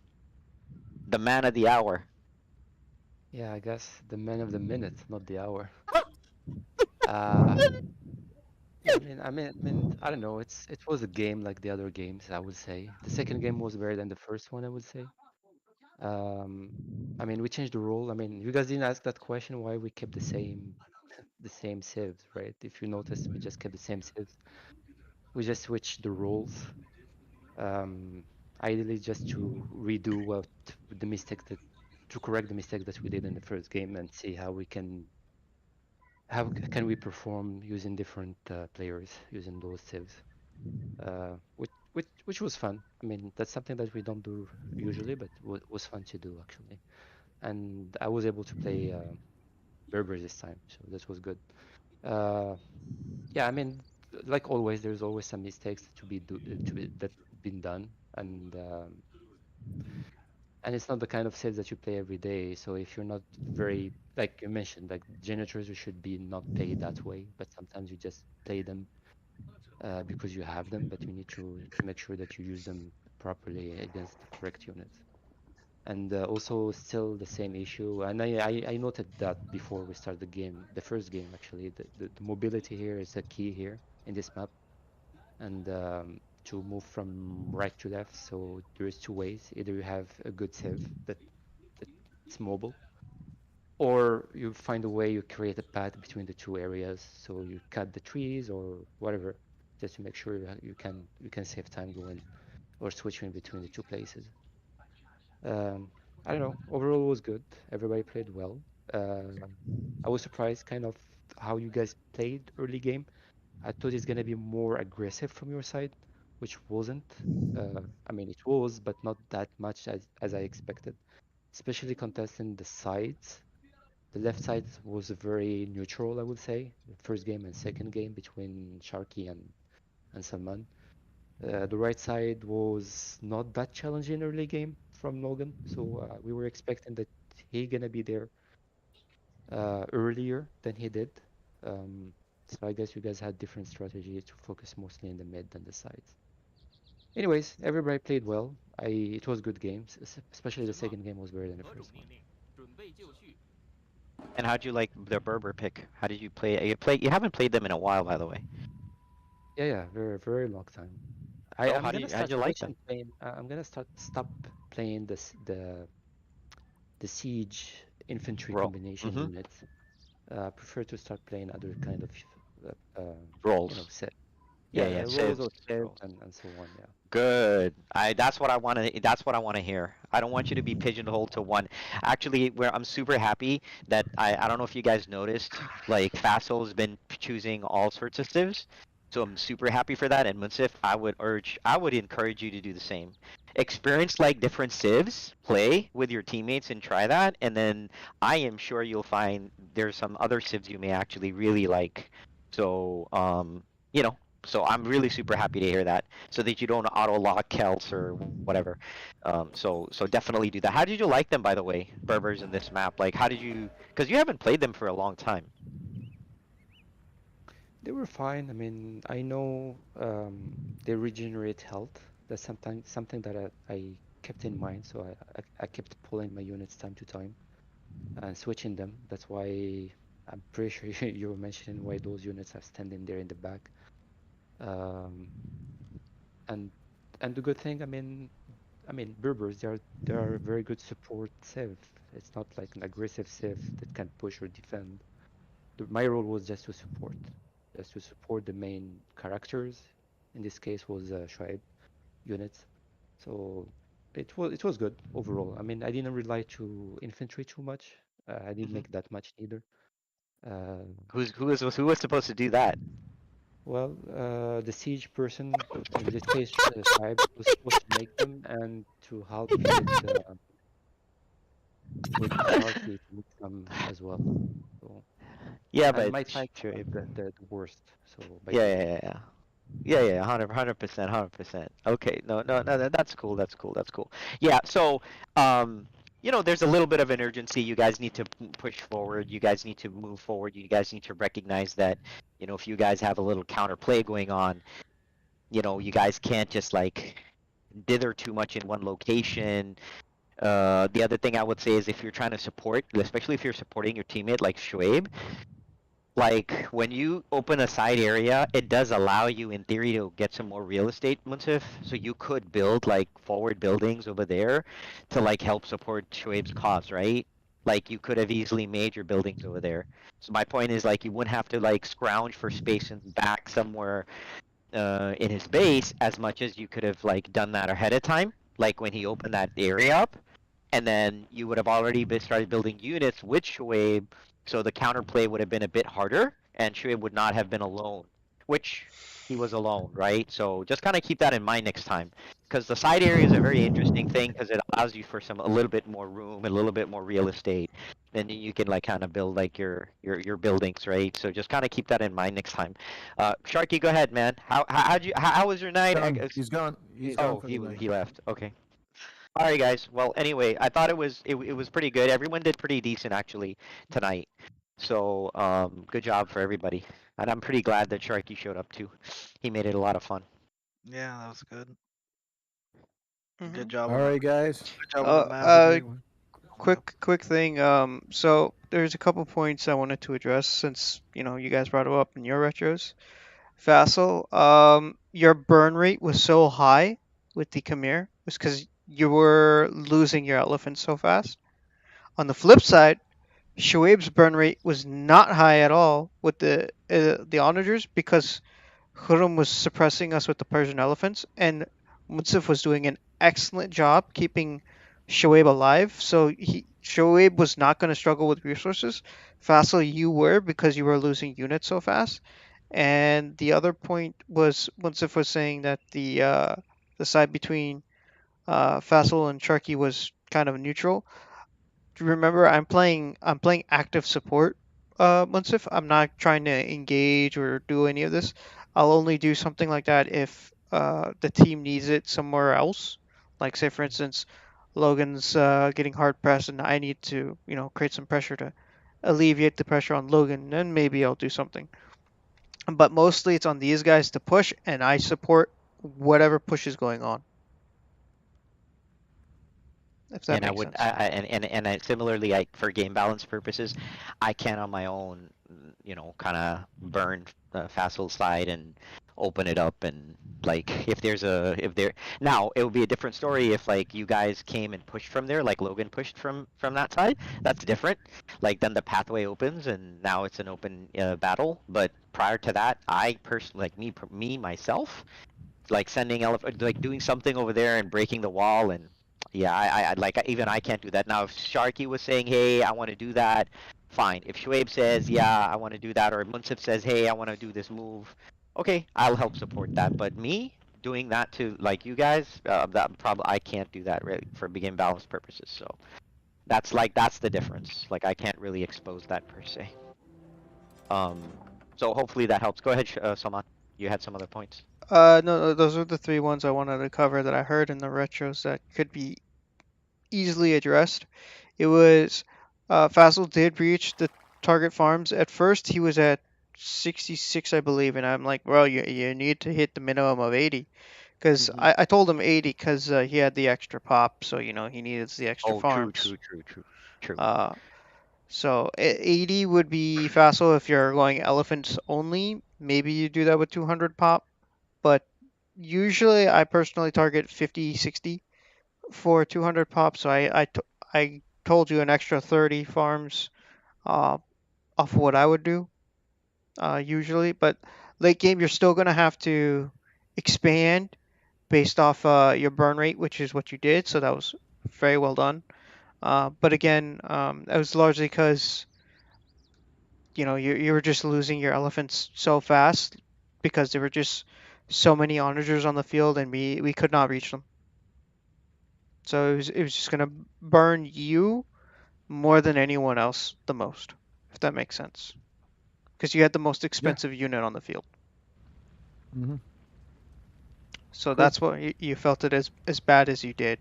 Speaker 2: The man of the hour.
Speaker 5: Yeah, I guess the man of the minute, not the hour. Uh, yeah, I don't know. It was a game like the other games, I would say. The second game was better than the first one, I would say. We changed the rule. You guys didn't ask that question why we kept the same civs, right? If you notice, we just kept the same civs. We just switched the roles. Ideally, just to redo the mistake to correct the mistake that we did in the first game and see how can we perform using different players using those civs, which was fun. That's something that we don't do usually, but was fun to do actually. And I was able to play Berber this time, so that was good. Yeah, like always, there's always some mistakes that been done, and it's not the kind of sets that you play every day. So if you're not very, like you mentioned, like generators, you should be not played that way, but sometimes you just play them because you have them, but you need to make sure that you use them properly against the correct units. And also still the same issue, and I noted that before we start the game, the first game actually, the mobility here is a key here in this map, and to move from right to left. So there is two ways: either you have a good sieve that's mobile, or you find a way you create a path between the two areas. So you cut the trees or whatever, just to make sure you can save time going or switching between the two places. I don't know. Overall, it was good. Everybody played well. I was surprised kind of how you guys played early game. I thought it's gonna be more aggressive from your side, which wasn't. I mean, it was, but not that much as I expected. Especially contesting the sides. The left side was very neutral, I would say. The first game and second game between Sharky and Salman. The right side was not that challenging early game from Logan, so we were expecting that he gonna be there earlier than he did. So I guess you guys had different strategy to focus mostly in the mid than the sides. Anyways, everybody played well. It was good games, especially the second game was better than the first one.
Speaker 2: And how'd you like the Berber pick? How did you play? You haven't played them in a while, by the way.
Speaker 5: Yeah, very long time.
Speaker 2: Oh,
Speaker 5: I'm
Speaker 2: how'd
Speaker 5: gonna
Speaker 2: you like
Speaker 5: stop playing the siege infantry
Speaker 2: Roll.
Speaker 5: combination
Speaker 2: Mhm.
Speaker 5: units. Prefer to start playing other kind of
Speaker 2: Roles.
Speaker 5: set.
Speaker 2: Yeah,
Speaker 5: Rolls
Speaker 2: saves,
Speaker 5: or sets
Speaker 2: rolls.
Speaker 5: and so on. Yeah.
Speaker 2: Good. That's what I want to. That's what I want to hear. I don't want you to be pigeonholed to one. Actually, where I'm super happy that I don't know if you guys noticed, like Fasol's been choosing all sorts of civs, so I'm super happy for that. And Munsif, I would encourage you to do the same. Experience like different civs, play with your teammates and try that, and then I am sure you'll find there's some other civs you may actually really like. So you know. So I'm really super happy to hear that, so that you don't auto lock Celts or whatever. So definitely do that. How did you like them, by the way, Berbers in this map? Like, how did you? Because you haven't played them for a long time.
Speaker 5: They were fine. I mean, I know they regenerate health. That's something that I kept in mind. So I kept pulling my units time to time and switching them. That's why I'm pretty sure you were mentioning why those units are standing there in the back. And the good thing, I mean, Berbers, they are very good support civ. It's not like an aggressive civ that can push or defend. My role was just to support the main characters. In this case, was Shoaib units. So it was good overall. I mean, I didn't rely to infantry too much. I didn't make that much either.
Speaker 2: Who was supposed to do that?
Speaker 5: Well, the siege person, in this case, Shoaib, was supposed to make them and to help with Sharky to make them as well. So,
Speaker 2: Yeah,
Speaker 5: and
Speaker 2: but
Speaker 5: my side the worst. So
Speaker 2: yeah, 100%. Okay, no, that's cool. Yeah, so there's a little bit of an urgency. You guys need to push forward. You guys need to move forward. You guys need to recognize that, if you guys have a little counterplay going on, you guys can't just like dither too much in one location. The other thing I would say is if you're trying to support, especially if you're supporting your teammate like Shoaib, like when you open a side area, it does allow you in theory to get some more real estate, Munsif. So you could build like forward buildings over there to like help support Shoaib's cause, right? Like you could have easily made your buildings over there. So my point is like you wouldn't have to like scrounge for space and back somewhere in his base as much as you could have like done that ahead of time, like when he opened that area up, and then you would have already started building units with Shoaib. So the counterplay would have been a bit harder, and Shoaib would not have been alone, which he was alone, right? So just kind of keep that in mind next time, because the side area is a very interesting thing because it allows you for a little bit more room, a little bit more real estate. Then you can like kind of build like your buildings, right? So just kind of keep that in mind next time. Sharky, go ahead, man. How was your night?
Speaker 10: He's gone. He's
Speaker 2: Oh,
Speaker 10: gone for the night.
Speaker 2: he left. Okay. All right, guys. Well, anyway, I thought it was pretty good. Everyone did pretty decent actually tonight. So, good job for everybody. And I'm pretty glad that Sharky showed up too. He made it a lot of fun.
Speaker 9: Yeah, that was good.
Speaker 1: Mhm.
Speaker 9: Good job.
Speaker 10: All
Speaker 9: on
Speaker 10: right, guys.
Speaker 9: Good job on the map.
Speaker 1: Quick thing. So there's a couple points I wanted to address since you guys brought it up in your retros. Vassal, your burn rate was so high with the Khmer was because you were losing your elephants so fast. On the flip side, Shoaib's burn rate was not high at all with the onagers because Khurram was suppressing us with the Persian elephants, and Munsif was doing an excellent job keeping Shoaib alive. So Shoaib was not going to struggle with resources. Faisal, you were because you were losing units so fast. And the other point was Munsif was saying that the side between Faisal and Sharky was kind of neutral. Remember, I'm playing active support, Munsif. I'm not trying to engage or do any of this. I'll only do something like that if the team needs it somewhere else. Like say, for instance, Logan's getting hard pressed, and I need to create some pressure to alleviate the pressure on Logan. Then maybe I'll do something. But mostly it's on these guys to push, and I support whatever push is going on. If that
Speaker 2: And I
Speaker 1: makes
Speaker 2: would,
Speaker 1: sense.
Speaker 2: and I, similarly, for game balance purposes, I can on my own, kind of burn Faisal side and open it up, and like if there now it would be a different story if like you guys came and pushed from there, like Logan pushed from that side. That's different. Like then the pathway opens, and now it's an open battle. But prior to that, I personally, like me myself, like sending like doing something over there and breaking the wall and. Yeah, I like even I can't do that. Now, if Sharky was saying, "Hey, I want to do that," fine. If Shoaib says, "Yeah, I want to do that," or Munsif says, "Hey, I want to do this move," okay, I'll help support that. But me doing that to like you guys, that probably I can't do that really for game balance purposes. So that's the difference. Like I can't really expose that per se. So hopefully that helps. Go ahead, Salman. You had some other points.
Speaker 1: No, those are the three ones I wanted to cover that I heard in the retros that could be easily addressed. It was Faisal did reach the target farms. At first, he was at 66, I believe, and I'm like, well, you need to hit the minimum of 80. Because I told him 80 because he had the extra pop, so he needed the extra
Speaker 2: Oh,
Speaker 1: farms.
Speaker 2: true.
Speaker 1: So 80 would be Faisal if you're going elephants only. Maybe you do that with 200 pop, but usually I personally target 50, 60 for 200 pop. So I told you an extra 30 farms off what I would do usually. But late game, you're still going to have to expand based off your burn rate, which is what you did. So that was very well done. But again, that was largely because you were just losing your elephants so fast because there were just so many onagers on the field and we could not reach them. So it was just gonna burn you more than anyone else the most, if that makes sense, because you had the most expensive unit on the field.
Speaker 10: Mm-hmm.
Speaker 1: So that's why you felt it as bad as you did.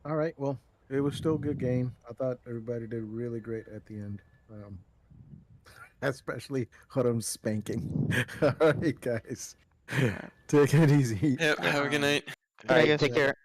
Speaker 10: All right. Well, it was still a good game. I thought everybody did really great at the end. Especially Hurram's spanking. All right, guys. Take it easy.
Speaker 8: Yep. Have a good night.
Speaker 2: All right,
Speaker 1: guys.
Speaker 2: take care.